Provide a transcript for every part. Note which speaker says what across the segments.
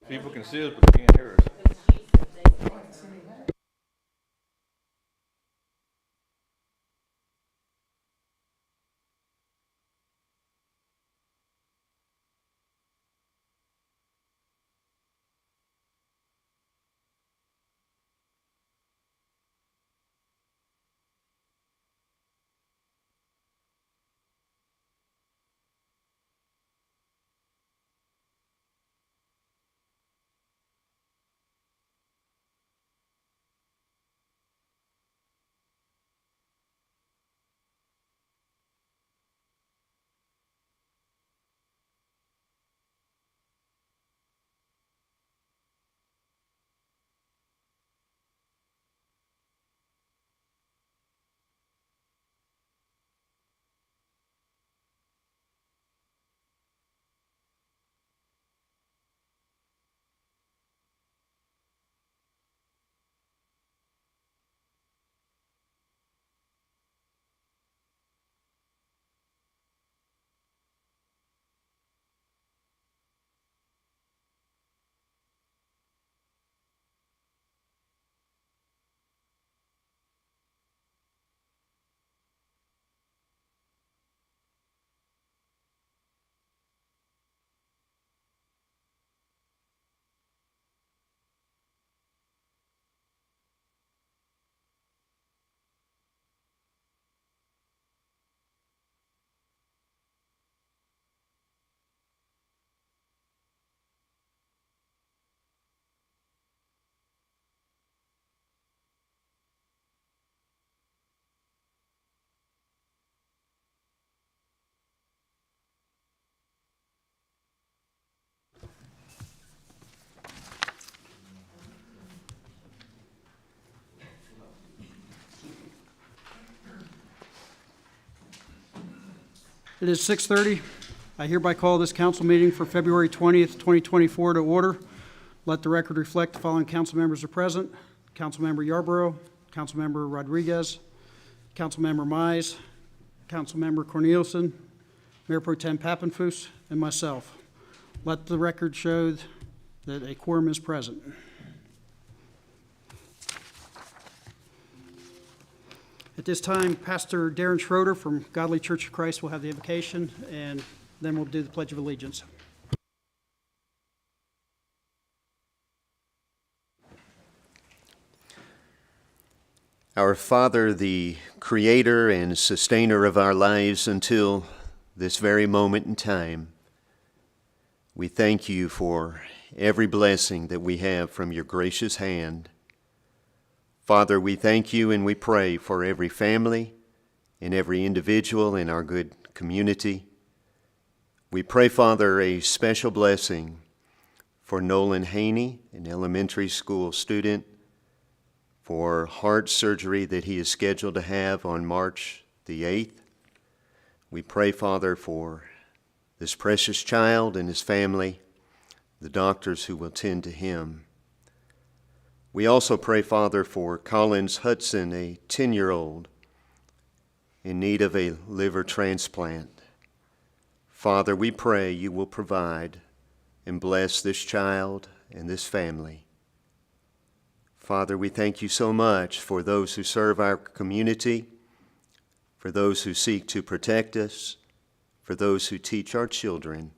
Speaker 1: People can see us, but they can't hear us.
Speaker 2: It is 6:30. I hereby call this council meeting for February 20th, 2024 to order. Let the record reflect the following council members are present. Councilmember Yarborough, Councilmember Rodriguez, Councilmember Mize, Councilmember Cornelison, Mayor Pro Tem Pappenfuss, and myself. Let the record show that a quorum is present. At this time, Pastor Darren Schroeder from Godley Church of Christ will have the invocation, and then we'll do the Pledge of Allegiance.
Speaker 3: Our Father, the creator and sustainer of our lives until this very moment in time, we thank you for every blessing that we have from your gracious hand. Father, we thank you and we pray for every family and every individual in our good community. We pray, Father, a special blessing for Nolan Haney, an elementary school student, for heart surgery that he is scheduled to have on March the 8th. We pray, Father, for this precious child and his family, the doctors who will tend to him. We also pray, Father, for Collins Hudson, a 10-year-old in need of a liver transplant. Father, we pray you will provide and bless this child and this family. Father, we thank you so much for those who serve our community, for those who seek to protect us, for those who teach our children.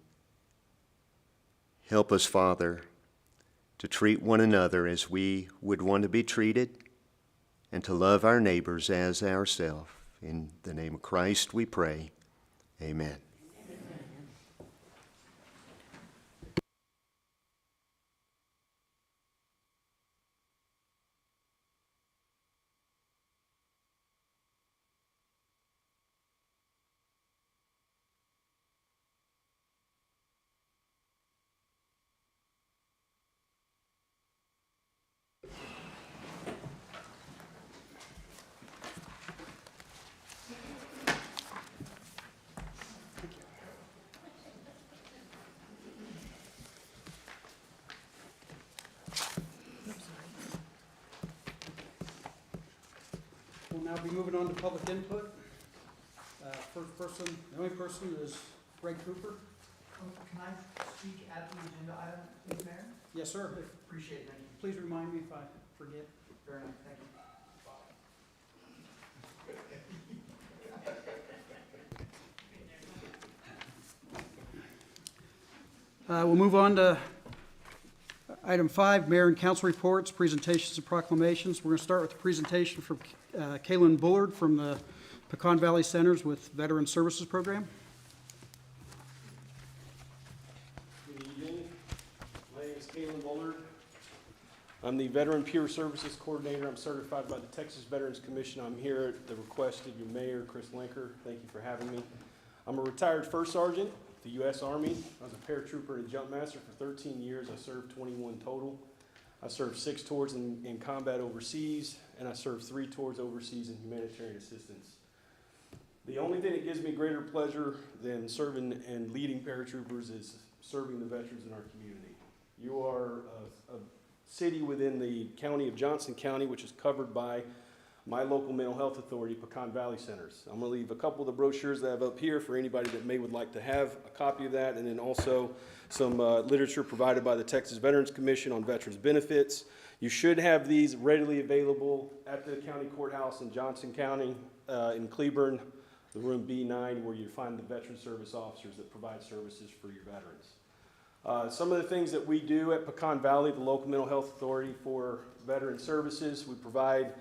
Speaker 3: Help us, Father, to treat one another as we would want to be treated, and to love our neighbors as ourselves. In the name of Christ we pray. Amen.
Speaker 2: We'll now be moving on to public input. The only person is Greg Cooper.
Speaker 4: Can I speak at the agenda item, please, Mayor?
Speaker 2: Yes, sir.
Speaker 4: Appreciate it, thank you.
Speaker 2: Please remind me if I forget.
Speaker 4: Fair enough, thank you.
Speaker 2: We'll move on to item 5, Mayor and Council reports, presentations and proclamations. We're going to start with a presentation from Kaylin Bullard from the Pecan Valley Centers with Veteran Services Program.
Speaker 5: Good evening. My name is Kaylin Bullard. I'm the Veteran Peer Services Coordinator. I'm certified by the Texas Veterans Commission. I'm here at the request of your mayor, Chris Linker. Thank you for having me. I'm a retired First Sergeant, the U.S. Army. I was a paratrooper and a jump master for 13 years. I served 21 total. I served 6 tours in combat overseas, and I served 3 tours overseas in humanitarian assistance. The only thing that gives me greater pleasure than serving and leading paratroopers is serving the veterans in our community. You are a city within the county of Johnson County, which is covered by my local mental health authority, Pecan Valley Centers. I'm going to leave a couple of the brochures that I have up here for anybody that would like to have a copy of that, and then also some literature provided by the Texas Veterans Commission on veterans benefits. You should have these readily available at the county courthouse in Johnson County, in Cleburne, the room B9, where you find the veteran service officers that provide services for your veterans. Some of the things that we do at Pecan Valley, the local mental health authority for veteran services, we provide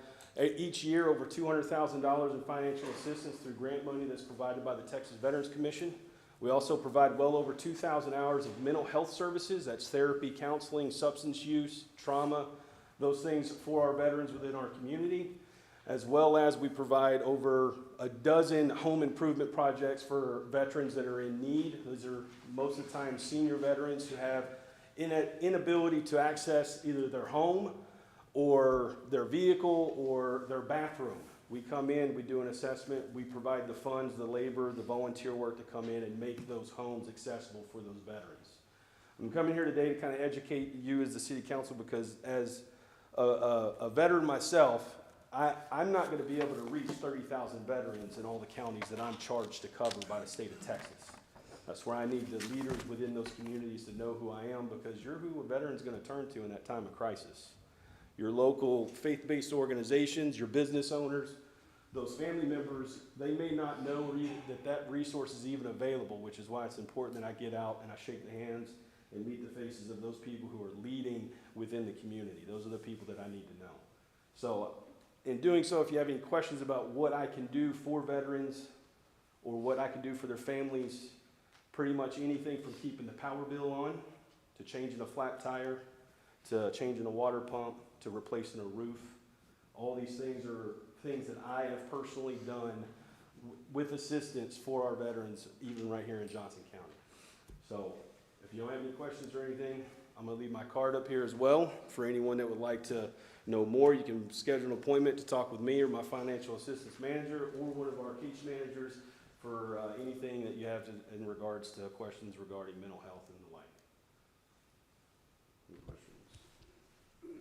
Speaker 5: each year over $200,000 in financial assistance through grant money that's provided by the Texas Veterans Commission. We also provide well over 2,000 hours of mental health services. That's therapy, counseling, substance use, trauma, those things for our veterans within our community, as well as we provide over a dozen home improvement projects for veterans that are in need. Those are most of the time senior veterans who have inability to access either their home or their vehicle or their bathroom. We come in, we do an assessment, we provide the funds, the labor, the volunteer work to come in and make those homes accessible for those veterans. I'm coming here today to kind of educate you as the city council, because as a veteran myself, I'm not going to be able to reach 30,000 veterans in all the counties that I'm charged to cover by the state of Texas. That's where I need the leaders within those communities to know who I am, because you're who a veteran's going to turn to in that time of crisis. Your local faith-based organizations, your business owners, those family members, they may not know that resource is even available, which is why it's important that I get out and I shake the hands and meet the faces of those people who are leading within the community. Those are the people that I need to know. So in doing so, if you have any questions about what I can do for veterans or what I can do for their families, pretty much anything from keeping the power bill on, to changing a flat tire, to changing a water pump, to replacing a roof. All these things are things that I have personally done with assistance for our veterans, even right here in Johnson County. So if you don't have any questions or anything, I'm going to leave my card up here as well. For anyone that would like to know more, you can schedule an appointment to talk with me or my financial assistance manager or one of our case managers for anything that you have in regards to questions regarding mental health and the like. Any questions?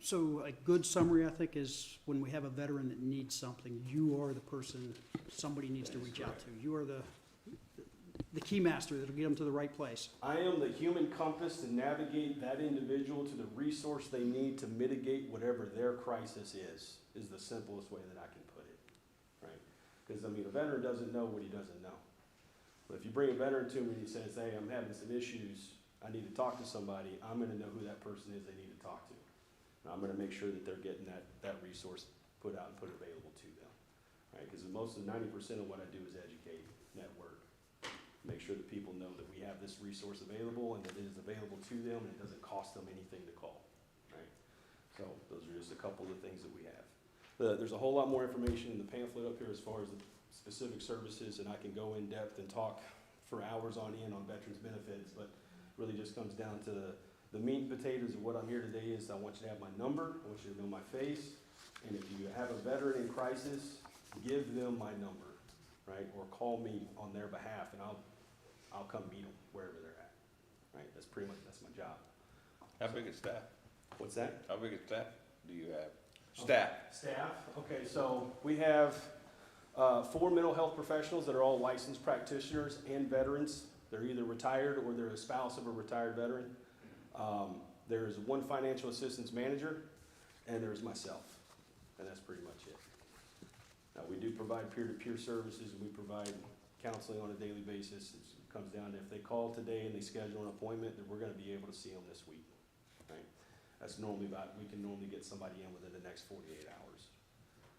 Speaker 2: So a good summary, I think, is when we have a veteran that needs something, you are the person somebody needs to reach out to. You are the key master that'll get them to the right place.
Speaker 5: I am the human compass to navigate that individual to the resource they need to mitigate whatever their crisis is the simplest way that I can put it, right? Because, I mean, a veteran doesn't know what he doesn't know. But if you bring a veteran to me and he says, hey, I'm having some issues, I need to talk to somebody, I'm going to know who that person is they need to talk to. And I'm going to make sure that they're getting that resource put out and put available to them, right? Because most of 90% of what I do is educate, network, make sure that people know that we have this resource available and that it is available to them and it doesn't cost them anything to call, right? So those are just a couple of the things that we have. There's a whole lot more information in the pamphlet up here as far as the specific services, and I can go in depth and talk for hours on end on veterans benefits, but really just comes down to the meat and potatoes of what I'm here today is I want you to have my number, I want you to know my face, and if you have a veteran in crisis, give them my number, right? Or call me on their behalf, and I'll come meet them wherever they're at, right? That's my job.
Speaker 1: How big is staff?
Speaker 5: What's that?
Speaker 1: How big is staff do you have? Staff.
Speaker 5: Staff, okay, so we have 4 mental health professionals that are all licensed practitioners and veterans They're either retired or they're a spouse of a retired veteran. There's one financial assistance manager, and there's myself, and that's pretty much it. Now, we do provide peer-to-peer services, and we provide counseling on a daily basis. It comes down to if they call today and they schedule an appointment, then we're gonna be able to see them this week, right? That's normally we can normally get somebody in within the next 48 hours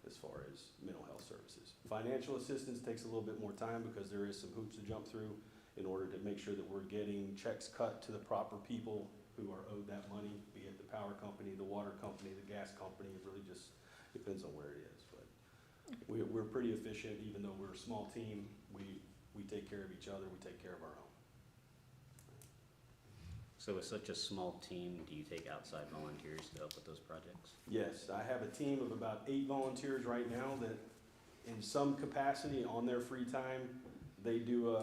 Speaker 5: as far as mental health services. Financial assistance takes a little bit more time because there is some hoops to jump through in order to make sure that we're getting checks cut to the proper people who are owed that money, be it the power company, the water company, the gas company. It really just depends on where it is. But we're pretty efficient, even though we're a small team. We take care of each other. We take care of our own.
Speaker 6: So with such a small team, do you take outside volunteers to help with those projects?
Speaker 5: Yes, I have a team of about 8 volunteers right now that in some capacity on their free time, they do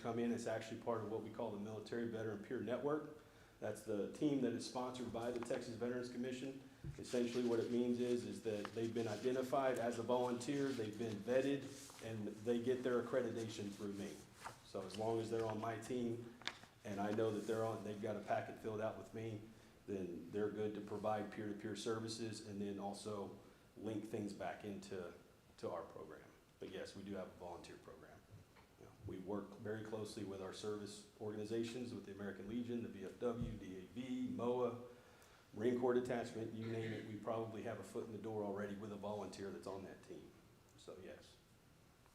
Speaker 5: come in. It's actually part of what we call the Military Veteran Peer Network. That's the team that is sponsored by the Texas Veterans Commission. Essentially what it means is that they've been identified as a volunteer, they've been vetted, and they get their accreditation through me. So as long as they're on my team, and I know that they've got a packet filled out with me, then they're good to provide peer-to-peer services and then also link things back into our program. But yes, we do have a volunteer program. We work very closely with our service organizations, with the American Legion, the VFW, DAV, MOA, Marine Corps Detachment, you name it. We probably have a foot in the door already with a volunteer that's on that team. So yes,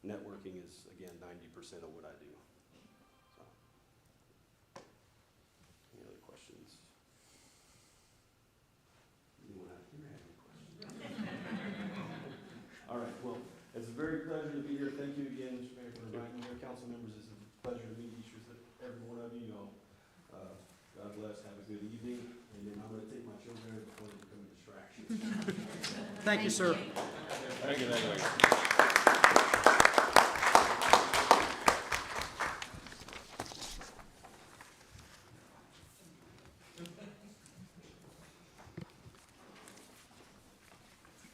Speaker 5: networking is, again, 90% of what I do. So, any other questions? Anyone out here have any questions? All right, well, it's a very pleasure to be here. Thank you again, Mr. Mayor, for inviting me here. Council members, it's a pleasure to meet every one of you. God bless, have a good evening, and then I'm gonna take my children before they become a distraction.
Speaker 2: Thank you, sir.
Speaker 1: Thank you, thank you.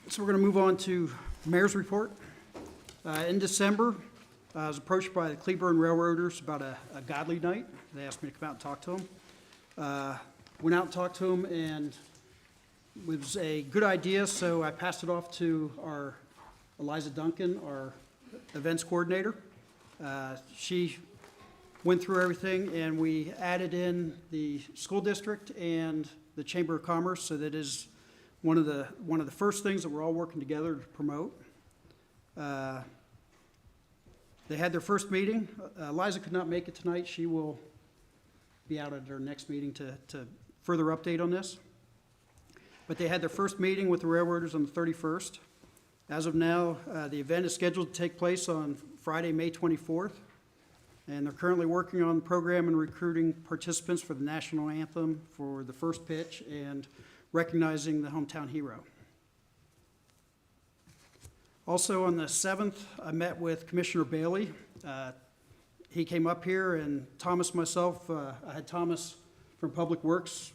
Speaker 2: So we're going to move on to Mayor's report. In December, I was approached by the Cleburne Railroaders about a Godley night. They asked me to come out and talk to them. Went out and talked to them, and it was a good idea, so I passed it off to our Eliza Duncan, our events coordinator. She went through everything, and we added in the school district and the Chamber of Commerce, so that is one of the first things that we're all working together to promote. They had their first meeting. Eliza could not make it tonight. She will be out at our next meeting to further update on this. But they had their first meeting with the railroaders on the 31st. As of now, the event is scheduled to take place on Friday, May 24th. And they're currently working on the program and recruiting participants for the national anthem for the first pitch and recognizing the hometown hero. Also on the 7th, I met with Commissioner Bailey. He came up here, and Thomas, myself, I had Thomas from Public Works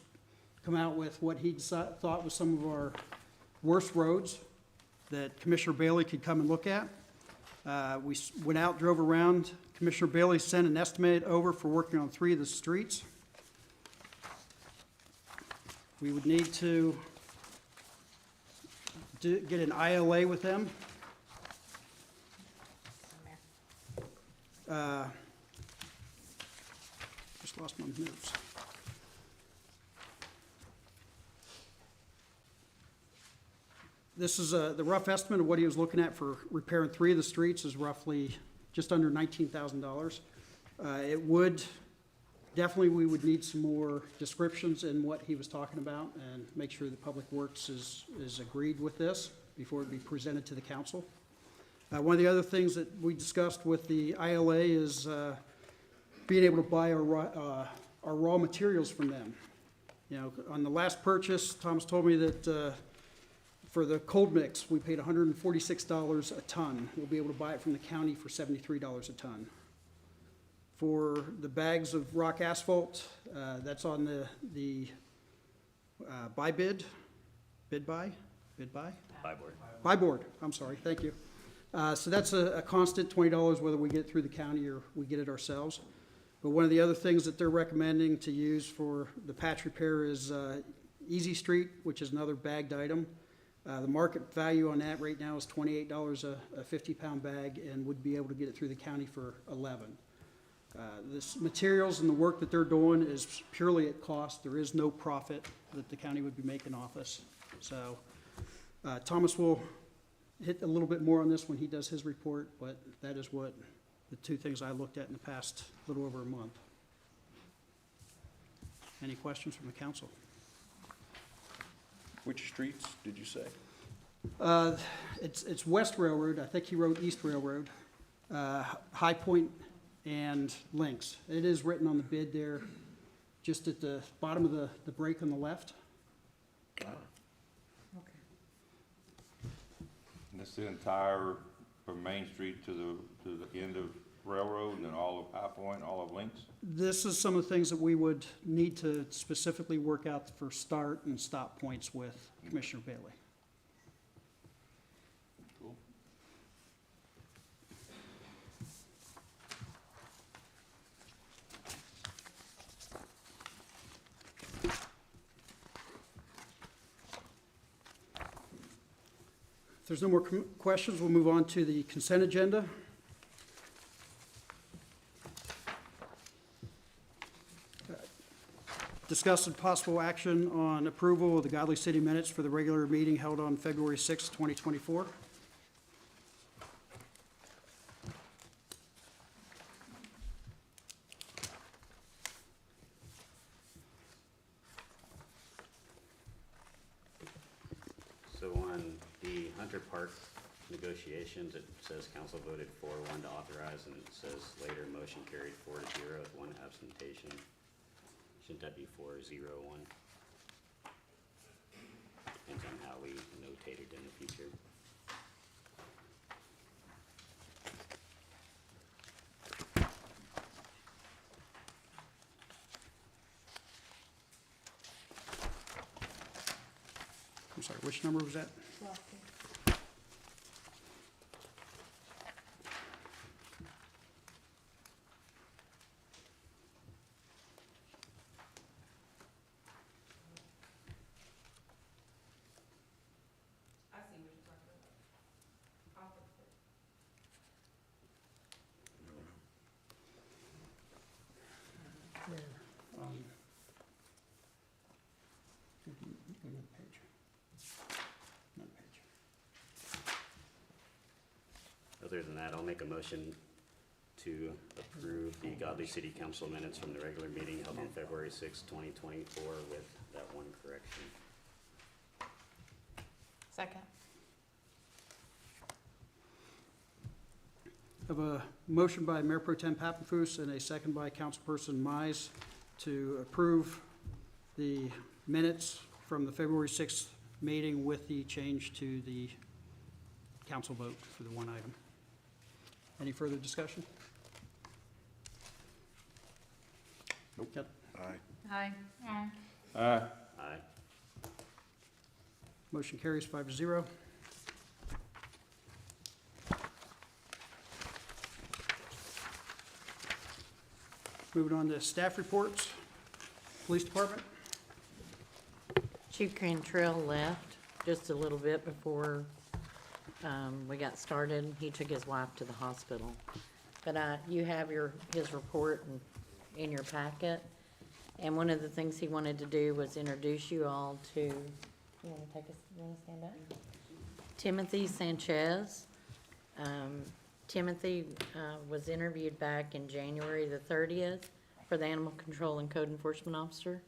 Speaker 2: come out with what he thought was some of our worst roads that Commissioner Bailey could come and look at. We went out, drove around. Commissioner Bailey sent an estimate over for working on 3 of the streets. We would need to get an ILA with them. Just lost my notes. This is the rough estimate of what he was looking at for repairing 3 of the streets is roughly just under $19,000. It would, definitely we would need some more descriptions in what he was talking about and make sure the Public Works is agreed with this before it be presented to the council. One of the other things that we discussed with the ILA is being able to buy our raw materials from them. You know, on the last purchase, Thomas told me that for the cold mix, we paid $146 a ton. We'll be able to buy it from the county for $73 a ton. For the bags of rock asphalt, that's on the buy bid, buy
Speaker 6: Buy
Speaker 2: board, I'm sorry, thank you. So that's a constant $20 whether we get it through the county or we get it ourselves. But one of the other things that they're recommending to use for the patch repair is Easy Street, which is another bagged item. The market value on that right now is $28 a 50-pound bag, and would be able to get it through the county for $11. This materials and the work that they're doing is purely at cost. There is no profit that the county would be making off this. So Thomas will hit a little bit more on this when he does his report, but that is what the two things I looked at in the past little over a month. Any questions from the council?
Speaker 1: Which streets did you say?
Speaker 2: It's West Railroad. I think he wrote East Railroad, High Point, and Links. It is written on the bid there, just at the bottom of the break on the left.
Speaker 1: And that's the entire, from Main Street to the end of Railroad, and then all of High Point, all of Links?
Speaker 2: This is some of the things that we would need to specifically work out for start and stop points with Commissioner Bailey.
Speaker 1: Cool.
Speaker 2: If there's no more questions, we'll move on to the consent agenda. Discuss and possible action on approval of the Godley City minutes for the regular meeting held on February 6, 2024.
Speaker 6: So on the Hunter Park negotiations, it says council voted 4-1 to authorize, and it says later motion carried 4-0 with one absentation. Shouldn't that be 4-0-1? Depends on how we notate it in the future.
Speaker 2: I'm sorry, which number was that?
Speaker 4: I see what you're talking about. I'll fix it.
Speaker 2: Another page. Another page.
Speaker 6: Other than that, I'll make a motion to approve the Godley City Council minutes from the regular meeting held on February 6, 2024 with that one correction.
Speaker 7: Second.
Speaker 2: I have a motion by Mayor Pro Tem Papenfuss and a second by Councilperson Mize to approve the minutes from the February 6th meeting with the change to the council vote for the one item. Any further discussion?
Speaker 1: Nope.
Speaker 2: Yep.
Speaker 7: Aye. Aye.
Speaker 1: Aye.
Speaker 6: Aye.
Speaker 2: Motion carries 5-0. Moving on to staff reports. Police Department.
Speaker 8: Chief Cantrell left just a little bit before we got started. He took his wife to the hospital. But you have his report in your packet. And one of the things he wanted to do was introduce you all to, you want to stand up? Timothy Sanchez. Timothy was interviewed back in January the 30th for the Animal Control and Code Enforcement Officer,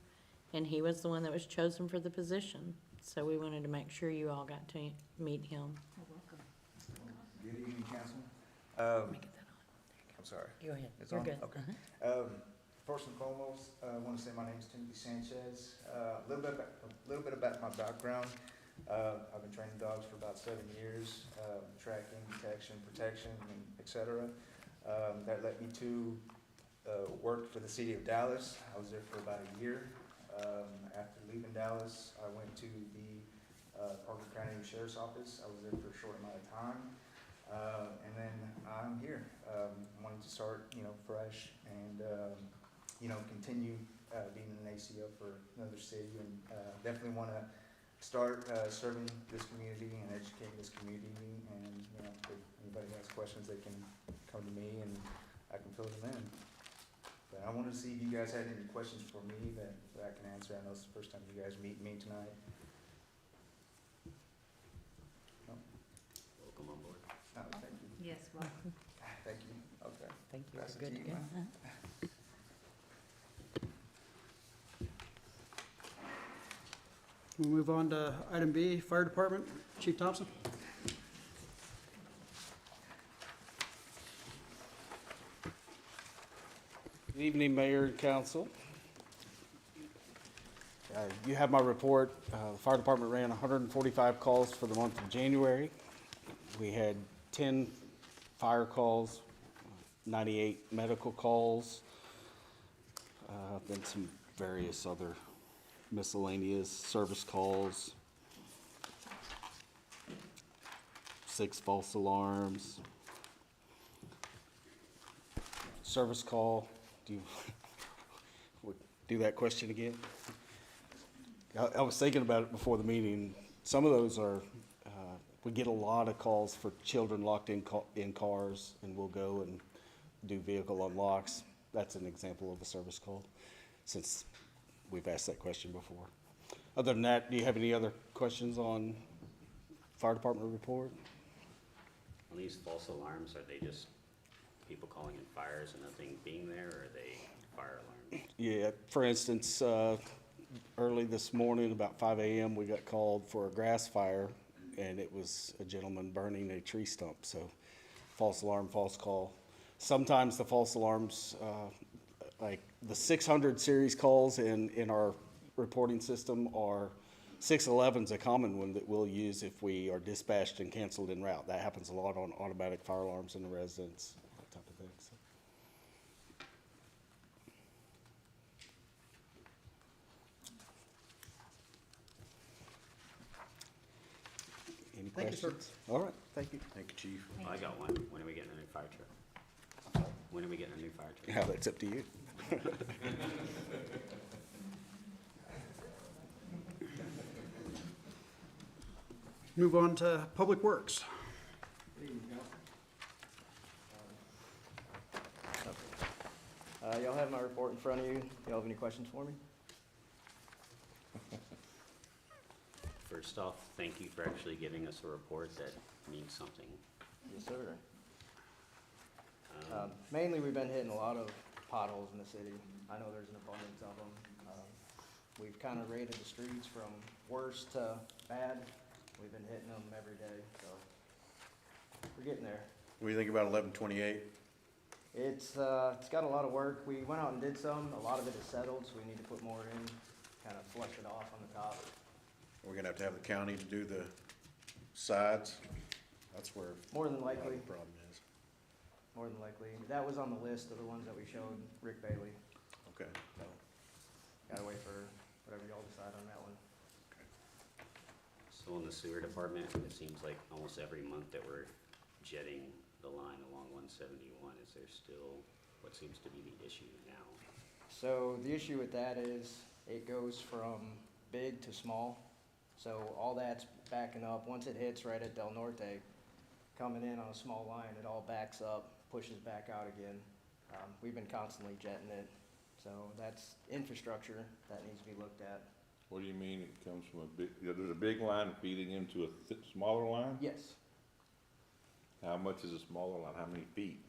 Speaker 8: and he was the one that was chosen for the position. So we wanted to make sure you all got to meet him.
Speaker 9: Good evening, Councilman.
Speaker 8: Let me get that on.
Speaker 9: I'm sorry.
Speaker 8: Go ahead.
Speaker 9: It's
Speaker 8: You're
Speaker 9: on?
Speaker 8: good.
Speaker 9: Okay.
Speaker 8: Uh-huh.
Speaker 9: First and foremost, I want to say my name is Timothy Sanchez. A little bit about my background. I've been training dogs for about 7 years, tracking, detection, protection, and et cetera. That led me to work for the city of Dallas. I was there for about a year. After leaving Dallas, I went to the Parker County Sheriff's Office. I was there for a short amount of time. And then I'm here, wanting to start, fresh and, continue being an ACO for another city, and definitely want to start serving this community and educating this community. And, if anybody has questions, they can come to me and I can fill them in. But I wanted to see if you guys had any questions for me that I can answer. I know it's the first time you guys meet me tonight.
Speaker 6: Welcome on board.
Speaker 9: Oh, thank you.
Speaker 7: Yes, welcome.
Speaker 9: Thank you. Okay.
Speaker 8: Thank you.
Speaker 9: Pass it
Speaker 8: Good
Speaker 9: to
Speaker 8: to
Speaker 9: you,
Speaker 8: go.
Speaker 9: ma'am.
Speaker 2: We'll move on to item B, Fire Department. Chief Thompson?
Speaker 5: Good evening, Mayor and Council. You have my report. The fire department ran 145 calls for the month of January. We had 10 fire calls, 98 medical calls, then some various other miscellaneous service calls, 6 false alarms, service call. Do you do that question again? I was thinking about it before the meeting. Some of those are, we get a lot of calls for children locked in cars, and we'll go and do vehicle unlocks. That's an example of a service call, since we've asked that question before. Other than that, do you have any other questions on fire department report?
Speaker 6: On these false alarms, are they just people calling in fires and nothing being there, or are they fire alarms?
Speaker 5: Yeah, for instance, early this morning, about 5 a.m., we got called for a grass fire, and it was a gentleman burning a tree stump. So false alarm, false call. Sometimes the false alarms, like the 600 series calls in our reporting system, are 611's a common one that we'll use if we are dispatched and canceled en route. That happens a lot on automatic fire alarms in the residence, that type of thing. So. Any
Speaker 2: Thank you, sir.
Speaker 5: questions? All right, thank you.
Speaker 3: Thank you, Chief.
Speaker 6: I got one. When are we getting a new fire truck? When are we getting a new fire truck?
Speaker 5: Yeah, that's up to you.
Speaker 2: Move on to Public Works.
Speaker 10: Y'all have my report in front of you. Y'all have any questions for me?
Speaker 6: First off, thank you for actually giving us a report that means something.
Speaker 10: Yes, sir. Mainly, we've been hitting a lot of potholes in the city. I know there's an abundance of them. We've kind of rated the streets from worst to bad. We've been hitting them every day, so we're getting there.
Speaker 11: What do you think about 1128?
Speaker 10: It's got a lot of work. We went out and did some. A lot of it is settled, so we need to put more in, kind of flush it off on the top.
Speaker 11: We're gonna have to have the county to do the sides. That's where
Speaker 10: More than
Speaker 11: a lot of
Speaker 10: likely,
Speaker 11: the problem is.
Speaker 10: more than likely. That was on the list of the ones that we showed Rick Bailey.
Speaker 11: Okay.
Speaker 10: So, gotta wait for whatever y'all decide on that one.
Speaker 6: So in the sewer department, it seems like almost every month that we're jetting the line along 171. Is there still what seems to be the issue now?
Speaker 10: So the issue with that is it goes from big to small. So all that's backing up. Once it hits right at Del Norte, coming in on a small line, it all backs up, pushes back out again. We've been constantly jetting it. So that's infrastructure that needs to be looked at.
Speaker 1: What do you mean it comes from a big, there's a big line feeding into a smaller line?
Speaker 10: Yes,
Speaker 1: How much is a smaller line? How many feet?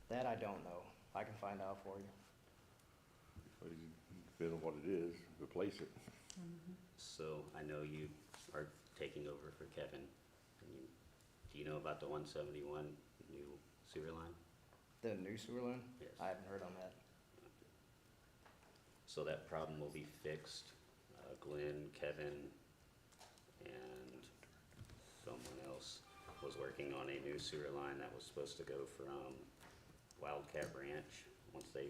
Speaker 10: that I don't know. I can find out for you.
Speaker 1: Well, you depend on what it is, replace it.
Speaker 6: So I know you are taking over for Kevin. Do you know about the 171 new sewer line?
Speaker 10: The new sewer line?
Speaker 6: Yes.
Speaker 10: I haven't heard on that.
Speaker 6: So that problem will be fixed. Glenn, Kevin, and someone else was working on a new sewer line that was supposed to go from Wildcat Ranch. Once they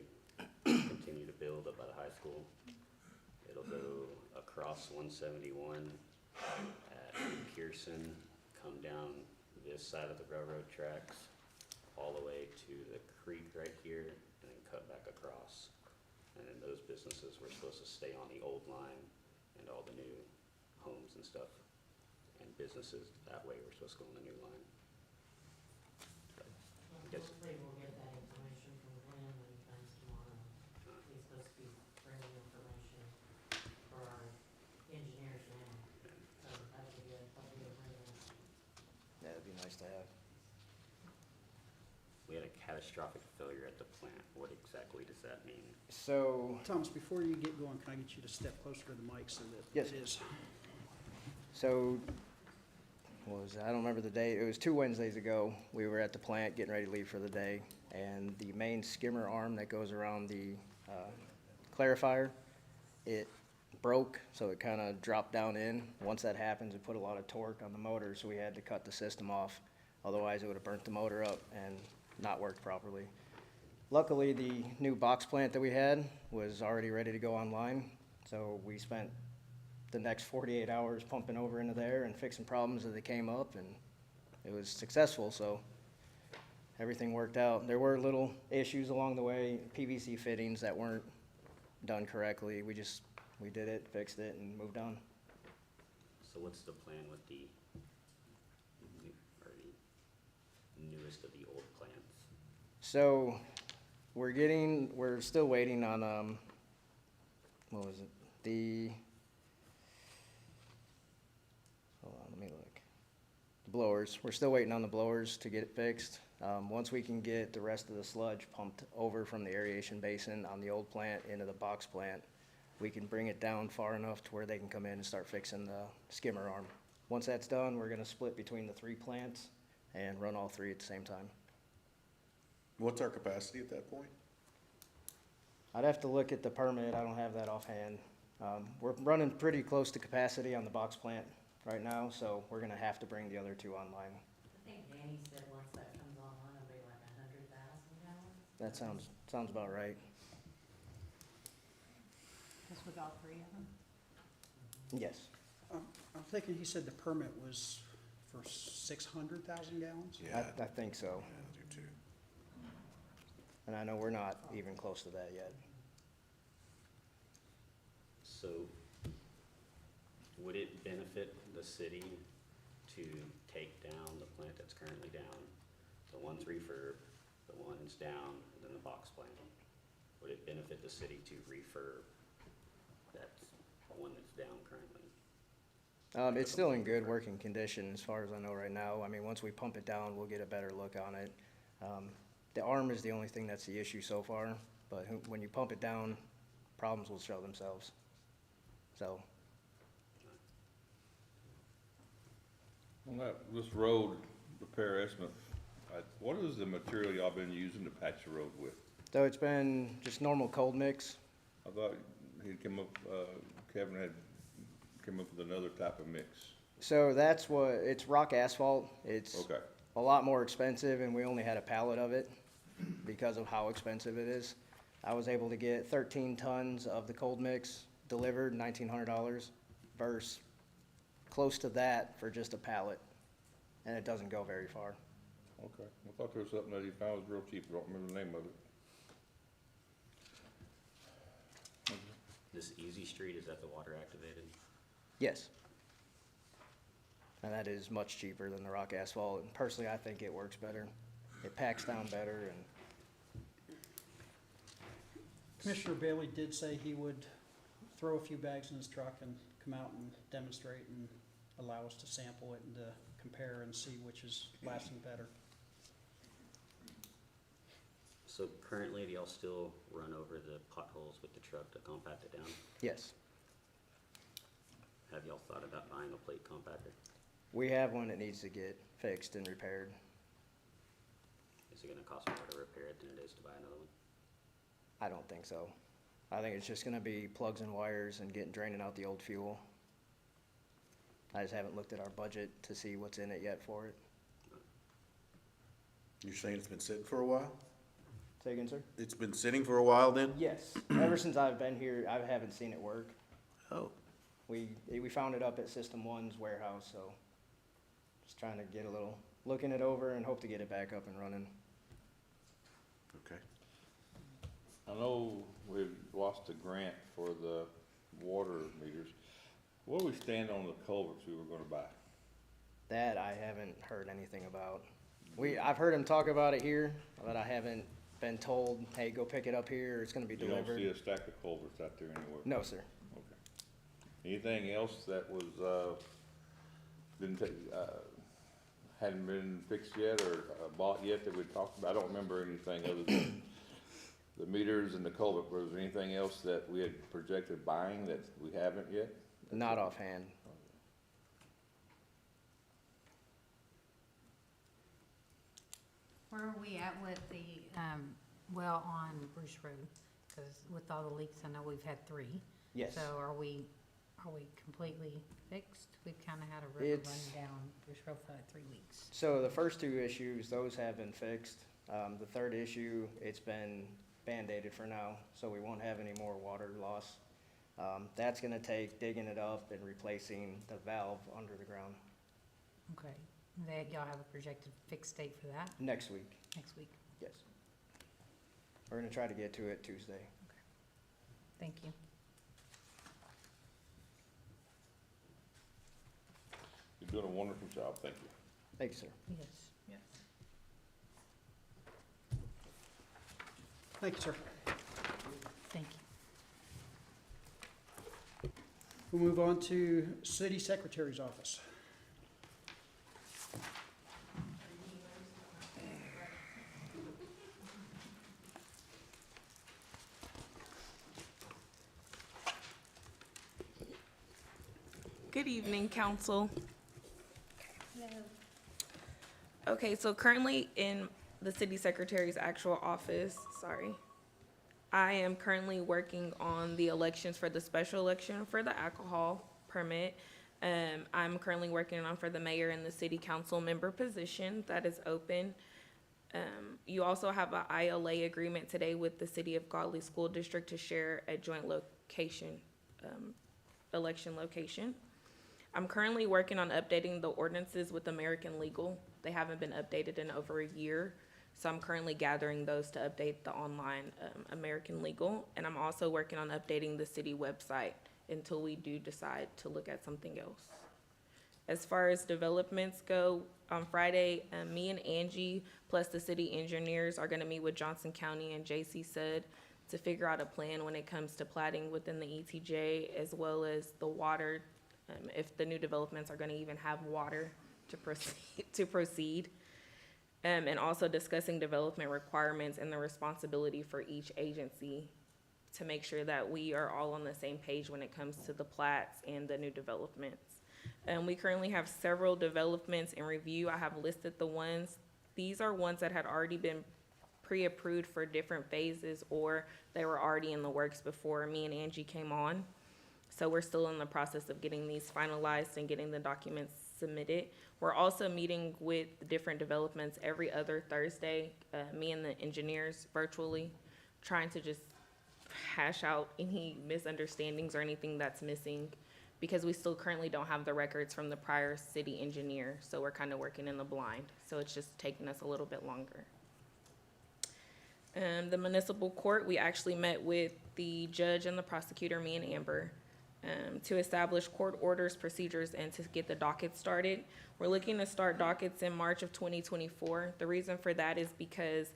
Speaker 6: continue to build up by the high school, it'll go across 171 at Pearson, come down this side of the railroad tracks all the way to the creek right here and then cut back across. And then those businesses were supposed to stay on the old line and all the new homes and stuff and businesses that way were supposed to go on the new line. But I guess,
Speaker 8: Hopefully we'll get that information from Glenn when he comes tomorrow. He's supposed to be bringing information for our engineers now, so that'll be good, hopefully he'll bring that.
Speaker 10: Yeah, it'd be nice to have.
Speaker 6: we had a catastrophic failure at the plant. What exactly does that mean?
Speaker 10: So,
Speaker 2: Thomas, before you get going, can I get you to step closer to the mic so that
Speaker 10: Yes.
Speaker 2: it is?
Speaker 10: so, what was it? I don't remember the date. It was 2 Wednesdays ago. We were at the plant getting ready to leave for the day, and the main skimmer arm that goes around the clarifier, it broke, so it kind of dropped down in. Once that happens, it put a lot of torque on the motor, so we had to cut the system off. Otherwise, it would have burnt the motor up and not worked properly. Luckily, the new box plant that we had was already ready to go online, so we spent the next 48 hours pumping over into there and fixing problems as they came up, and it was successful, so everything worked out. There were little issues along the way, PVC fittings that weren't done correctly. We did it, fixed it, and moved on.
Speaker 6: So what's the plan with the new, or the newest of the old plants?
Speaker 10: So, we're still waiting on, what was it? Hold on, let me look. The blowers, we're still waiting on the blowers to get it fixed. Once we can get the rest of the sludge pumped over from the aeration basin on the old plant into the box plant, we can bring it down far enough to where they can come in and start fixing the skimmer arm. Once that's done, we're gonna split between the 3 plants and run all 3 at the same time.
Speaker 11: What's our capacity at that point?
Speaker 10: I'd have to look at the permit, I don't have that offhand. We're running pretty close to capacity on the box plant right now, so we're gonna have to bring the other 2 online.
Speaker 8: I think Danny said once that comes online, it'll be like 100,000 gallons.
Speaker 10: That sounds about right.
Speaker 7: Just with all 3 of them?
Speaker 10: Yes.
Speaker 2: I'm thinking he said the permit was for 600,000 gallons?
Speaker 11: Yeah,
Speaker 10: I think so.
Speaker 11: I do too.
Speaker 10: And I know we're not even close to that yet.
Speaker 6: So would it benefit the city to take down the plant that's currently down? The one's refurb, the one's down, and then the box plant. Would it benefit the city to refurb that one that's down currently?
Speaker 10: It's still in good working condition as far as I know right now. I mean, once we pump it down, we'll get a better look on it. The arm is the only thing that's the issue so far, but when you pump it down, problems will show themselves. So,
Speaker 1: On that, this road repair estimate, what is the material y'all been using to patch the road with?
Speaker 10: so it's been just normal cold mix.
Speaker 1: I thought he'd come up, Kevin had come up with another type of mix.
Speaker 10: So it's rock asphalt. It's
Speaker 1: Okay,
Speaker 10: a lot more expensive, and we only had a pallet of it because of how expensive it is. I was able to get 13 tons of the cold mix delivered, $1,900, versus close to that for just a pallet, and it doesn't go very far.
Speaker 1: okay. I thought there was something that he found was real cheap, I don't remember the name of it.
Speaker 6: This Easy Street, is that the water activated?
Speaker 10: Yes. And that is much cheaper than the rock asphalt, and personally, I think it works better. It packs down better, and
Speaker 2: Commissioner Bailey did say he would throw a few bags in his truck and come out and demonstrate and allow us to sample it and to compare and see which is lasting better.
Speaker 6: So currently, do y'all still run over the potholes with the truck to compact it down?
Speaker 10: yes.
Speaker 6: Have y'all thought about buying a plate compactor?
Speaker 10: We have one that needs to get fixed and repaired.
Speaker 6: Is it gonna cost more to repair it than it is to buy another one?
Speaker 10: I don't think so. I think it's just gonna be plugs and wires and draining out the old fuel. I just haven't looked at our budget to see what's in it yet for it.
Speaker 11: You're saying it's been sitting for a while?
Speaker 10: Say again, sir?
Speaker 11: It's been sitting for a while then?
Speaker 10: Yes. Ever since I've been here, I haven't seen it work.
Speaker 11: Oh.
Speaker 10: We found it up at System 1's warehouse, so just trying to get a little looking it over and hope to get it back up and running.
Speaker 11: Okay.
Speaker 1: I know we've lost a grant for the water meters. Where do we stand on the culverts we were gonna buy?
Speaker 10: That I haven't heard anything about. I've heard him talk about it here, but I haven't been told, hey, go pick it up here, it's gonna be
Speaker 1: You don't see
Speaker 10: delivered.
Speaker 1: a stack of culverts out there anywhere?
Speaker 10: No, sir.
Speaker 1: Okay. Anything else that was, hadn't been fixed yet or bought yet that we talked about? I don't remember anything other than the meters and the culvert. Was there anything else that we had projected buying that we haven't yet?
Speaker 10: Not offhand.
Speaker 7: Where are we at with the, well on Bruce Road? Because with all the leaks, I know we've had 3.
Speaker 10: Yes.
Speaker 7: So are we completely fixed? We've kind of had a river
Speaker 10: It's-
Speaker 7: run down Bruce Road for like 3 weeks.
Speaker 10: So the first 2 issues, those have been fixed. The third issue, it's been Band-Aided for now, so we won't have any more water loss. That's gonna take digging it up and replacing the valve under the ground
Speaker 7: Okay. Y'all have a projected fixed date for that
Speaker 10: next week.
Speaker 7: next week?
Speaker 10: Yes. We're gonna try to get to it Tuesday.
Speaker 7: Thank you.
Speaker 1: You're doing a wonderful job. Thank you.
Speaker 10: Thank you, sir.
Speaker 7: Yes. Yes.
Speaker 2: Thank you, sir.
Speaker 7: Thank you.
Speaker 2: We'll move on to City Secretary's office.
Speaker 4: Good evening, council. Okay, so currently in the city secretary's actual office, I am currently working on the elections for the special election for the alcohol permit. I'm currently working on for the mayor and the city council member position that is open. You also have an ILA agreement today with the city of Godley School District to share a joint location, election location. I'm currently working on updating the ordinances with American Legal. They haven't been updated in over a year, so I'm currently gathering those to update the online American Legal. And I'm also working on updating the city website until we do decide to look at something else. As far as developments go, on Friday, me and Angie, plus the city engineers, are gonna meet with Johnson County and J.C. Said to figure out a plan when it comes to plating within the ETJ, as well as the water, if the new developments are gonna even have water to proceed. And also discussing development requirements and the responsibility for each agency to make sure that we are all on the same page when it comes to the plats and the new developments. We currently have several developments in review. I have listed the ones. These are ones that had already been pre-approved for different phases, or they were already in the works before me and Angie came on. So we're still in the process of getting these finalized and getting the documents submitted. We're also meeting with different developments every other Thursday, me and the engineers virtually, trying to just hash out any misunderstandings or anything that's missing, because we still currently don't have the records from the prior city engineer, so we're kind of working in the blind. So it's just taking us a little bit longer. The municipal court, we actually met with the judge and the prosecutor, me and Amber, to establish court orders, procedures, and to get the docket started. We're looking to start dockets in March of 2024. The reason for that is because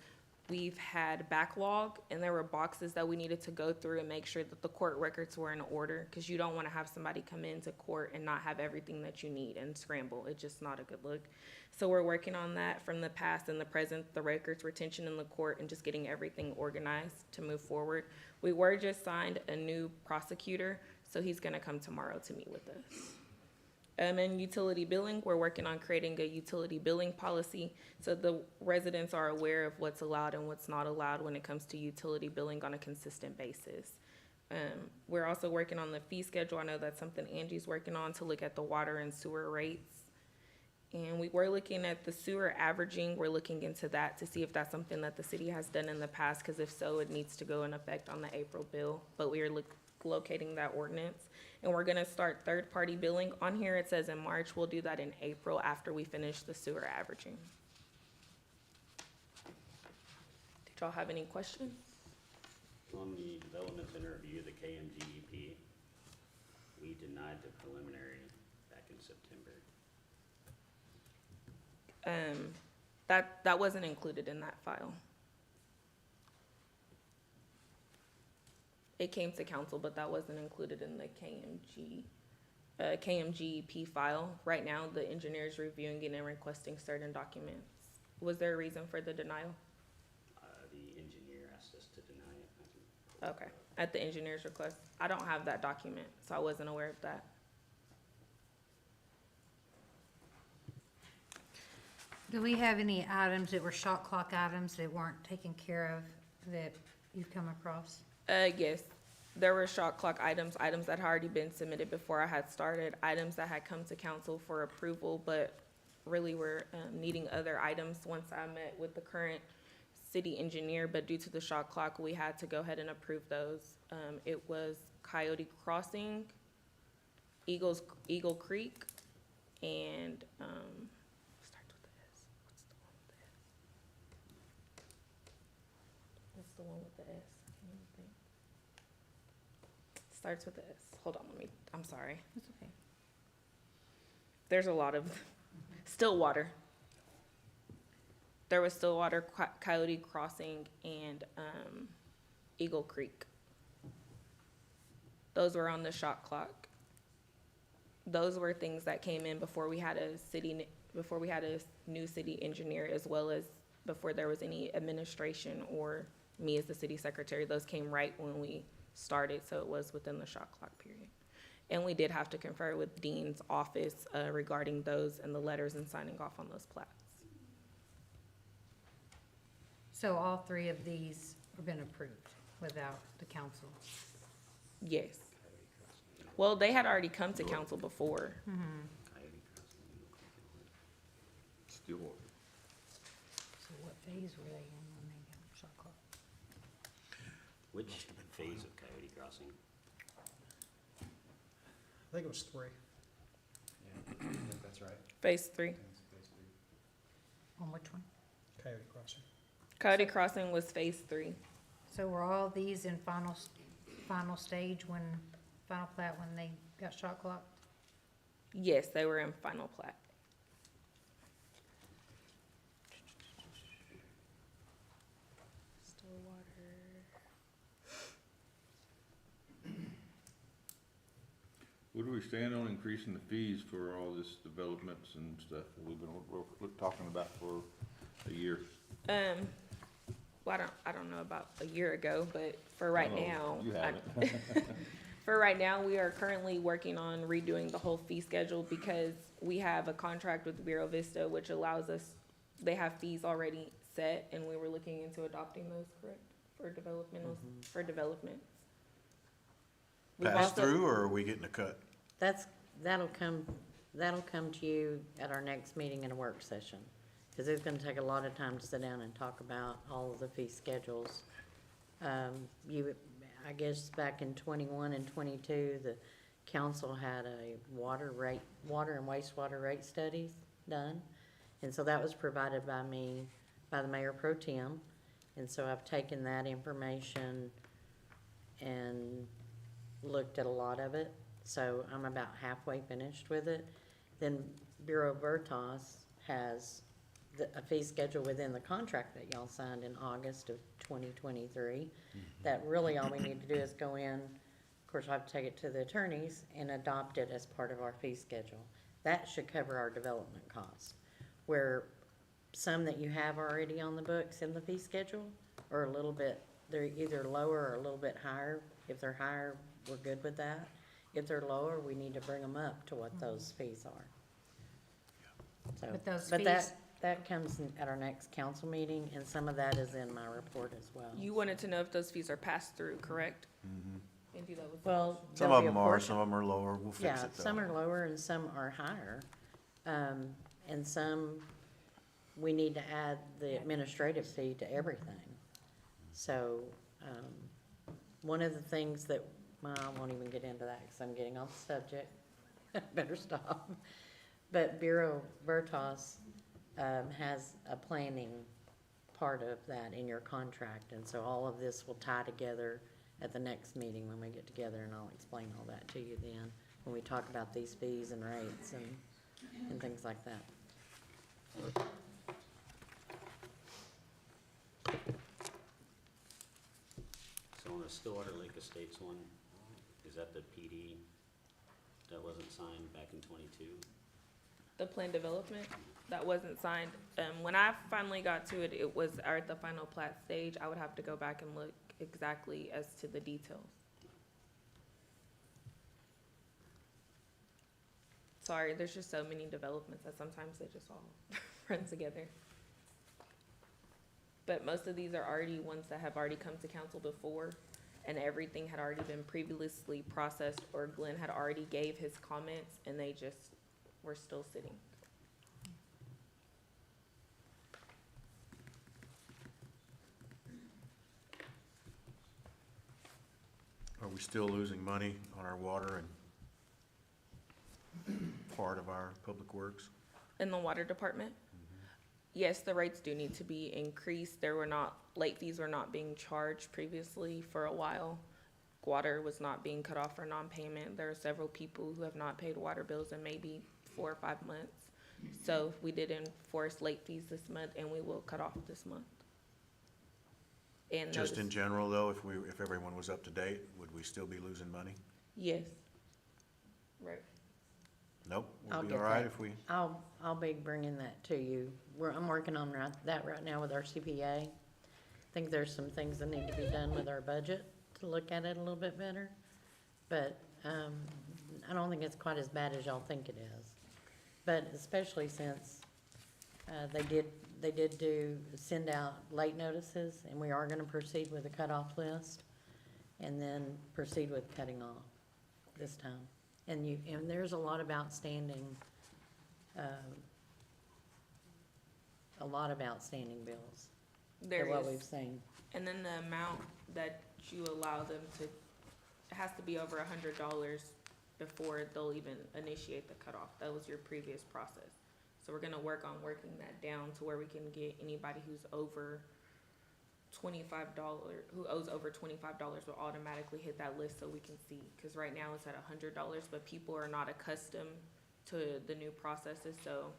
Speaker 4: we've had backlog, and there were boxes that we needed to go through and make sure that the court records were in order, because you don't want to have somebody come into court and not have everything that you need and scramble. It's just not a good look. So we're working on that from the past and the present, the records retention in the court, and just getting everything organized to move forward. We were just signed a new prosecutor, so he's gonna come tomorrow to meet with us. In utility billing, we're working on creating a utility billing policy so the residents are aware of what's allowed and what's not allowed when it comes to utility billing on a consistent basis. We're also working on the fee schedule. I know that's something Angie's working on, to look at the water and sewer rates. And we were looking at the sewer averaging. We're looking into that to see if that's something that the city has done in the past, because if so, it needs to go in effect on the April bill. But we are locating that ordinance. And we're gonna start third-party billing. On here, it says in March. We'll do that in April after we finish the sewer averaging. Did y'all have any questions?
Speaker 6: On the development center review, the KMGEP, we denied the preliminary back in September.
Speaker 4: That wasn't included in that file. It came to council, but that wasn't included in the KMGEP file. Right now, the engineer is reviewing it and requesting certain documents. Was there a reason for the denial?
Speaker 6: The engineer asked us to deny it. I can pull it
Speaker 4: Okay,
Speaker 6: up.
Speaker 4: at the engineer's request. I don't have that document, so I wasn't aware of that.
Speaker 7: Do we have any items that were shot clock items that weren't taken care of that you've come across?
Speaker 4: Yes, there were shot clock items that had already been submitted before I had started, items that had come to council for approval, but really were needing other items once I met with the current city engineer, but due to the shot clock, we had to go ahead and approve those. It was Coyote Crossing, Eagle Creek, and, starts with the S. What's the one with the S? What's the one with the S? I can't even think. Starts with the S. Hold on, I'm sorry.
Speaker 7: It's okay.
Speaker 4: There's a lot of, Stillwater. There was Stillwater, Coyote Crossing, and Eagle Creek. Those were on the shot clock. Those were things that came in before we had a new city engineer, as well as before there was any administration or me as the city secretary. Those came right when we started, so it was within the shot clock period. And we did have to confer with Dean's office regarding those and the letters and signing off on those plats.
Speaker 7: So all three of these have been approved without the council?
Speaker 4: Yes. Well, they had already come to council before.
Speaker 6: Coyote Crossing, Eagle Creek, and what?
Speaker 1: Stillwater.
Speaker 7: So what phase were they in when they got shot clock?
Speaker 6: Which phase of Coyote Crossing?
Speaker 2: I think it was 3.
Speaker 9: Yeah, I think that's right.
Speaker 4: Phase 3.
Speaker 9: That's basically.
Speaker 7: On which one?
Speaker 2: Coyote Crossing.
Speaker 4: Coyote Crossing was phase 3.
Speaker 7: So were all these in final stage when, final plat when they got shot clocked?
Speaker 4: Yes, they were in final plat. Stillwater.
Speaker 1: Where do we stand on increasing the fees for all this developments and stuff that we're talking about for a year?
Speaker 4: Well, I don't know about a year ago, but for right
Speaker 1: Oh,
Speaker 4: now.
Speaker 1: you
Speaker 4: I-
Speaker 1: haven't.
Speaker 4: For right now, we are currently working on redoing the whole fee schedule because we have a contract with Bureau Vista, which allows us, they have fees already set, and we were looking into adopting those, correct, for developments. We've
Speaker 11: Pass
Speaker 4: also-
Speaker 11: through, or are we getting a cut?
Speaker 8: That'll come to you at our next meeting in a work session. Because it's gonna take a lot of time to sit down and talk about all of the fee schedules. I guess back in 21 and 22, the council had a water and wastewater rate studies done. And so that was provided by me, by the mayor pro tem. And so I've taken that information and looked at a lot of it. So I'm about halfway finished with it. Then Bureau Veritas has a fee schedule within the contract that y'all signed in August of 2023. That really all we need to do is go in, of course, I have to take it to the attorneys and adopt it as part of our fee schedule. That should cover our development costs. Where some that you have already on the books in the fee schedule are a little bit, they're either lower or a little bit higher. If they're higher, we're good with that. If they're lower, we need to bring them up to what those fees are. So,
Speaker 7: But those
Speaker 8: but
Speaker 7: fees-
Speaker 8: that comes at our next council meeting, and some of that is in my report as well.
Speaker 4: You wanted to know if those fees are passed through, correct? Maybe that was.
Speaker 8: Well,
Speaker 11: Some
Speaker 8: there'll
Speaker 11: of
Speaker 8: be a
Speaker 11: them are,
Speaker 8: portion-
Speaker 11: some of them are lower, we'll fix
Speaker 8: Yeah,
Speaker 11: it though.
Speaker 8: some are lower and some are higher. And some, we need to add the administrative fee to everything. So, one of the things that well, I won't even get into that because I'm getting off the subject. Better stop. But Bureau Veritas has a planning part of that in your contract, and so all of this will tie together at the next meeting when we get together, and I'll explain all that to you then, when we talk about these fees and rates and things like that.
Speaker 6: So on the Stillwater Lake Estates one, is that the PD that wasn't signed back in 22?
Speaker 4: The plan development, that wasn't signed. When I finally got to it, it was at the final plat stage. I would have to go back and look exactly as to the details. Sorry, there's just so many developments that sometimes they just all run together. But most of these are already ones that have already come to council before, and everything had already been previously processed, or Glenn had already gave his comments, and they just were still sitting.
Speaker 11: Are we still losing money on our water and part of our public works?
Speaker 4: In the water department? Yes, the rates do need to be increased. Late fees were not being charged previously for a while. Water was not being cut off for non-payment. There are several people who have not paid water bills in maybe 4 or 5 months. So we did enforce late fees this month, and we will cut off this month. And
Speaker 11: Just in
Speaker 4: notice-
Speaker 11: general, though, if everyone was up to date, would we still be losing money?
Speaker 4: Yes. Right.
Speaker 11: Nope,
Speaker 8: I'll
Speaker 11: we'll be
Speaker 8: get
Speaker 11: all right
Speaker 8: that.
Speaker 11: if we,
Speaker 8: I'll be bringing that to you. I'm working on that right now with our CPA. I think there's some things that need to be done with our budget to look at it a little bit better. But, I don't think it's quite as bad as y'all think it is. But especially since, they did send out late notices, and we are gonna proceed with a cutoff list, and then proceed with cutting off this time. And there's a lot of outstanding bills.
Speaker 4: There
Speaker 8: for what
Speaker 4: is.
Speaker 8: we've seen.
Speaker 4: And then the amount that you allow them to, it has to be over $100 before they'll even initiate the cutoff. That was your previous process. So we're gonna work on working that down to where we can get anybody who's over $25, who owes over $25 will automatically hit that list so we can see. Cause right now it's at $100, but people are not accustomed to the new processes, so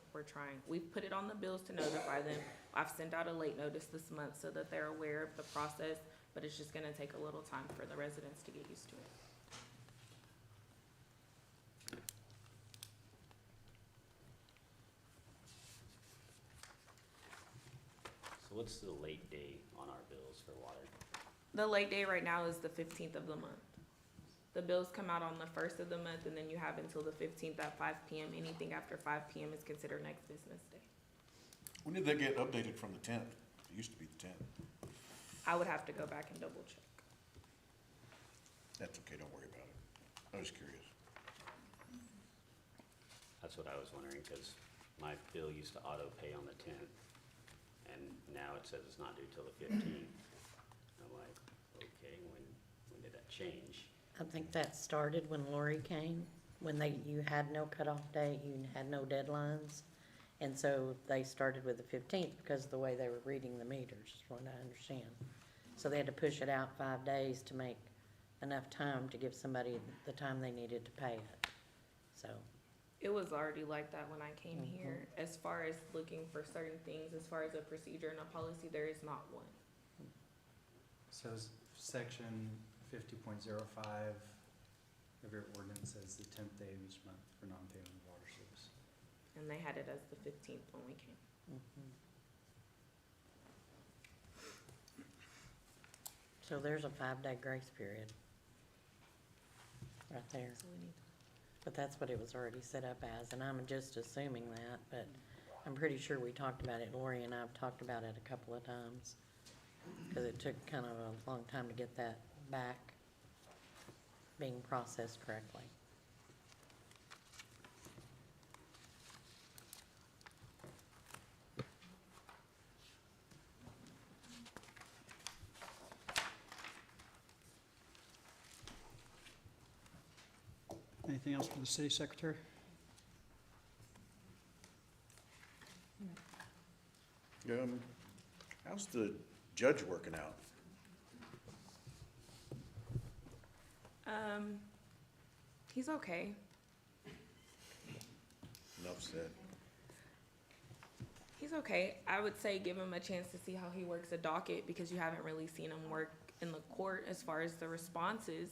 Speaker 4: we've put it on the bills to notify them. I've sent out a late notice this month so that they're aware of the process, but it's just gonna take a little time for the residents to get used to it.
Speaker 6: So what's the late date on our bills for water?
Speaker 4: The late day right now is the 15th of the month. The bills come out on the 1st of the month, and then you have until the 15th at 5 PM. Anything after 5 PM is considered next business day.
Speaker 11: when did they get updated from the 10th? It used to be the 10th.
Speaker 4: I would have to go back and double check.
Speaker 11: That's okay, don't worry about it. I was curious.
Speaker 6: That's what I was wondering, because my bill used to auto pay on the 10th, and now it says it's not due till the 15th. I'm like, okay, when did that change?
Speaker 8: I think that started when Lori came, when you had no cutoff date, you had no deadlines. And so they started with the 15th because of the way they were reading the meters, is what I understand. So they had to push it out 5 days to make enough time to give somebody the time they needed to pay it. So,
Speaker 4: It was already like that when I came here. As far as looking for certain things, as far as a procedure and a policy, there is not one.
Speaker 12: So section 50.05 of your ordinance says the 10th day of each month for non-payment of water service.
Speaker 4: And they had it as the 15th when we came.
Speaker 8: so there's a 5-day grace period. Right there.
Speaker 4: So we need
Speaker 8: But that's what it was already set up as, and I'm just assuming that, but I'm pretty sure we talked about it, Lori and I have talked about it a couple of times. Cause it took kind of a long time to get that back being processed correctly.
Speaker 2: Anything else for the city secretary?
Speaker 11: How's the judge working out?
Speaker 4: He's okay.
Speaker 11: Enough said.
Speaker 4: He's okay. I would say give him a chance to see how he works a docket, because you haven't really seen him work in the court as far as the responses.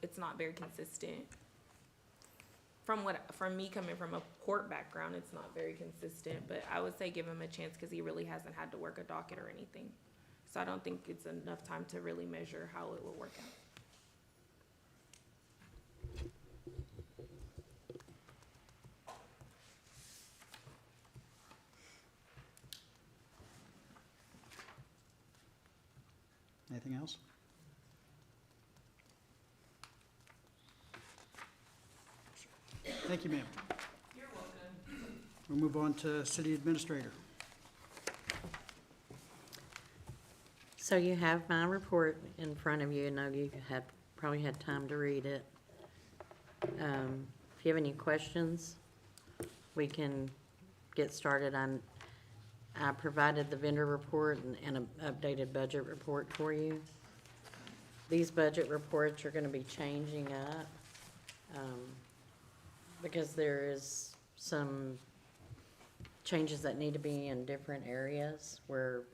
Speaker 4: It's not very consistent. From me coming from a court background, it's not very consistent, but I would say give him a chance because he really hasn't had to work a docket or anything. So I don't think it's enough time to really measure how it will work out.
Speaker 2: Anything else? Thank you, ma'am.
Speaker 4: You're welcome.
Speaker 2: We'll move on to city administrator.
Speaker 8: So you have my report in front of you, and know you have probably had time to read it. If you have any questions, we can get started. I provided the vendor report and an updated budget report for you. These budget reports are gonna be changing up, because there is some changes that need to be in different areas where,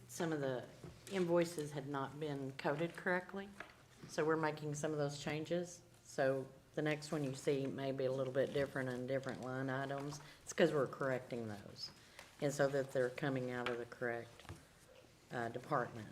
Speaker 8: some of the invoices had not been coded correctly. So we're making some of those changes. So the next one you see may be a little bit different in different line items. It's because we're correcting those, and so that they're coming out of the correct department.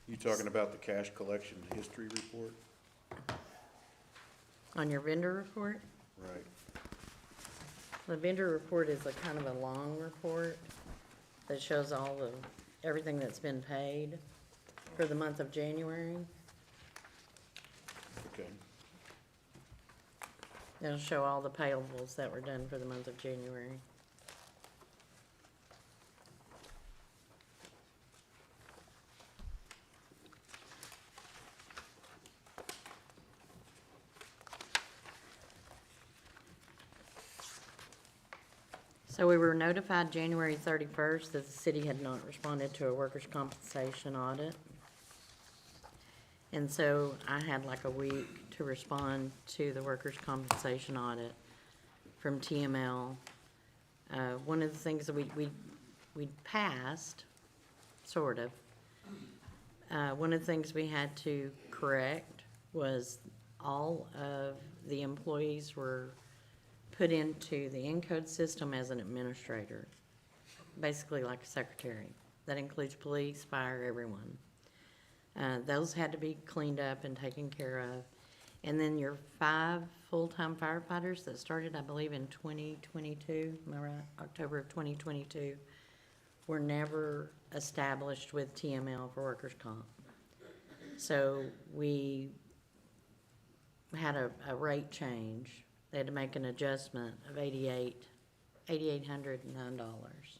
Speaker 11: You talking about the cash collection history report?
Speaker 8: On your vendor report,
Speaker 11: Right.
Speaker 8: the vendor report is a kind of a long report that shows everything that's been paid for the month of January.
Speaker 11: Okay.
Speaker 8: It'll show all the payables that were done for the month of January. So we were notified January 31st that the city had not responded to a workers' compensation audit. And so I had like a week to respond to the workers' compensation audit from TML. One of the things that we passed, sort of, one of the things we had to correct was all of the employees were put into the Encode system as an administrator, basically like a secretary. That includes police, fire, everyone. Those had to be cleaned up and taken care of. And then your 5 full-time firefighters that started, I believe, in 2022, am I right? October of 2022, were never established with TML for workers' comp. So we had a rate change. They had to make an adjustment of $8,809.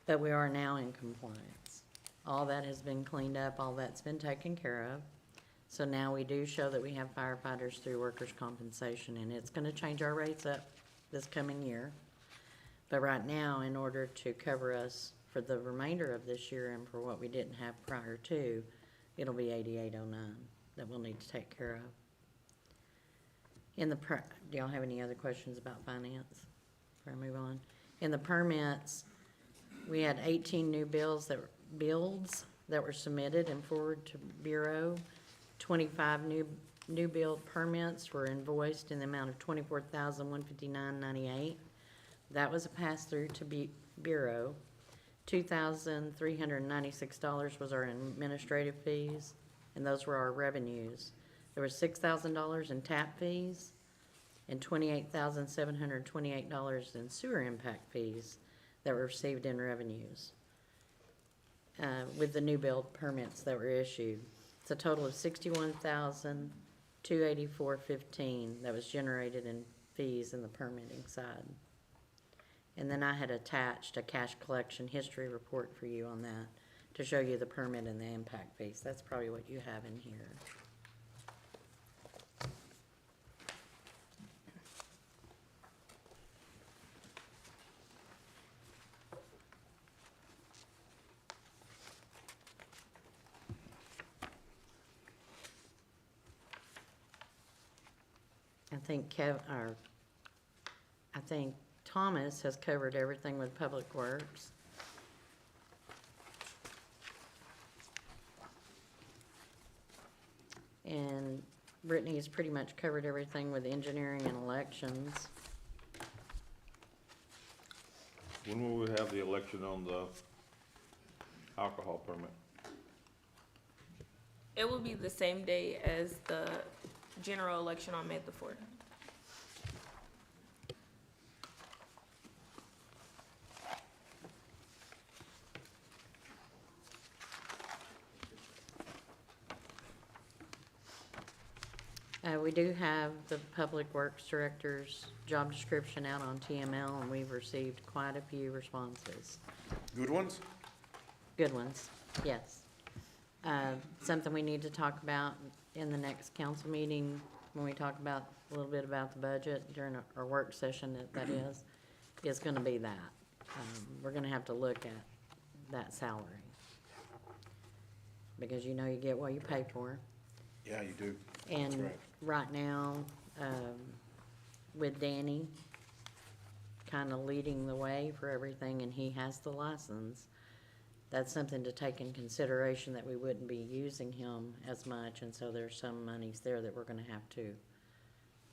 Speaker 8: But we are now in compliance. All that has been cleaned up, all that's been taken care of. So now we do show that we have firefighters through workers' compensation, and it's gonna change our rates up this coming year. But right now, in order to cover us for the remainder of this year and for what we didn't have prior to, it'll be $8,809 that we'll need to take care of. Do y'all have any other questions about finance before I move on? In the permits, we had 18 new builds that were submitted and forwarded to Bureau. 25 new build permits were invoiced in the amount of $24,159.98. That was a pass-through to Bureau. $2,396 was our administrative fees, and those were our revenues. There was $6,000 in tap fees and $28,728 in sewer impact fees that were received in revenues with the new build permits that were issued. It's a total of $61,284.15 that was generated in fees in the permitting side. And then I had attached a cash collection history report for you on that to show you the permit and the impact fees. That's probably what you have in here. I think Thomas has covered everything with Public Works. And Brittany has pretty much covered everything with engineering and elections.
Speaker 1: When will we have the election on the alcohol permit?
Speaker 4: It will be the same day as the general election on May the 4th.
Speaker 8: We do have the Public Works Director's job description out on TML, and we've received quite a few responses.
Speaker 11: Good ones?
Speaker 8: Good ones, yes. Something we need to talk about in the next council meeting, when we talk about, a little bit about the budget during our work session, that is gonna be that. We're gonna have to look at that salary. Because you know you get what you pay for.
Speaker 11: Yeah, you do. That's
Speaker 8: And
Speaker 11: right.
Speaker 8: right now, with Danny kind of leading the way for everything, and he has the license, that's something to take in consideration, that we wouldn't be using him as much, and so there's some monies there that we're gonna have to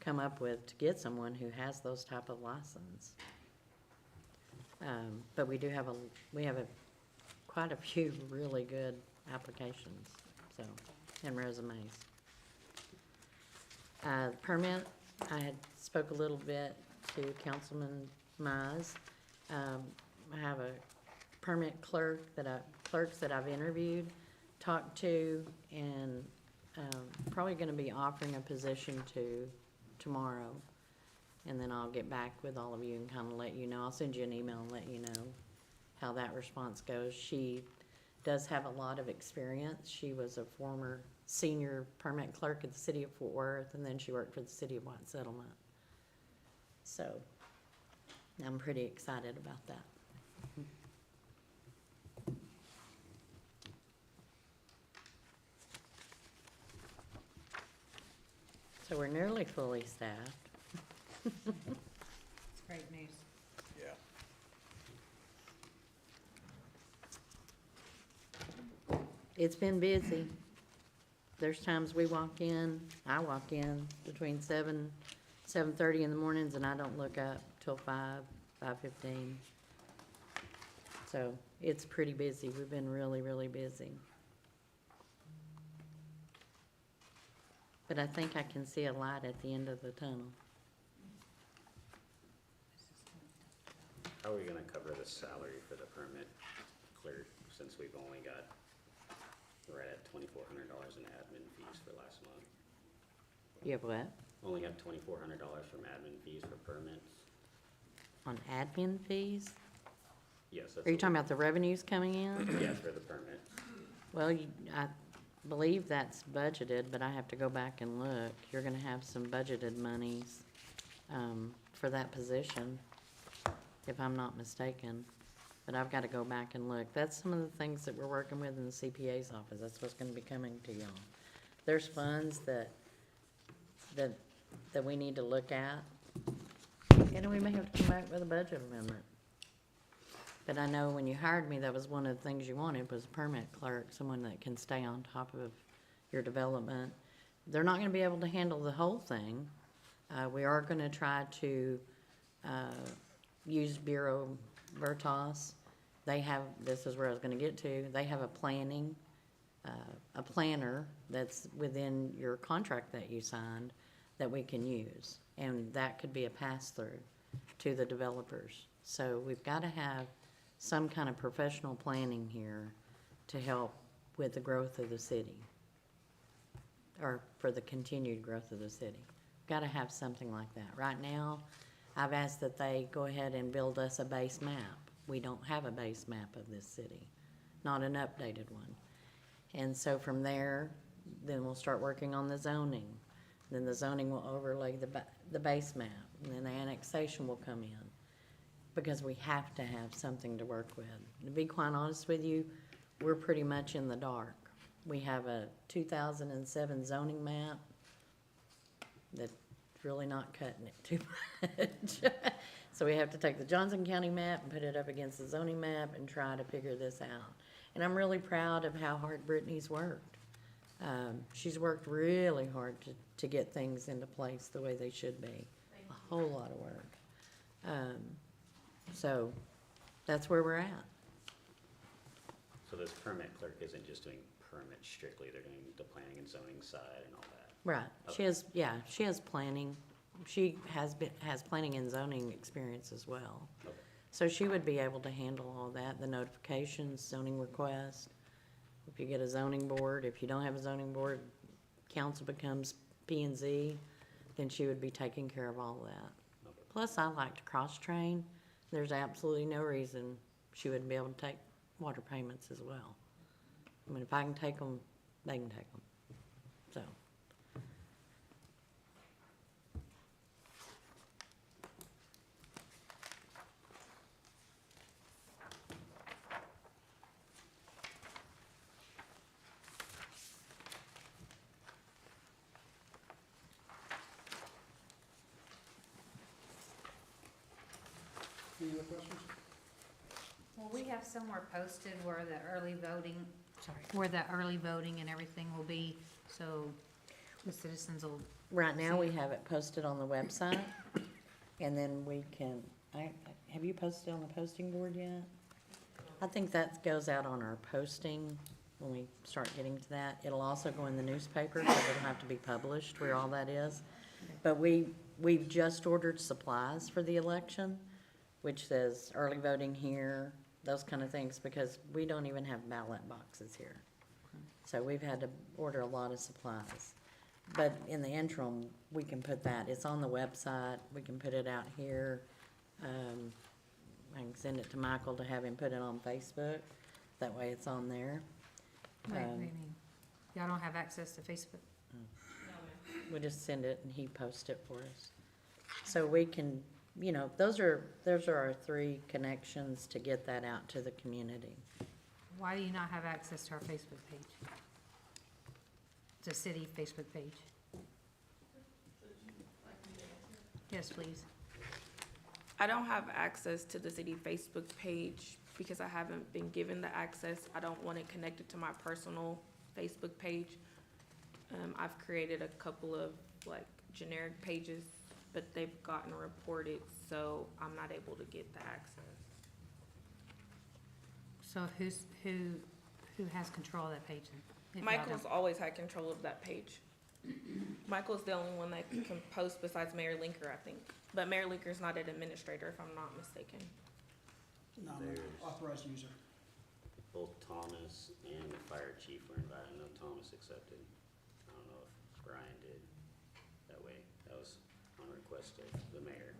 Speaker 8: come up with to get someone who has those type of license. But we do have quite a few really good applications, so, and resumes. Permit, I had spoke a little bit to Councilman Mize. I have a permit clerks that I've interviewed, talked to, and probably gonna be offering a position to tomorrow. And then I'll get back with all of you and kinda let you know. I'll send you an email and let you know how that response goes. She does have a lot of experience. She was a former senior permit clerk at the city of Fort Worth, and then she worked for the city of White Settlement. So, I'm pretty excited about that. So we're nearly fully staffed.
Speaker 7: It's great news.
Speaker 11: Yeah.
Speaker 8: It's been busy. There's times I walk in between 7:30 in the mornings, and I don't look up till 5:15. So it's pretty busy. We've been really, really busy. But I think I can see a light at the end of the tunnel.
Speaker 6: How are we gonna cover the salary for the permit clerk, since we've only got, we're at $2,400 in admin fees for last month?
Speaker 8: You have what?
Speaker 6: Only have $2,400 from admin fees for permits?
Speaker 8: On admin fees?
Speaker 6: Yes, that's.
Speaker 8: Are you talking about the revenues coming in?
Speaker 6: Yeah, for the permit.
Speaker 8: Well, I believe that's budgeted, but I have to go back and look. You're gonna have some budgeted monies, for that position, if I'm not mistaken. But I've gotta go back and look. That's some of the things that we're working with in the CPA's office. That's what's gonna be coming to y'all. There's funds that we need to look at, and we may have to come back with a budget amendment. But I know when you hired me, that was one of the things you wanted, was a permit clerk, someone that can stay on top of your development. They're not gonna be able to handle the whole thing. We are gonna try to, use Bureau Veritas. This is where I was gonna get to, they have a planner that's within your contract that you signed that we can use. And that could be a pass-through to the developers. So we've gotta have some kind of professional planning here to help with the growth of the city. or for the continued growth of the city. Got to have something like that. Right now, I've asked that they go ahead and build us a base map. We don't have a base map of this city, not an updated one. And so from there, then we'll start working on the zoning. Then the zoning will overlay the base map, and then the annexation will come in. Because we have to have something to work with. To be quite honest with you, we're pretty much in the dark. We have a 2007 zoning map that's really not cutting it too much. So we have to take the Johnson County map and put it up against the zoning map and try to figure this out. And I'm really proud of how hard Brittany's worked. She's worked really hard to get things into place the way they should be. A whole lot of work. So that's where we're at.
Speaker 6: So this permit clerk isn't just doing permits strictly, they're doing the planning and zoning side and all that?
Speaker 8: Right. She has, yeah, she has planning. She has planning and zoning experience as well.
Speaker 6: Okay.
Speaker 8: So she would be able to handle all that, the notifications, zoning requests. If you get a zoning board, if you don't have a zoning board, council becomes P and Z, then she would be taking care of all that.
Speaker 6: Okay.
Speaker 8: Plus, I like to cross-train. There's absolutely no reason she wouldn't be able to take water payments as well. I mean, if I can take them, they can take them. So.
Speaker 2: Any other questions?
Speaker 7: Will we have somewhere posted where the early voting, where the early voting and everything will be, so the citizens will?
Speaker 8: Right now, we have it posted on the website, and then we can, have you posted on the posting board yet? I think that goes out on our posting when we start getting to that. It'll also go in the newspaper, because it'll have to be published where all that is. But we've just ordered supplies for the election, which says early voting here, those kind of things, because we don't even have ballot boxes here. So we've had to order a lot of supplies. But in the interim, we can put that, it's on the website, we can put it out here. I can send it to Michael to have him put it on Facebook, that way it's on there.
Speaker 7: Wait, what do you mean? Y'all don't have access to Facebook?
Speaker 8: We just send it and he posts it for us. So we can, you know, those are our three connections to get that out to the community.
Speaker 7: Why do you not have access to our Facebook page? The city Facebook page? Yes, please.
Speaker 4: I don't have access to the city Facebook page because I haven't been given the access. I don't want it connected to my personal Facebook page. I've created a couple of like generic pages, but they've gotten reported, so I'm not able to get the access.
Speaker 7: So who has control of that page then? If y'all
Speaker 4: Michael's
Speaker 7: don't-
Speaker 4: always had control of that page. Michael's the only one that can post besides Mayor Linker, I think. But Mayor Linker's not an administrator, if I'm not mistaken.
Speaker 2: No, I'm an
Speaker 6: There's-
Speaker 2: authorized user.
Speaker 6: Both Thomas and the fire chief were invited. I know Thomas accepted. I don't know if Brian did. That way, that was on request of the mayor.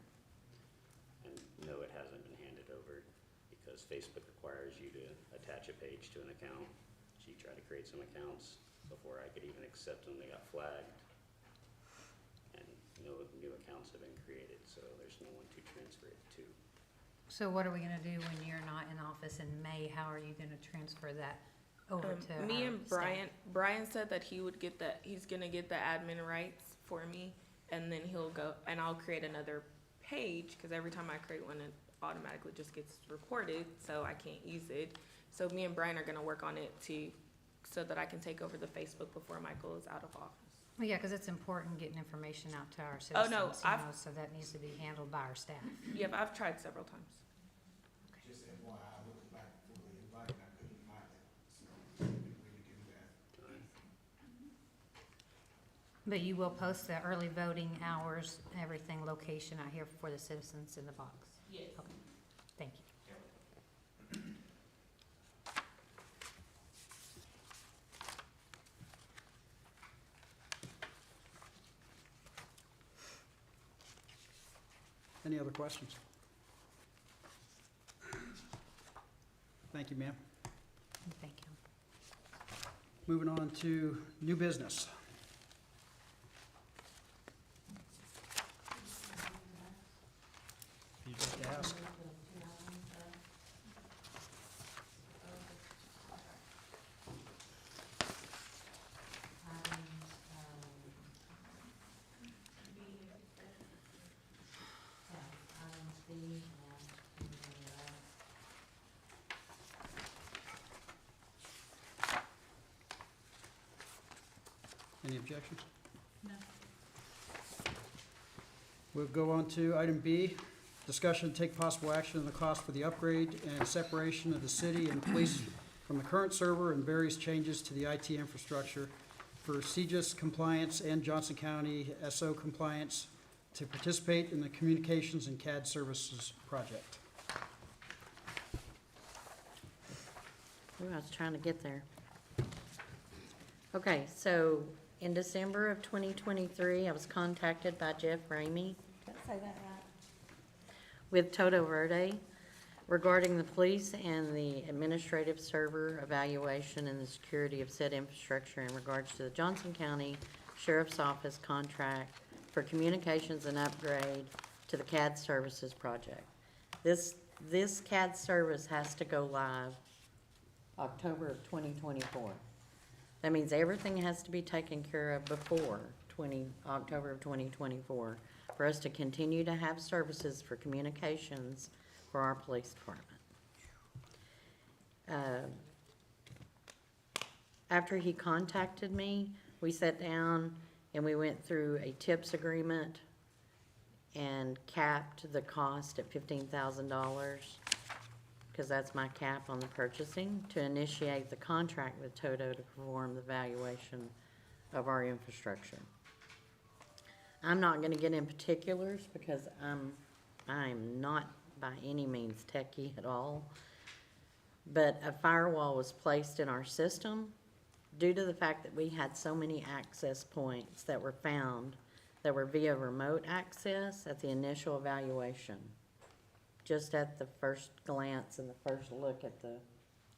Speaker 6: And no, it hasn't been handed over because Facebook requires you to attach a page to an account. She tried to create some accounts before I could even accept them. They got flagged. And no new accounts have been created, so there's no one to transfer it to.
Speaker 7: So what are we gonna do when you're not in office in May? How are you gonna transfer that over to
Speaker 4: Me
Speaker 7: our
Speaker 4: and
Speaker 7: staff?
Speaker 4: Brian said that he would get he's gonna get the admin rights for me, and then he'll go, and I'll create another page, cause every time I create one, it automatically just gets reported, so I can't use it. So me and Brian are gonna work on it so that I can take over the Facebook before Michael is out of office.
Speaker 7: Well, yeah, cause it's important getting information out to our
Speaker 4: Oh,
Speaker 7: citizens,
Speaker 4: no,
Speaker 7: you know, so that needs to be handled by our staff.
Speaker 4: Yep, I've tried several times.
Speaker 9: Just FYI, I looked back for the invite and I couldn't find it, so we didn't really do that.
Speaker 7: But you will post the early voting hours, everything, location out here for the citizens in the box?
Speaker 4: Yes.
Speaker 7: Okay, thank you.
Speaker 2: Any other questions? Thank you, ma'am.
Speaker 7: Thank you.
Speaker 2: Moving on to new business. If you'd like to ask. Any objections?
Speaker 7: No.
Speaker 2: We'll go on to item B, discussion and take possible action on the cost for the upgrade and separation of the city and police from the current server and various changes to the IT infrastructure for CJIS compliance and Johnson County SO compliance to participate in the communications and CAD services project.
Speaker 8: Ooh, I was trying to get there. Okay, so in December of 2023, I was contacted by Jeff Ramey. Did I say that right? With Toto Verde regarding the police and the administrative server evaluation and the security of said infrastructure in regards to the Johnson County Sheriff's Office contract for communications and upgrade to the CAD services project. This CAD service has to go live October of 2024. That means everything has to be taken care of before October of 2024 for us to continue to have services for communications for our police department. After he contacted me, we sat down and we went through a TIPS agreement and capped the cost at $15,000, because that's my cap on the purchasing, to initiate the contract with Toto to perform the valuation of our infrastructure. I'm not gonna get in particulars because I'm not by any means techie at all, but a firewall was placed in our system due to the fact that we had so many access points that were found that were via remote access at the initial evaluation. Just at the first glance and the first look at the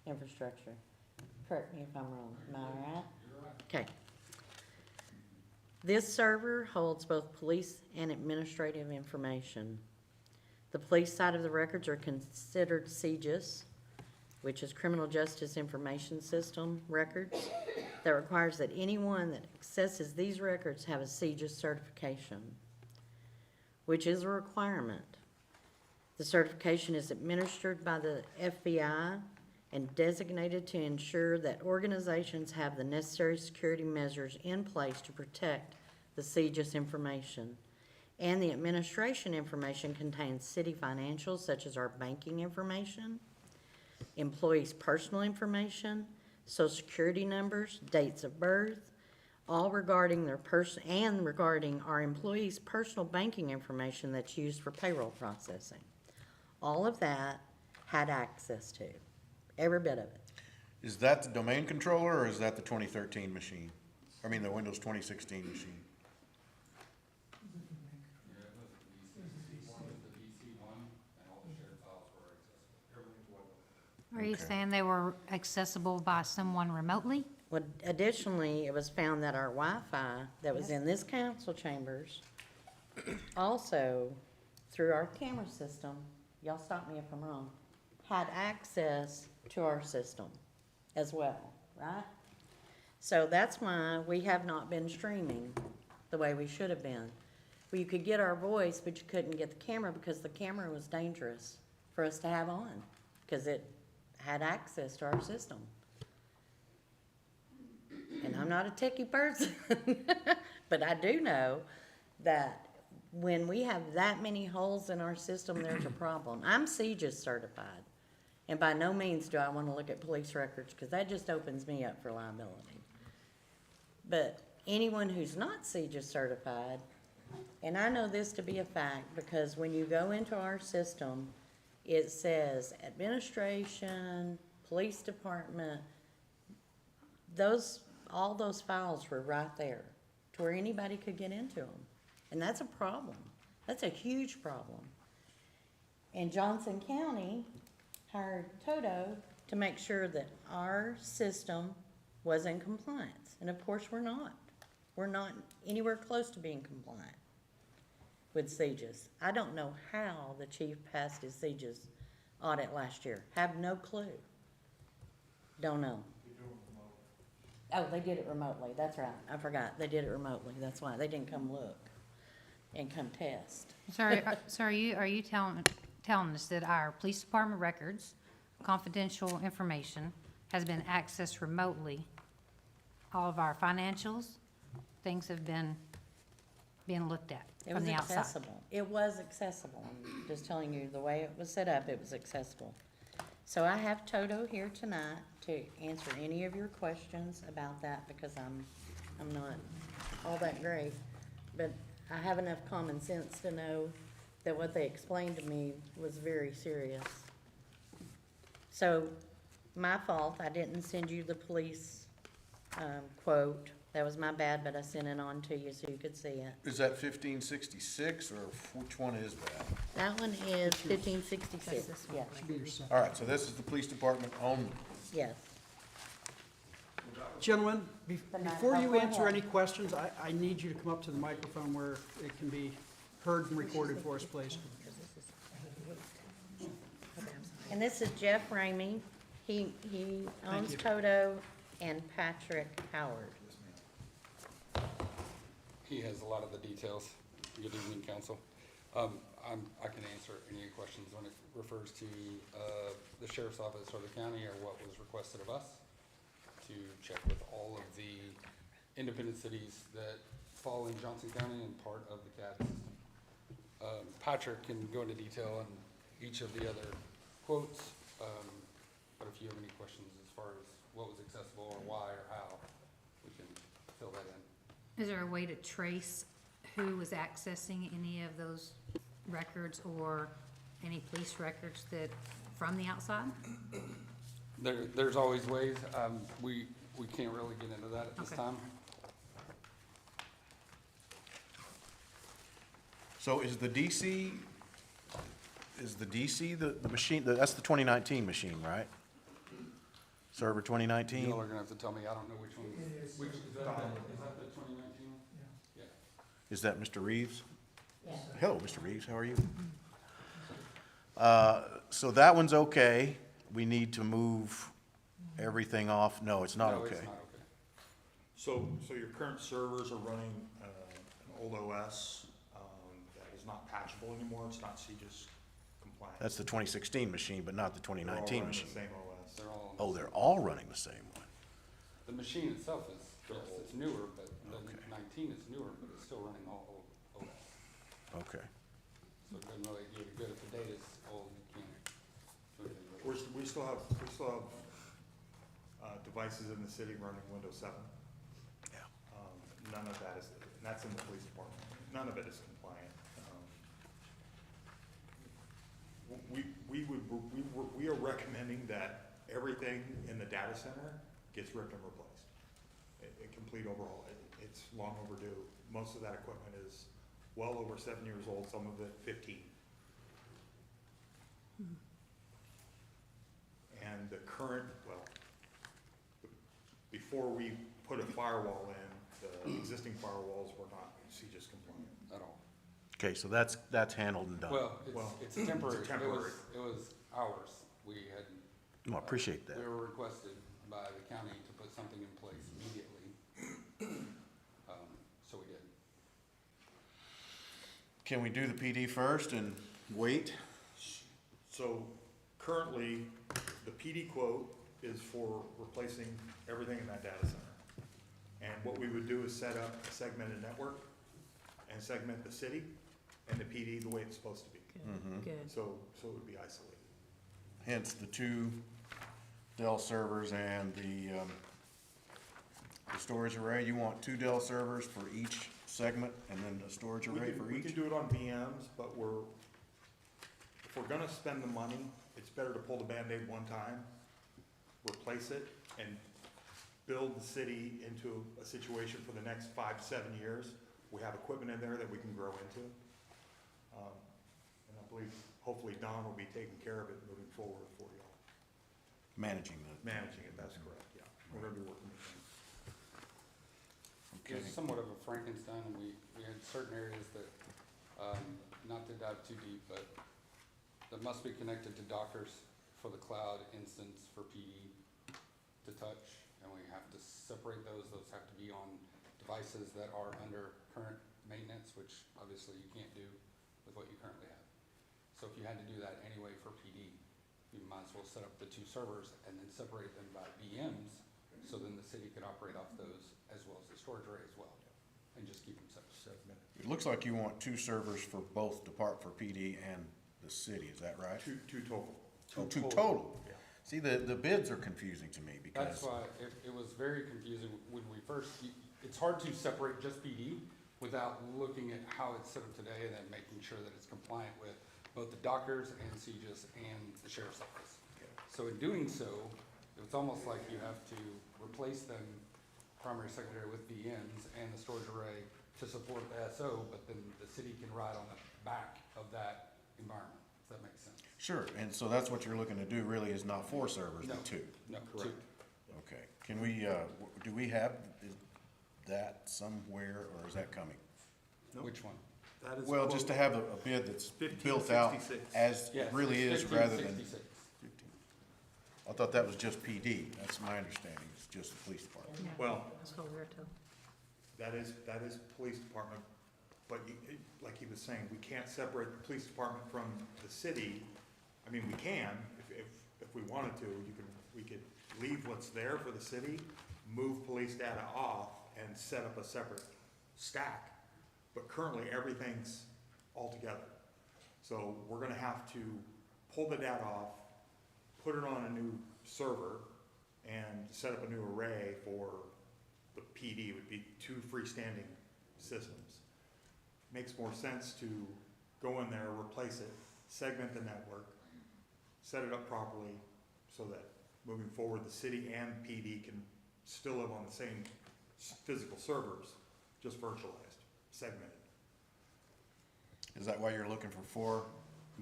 Speaker 8: infrastructure. Correct me if I'm wrong, am I all right? You're right. Okay. This server holds both police and administrative information. The police side of the records are considered CJIS, which is Criminal Justice Information System records, that requires that anyone that accesses these records have a CJIS certification, which is a requirement. The certification is administered by the FBI and designated to ensure that organizations have the necessary security measures in place to protect the CJIS information. And the administration information contains city financials such as our banking information, employees' personal information, social security numbers, dates of birth, all regarding their and regarding our employees' personal banking information that's used for payroll processing. All of that had access to, every bit of it.
Speaker 11: Is that the domain controller, or is that the 2013 machine? I mean, the Windows 2016 machine?
Speaker 7: Are you
Speaker 11: Okay.
Speaker 7: saying they were accessible by someone remotely?
Speaker 8: Well, additionally, it was found that our Wi-Fi that was in this council chambers, also through our camera system, y'all stop me if I'm wrong, had access to our system as well, right? So that's why we have not been streaming the way we should have been. Well, you could get our voice, but you couldn't get the camera because the camera was dangerous for us to have on, because it had access to our system. And I'm not a techie person, but I do know that when we have that many holes in our system, there's a problem. I'm CJIS certified, and by no means do I want to look at police records, because that just opens me up for liability. But anyone who's not CJIS certified, and I know this to be a fact, because when you go into our system, it says administration, police department, all those files were right there to where anybody could get into them. And that's a problem. That's a huge problem. And Johnson County hired Toto to make sure that our system was in compliance. And of course, we're not. We're not anywhere close to being compliant with SEGES. I don't know how the chief passed his SEGES audit last year. Have no clue. Don't know. Oh, they did it remotely. That's right. I forgot. They did it remotely. That's why. They didn't come look and come test.
Speaker 7: So are you telling us that our police department records, confidential information, has been accessed remotely? All of our financials, things have been looked at
Speaker 8: It
Speaker 7: from
Speaker 8: was
Speaker 7: the outside?
Speaker 8: accessible. It was accessible. I'm just telling you, the way it was set up, it was accessible. So I have Toto here tonight to answer any of your questions about that, because I'm not all that great. But I have enough common sense to know that what they explained to me was very serious. So, my fault, I didn't send you the police, quote. That was my bad, but I sent it on to you so you could see it.
Speaker 11: Is that 1566, or which one is that?
Speaker 8: That one is 1566, yes,
Speaker 2: Should be your second.
Speaker 11: All right, so this is the police department only.
Speaker 8: yes.
Speaker 2: Gentlemen, before you
Speaker 8: Go
Speaker 2: answer
Speaker 8: ahead.
Speaker 2: any questions, I need you to come up to the microphone where it can be heard and recorded for us, please.
Speaker 8: And this is Jeff Ramey. He owns
Speaker 2: you.
Speaker 8: Toto, and Patrick Howard.
Speaker 13: He has a lot of the details. Good evening, council. I can answer any questions when it refers to the sheriff's office or the county, or what was requested of us to check with all of the independent cities that fall in Johnson County and part of the CAD system. Patrick can go into detail on each of the other quotes, but if you have any questions as far as what was accessible or why or how, we can fill that in.
Speaker 7: Is there a way to trace who was accessing any of those records or any police records that, from the outside?
Speaker 13: There's always ways. We can't really get into that at this
Speaker 7: Okay.
Speaker 13: time.
Speaker 11: So is the DC the machine, that's the 2019 machine, right? Server 2019?
Speaker 13: Y'all are gonna have to tell me, I don't know which one. Is that the 2019? Yeah.
Speaker 11: Is that Mr. Reeves?
Speaker 8: Yeah.
Speaker 11: Hello, Mr. Reeves, how are you? So that one's okay. We need to move everything off. No, it's not
Speaker 13: No,
Speaker 11: okay.
Speaker 13: it's not okay.
Speaker 14: So your current servers are running an old OS that is not patchable anymore, it's not CGIS compliant.
Speaker 11: That's the 2016 machine, but not the 2019
Speaker 14: They're all
Speaker 11: machine.
Speaker 14: running the same OS.
Speaker 13: They're all.
Speaker 11: Oh, they're all running the same one.
Speaker 13: The machine itself is, yes, it's newer, but the
Speaker 11: Okay.
Speaker 13: 19 is newer, but it's still running all old OS.
Speaker 11: Okay.
Speaker 13: So it doesn't really do any good if the data's old, you can't do anything with it.
Speaker 14: We still have devices in the city running Windows 7.
Speaker 11: Yeah.
Speaker 14: None of that is, and that's in the police department, none of it is compliant. We are recommending that everything in the data center gets ripped and replaced. A complete overhaul. It's long overdue. Most of that equipment is well over 7 years old, some of it 15. And the current, before we put a firewall in, the existing firewalls were not CGIS compliant.
Speaker 13: At all.
Speaker 11: Okay, so that's handled and done.
Speaker 13: Well,
Speaker 14: Well,
Speaker 13: it's temporary.
Speaker 14: it's temporary.
Speaker 13: It was ours. We had.
Speaker 11: Well, I appreciate that.
Speaker 13: We were requested by the county to put something in place immediately. So we did.
Speaker 11: Can we do the PD first and wait?
Speaker 14: So currently, the PD quote is for replacing everything in that data center. And what we would do is set up a segmented network and segment the city and the PD the way it's supposed to be.
Speaker 8: Good.
Speaker 14: So it would be isolated.
Speaker 11: Hence the 2 Dell servers and the storage array. You want 2 Dell servers for each segment and then the storage array for
Speaker 14: We
Speaker 11: each?
Speaker 14: could do it on VMs, but if we're gonna spend the money, it's better to pull the Band-Aid one time, replace it, and build the city into a situation for the next 5 to 7 years. We have equipment in there that we can grow into. And I believe, hopefully Don will be taking care of it moving forward for y'all.
Speaker 11: Managing
Speaker 14: Managing it, that's correct, yeah. We're gonna be working with him.
Speaker 11: Okay.
Speaker 13: It's somewhat of a Frankenstein, and we had certain areas that, not to dive too deep, but that must be connected to Dockers for the cloud instance for PD to touch, and we have to separate those. Those have to be on devices that are under current maintenance, which obviously you can't do with what you currently have. So if you had to do that anyway for PD, you might as well set up the two servers and then separate them by VMs, so then the city could operate off those as well as the storage array as well, and just keep them separate.
Speaker 11: It looks like you want two servers for both for PD and the city, is that right?
Speaker 14: Two total.
Speaker 11: Oh, two total?
Speaker 14: Yeah.
Speaker 11: See, the bids are confusing to me
Speaker 13: That's
Speaker 11: because,
Speaker 13: why it was very confusing when we first, it's hard to separate just PD without looking at how it's set up today and then making sure that it's compliant with both the Dockers and CJIS and the sheriff's office. So in doing so, it's almost like you have to replace them, primary, secondary, with VMs and the storage array to support the SO, but then the city can ride on the back of that environment, if that makes sense.
Speaker 11: sure, and so that's what you're looking to do really is not 4 servers,
Speaker 13: No.
Speaker 11: but 2.
Speaker 13: No,
Speaker 14: Correct.
Speaker 11: Okay, can we, do we have that somewhere or is that coming?
Speaker 14: Nope.
Speaker 13: Which one?
Speaker 14: That is
Speaker 11: Well, just to have a bid that's
Speaker 14: 1566.
Speaker 11: built out as
Speaker 13: Yes,
Speaker 11: it really
Speaker 13: it's
Speaker 11: is rather than.
Speaker 13: 1566.
Speaker 11: I thought that was just PD, that's my understanding, it's just the police department.
Speaker 14: Well,
Speaker 8: That's what we were told.
Speaker 14: that is police department, but like he was saying, we can't separate the police department from the city. I mean, we can, if we wanted to, we could leave what's there for the city, move police data off, and set up a separate stack. But currently, everything's all together. So we're gonna have to pull the data off, put it on a new server, and set up a new array for the PD. It would be 2 freestanding systems. Makes more sense to go in there, replace it, segment the network, set it up properly, so that moving forward, the city and PD can still live on the same physical servers, just virtualized, segmented.
Speaker 11: Is that why you're looking for 4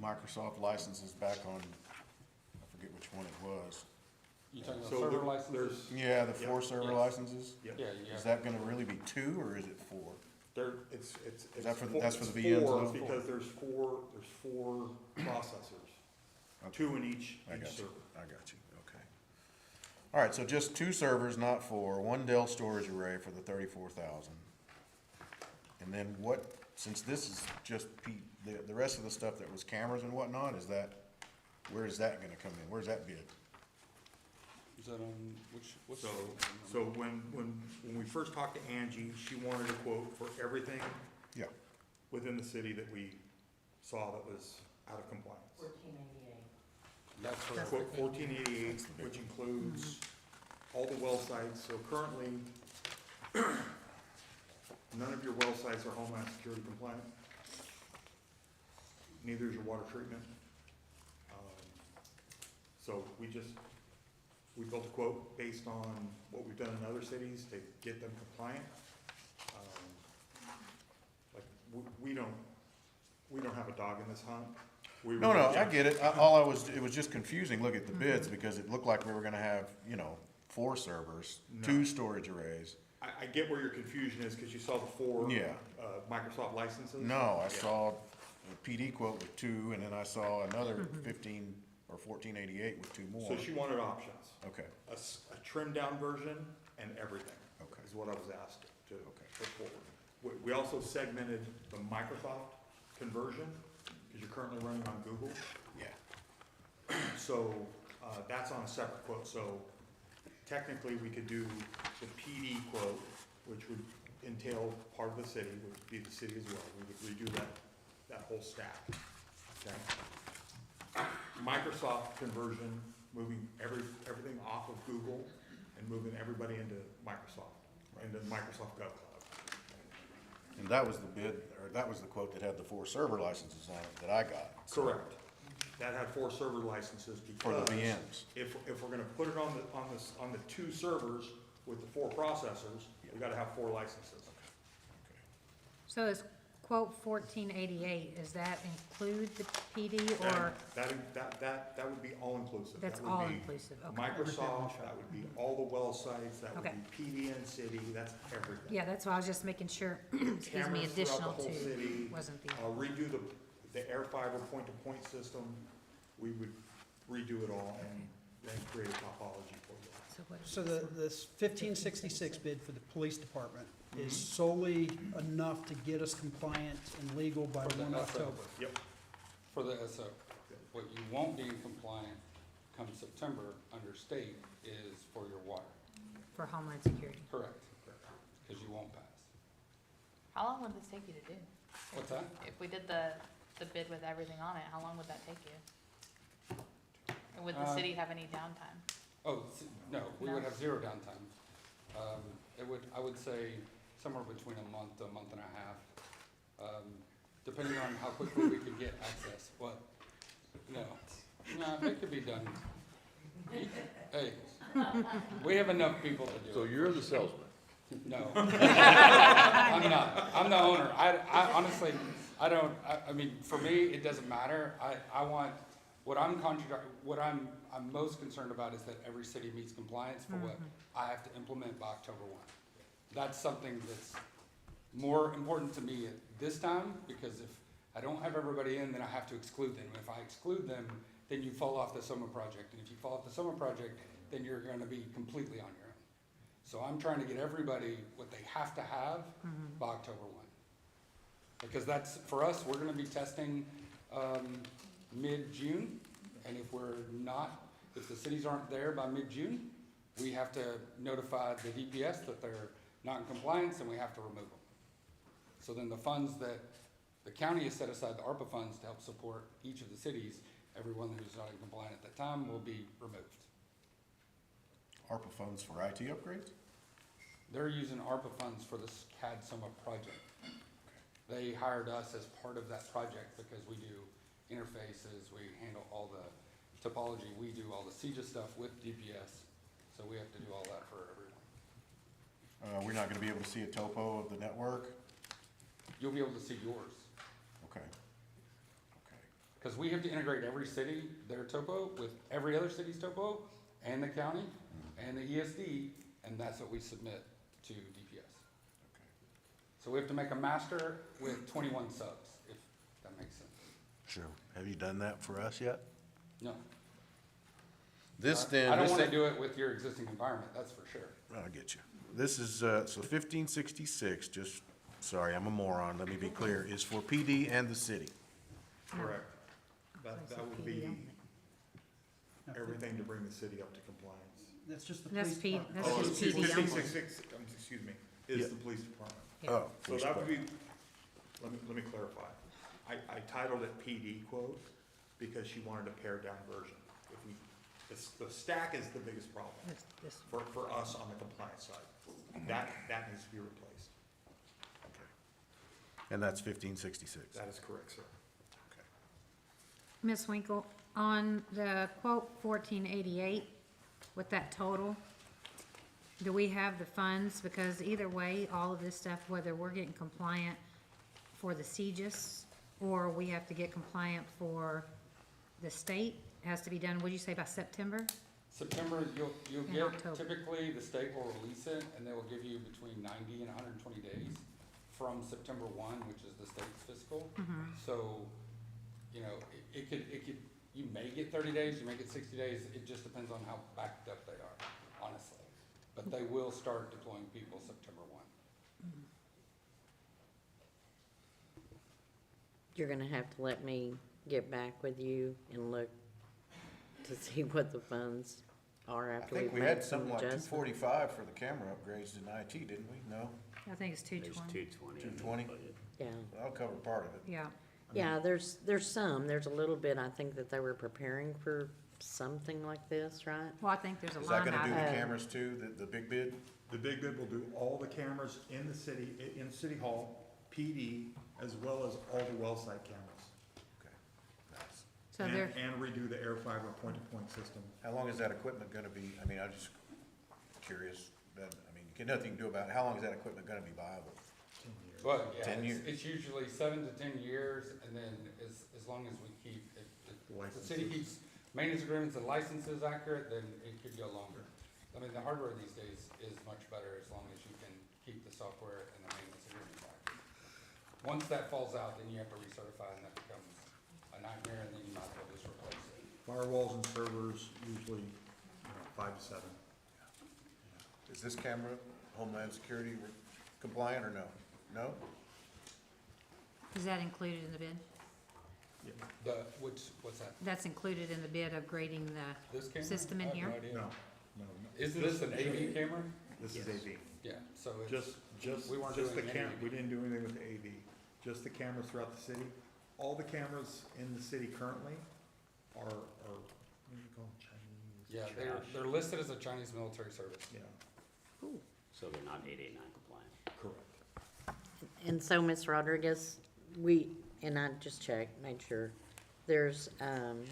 Speaker 11: Microsoft licenses back on, I forget which one it was?
Speaker 13: You talking about
Speaker 14: So
Speaker 13: server
Speaker 14: there-
Speaker 13: licenses?
Speaker 11: Yeah, the 4
Speaker 14: Yep.
Speaker 11: server
Speaker 13: Yes.
Speaker 11: licenses?
Speaker 14: Yep.
Speaker 13: Yeah, you
Speaker 11: Is
Speaker 13: have,
Speaker 11: that gonna really be 2 or is it 4?
Speaker 14: It's
Speaker 11: Is that for the-
Speaker 14: four-
Speaker 11: that's for the
Speaker 14: it's
Speaker 11: VMs
Speaker 14: four,
Speaker 11: though?
Speaker 14: because there's four processors,
Speaker 11: Okay.
Speaker 14: 2 in each
Speaker 11: I got you,
Speaker 14: server.
Speaker 11: I got you, okay. All right, so just 2 servers, not 4, 1 Dell storage array for the 34,000. And then what, since this is just the rest of the stuff that was cameras and whatnot, where is that gonna come in? Where's that bid?
Speaker 13: is that on, what's?
Speaker 14: So when we first talked to Angie, she wanted a quote for everything
Speaker 11: Yeah,
Speaker 14: within the city that we saw that was out of compliance.
Speaker 8: 1488.
Speaker 13: That's for,
Speaker 8: That's
Speaker 14: Quote 1488, which includes all the well sites. So currently, none of your well sites are Homeland Security compliant. Neither is your water treatment. So we built a quote based on what we've done in other cities to get them compliant. Like, we don't have a dog in this hunt.
Speaker 11: no, I get it, it was just confusing, look at the bids, because it looked like we were gonna have, 4 servers,
Speaker 14: No.
Speaker 11: 2 storage arrays.
Speaker 14: I get where your confusion is, because you saw the 4
Speaker 11: Yeah.
Speaker 14: Microsoft licenses.
Speaker 11: No, I
Speaker 14: Yeah.
Speaker 11: saw a PD quote with 2, and then I saw another 15 or 1488 with 2 more.
Speaker 14: So she wanted options,
Speaker 11: Okay,
Speaker 14: a trimmed down version and everything.
Speaker 11: Okay.
Speaker 14: Is what I was asked to
Speaker 11: Okay.
Speaker 14: put forward. We also segmented the Microsoft conversion, because you're currently running on Google.
Speaker 11: yeah,
Speaker 14: So, that's on a separate quote, so technically we could do the PD quote, which would entail part of the city, would be the city as well, we would redo that whole stack, okay? Microsoft conversion, moving everything off of Google and moving everybody into Microsoft, into Microsoft GovCloud.
Speaker 11: and that was the bid, or that was the quote that had the 4 server licenses on it that I got.
Speaker 14: Correct. That had 4 server licenses
Speaker 11: For the
Speaker 14: because
Speaker 11: VMs.
Speaker 14: if we're gonna put it on the 2 servers with the 4 processors, we gotta have 4 licenses.
Speaker 7: So is quote 1488, does that include the PD or
Speaker 14: That would be all-inclusive.
Speaker 7: that's
Speaker 14: That would
Speaker 7: all
Speaker 14: be
Speaker 7: inclusive? Okay.
Speaker 14: Microsoft, that would be all the well sites, that would
Speaker 7: Okay.
Speaker 14: be PDN City, that's everything.
Speaker 7: Yeah, that's why I was just making sure, excuse me,
Speaker 14: Cameras
Speaker 7: additional
Speaker 14: throughout the whole
Speaker 7: to,
Speaker 14: city,
Speaker 7: wasn't the,
Speaker 14: redo the air fiber point-to-point system. We would redo it all and then create a topology for you.
Speaker 7: so what is
Speaker 2: So
Speaker 7: this?
Speaker 2: this 1566 bid for the police department is solely enough to get us compliant and legal by
Speaker 13: For the
Speaker 2: 1
Speaker 13: SO.
Speaker 2: October?
Speaker 14: Yep.
Speaker 13: For the SO. What you won't be in compliant come September under state is for your water.
Speaker 7: For Homeland Security?
Speaker 13: Correct. Because you won't pass.
Speaker 15: How long would this take you to do?
Speaker 13: What's that?
Speaker 15: If we did the bid with everything on it, how long would that take you? And would the city have any downtime?
Speaker 13: Oh, no, we would
Speaker 15: No.
Speaker 13: have zero downtime. I would say somewhere between a month to a month and a half, depending on how quickly we could get access. What? No, it could be done. Hey, we have enough people to do it.
Speaker 1: So you're the salesman?
Speaker 13: No. I'm not. I'm the owner. I honestly, I mean, for me, it doesn't matter. I want, what I'm most concerned about is that every city meets compliance for what I have to implement by October 1. That's something that's more important to me at this time, because if I don't have everybody in, then I have to exclude them. If I exclude them, then you fall off the summer project. And if you fall off the summer project, then you're gonna be completely on your own. So I'm trying to get everybody what they have to have by October 1. Because that's, for us, we're gonna be testing mid-June, and if the cities aren't there by mid-June, we have to notify the DPS that they're not in compliance, and we have to remove them. So then the funds that the county has set aside, the ARPA funds, to help support each of the cities, everyone who's not in compliance at that time will be removed.
Speaker 11: ARPA funds for IT upgrades?
Speaker 13: They're using ARPA funds for this CAD Summa project. They hired us as part of that project because we do interfaces, we handle all the topology, we do all the CJA stuff with DPS, so we have to do all that for everyone.
Speaker 11: We're not gonna be able to see a topo of the network?
Speaker 13: You'll be able to see yours,
Speaker 11: Okay. Okay.
Speaker 13: because we have to integrate every city, their topo, with every other city's topo, and the county, and the ESD, and that's what we submit to DPS. So we have to make a master with 21 subs, if that makes sense.
Speaker 11: Sure. Have you done that for us yet?
Speaker 13: No.
Speaker 11: This
Speaker 13: I
Speaker 11: then,
Speaker 13: don't
Speaker 11: this,
Speaker 13: want to do it with your existing environment, that's for sure.
Speaker 11: I get you. This is, so 1566, just, sorry, I'm a moron, let me be clear, is for PD and the city.
Speaker 14: Correct. That would be
Speaker 2: No,
Speaker 14: everything to bring the city up to compliance.
Speaker 2: That's just the
Speaker 7: That's
Speaker 2: police
Speaker 7: P,
Speaker 2: department.
Speaker 7: that's
Speaker 14: Oh,
Speaker 7: just PD only.
Speaker 14: 1566, excuse me, is
Speaker 11: Yeah.
Speaker 14: the police department.
Speaker 7: Yeah.
Speaker 11: Oh.
Speaker 14: So that would be, let me clarify. I titled it PD quote because she wanted a pared down version. If we, the stack is the biggest problem
Speaker 7: This
Speaker 14: for us on the compliance side. That needs to be replaced.
Speaker 11: And that's 1566.
Speaker 14: That is correct, sir.
Speaker 7: Ms. Winkle, on the quote 1488, with that total, do we have the funds? Because either way, all of this stuff, whether we're getting compliant for the CJIS or we have to get compliant for the state, has to be done, what'd you say, by September?
Speaker 13: September, you'll
Speaker 7: In
Speaker 13: get,
Speaker 7: October.
Speaker 13: typically, the state will release it, and they will give you between 90 and 120 days from September 1, which is the state's fiscal. So, you know, it could, you may get 30 days, you may get 60 days, it just depends on how backed up they are, honestly. But they will start deploying people September 1.
Speaker 8: You're gonna have to let me get back with you and look to see what the funds are
Speaker 11: I
Speaker 8: after
Speaker 11: think
Speaker 8: we've
Speaker 11: we
Speaker 8: made
Speaker 11: had
Speaker 8: some
Speaker 11: something like
Speaker 8: adjustments.
Speaker 11: 245 for the camera upgrades in IT, didn't we? No?
Speaker 7: I think it's
Speaker 6: There's
Speaker 7: 220.
Speaker 6: 220 in the
Speaker 11: 220?
Speaker 6: budget.
Speaker 8: Yeah,
Speaker 11: That'll cover part of it.
Speaker 7: Yeah,
Speaker 8: yeah, there's a little bit, I think that they were preparing for something like this, right?
Speaker 7: well, I think there's a
Speaker 11: Is that
Speaker 7: line
Speaker 11: gonna do the
Speaker 7: item.
Speaker 11: cameras too, the big bid?
Speaker 14: The big bid will do all the cameras in the city, in City Hall, PD, as well as all the well site cameras.
Speaker 11: Okay, nice.
Speaker 7: So they're,
Speaker 14: And redo the air fiber point-to-point system.
Speaker 11: How long is that equipment gonna be, I mean, I'm just curious, I mean, nothing you can do about it, how long is that equipment gonna be viable?
Speaker 14: years.
Speaker 13: But, yeah,
Speaker 11: 10 years.
Speaker 13: it's usually 7 to 10 years, and then as long as we keep, if the city keeps maintenance agreements and licenses accurate, then it could go longer. I mean, the hardware these days is much better as long as you can keep the software and the maintenance agreements accurate. Once that falls out, then you have to recertify, and that becomes a nightmare, and then you might as well just replace it.
Speaker 14: Firewalls and servers, usually, 5 to 7.
Speaker 11: Is this camera Homeland Security compliant or no? No?
Speaker 7: Is that included in the bid?
Speaker 13: What's that?
Speaker 7: That's included in the bid upgrading
Speaker 13: This
Speaker 7: the
Speaker 13: camera?
Speaker 7: system in
Speaker 13: I have
Speaker 7: here?
Speaker 13: no idea.
Speaker 14: No.
Speaker 13: Isn't this an AV camera?
Speaker 14: This is AV.
Speaker 13: Yeah, so it's,
Speaker 14: Just
Speaker 13: we weren't
Speaker 14: the
Speaker 13: doing any AV.
Speaker 14: we didn't do anything with the AV, just the cameras throughout the city. All the cameras in the city currently are, what do you call them, Chinese?
Speaker 13: yeah, they're listed as a Chinese military service.
Speaker 14: Yeah,
Speaker 6: So they're not 889 compliant.
Speaker 14: correct.
Speaker 8: And so, Ms. Rodriguez, and I just checked, made sure, there's,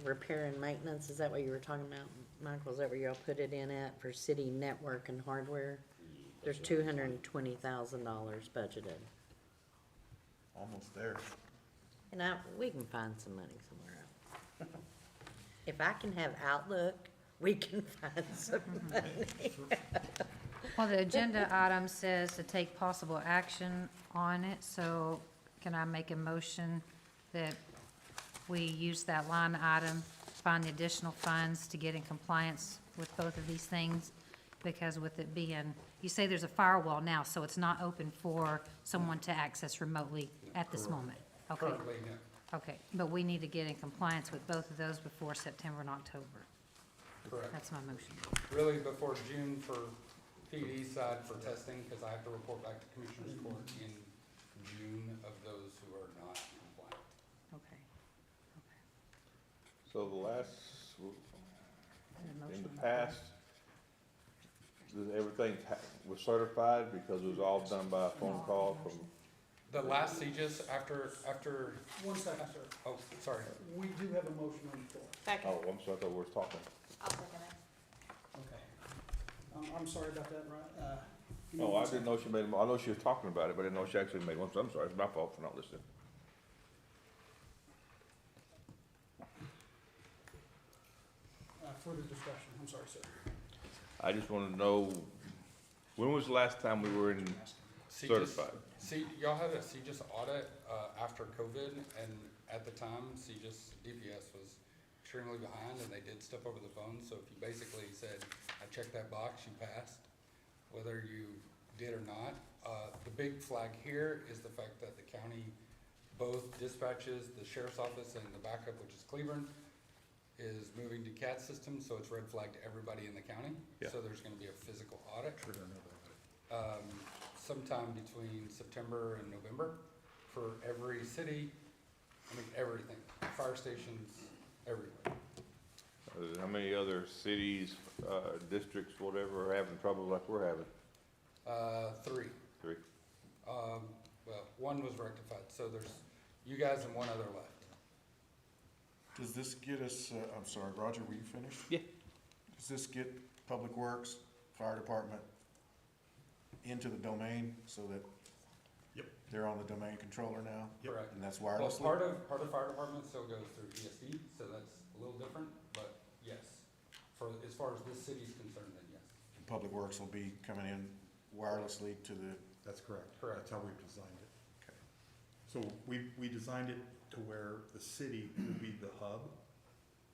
Speaker 8: repair and maintenance, is that what you were talking about, Michael? Is that where y'all put it in at for city network and hardware? There's $220,000 budgeted.
Speaker 11: Almost there.
Speaker 8: And we can find some money somewhere else. If I can have Outlook, we can find some money.
Speaker 7: Well, the agenda item says to take possible action on it, so can I make a motion that we use that line item, find the additional funds to get in compliance with both of these things? Because with it being, you say there's a firewall now, so it's not open for someone to access remotely at this moment? Okay,
Speaker 13: Currently, no.
Speaker 7: okay, but we need to get in compliance with both of those before September and October.
Speaker 13: Correct.
Speaker 7: That's my motion.
Speaker 13: Really before June for PD side for testing, because I have to report back to Commissioners Court in June of those who are not compliant.
Speaker 7: Okay.
Speaker 1: So the last,
Speaker 7: And a
Speaker 1: in
Speaker 7: motion
Speaker 1: the
Speaker 7: on
Speaker 1: past, everything was certified because it was all done by a phone call from,
Speaker 13: The last CGIS after,
Speaker 2: One second, sir.
Speaker 13: oh, sorry.
Speaker 2: We do have a motion on the floor.
Speaker 15: Second.
Speaker 1: oh, I'm sorry, I thought we were talking.
Speaker 15: I'll second it.
Speaker 2: Okay. I'm sorry about that, right? give me
Speaker 1: Oh,
Speaker 2: one
Speaker 1: I didn't know she made, I know she was talking about it, but I didn't know she actually made one, so I'm sorry, it's my fault for not listening.
Speaker 2: Further discussion, I'm sorry, sir.
Speaker 1: I just wanted to know, when was the last time we were in certified?
Speaker 13: See, y'all had a CGIS audit, after COVID, and at the time, CGIS DPS was extremely behind, and they did stuff over the phone, so if you basically said, I checked that box, you passed, whether you did or not. The big flag here is the fact that the county both dispatches, the sheriff's office and the backup, which is Cleveland, is moving to CAD system, so it's red flagged to everybody in the county.
Speaker 1: Yeah.
Speaker 13: So there's gonna be a physical audit. Sometime between September and November for every city, I mean, everything, fire stations, everywhere.
Speaker 1: How many other cities, districts, whatever, are having trouble like we're having?
Speaker 13: 3.
Speaker 1: 3.
Speaker 13: Well, 1 was rectified, so there's you guys and 1 other left.
Speaker 11: Does this get us, I'm sorry, Roger, were you finished?
Speaker 1: Yeah.
Speaker 11: Does this get Public Works, Fire Department into the domain so that
Speaker 14: Yep.
Speaker 11: they're on the domain controller now?
Speaker 13: Correct.
Speaker 11: And that's
Speaker 13: Well,
Speaker 11: wirelessly?
Speaker 13: part of fire department still goes through ESD, so that's a little different, but yes. As far as this city's concerned, then yes.
Speaker 11: And Public Works will be coming in wirelessly to the,
Speaker 14: That's correct.
Speaker 13: Correct.
Speaker 14: That's how we've designed it.
Speaker 11: okay.
Speaker 14: So we designed it to where the city will be the hub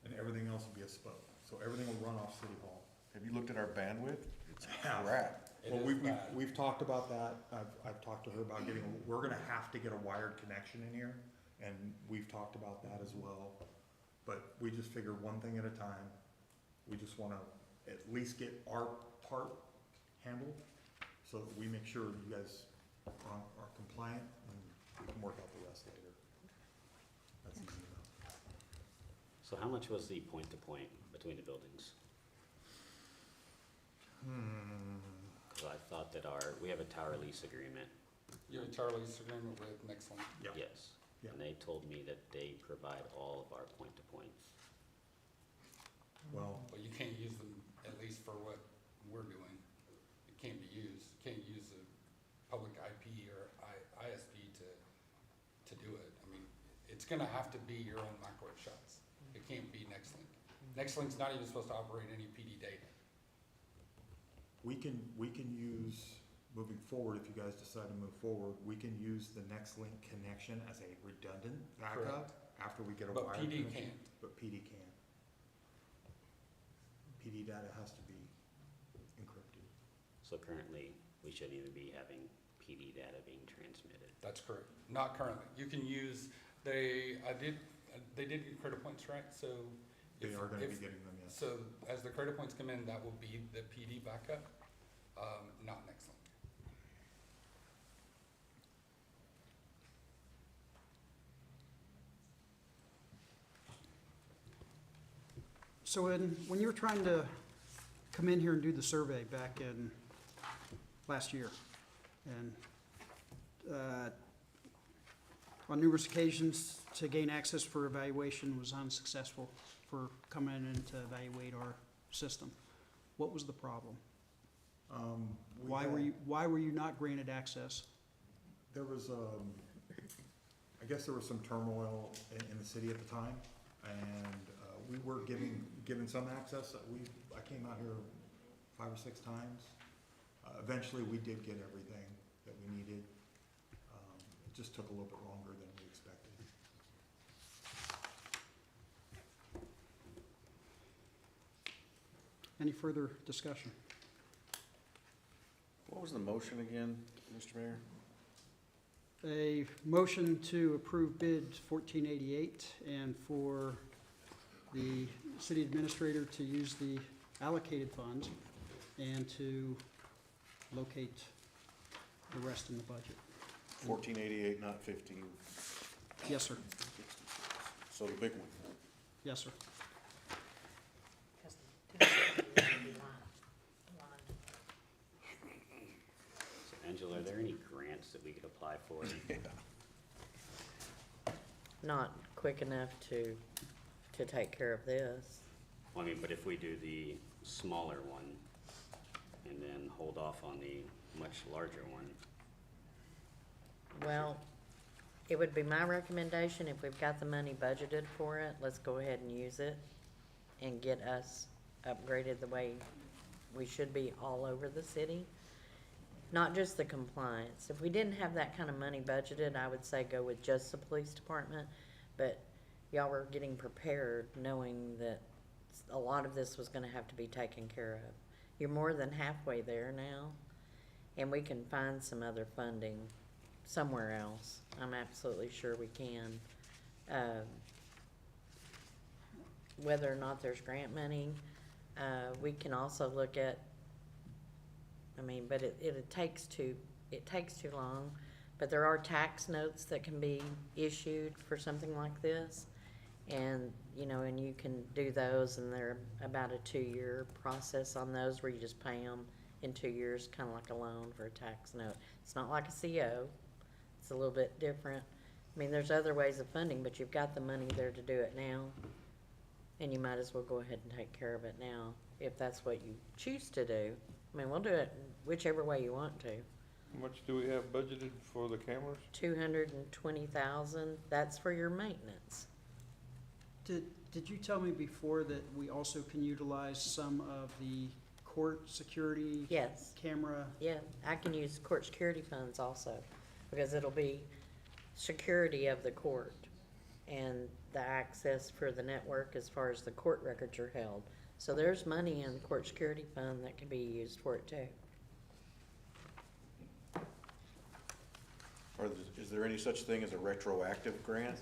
Speaker 14: and everything else will be a spoke. So everything will run off City Hall.
Speaker 11: Have you looked at our bandwidth? It's
Speaker 14: have.
Speaker 11: crap.
Speaker 13: It
Speaker 14: Well,
Speaker 13: is bad.
Speaker 14: we've talked about that. I've talked to her about we're gonna have to get a wired connection in here. And we've talked about that as well. But we just figure one thing at a time. We just wanna at least get our part handled so that we make sure you guys are compliant and we can work out the rest later. That's easy enough.
Speaker 6: So how much was the point-to-point between the buildings? Because I thought that we have a tower lease agreement.
Speaker 13: You have a Charlie's agreement with Nextlink.
Speaker 14: Yeah.
Speaker 6: Yes.
Speaker 14: Yeah.
Speaker 6: And they told me that they provide all of our point-to-points.
Speaker 14: Well,
Speaker 13: But you can't use them, at least for what we're doing. It can't be used. You can't use a public IP or it's gonna have to be your own microwave shots. It can't be Nextlink. Nextlink's not even supposed to operate any PD data.
Speaker 14: We can use, moving forward, if you guys decide to move forward, we can use the Nextlink connection as a redundant backup after we get a
Speaker 13: But
Speaker 14: wired
Speaker 13: PD
Speaker 14: connection.
Speaker 13: can't.
Speaker 14: But PD can't. PD data has to be encrypted.
Speaker 6: So currently, we shouldn't even be having PD data being transmitted.
Speaker 13: That's correct. Not currently. You can use, they did get credit points, right? So.
Speaker 14: They are gonna be getting them, yes.
Speaker 13: So as the credit points come in, that will be the PD backup, not Nextlink.
Speaker 2: So when you were trying to come in here and do the survey back in last year, and on numerous occasions to gain access for evaluation was unsuccessful for coming in to evaluate our system. What was the problem? Why were you not granted access?
Speaker 14: There was, I guess there was some turmoil in the city at the time, and we were given some access. I came out here 5 or 6 times. Eventually, we did get everything that we needed. It just took a little bit longer than we expected.
Speaker 2: Any further discussion?
Speaker 11: What was the motion again, Mr. Mayor?
Speaker 2: A motion to approve bid 1488 and for the city administrator to use the allocated funds and to locate the rest in the budget.
Speaker 11: 1488, not 15.
Speaker 2: Yes, sir.
Speaker 11: So the big one.
Speaker 2: Yes, sir.
Speaker 6: So Angela, are there any grants that we could apply for?
Speaker 8: Not quick enough to take care of this.
Speaker 6: Well, I mean, but if we do the smaller one and then hold off on the much larger one,
Speaker 8: Well, it would be my recommendation, if we've got the money budgeted for it, let's go ahead and use it and get us upgraded the way we should be all over the city. Not just the compliance. If we didn't have that kind of money budgeted, I would say go with just the police department, but y'all were getting prepared knowing that a lot of this was gonna have to be taken care of. You're more than halfway there now, and we can find some other funding somewhere else. I'm absolutely sure we can. Whether or not there's grant money, we can also look at, but it takes too long. But there are tax notes that can be issued for something like this. And, and you can do those, and they're about a 2-year process on those where you just pay them in 2 years, kind of like a loan for a tax note. It's not like a CO. It's a little bit different. There's other ways of funding, but you've got the money there to do it now. And you might as well go ahead and take care of it now, if that's what you choose to do. We'll do it whichever way you want to.
Speaker 1: How much do we have budgeted for the cameras?
Speaker 8: 220,000, that's for your maintenance.
Speaker 2: Did you tell me before that we also can utilize some of the court security?
Speaker 8: Yes.
Speaker 2: Camera?
Speaker 8: Yeah, I can use court security funds also, because it'll be security of the court and the access for the network as far as the court records are held. So there's money in the court security fund that can be used for it too.
Speaker 11: Is there any such thing as a retroactive grant?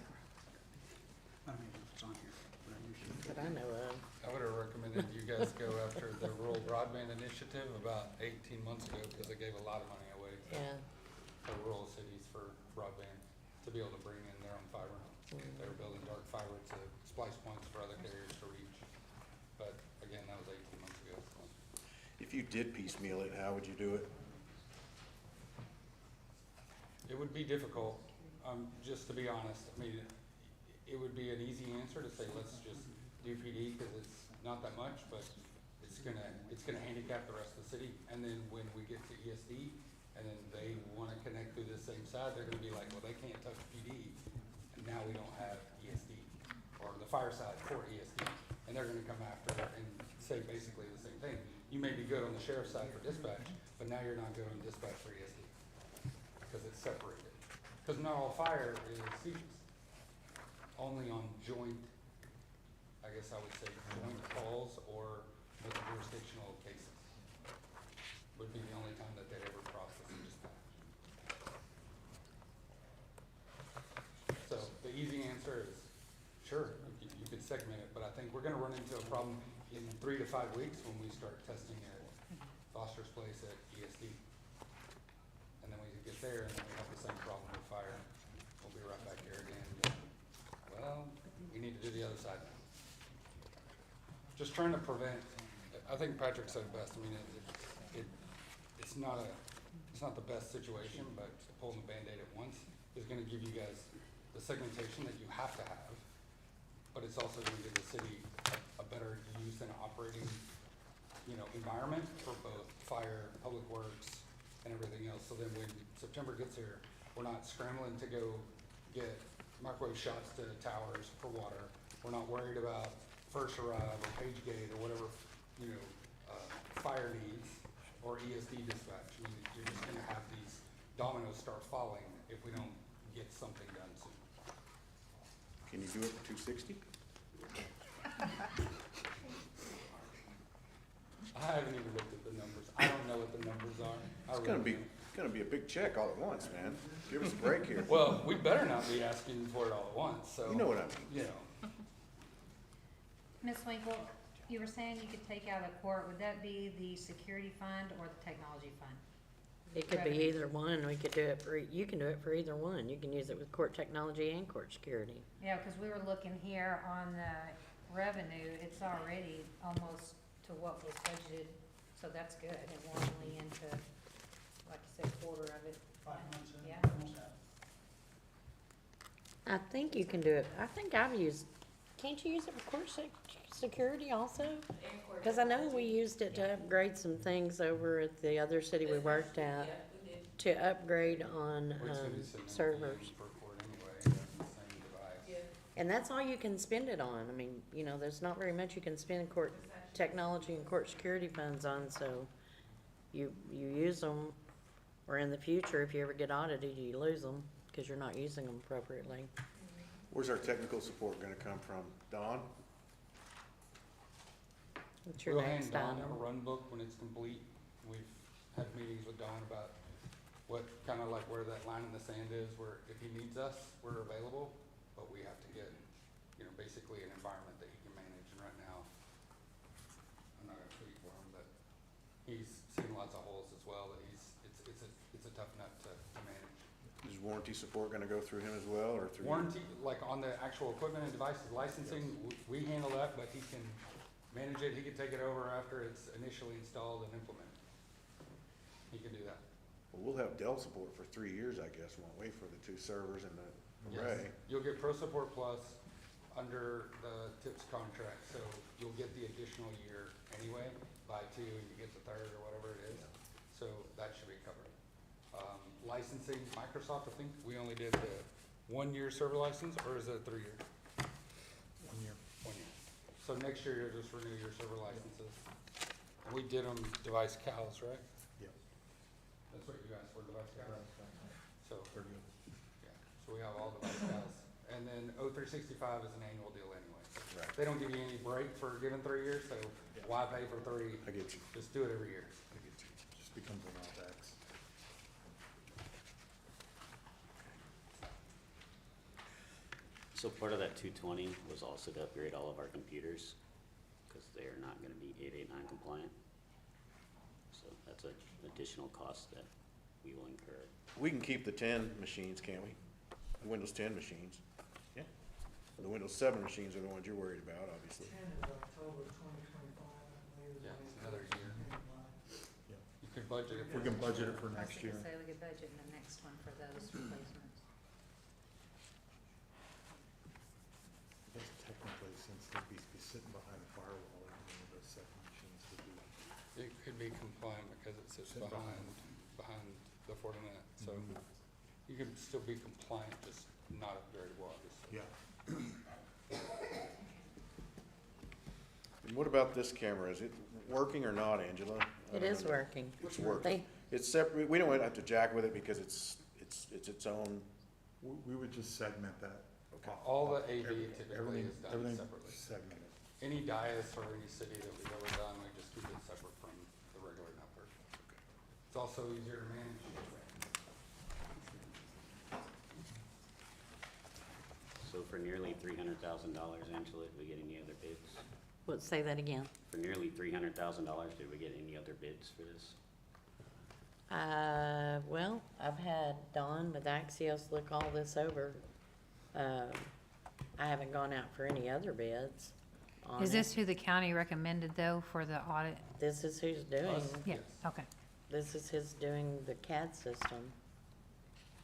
Speaker 2: I don't know if it's on here, but I usually.
Speaker 8: That I know of.
Speaker 13: I would have recommended you guys go after the rural broadband initiative about 18 months ago, because they gave a lot of money away
Speaker 8: Yeah.
Speaker 13: to rural cities for broadband, to be able to bring in their own fiber. They were building dark fiber to splice points for other carriers to reach. But again, that was 18 months ago.
Speaker 11: If you did piecemeal it, how would you do it?
Speaker 13: It would be difficult, just to be honest. It would be an easy answer to say, let's just do PD, because it's not that much, but it's gonna handicap the rest of the city. And then when we get to ESD, and then they wanna connect through the same side, they're gonna be like, well, they can't touch PD. And now we don't have ESD, or the fire side for ESD, and they're gonna come after and say basically the same thing. You may be good on the sheriff's side for dispatch, but now you're not good on dispatch for ESD, because it's separated. Because not all fire is seizures, only on joint, I guess I would say joint calls or multi-jurisdictional cases would be the only time that they'd ever process a dispatch. So the easy answer is, sure, you could segment it, but I think we're gonna run into a problem in 3 to 5 weeks when we start testing at Foster's Place at ESD. And then we get there and then we have the same problem with fire. We'll be right back here again. Well, we need to do the other side now. Just trying to prevent, I think Patrick said it best, I mean, it's not the best situation, but pulling the Band-Aid at once is gonna give you guys the segmentation that you have to have, but it's also gonna give the city a better use and operating, environment for both fire, public works, and everything else. So then when September gets here, we're not scrambling to go get microwave shots to towers for water. We're not worried about first arrive or page gate or whatever, fire needs or ESD dispatch. I mean, you're just gonna have these dominoes start falling if we don't get something done soon.
Speaker 11: Can you do it for 260?
Speaker 13: I haven't even looked at the numbers. I don't know what the numbers are.
Speaker 11: It's gonna be a big check all at once, man. Give us a break here.
Speaker 13: Well, we better not be asking for it all at once, so.
Speaker 11: You know what I mean.
Speaker 7: Ms. Winkle, you were saying you could take out of court, would that be the security fund or the technology fund?
Speaker 8: It could be either one. We could do it for, you can do it for either one. You can use it with court technology and court security.
Speaker 7: Yeah, because we were looking here on the revenue, it's already almost to what was budgeted, so that's good. And we're only into, like you said, quarter of it.
Speaker 2: 5 months in.
Speaker 7: Yeah.
Speaker 2: Almost half.
Speaker 8: I think you can do it. I think I've used, can't you use it for court security also? Because I know we used it to upgrade some things over at the other city we worked at, to upgrade on
Speaker 13: Well, it's gonna be sitting in
Speaker 8: servers.
Speaker 13: per court anyway, that's the same device.
Speaker 8: And that's all you can spend it on. I mean, there's not very much you can spend court technology and court security funds on, so you use them, or in the future, if you ever get audited, you lose them, because you're not using them appropriately.
Speaker 11: Where's our technical support gonna come from? Don?
Speaker 8: What's your
Speaker 13: We'll
Speaker 8: next
Speaker 13: hand Dawn
Speaker 8: item?
Speaker 13: a run book when it's complete. We've had meetings with Dawn about what, kind of like where that line in the sand is, where if he needs us, we're available, but we have to get, basically an environment that he can manage. And right now, I'm not gonna speak for him, but he's seen lots of holes as well, that it's a tough nut to manage.
Speaker 11: Is warranty support gonna go through him as well, or through?
Speaker 13: Warranty, like on the actual equipment and devices licensing, we handle that, but he can manage it, he can take it over after it's initially installed and implemented. He can do that.
Speaker 11: Well, we'll have Dell support for 3 years, I guess, won't we, for the 2 servers and the array?
Speaker 13: Yes. You'll get Pro Support Plus under the TIPS contract, so you'll get the additional year anyway, buy 2 and you get the 3rd or whatever it is. So that should be covered. Licensing, Microsoft, I think we only did the 1-year server license, or is it a 3-year? 1 year. 1 year. So next year you'll just renew your server licenses. And we did them device cows, right?
Speaker 11: Yep.
Speaker 13: That's what you asked for, device cows? So,
Speaker 11: Very good.
Speaker 13: yeah, so we have all device cows. And then O365 is an annual deal anyway.
Speaker 11: Right.
Speaker 13: They don't give you any break for giving 3 years, so why pay for 3?
Speaker 11: I get you.
Speaker 13: Just do it every year.
Speaker 11: I get you. Just becomes an tax.
Speaker 6: So part of that 220 was also to upgrade all of our computers, because they are not gonna be 889 compliant. So that's an additional cost that we will incur.
Speaker 11: We can keep the 10 machines, can't we? The Windows 10 machines. Yeah. The Windows 7 machines are the ones you're worried about, obviously.
Speaker 13: Yeah, it's another year. You could budget it.
Speaker 11: We can budget it for
Speaker 7: I was
Speaker 11: next
Speaker 7: gonna
Speaker 11: year.
Speaker 7: say we could budget in the next one for those replacements.
Speaker 16: I guess technically, since they'd be sitting behind the firewall, those 7 machines would be.
Speaker 13: It could be compliant because it sits behind the Fortinet, so You can still be compliant, just not upgradable, obviously.
Speaker 14: Yeah.
Speaker 11: And what about this camera? Is it working or not, Angela?
Speaker 8: It is working.
Speaker 11: It's working.
Speaker 8: They,
Speaker 11: It's separate, we don't have to jack with it because it's its own,
Speaker 14: We would just segment that.
Speaker 11: okay.
Speaker 13: All the AV
Speaker 14: Everything-
Speaker 13: typically
Speaker 14: everything-
Speaker 13: is done
Speaker 14: everything
Speaker 13: separately.
Speaker 14: segmented.
Speaker 13: Any dais or any city that we've ever done, we just keep it separate from the regular network. It's also easier to manage.
Speaker 6: So for nearly $300,000, Angela, did we get any other bids?
Speaker 8: what, say that again?
Speaker 6: For nearly $300,000, did we get any other bids for this?
Speaker 8: Well, I've had Don with Axios look all this over. I haven't gone out for any other bids on
Speaker 7: Is
Speaker 8: it.
Speaker 7: this who the county recommended though for the audit?
Speaker 8: This is who's doing,
Speaker 13: Us?
Speaker 7: Yeah,
Speaker 13: Yes.
Speaker 7: okay.
Speaker 8: this is his doing the CAD system.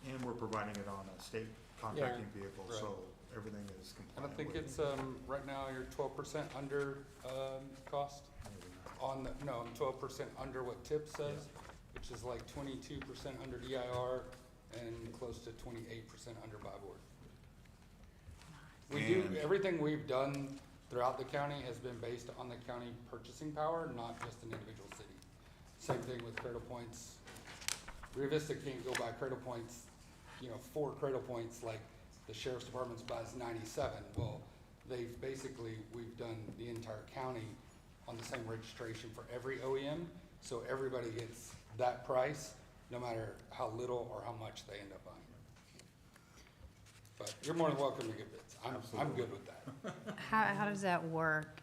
Speaker 14: And we're providing it on a state contracting vehicle, so everything is
Speaker 13: And I
Speaker 14: compliant
Speaker 13: think
Speaker 14: with.
Speaker 13: it's, right now, you're 12% under, cost on the, no, I'm 12% under what TIP says, which is like 22% under DIR and close to 28% under buy board. We do,
Speaker 11: And-
Speaker 13: everything we've done throughout the county has been based on the county purchasing power, not just an individual city. Same thing with cradle points. Rio Vista can't go buy cradle points, 4 cradle points like the sheriff's department's buys 97. Well, we've done the entire county on the same registration for every OEM, so everybody gets that price, no matter how little or how much they end up buying. But you're more than welcome to get bids. I'm good with that.
Speaker 7: How does that work,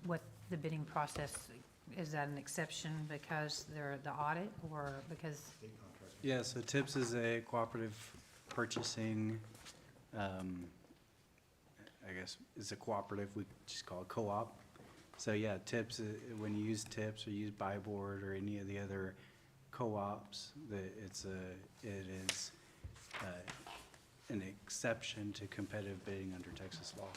Speaker 7: with the bidding process? Is that an exception because they're the audit or because,
Speaker 14: State contracting.
Speaker 12: Yeah, so TIPS is a cooperative purchasing, I guess it's a cooperative, we just call it co-op. So yeah, TIPS, when you use TIPS or use buy board or any of the other co-ops, it is an exception to competitive bidding under Texas law.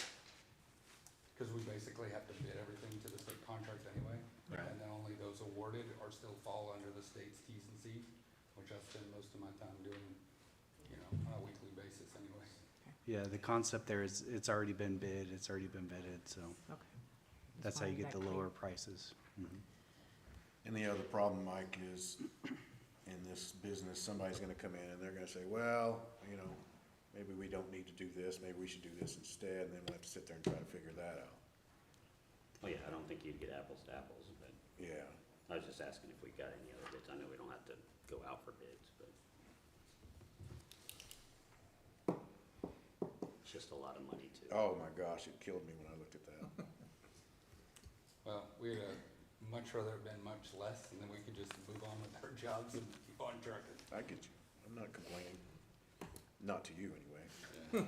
Speaker 13: Because we basically have to bid everything to the state contract anyway.
Speaker 12: Right.
Speaker 13: And then only those awarded are still fall under the state's Ts and Cs, which I spend most of my time doing, on a weekly basis anyway.
Speaker 12: Yeah, the concept there is, it's already been bid, it's already been vetted, so
Speaker 8: Okay.
Speaker 12: that's how you get the
Speaker 8: Exactly.
Speaker 12: lower prices. Mhm.
Speaker 11: And the other problem, Mike, is in this business, somebody's gonna come in and they're gonna say, well, maybe we don't need to do this, maybe we should do this instead, and then we'll have to sit there and try to figure that out.
Speaker 6: Oh yeah, I don't think you'd get apples to apples, but
Speaker 11: Yeah.
Speaker 6: I was just asking if we got any other bids. I know we don't have to go out for bids, but it's just a lot of money too.
Speaker 11: Oh, my gosh, it killed me when I looked at that.
Speaker 13: Well, we'd much rather have been much less, and then we could just move on with our jobs and keep on trucking.
Speaker 11: I get you. I'm not complaining. Not to you, anyway.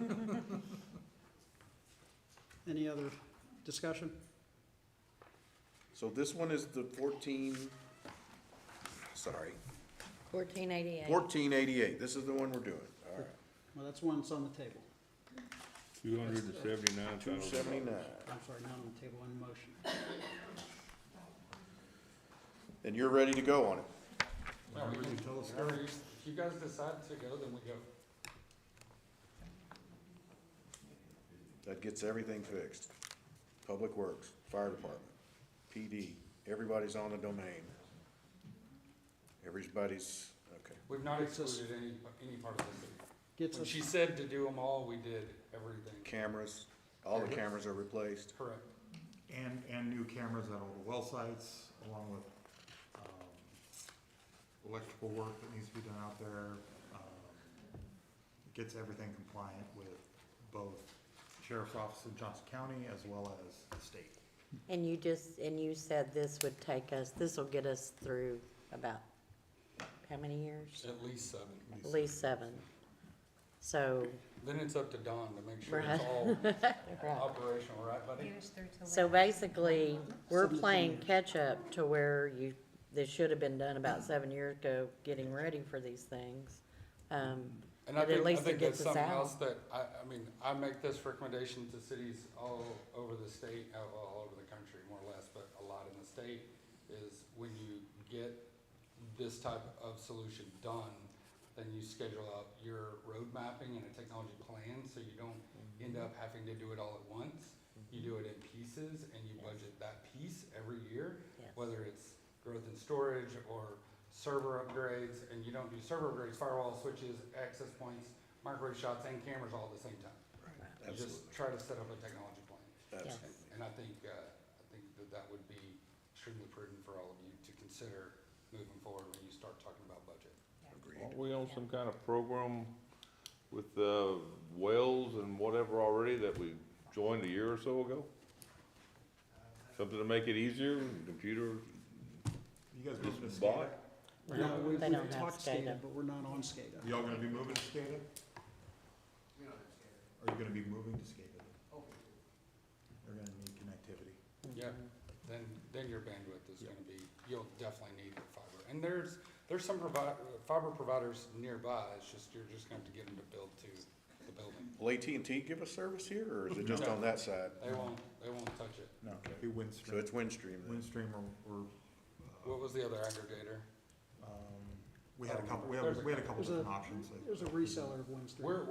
Speaker 2: Any other discussion?
Speaker 11: So this one is the 1488. 1488. This is the one we're doing. All right.
Speaker 2: Well, that's one that's on the table.
Speaker 1: $279,000.
Speaker 11: 279.
Speaker 2: I'm sorry, not on the table, on motion.
Speaker 11: And you're ready to go on it.
Speaker 13: Yeah, we can,
Speaker 14: tell us
Speaker 13: whenever you- if you guys decide to go, then we go.
Speaker 11: That gets everything fixed. Public Works, Fire Department, PD, everybody's on the domain. Everybody's, okay.
Speaker 13: We've not
Speaker 2: Gets us-
Speaker 13: excluded any part of the city.
Speaker 2: Gets
Speaker 13: When
Speaker 2: us,
Speaker 13: she said to do them all, we did everything.
Speaker 11: Cameras, all the cameras are replaced.
Speaker 13: Correct.
Speaker 14: And new cameras at all the well sites, along with, electrical work that needs to be done out there. Gets everything compliant with both Sheriff's Office in Johnson County as well as the state.
Speaker 8: And you said this would take us, this will get us through about, how many years?
Speaker 13: At least 7.
Speaker 8: At least 7. So,
Speaker 13: Then it's up to Don to make sure
Speaker 8: Right.
Speaker 13: it's all
Speaker 8: right.
Speaker 13: operational, right, buddy?
Speaker 7: get us through till
Speaker 8: So
Speaker 7: later.
Speaker 8: basically, we're playing catch-up to where this should have been done about 7 years ago, getting ready for these things.
Speaker 13: And I
Speaker 8: But at least it
Speaker 13: think
Speaker 8: gets
Speaker 13: that's
Speaker 8: us
Speaker 13: something
Speaker 8: out.
Speaker 13: else that, I make this recommendation to cities all over the state, all over the country, more or less, but a lot in the state, is when you get this type of solution done, then you schedule out your road mapping and a technology plan, so you don't end up having to do it all at once. You do it in pieces, and you budget that piece every year,
Speaker 8: Yes.
Speaker 13: whether it's growth in storage or server upgrades, and you don't do server upgrades, firewall switches, access points, microwave shots, and cameras all at the same time. You just try to set up a technology plan.
Speaker 8: Yes.
Speaker 13: And I think that would be extremely prudent for all of you to consider moving forward when you start talking about budget.
Speaker 1: Aren't we on some kind of program with, Wells and whatever already that we joined a year or so ago? Something to make it easier, computer,
Speaker 14: You guys moving to
Speaker 1: just bought?
Speaker 14: SCADA?
Speaker 2: No, we've
Speaker 8: They don't have
Speaker 2: talked
Speaker 8: SCADA.
Speaker 2: SCADA, but we're not on SCADA.
Speaker 14: Y'all gonna be moving to SCADA? Are you gonna be moving to SCADA? They're gonna need connectivity.
Speaker 13: Yeah, then your bandwidth is gonna be, you'll definitely need fiber. And there's some fiber providers nearby, it's just, you're just gonna have to get them to build to the building.
Speaker 11: Will AT&T give us service here, or is it just on that side?
Speaker 13: They won't touch it.
Speaker 14: No, it'll be
Speaker 11: So
Speaker 14: Windstream.
Speaker 11: it's Windstream then?
Speaker 14: Windstream or,
Speaker 13: What was the other aggregator?
Speaker 14: we had a couple, we had a couple
Speaker 2: There's a-
Speaker 14: different options. like-
Speaker 2: There's a reseller of Windstream.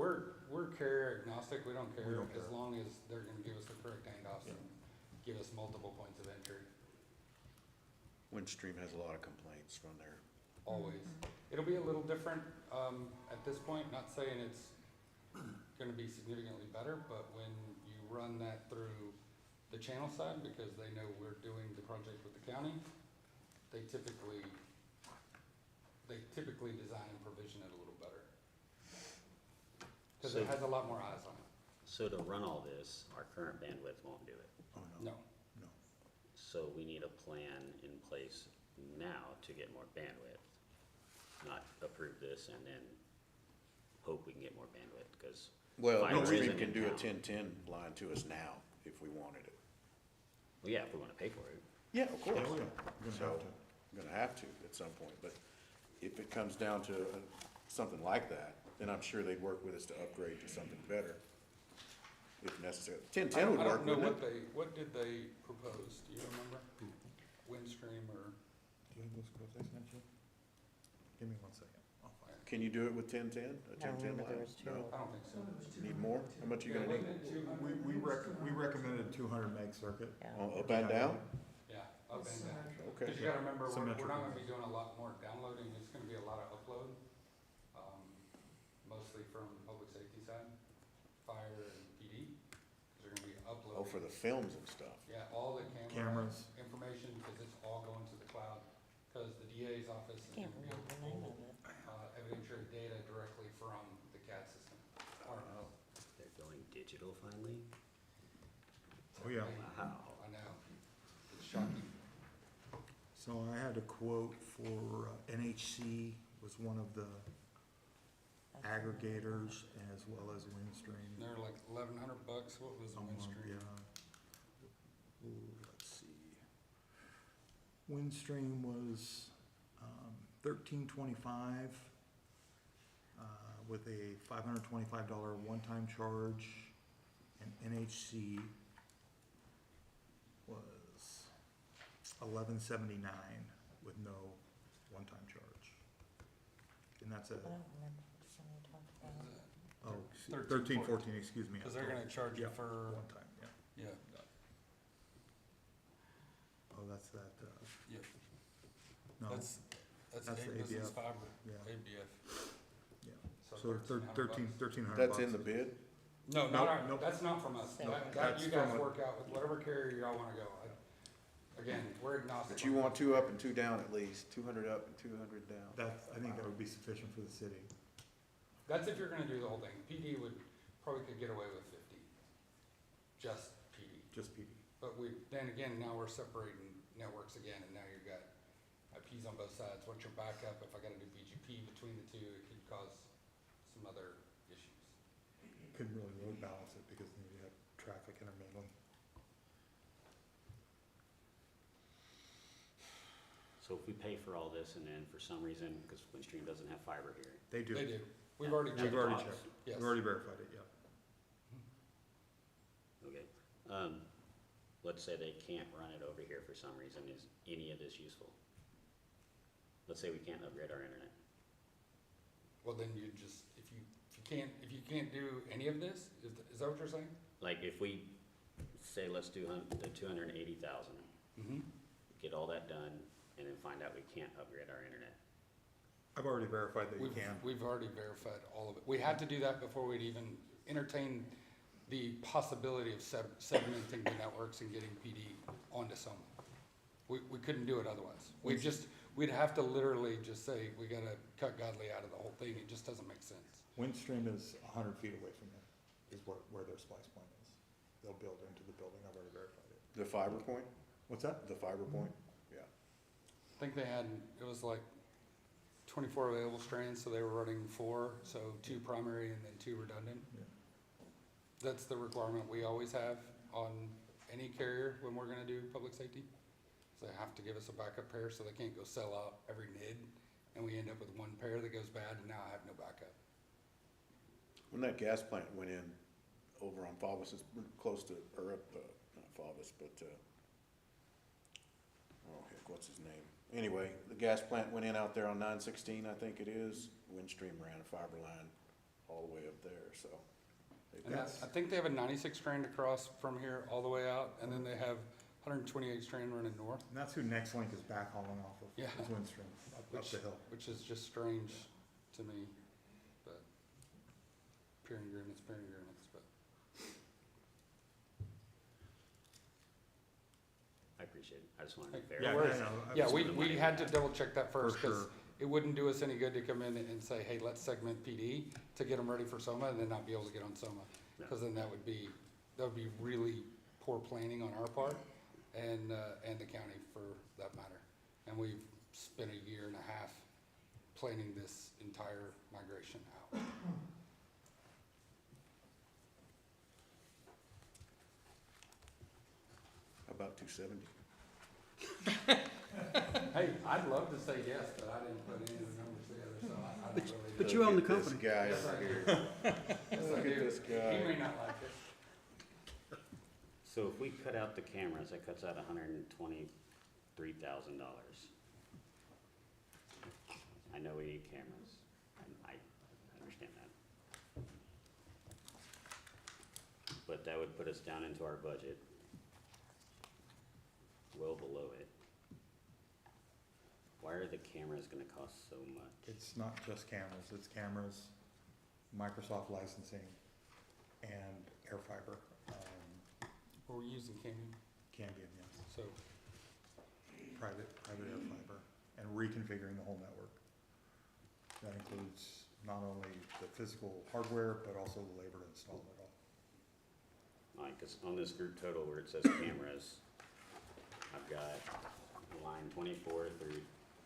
Speaker 13: We're carrier agnostic, we don't care,
Speaker 14: don't
Speaker 13: as
Speaker 14: care.
Speaker 13: long as they're gonna give us the correct handoffs and give us multiple points of entry,
Speaker 11: Windstream has a lot of complaints from their,
Speaker 13: always. It'll be a little different, at this point, not saying it's gonna be significantly better, but when you run that through the channel side, because they know we're doing the project with the county, they typically design and provision it a little better. Cause it
Speaker 6: So-
Speaker 13: has a lot more eyes on it.
Speaker 6: So to run all this, our current bandwidth won't do it.
Speaker 14: Oh,
Speaker 13: No,
Speaker 14: no.
Speaker 6: So we need a plan in place now to get more bandwidth, not approve this and then hope we can get more bandwidth, because
Speaker 11: well,
Speaker 6: fiber
Speaker 11: Windstream
Speaker 6: isn't
Speaker 11: can
Speaker 6: in
Speaker 11: do a
Speaker 6: town.
Speaker 11: 1010 line to us now if we wanted it.
Speaker 6: Well, yeah, if we wanna pay for it.
Speaker 11: Yeah, of course.
Speaker 14: Yeah, we are. We're gonna
Speaker 11: So,
Speaker 14: have to.
Speaker 11: I'm gonna have to at some point, but if it comes down to something like that, then I'm sure they'd work with us to upgrade to something better, if necessary. 1010 would
Speaker 13: I
Speaker 11: work,
Speaker 13: don't know
Speaker 11: wouldn't it?
Speaker 13: what did they propose, do you remember? Windstream or,
Speaker 14: Do you have those quotes I sent you? Give me 1 second. I'll find it.
Speaker 11: Can you do it with 1010, a
Speaker 8: I
Speaker 11: 1010
Speaker 8: remember there
Speaker 11: line?
Speaker 8: was two.
Speaker 11: No?
Speaker 13: I don't think so.
Speaker 11: Need more? How much you gonna
Speaker 13: Yeah,
Speaker 11: need?
Speaker 13: wasn't it two-
Speaker 14: We recommended 200 meg circuit.
Speaker 8: Yeah.
Speaker 11: Oh, up and down?
Speaker 13: Yeah, up and down.
Speaker 11: Okay.
Speaker 13: Cause you gotta remember, we're not
Speaker 14: Symmetrical.
Speaker 13: gonna be doing a lot more downloading, it's gonna be a lot of upload, mostly from public safety side, fire and PD, cause they're gonna be uploading.
Speaker 11: Oh, for the films and stuff.
Speaker 13: Yeah, all the
Speaker 14: Cameras.
Speaker 13: information, cause it's all going to the cloud, cause the DA's office is
Speaker 8: Can't
Speaker 13: gonna be able
Speaker 8: remember
Speaker 13: to
Speaker 8: the name
Speaker 13: pull,
Speaker 8: of it.
Speaker 13: evidentiary data directly from the CAD system.
Speaker 6: They're going digital finally?
Speaker 14: Oh, yeah.
Speaker 6: Wow.
Speaker 13: I know, it's shocking.
Speaker 14: So I had a quote for NHC, was one of the aggregators, as well as Windstream.
Speaker 13: They're like $1,100, what was the Windstream?
Speaker 14: Yeah. Ooh, let's see. Windstream was, $13.25, with a $525 one-time charge, and NHC was $11.79 with no one-time charge. And that's a,
Speaker 8: I don't remember which one you talked about.
Speaker 14: oh, 13.14, excuse me.
Speaker 13: Cause they're gonna charge you
Speaker 14: Yeah,
Speaker 13: for,
Speaker 14: one time, yeah.
Speaker 13: yeah,
Speaker 14: Oh, that's that,
Speaker 13: yeah,
Speaker 14: no,
Speaker 13: that's
Speaker 14: That's the
Speaker 13: business
Speaker 14: ABF.
Speaker 13: fiber,
Speaker 14: yeah,
Speaker 13: ABF.
Speaker 14: yeah.
Speaker 13: So
Speaker 14: So
Speaker 13: $1,300.
Speaker 14: 1,300
Speaker 11: That's
Speaker 14: bucks.
Speaker 11: in the bid?
Speaker 13: No,
Speaker 14: Nope,
Speaker 13: not,
Speaker 14: nope.
Speaker 13: that's not from us.
Speaker 8: No,
Speaker 13: That you
Speaker 14: that's
Speaker 13: guys
Speaker 14: from a-
Speaker 13: work out with whatever carrier y'all wanna go. Again, we're agnostic.
Speaker 11: But you want 2 up and 2 down at least, 200 up and 200 down.
Speaker 14: That's, I think that would be sufficient for the city.
Speaker 13: That's if you're gonna do the whole thing. PD probably could get away with 50. Just PD.
Speaker 14: Just PD.
Speaker 13: But then again, now we're separating networks again, and now you've got IPs on both sides. What's your backup? If I gotta do BGP between the two, it could cause some other issues.
Speaker 14: Couldn't really load balance it because then you have traffic intermingling.
Speaker 6: So if we pay for all this and then for some reason, because Windstream doesn't have fiber here,
Speaker 14: They do.
Speaker 13: They do. We've already
Speaker 14: We've
Speaker 13: checked.
Speaker 14: already
Speaker 6: Yes.
Speaker 14: checked.
Speaker 13: Yes.
Speaker 14: We've already verified it, yeah.
Speaker 6: okay. Let's say they can't run it over here for some reason, is any of this useful? Let's say we can't upgrade our internet.
Speaker 13: Well, then you just, if you can't do any of this, is that what you're saying?
Speaker 6: Like if we say, let's do the 280,000,
Speaker 13: Mm-hmm.
Speaker 6: get all that done, and then find out we can't upgrade our internet.
Speaker 14: I've already verified that you can.
Speaker 13: We've already verified all of it. We had to do that before we'd even entertain the possibility of segmenting the networks and getting PD onto Soma. We couldn't do it otherwise. We'd have to literally just say, we gotta cut Godley out of the whole thing. It just doesn't make sense.
Speaker 14: Windstream is 100 feet away from here, is where their splice point is. They'll build into the building, I've already verified it.
Speaker 11: The fiber point?
Speaker 14: What's that?
Speaker 11: The fiber point? Yeah.
Speaker 13: I think they had, it was like 24 available strands, so they were running 4, so 2 primary and then 2 redundant.
Speaker 14: Yeah.
Speaker 13: That's the requirement we always have on any carrier when we're gonna do public safety. So they have to give us a backup pair, so they can't go sell out every NID, and we end up with one pair that goes bad, and now I have no backup.
Speaker 11: When that gas plant went in over on Faubus, it's close to, or up, not Faubus, but, oh heck, what's his name? Anyway, the gas plant went in out there on 916, I think it is. Windstream ran a fiber line all the way up there, so. they've
Speaker 13: And
Speaker 11: got-
Speaker 13: I think they have a 96 strand across from here all the way out, and then they have 128 strand running north,
Speaker 14: And that's who NextLink is backhauling off of,
Speaker 13: Yeah.
Speaker 14: is Windstream, up the hill.
Speaker 13: which is just strange to me, but peer agreements, but.
Speaker 6: I appreciate it. I just wanted to
Speaker 13: Yeah,
Speaker 6: verify.
Speaker 13: no worries.
Speaker 14: no,
Speaker 13: Yeah,
Speaker 6: Some of the
Speaker 13: we
Speaker 6: money
Speaker 13: had to
Speaker 6: have.
Speaker 13: double check that first,
Speaker 14: For
Speaker 13: because
Speaker 14: sure.
Speaker 13: it wouldn't do us any good to come in and say, hey, let's segment PD to get them ready for Soma, and then not be able to get on Soma.
Speaker 6: No.
Speaker 13: Because then that would be really poor planning on our part, and the county for that matter. And we've spent a year and a half planning this entire migration out.
Speaker 11: About 270.
Speaker 13: Hey, I'd love to say yes, but I didn't put any of the numbers together, so I don't really.
Speaker 2: But you own the
Speaker 11: Look at this
Speaker 2: company.
Speaker 11: guy
Speaker 13: Yes,
Speaker 11: over
Speaker 13: I do.
Speaker 11: here.
Speaker 13: Yes, I
Speaker 11: Look at
Speaker 13: do.
Speaker 11: this guy.
Speaker 13: He may not like it.
Speaker 6: So if we cut out the cameras, that cuts out $123,000. I know we need cameras, and I understand that. But that would put us down into our budget, well below it. Why are the cameras gonna cost so much?
Speaker 14: It's not just cameras, it's cameras, Microsoft licensing, and air fiber,
Speaker 13: We're using Canyon,
Speaker 14: Cambium, yes,
Speaker 13: so.
Speaker 14: private air fiber, and reconfiguring the whole network. That includes not only the physical hardware, but also the labor to install it all.
Speaker 6: Like, 'cause on this group total where it says cameras, I've got line 24 through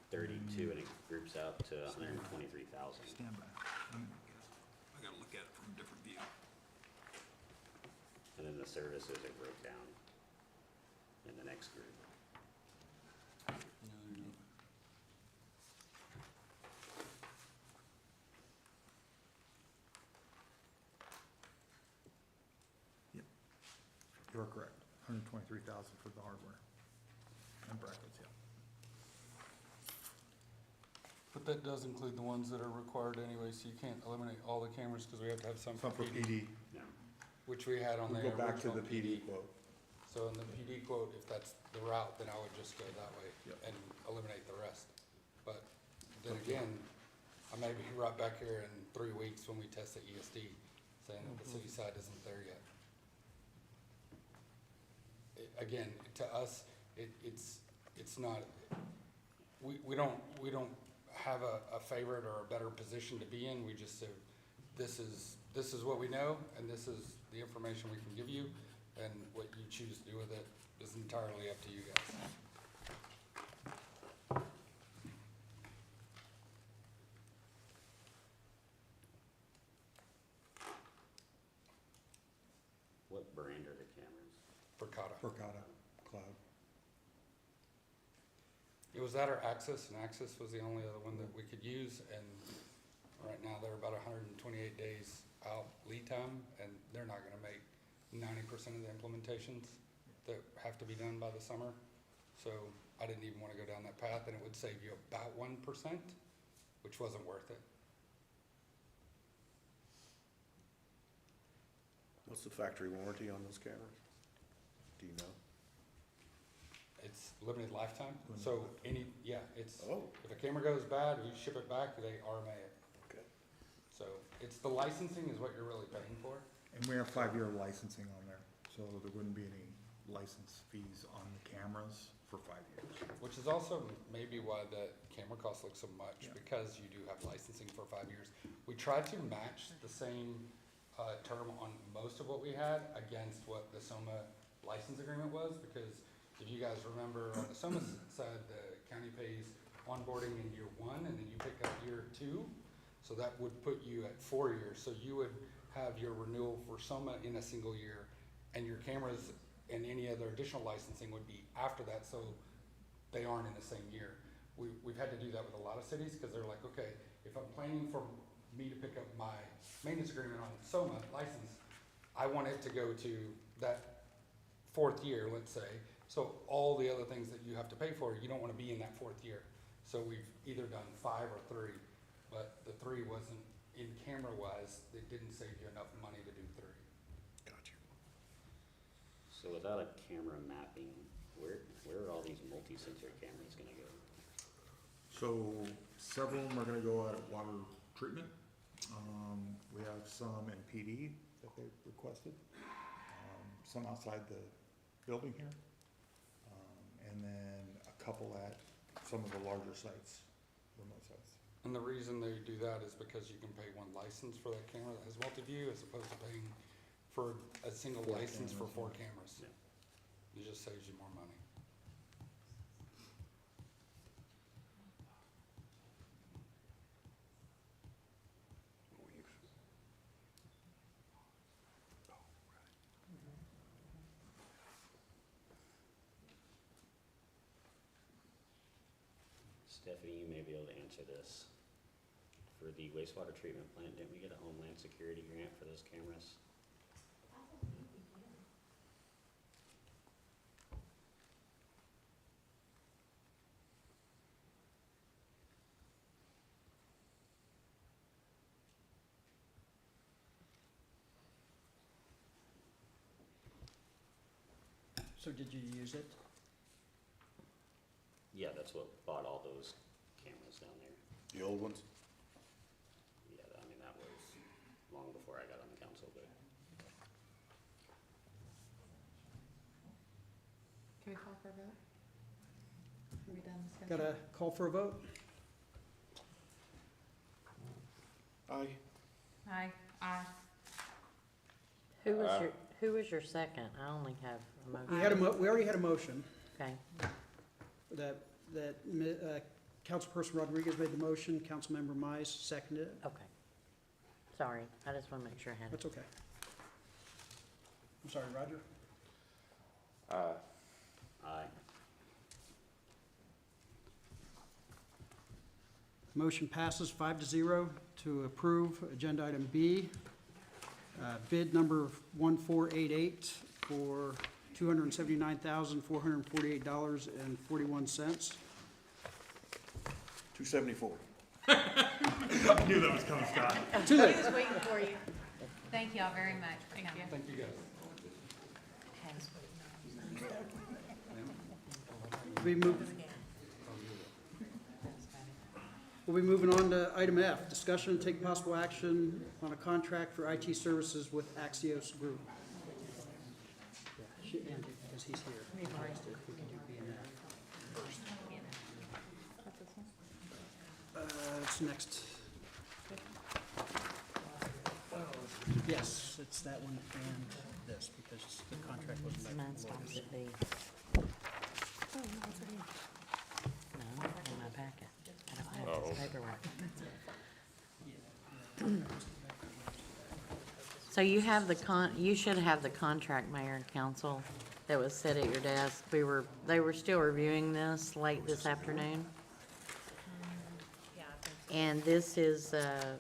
Speaker 6: 32, and it groups out to 123,000.
Speaker 1: Stand by. I gotta look at it from a different view.
Speaker 6: And then the services are broke down in the next group.
Speaker 14: You're correct, 123,000 for the hardware and brackets, yeah.
Speaker 13: But that does include the ones that are required anyway, so you can't eliminate all the cameras, because we have to have some for
Speaker 14: Some for
Speaker 13: PD,
Speaker 14: PD,
Speaker 6: No.
Speaker 13: which we had on
Speaker 14: we
Speaker 13: the
Speaker 14: go back to
Speaker 13: original
Speaker 14: the PD quote.
Speaker 13: So in the PD quote, if that's the route, then I would just go that way
Speaker 14: Yep.
Speaker 13: and eliminate the rest. But then again, I may be right back here in 3 weeks when we test the ESD, saying that the city side isn't there yet. Again, to us, it's not, we don't have a favorite or a better position to be in. We just say, this is what we know, and this is the information we can give you, and what you choose to do with it is entirely up to you guys.
Speaker 6: What brand are the cameras?
Speaker 13: Verkada.
Speaker 14: Verkada Cloud.
Speaker 13: It was that or Axis, and Axis was the only other one that we could use, and right now they're about 128 days out lead time, and they're not gonna make 90% of the implementations that have to be done by the summer. So I didn't even wanna go down that path, and it would save you about 1%, which wasn't worth it.
Speaker 11: What's the factory warranty on those cameras? Do you know?
Speaker 13: It's limited lifetime, so it's,
Speaker 11: Oh,
Speaker 13: if a camera goes bad, you ship it back, they RMA it.
Speaker 11: okay.
Speaker 13: So it's the licensing is what you're really paying for.
Speaker 14: And we have 5-year licensing on there, so there wouldn't be any license fees on the cameras for 5 years.
Speaker 13: Which is also maybe why the camera costs look so much,
Speaker 14: Yeah.
Speaker 13: because you do have licensing for 5 years. We tried to match the same term on most of what we had against what the SOMA license agreement was, because if you guys remember, on the SOMA side, the county pays onboarding in year 1, and then you pick up year 2. So that would put you at 4 years. So you would have your renewal for SOMA in a single year, and your cameras and any other additional licensing would be after that, so they aren't in the same year. We've had to do that with a lot of cities, because they're like, okay, if I'm planning for me to pick up my maintenance agreement on SOMA license, I want it to go to that 4th year, let's say. So all the other things that you have to pay for, you don't want to be in that 4th year. So we've either done 5 or 3, but the 3 wasn't, in camera wise, it didn't save you enough money to do 3.
Speaker 11: Gotcha.
Speaker 6: So without a camera mapping, where are all these multi-sensor cameras gonna go?
Speaker 14: So several of them are gonna go out at water treatment. We have some in PD that they've requested, some outside the building here, and then a couple at some of the larger sites, remote sites.
Speaker 13: And the reason they do that is because you can pay one license for that camera that has multi-view, as opposed to paying for a single
Speaker 14: 4
Speaker 13: license for
Speaker 14: cameras,
Speaker 13: 4 cameras.
Speaker 6: Yeah.
Speaker 13: It just saves you more money.
Speaker 6: Stephanie, you may be able to answer this. For the wastewater treatment plant, didn't we get a Homeland Security grant for those cameras?
Speaker 2: So did you use it?
Speaker 6: Yeah, that's what bought all those cameras down there.
Speaker 11: The old ones?
Speaker 6: Yeah, I mean, that was long before I got on the council, but
Speaker 15: Can we call for a vote? Are we done discussing?
Speaker 2: Got a call for a vote?
Speaker 11: Aye.
Speaker 15: Aye. Aye.
Speaker 8: Who was your second? I only have a motion.
Speaker 2: We already had a motion
Speaker 8: Okay,
Speaker 2: that Councilperson Rodriguez made the motion, Councilmember Mize seconded it.
Speaker 8: okay. Sorry, I just wanna make sure I had it.
Speaker 2: That's okay. I'm sorry, Roger?
Speaker 6: aye.
Speaker 2: Motion passes 5-0 to approve agenda item B, bid number 1488 for $279,448.41.
Speaker 11: 274.
Speaker 14: I knew that was coming, Scott.
Speaker 2: Too late.
Speaker 15: He was waiting for you.
Speaker 7: Thank y'all very much for
Speaker 15: Thank
Speaker 7: coming.
Speaker 15: you.
Speaker 13: Thank you guys.
Speaker 2: We'll be moving on to item F, discussion and take possible action on a contract for IT services with Axios Group. Because he's here. We can do B and F first. It's next. Yes, it's that one and this, because the contract wasn't back.
Speaker 8: Mine stops at B. No, in my packet. I don't have this paperwork. So you have you should have the contract, Mayor and Council, that was set at your desk. They were still reviewing this late this afternoon. And this is a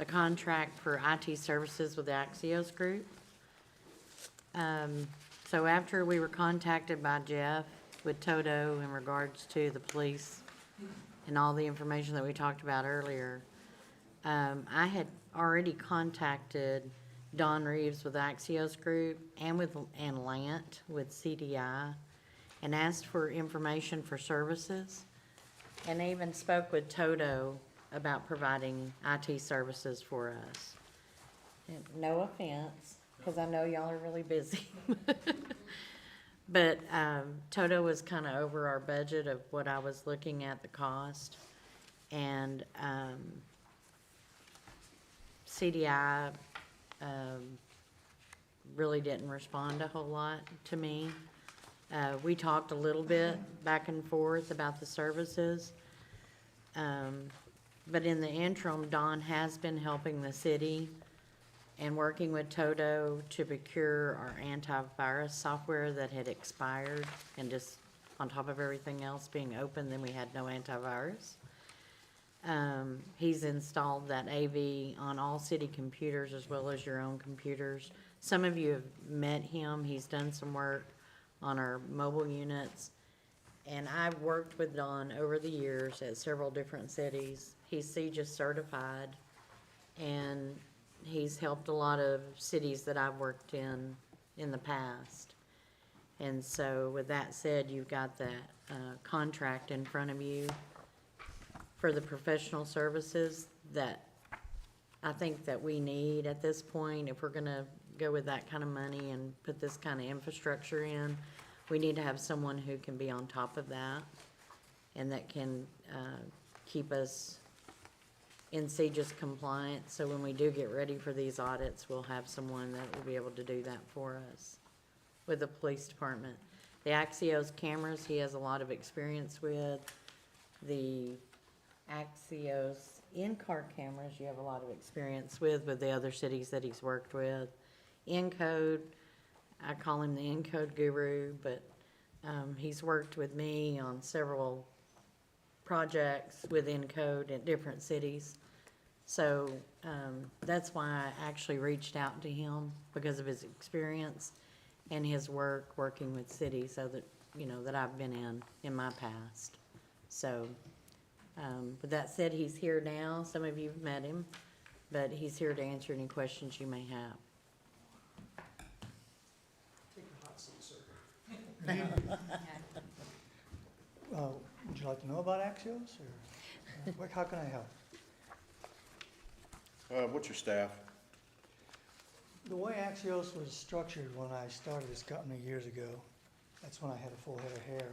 Speaker 8: contract for IT services with the Axios Group. So after we were contacted by Jeff with Toto in regards to the police and all the information that we talked about earlier, I had already contacted Don Reeves with Axios Group and Lant with CDI and asked for information for services. And they even spoke with Toto about providing IT services for us. And no offense, because I know y'all are really busy. But Toto was kind of over our budget of what I was looking at the cost. And CDI really didn't respond a whole lot to me. We talked a little bit back and forth about the services. But in the interim, Don has been helping the city and working with Toto to procure our antivirus software that had expired, and just on top of everything else being open, then we had no antivirus. He's installed that AV on all city computers as well as your own computers. Some of you have met him. He's done some work on our mobile units. And I've worked with Don over the years at several different cities. He's CJIS certified, and he's helped a lot of cities that I've worked in the past. And so with that said, you've got that contract in front of you for the professional services that I think that we need at this point. If we're gonna go with that kind of money and put this kind of infrastructure in, we need to have someone who can be on top of that and that can keep us in CJIS compliant. So when we do get ready for these audits, we'll have someone that will be able to do that for us with the police department. The Axios cameras, he has a lot of experience with. The Axios in-car cameras, you have a lot of experience with the other cities that he's worked with. Encode, I call him the Encode guru, but he's worked with me on several projects with Encode in different cities. So that's why I actually reached out to him, because of his experience and his work working with cities, so that, you know, that I've been in my past. So with that said, he's here now. Some of you have met him, but he's here to answer any questions you may have.
Speaker 5: Take the hot seat, sir.
Speaker 10: Would you like to know about Axios, or how can I help?
Speaker 11: What's your staff?
Speaker 10: The way Axios was structured when I started this company years ago, that's when I had a full head of hair.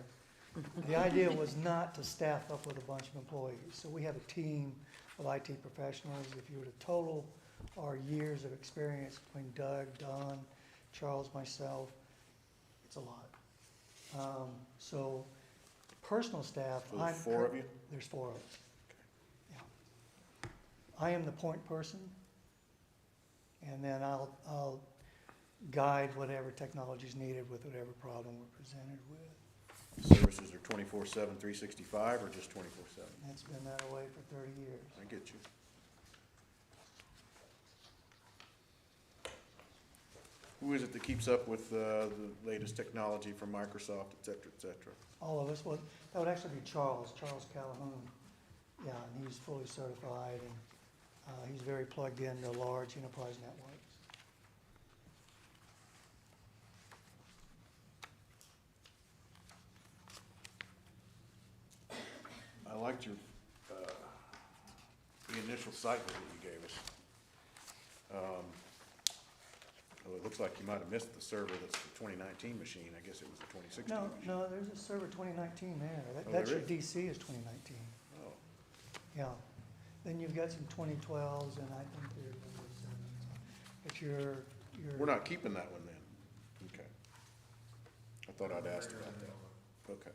Speaker 10: The idea was not to staff up with a bunch of employees. So we have a team of IT professionals. If you were to total our years of experience between Doug, Don, Charles, myself, it's a lot. So personal staff.
Speaker 11: So there's four of you?
Speaker 10: There's four of us. Yeah. I am the point person, and then I'll guide whatever technology is needed with whatever problem we're presented with.
Speaker 11: Services are 24/7, 365, or just 24/7?
Speaker 10: It's been that way for 30 years.
Speaker 11: I get you. Who is it that keeps up with the latest technology from Microsoft, et cetera, et cetera?
Speaker 10: All of us. Well, that would actually be Charles Calhoun. Yeah, and he's fully certified, and he's very plugged into large enterprise networks.
Speaker 11: I liked your, the initial site visit you gave us. Well, it looks like you might have missed the server that's the 2019 machine. I guess it was the 2016
Speaker 10: No,
Speaker 11: machine.
Speaker 10: no, there's a server 2019 there.
Speaker 11: Oh,
Speaker 10: That's
Speaker 11: there
Speaker 10: your
Speaker 11: is?
Speaker 10: DC is 2019.
Speaker 11: Oh,
Speaker 10: Yeah. Then you've got some 2012s, and I think there's but your
Speaker 11: we're not keeping that one then? Okay. I thought I'd asked about that. Okay.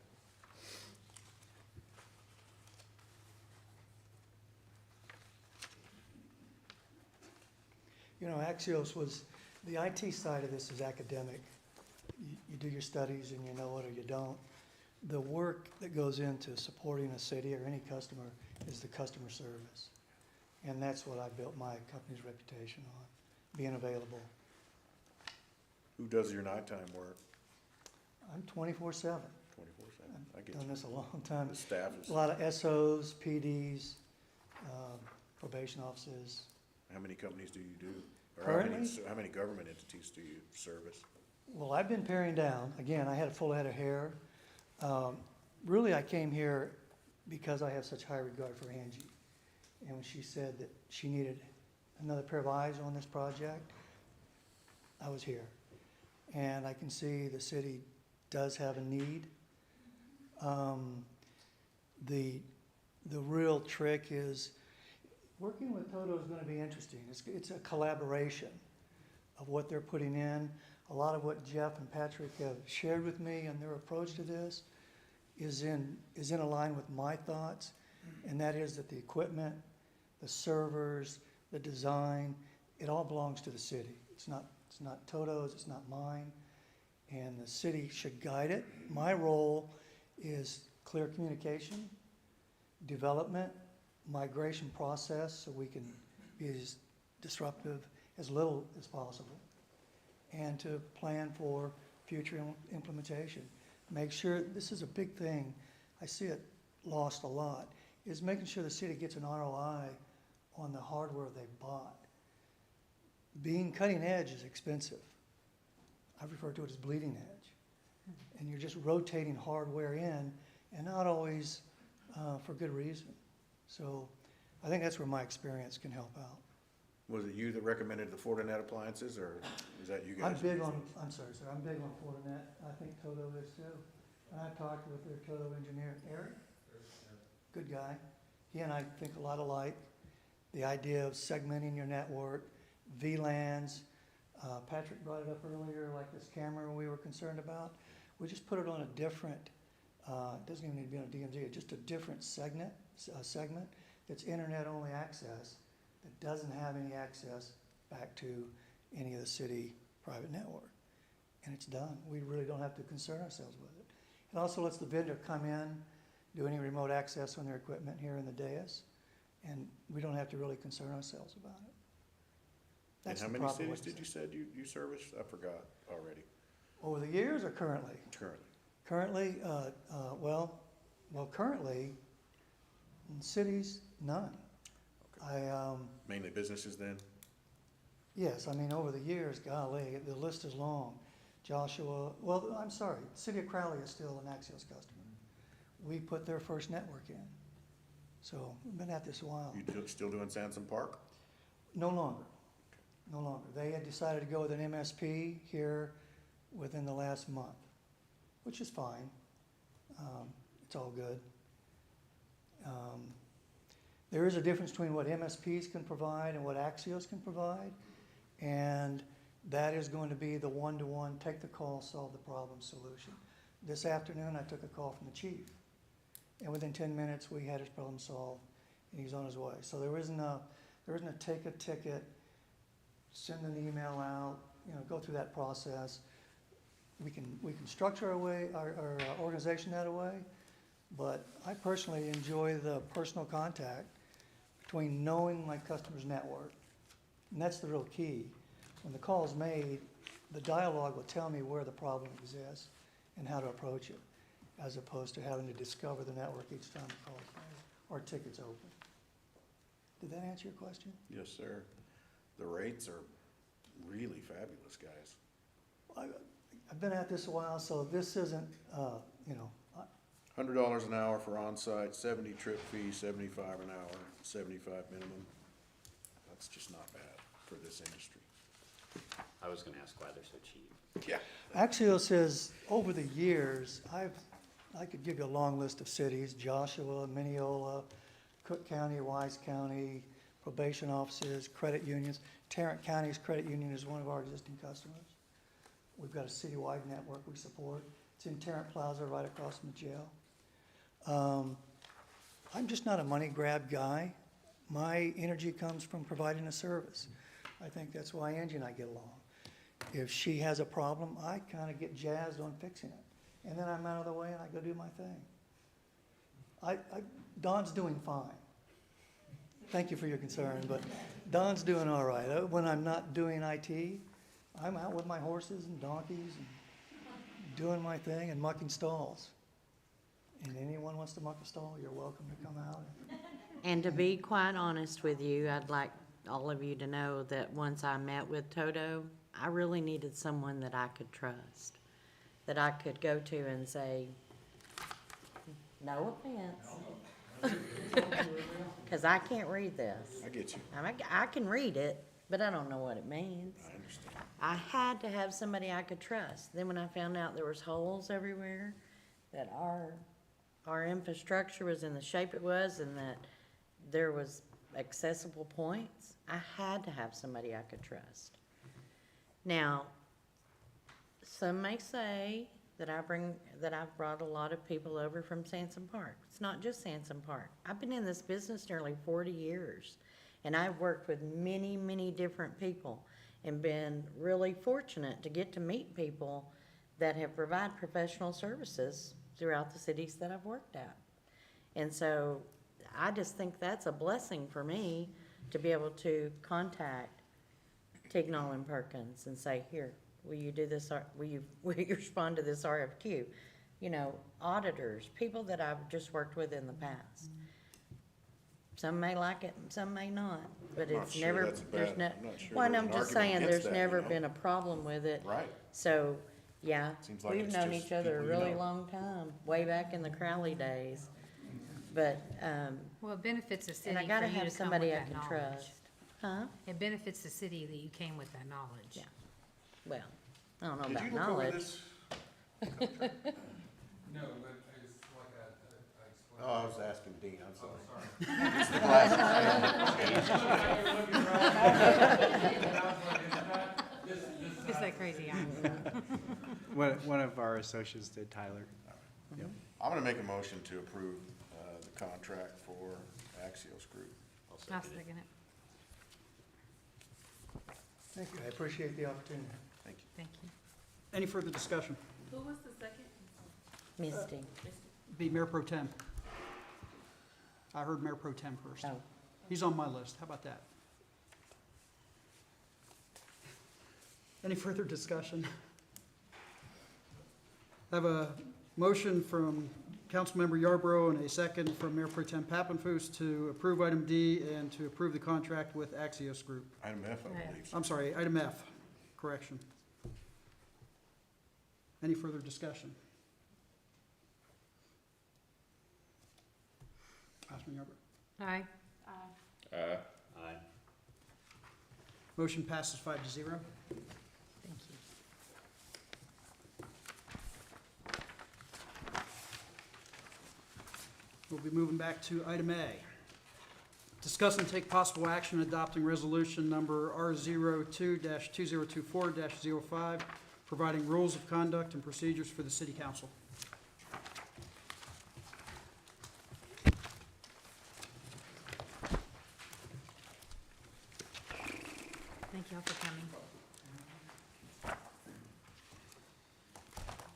Speaker 10: You know, Axios was, the IT side of this is academic. You do your studies and you know it or you don't. The work that goes into supporting a city or any customer is the customer service. And that's what I built my company's reputation on, being available.
Speaker 11: Who does your nighttime work?
Speaker 10: I'm 24/7.
Speaker 11: 24/7. I get
Speaker 10: Done
Speaker 11: you.
Speaker 10: this a long time.
Speaker 11: The staff is,
Speaker 10: A lot of SOs, PDs,
Speaker 17: probation offices.
Speaker 11: How many companies do you do? Or how many,
Speaker 17: Currently?
Speaker 11: how many government entities do you service?
Speaker 17: Well, I've been paring down. Again, I had a full head of hair. Really, I came here because I have such high regard for Angie. And when she said that she needed another pair of eyes on this project, I was here. And I can see the city does have a need. The real trick is, working with Toto is gonna be interesting. It's a collaboration of what they're putting in. A lot of what Jeff and Patrick have shared with me and their approach to this is in line with my thoughts. And that is that the equipment, the servers, the design, it all belongs to the city. It's not Toto's, it's not mine. And the city should guide it. My role is clear communication, development, migration process, so we can be as disruptive as little as possible, and to plan for future implementation. Make sure, this is a big thing, I see it lost a lot, is making sure the city gets an ROI on the hardware they bought. Being cutting edge is expensive. I refer to it as bleeding edge. And you're just rotating hardware in, and not always for good reason. So I think that's where my experience can help out.
Speaker 11: Was it you that recommended the Fortinet appliances, or is that you guys?
Speaker 17: I'm big on Fortinet. I think Toto is too. And I talked with their Toto engineer, Eric. Good guy. He and I think a lot alike. The idea of segmenting your network, VLANs. Patrick brought it up earlier, like this camera we were concerned about. We just put it on a different, it doesn't even need to be on a DMZ, it's just a different segment that's internet-only access that doesn't have any access back to any of the city private network. And it's done. We really don't have to concern ourselves with it. It also lets the vendor come in, do any remote access on their equipment here in the dais, and we don't have to really concern ourselves about it.
Speaker 11: And
Speaker 17: That's
Speaker 11: how
Speaker 17: the
Speaker 11: many
Speaker 17: proper
Speaker 11: cities
Speaker 17: way to
Speaker 11: did
Speaker 17: say
Speaker 11: you said you service? I forgot already.
Speaker 17: Over the years or currently?
Speaker 11: Currently.
Speaker 17: Currently, currently, in cities, none.
Speaker 11: Mainly businesses then?
Speaker 17: Yes, I mean, over the years, golly, the list is long. Joshua, I'm sorry, City of Crowley is still an Axios customer. We put their first network in. So we've been at this a while.
Speaker 11: Still doing Sansom Park?
Speaker 17: No longer. No longer. They had decided to go with an MSP here within the last month, which is fine. It's all good. There is a difference between what MSPs can provide and what Axios can provide, and that is going to be the one-to-one, take the call, solve the problem solution. This afternoon, I took a call from the chief, and within 10 minutes, we had his problem solved, and he's on his way. So there isn't a take a ticket, send an email out, go through that process. We can structure our organization that way, but I personally enjoy the personal contact between knowing my customer's network, and that's the real key. When the call is made, the dialogue will tell me where the problem exists and how to approach it, as opposed to having to discover the network each time the call is made or ticket's open. Did that answer your question?
Speaker 11: Yes, sir. The rates are really fabulous, guys.
Speaker 17: I've been at this a while, so this isn't,
Speaker 11: $100 an hour for on-site, 70 trip fee, 75 an hour, 75 minimum. That's just not bad for this industry.
Speaker 6: I was gonna ask why they're so cheap.
Speaker 11: Yeah.
Speaker 17: Axios is, over the years, I could give you a long list of cities, Joshua, Mineola, Cook County, Wise County, probation offices, credit unions. Tarrant County's credit union is one of our existing customers. We've got a citywide network we support. It's in Tarrant Plaza, right across from the jail. I'm just not a money grab guy. My energy comes from providing a service. I think that's why Angie and I get along. If she has a problem, I kind of get jazzed on fixing it. And then I'm out of the way and I go do my thing. Don's doing fine. Thank you for your concern, but Don's doing all right. When I'm not doing IT, I'm out with my horses and donkeys and doing my thing and mucking stalls. And anyone wants to muck a stall, you're welcome to come out and
Speaker 8: And to be quite honest with you, I'd like all of you to know that once I met with Toto, I really needed someone that I could trust, that I could go to and say, no offense. Because I can't read this.
Speaker 11: I get you.
Speaker 8: I can read it, but I don't know what it means.
Speaker 11: I understand.
Speaker 8: I had to have somebody I could trust. Then when I found out there was holes everywhere, that our infrastructure was in the shape it was and that there was accessible points, I had to have somebody I could trust. Now, some may say that I've brought a lot of people over from Sansom Park. It's not just Sansom Park. I've been in this business nearly 40 years, and I've worked with many, many different people and been really fortunate to get to meet people that have provided professional services throughout the cities that I've worked at. And so I just think that's a blessing for me to be able to contact Tignall and Perkins and say, here, will you do this, will you respond to this RFQ? You know, auditors, people that I've just worked with in the past. Some may like it and some may not, but
Speaker 11: I'm not
Speaker 8: it's
Speaker 11: sure
Speaker 8: never,
Speaker 11: that's
Speaker 8: there's
Speaker 11: bad.
Speaker 8: no,
Speaker 11: I'm not sure
Speaker 8: well, and
Speaker 11: there's
Speaker 8: I'm
Speaker 11: an
Speaker 8: just
Speaker 11: argument
Speaker 8: saying,
Speaker 11: against
Speaker 8: there's
Speaker 11: that,
Speaker 8: never
Speaker 11: you know?
Speaker 8: been a problem with it.
Speaker 11: Right.
Speaker 8: So, yeah,
Speaker 11: Seems like
Speaker 8: we've
Speaker 11: it's
Speaker 8: known
Speaker 11: just
Speaker 8: each other a
Speaker 11: people you
Speaker 8: really
Speaker 11: know.
Speaker 8: long time, way back in the Crowley days. But,
Speaker 7: Well, it benefits the city
Speaker 8: and I
Speaker 7: for
Speaker 8: gotta
Speaker 7: you
Speaker 8: have
Speaker 7: to come
Speaker 8: somebody
Speaker 7: with
Speaker 8: I
Speaker 7: that
Speaker 8: can
Speaker 7: knowledge.
Speaker 8: trust. Huh?
Speaker 7: It benefits the city that you came with that knowledge.
Speaker 8: Yeah. Well, I don't know
Speaker 11: Did
Speaker 8: about
Speaker 11: you look over
Speaker 8: knowledge.
Speaker 11: this?
Speaker 13: No, but it's like I explained.
Speaker 11: Oh, I was asking Dean, I'm sorry.
Speaker 13: Sorry.
Speaker 11: It's the glasses.
Speaker 7: It's that crazy eye.
Speaker 12: One of our associates did, Tyler. Yep.
Speaker 11: I'm gonna make a motion to approve, the contract for Axios Group.
Speaker 7: I'll second it.
Speaker 17: Thank you, I appreciate the opportunity.
Speaker 11: Thank you.
Speaker 7: Thank you.
Speaker 2: Any further discussion?
Speaker 4: Who was the second?
Speaker 8: Misty.
Speaker 2: Be Mayor Pro Tem. I heard Mayor Pro Tem first.
Speaker 8: Oh,
Speaker 2: He's on my list. How about that? Any further discussion? I have a motion from Councilmember Yarborough and a second from Mayor Pro Tem Pappenfuss to approve item D and to approve the contract with Axios Group.
Speaker 11: Item F, I believe.
Speaker 2: I'm sorry, item F, correction. Any further discussion? Councilman Yarborough.
Speaker 7: Aye.
Speaker 6: Aye.
Speaker 2: Motion passes 5-0.
Speaker 8: thank you.
Speaker 2: We'll be moving back to item A. Discuss and take possible action adopting resolution number R02-2024-05, providing rules of conduct and procedures for the city council.
Speaker 7: Thank you all for coming.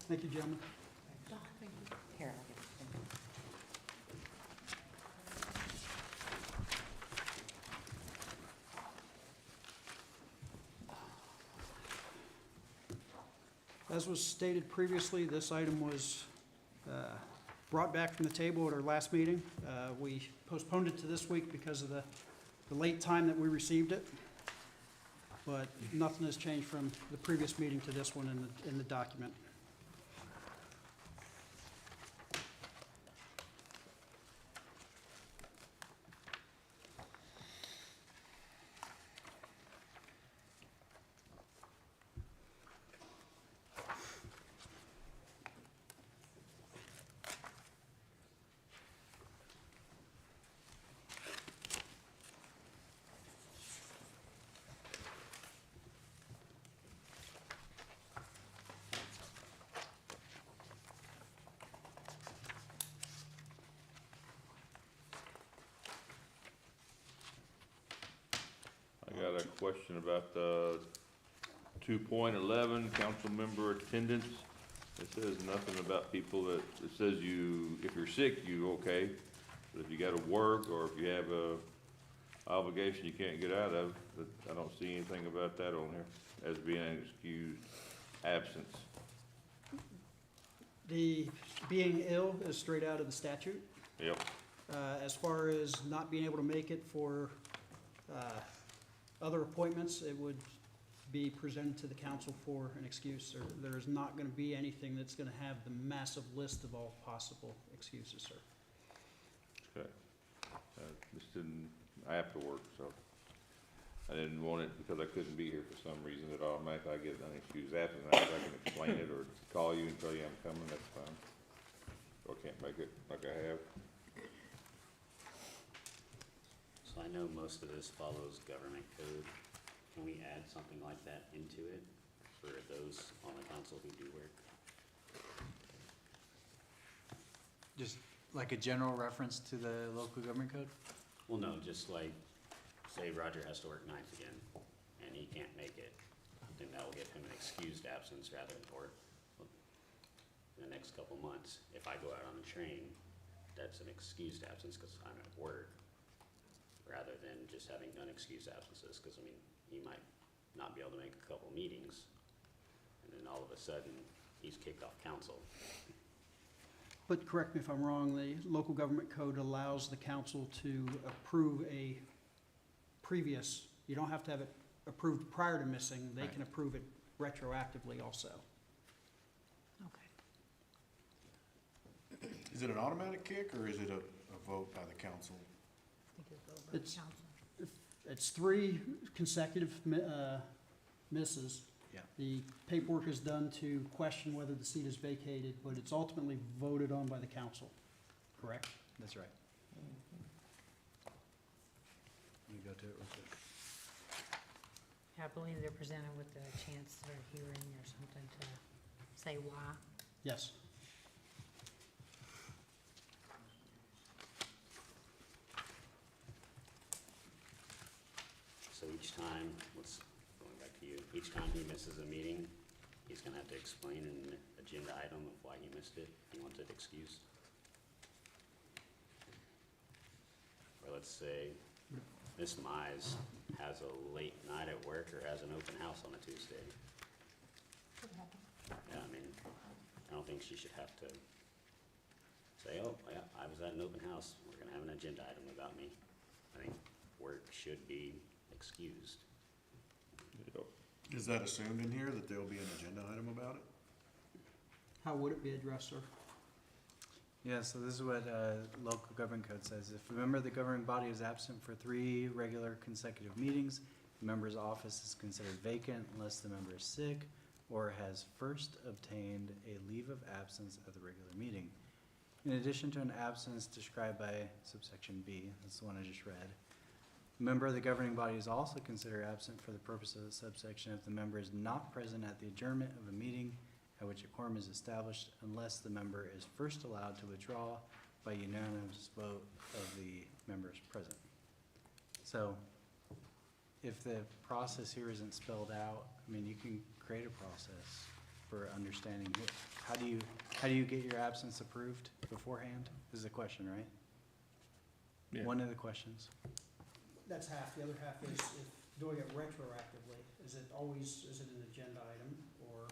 Speaker 2: Thank you, gentlemen.
Speaker 8: Here, I'll get it.
Speaker 2: As was stated previously, this item was brought back from the table at our last meeting. We postponed it to this week because of the late time that we received it. But nothing has changed from the previous meeting to this one in the document.
Speaker 1: I got a question about the 2.11, council member attendance. It says nothing about people that, it says you, if you're sick, you okay, but if you gotta work or if you have a obligation you can't get out of, but I don't see anything about that on here as being an excused absence.
Speaker 2: The being ill is straight out of the statute.
Speaker 1: Yep,
Speaker 2: As far as not being able to make it for other appointments, it would be presented to the council for an excuse. There is not going to be anything that's going to have the massive list of all possible excuses, sir.
Speaker 1: Okay. Just didn't, I have to work, so I didn't want it because I couldn't be here for some reason that automatically I get an unexcused absence. I can explain it or call you and tell you I'm coming, that's fine. So I can't make it like I have.
Speaker 6: So I know most of this follows government code. Can we add something like that into it for those on the council who do work?
Speaker 12: Just like a general reference to the local government code?
Speaker 6: Well, no, just like, say Roger has to work nights again, and he can't make it, then that will give him an excused absence rather than, or in the next couple months, if I go out on the train, that's an excused absence because I'm at work, rather than just having unexcused absences, because I mean, he might not be able to make a couple meetings, and then all of a sudden, he's kicked off council.
Speaker 2: But correct me if I'm wrong, the local government code allows the council to approve a previous, you don't have to have it approved prior to missing, they can approve it retroactively also.
Speaker 7: Okay.
Speaker 11: Is it an automatic kick, or is it a vote by the council?
Speaker 2: It's, it's 3 consecutive misses.
Speaker 12: Yeah.
Speaker 2: The paperwork is done to question whether the seat is vacated, but it's ultimately voted on by the council, correct?
Speaker 12: That's right. You go to it real quick.
Speaker 7: I believe they're presented with a chance for a hearing or something to say why.
Speaker 2: Yes.
Speaker 6: So each time, going back to you, each time he misses a meeting, he's gonna have to explain an agenda item of why he missed it, he wants it excused. Or let's say, Miss Mize has a late night at work or has an open house on a Tuesday. Yeah, I mean, I don't think she should have to say, oh, yeah, I was at an open house, we're gonna have an agenda item about me. I think work should be excused.
Speaker 11: Is that assumed in here, that there'll be an agenda item about it?
Speaker 2: How would it be addressed, sir?
Speaker 12: Yeah, so this is what local government code says. If a member of the governing body is absent for 3 regular consecutive meetings, the member's office is considered vacant unless the member is sick or has first obtained a leave of absence at the regular meeting. In addition to an absence described by subsection B, that's the one I just read, a member of the governing body is also considered absent for the purpose of the subsection if the member is not present at the adjournment of a meeting at which a quorum is established unless the member is first allowed to withdraw by unanimous vote of the members present. So if the process here isn't spelled out, I mean, you can create a process for understanding how do you get your absence approved beforehand is the question, right?
Speaker 1: Yeah.
Speaker 12: One of the questions.
Speaker 2: That's half. The other half is if doing it retroactively. Is it an agenda item or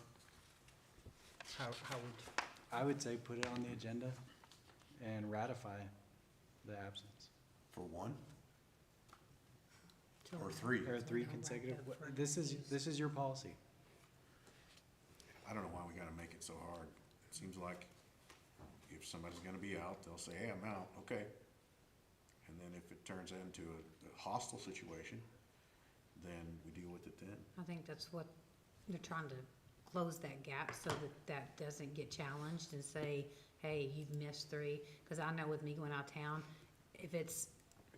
Speaker 2: how would?
Speaker 12: I would say put it on the agenda and ratify the absence.
Speaker 11: For 1?
Speaker 7: Till
Speaker 11: Or
Speaker 7: we-
Speaker 11: 3?
Speaker 12: Or
Speaker 7: till
Speaker 12: 3
Speaker 7: we don't
Speaker 12: consecutive,
Speaker 7: wrap up for
Speaker 12: this
Speaker 7: excuse.
Speaker 12: is your policy.
Speaker 11: I don't know why we gotta make it so hard. It seems like if somebody's gonna be out, they'll say, hey, I'm out, okay. And then if it turns into a hostile situation, then we deal with it then.
Speaker 7: I think that's what they're trying to close that gap so that that doesn't get challenged and say, hey, you've missed 3. Because I know with me going out of town,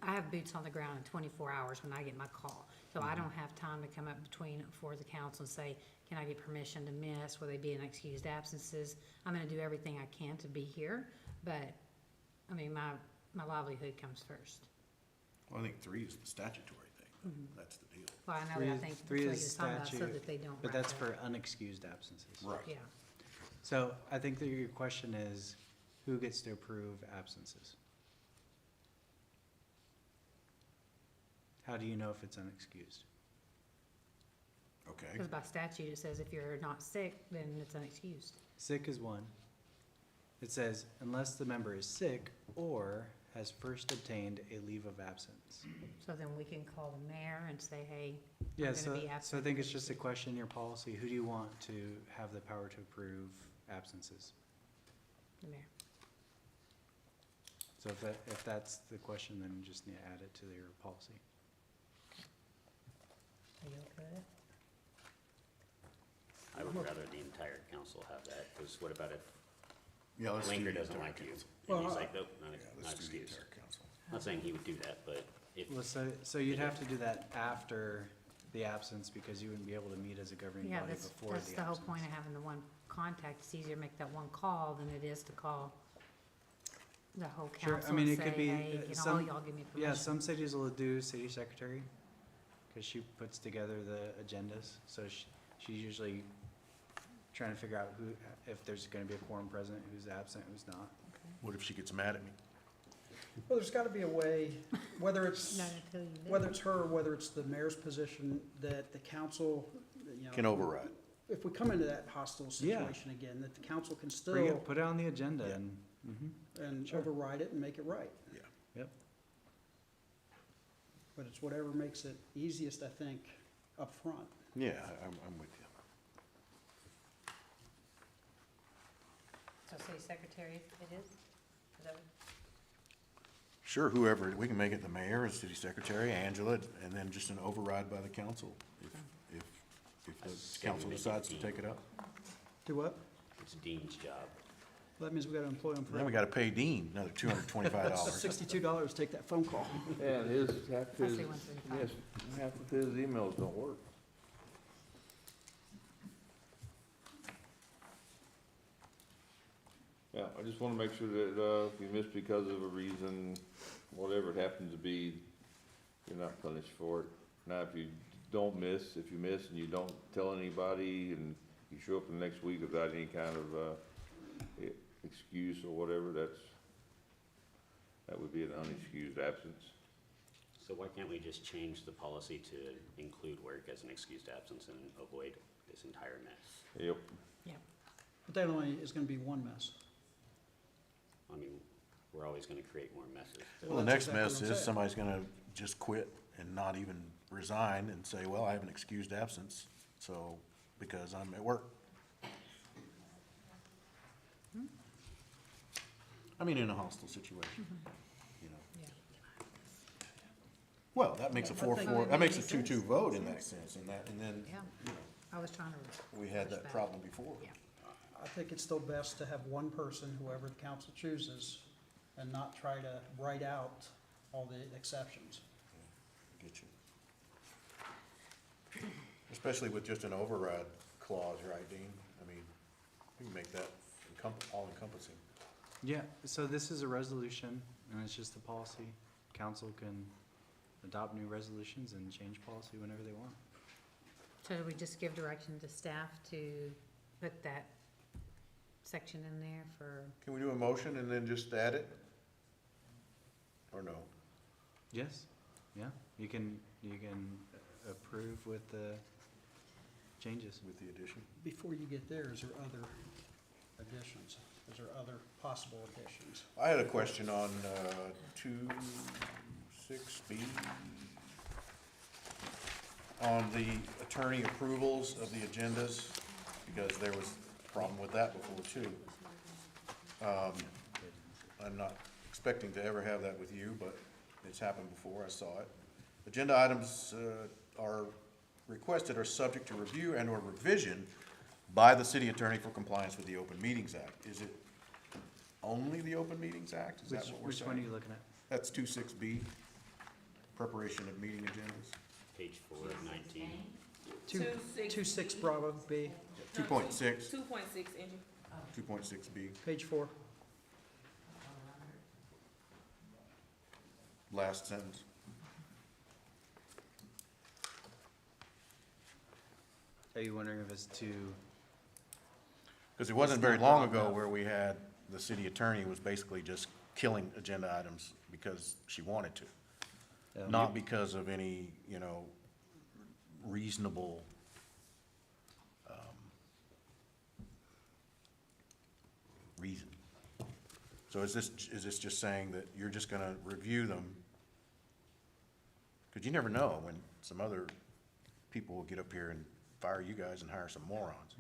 Speaker 7: I have boots on the ground in 24 hours when I get my call. So I don't have time to come up before the council and say, can I get permission to miss? Will they be excused absences? I'm gonna do everything I can to be here, but, I mean, my livelihood comes first.
Speaker 11: Well, I think 3 is the statutory thing. That's the deal.
Speaker 7: Well, I know,
Speaker 12: Three
Speaker 7: I
Speaker 12: is-
Speaker 7: think that's what
Speaker 12: 3
Speaker 7: you're
Speaker 12: is
Speaker 7: talking about, so
Speaker 12: statute,
Speaker 7: that they don't.
Speaker 12: but
Speaker 7: wrap
Speaker 12: that's
Speaker 7: up.
Speaker 12: for unexcused absences.
Speaker 11: Right.
Speaker 7: Yeah.
Speaker 12: So I think that your question is, who gets to approve absences? How do you know if it's unexcused?
Speaker 11: Okay.
Speaker 7: Because by statute, it says if you're not sick, then it's unexcused.
Speaker 12: Sick is 1. It says unless the member is sick or has first obtained a leave of absence.
Speaker 7: So then we can call the mayor and say, hey,
Speaker 12: Yeah,
Speaker 7: I'm
Speaker 12: so,
Speaker 7: gonna be
Speaker 12: so I
Speaker 7: absent.
Speaker 12: think it's just a question in your policy, who do you want to have the power to approve absences?
Speaker 7: The mayor.
Speaker 12: So if that's the question, then you just need to add it to your policy.
Speaker 7: Are you okay with it?
Speaker 6: I would rather the entire council have that, because what about if
Speaker 11: Yeah, let's do
Speaker 6: Linker
Speaker 11: the
Speaker 6: doesn't
Speaker 11: entire
Speaker 6: like you?
Speaker 11: council.
Speaker 6: And
Speaker 2: Well,
Speaker 6: he's like, nope, not,
Speaker 11: Yeah,
Speaker 6: not
Speaker 11: let's do the
Speaker 6: excused.
Speaker 11: entire council.
Speaker 6: Not saying he would do that, but if,
Speaker 12: Well, so you'd have to do that after the absence, because you wouldn't be able to meet as a governing
Speaker 7: Yeah,
Speaker 12: body
Speaker 7: that's,
Speaker 12: before
Speaker 7: that's
Speaker 12: the
Speaker 7: the whole
Speaker 12: absence.
Speaker 7: point of having the one contact. It's easier to make that one call than it is to call the whole
Speaker 12: Sure, I
Speaker 7: council
Speaker 12: mean,
Speaker 7: and
Speaker 12: it
Speaker 7: say,
Speaker 12: could be,
Speaker 7: hey, you know, all
Speaker 12: some,
Speaker 7: y'all give me
Speaker 12: yeah,
Speaker 7: permission.
Speaker 12: some cities will do city secretary, because she puts together the agendas, so she's usually trying to figure out who, if there's gonna be a quorum present, who's absent, who's not.
Speaker 11: What if she gets mad at me?
Speaker 2: Well, there's gotta be a way, whether it's,
Speaker 7: Not until you do.
Speaker 2: whether it's her or whether it's the mayor's position, that the council, you know.
Speaker 11: Can override.
Speaker 2: If we come into that hostile
Speaker 12: Yeah.
Speaker 2: situation again, that the council can
Speaker 12: Bring
Speaker 2: still,
Speaker 12: it, put it on the agenda
Speaker 11: Yeah.
Speaker 12: and,
Speaker 2: and
Speaker 12: Sure.
Speaker 2: override it and make it right.
Speaker 11: Yeah.
Speaker 12: yep.
Speaker 2: But it's whatever makes it easiest, I think, up front.
Speaker 11: Yeah, I'm with you.
Speaker 7: So say secretary it is? Is that what-
Speaker 11: Sure, whoever, we can make it the mayor, the city secretary, Angela, and then just an override by the council if
Speaker 6: I
Speaker 11: the
Speaker 6: say
Speaker 11: council
Speaker 6: we make it
Speaker 11: decides to
Speaker 6: Dean.
Speaker 11: take it up.
Speaker 2: Do what?
Speaker 6: it's Dean's job.
Speaker 2: Well, that means we gotta employ him
Speaker 11: Then we
Speaker 2: forever.
Speaker 11: gotta pay Dean another $225.
Speaker 2: $62 to take that phone call.
Speaker 1: And half
Speaker 7: I
Speaker 1: his,
Speaker 7: say 135.
Speaker 1: yes, half of his emails don't work. Yeah, I just wanna make sure that, if you miss because of a reason, whatever it happens to be, you're not punished for it. Now, if you don't miss, if you miss and you don't tell anybody and you show up the next week without any kind of, excuse or whatever, that would be an unexcused absence.
Speaker 6: So why can't we just change the policy to include work as an excused absence and avoid this entire mess?
Speaker 1: Yep.
Speaker 2: But that only is gonna be one mess.
Speaker 6: I mean, we're always gonna create more messes.
Speaker 11: Well, the
Speaker 2: that's
Speaker 11: next
Speaker 2: exactly
Speaker 11: mess
Speaker 2: what I'm
Speaker 11: is
Speaker 2: saying.
Speaker 11: somebody's gonna just quit and not even resign and say, well, I have an excused absence, so, because I'm at work. I mean, in a hostile situation, you know.
Speaker 7: Yeah.
Speaker 11: Well, that makes a
Speaker 2: I
Speaker 11: 4-4,
Speaker 2: think-
Speaker 11: that makes a 2-2 vote in that sense, and then,
Speaker 7: Yeah,
Speaker 11: you know,
Speaker 7: I was trying to.
Speaker 11: we had
Speaker 7: push
Speaker 11: that
Speaker 7: back.
Speaker 11: problem before.
Speaker 7: Yeah.
Speaker 2: I think it's still best to have one person, whoever the council chooses, and not try to write out all the exceptions.
Speaker 11: Get you. Especially with just an override clause, right, Dean? I mean, you can make that all encompassing.
Speaker 12: Yeah, so this is a resolution, and it's just a policy. Council can adopt new resolutions and change policy whenever they want.
Speaker 7: So do we just give direction to staff to put that section in there for,
Speaker 11: Can we do a motion and then just add it? Or no?
Speaker 12: Yes, yeah, you can approve with the changes.
Speaker 11: With the addition?
Speaker 2: Before you get there, is there other additions? Is there other possible additions?
Speaker 11: I had a question on 2-6B. On the attorney approvals of the agendas, because there was a problem with that before too. I'm not expecting to ever have that with you, but it's happened before, I saw it. Agenda items are requested are subject to review and/or revision by the city attorney for compliance with the Open Meetings Act. Is it only the Open Meetings Act? Is that what we're
Speaker 12: Which
Speaker 11: saying?
Speaker 12: one are you looking at?
Speaker 11: That's 2-6B, preparation of meeting agendas.
Speaker 6: Page 4 of 19.
Speaker 2: 2-6 Bravo B,
Speaker 11: 2.6,
Speaker 4: 2.6 inch.
Speaker 11: 2.6B,
Speaker 2: page 4.
Speaker 11: last sentence.
Speaker 12: Are you wondering if it's too,
Speaker 11: Because it wasn't very long ago where we had, the city attorney was basically just killing agenda items because she wanted to. Not because of any, you know, reasonable, reason. So is this just saying that you're just gonna review them? Because you never know when some other people will get up here and fire you guys and hire some morons.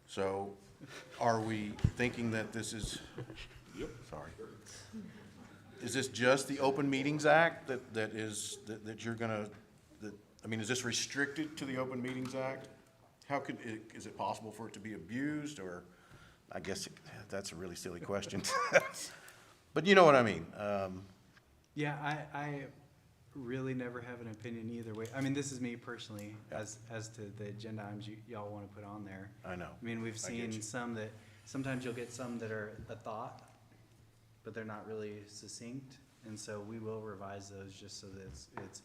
Speaker 11: So are we thinking that this is, sorry. Is this just the Open Meetings Act that you're gonna, I mean, is this restricted to the Open Meetings Act? Is it possible for it to be abused, or, I guess that's a really silly question. But you know what I mean.
Speaker 12: Yeah, I really never have an opinion either way. I mean, this is me personally, as to the agenda items y'all want to put on there.
Speaker 11: I know.
Speaker 12: I mean, we've
Speaker 11: I get
Speaker 12: seen
Speaker 11: you.
Speaker 12: some that, sometimes you'll get some that are a thought, but they're not really succinct, and so we will revise those just so that it's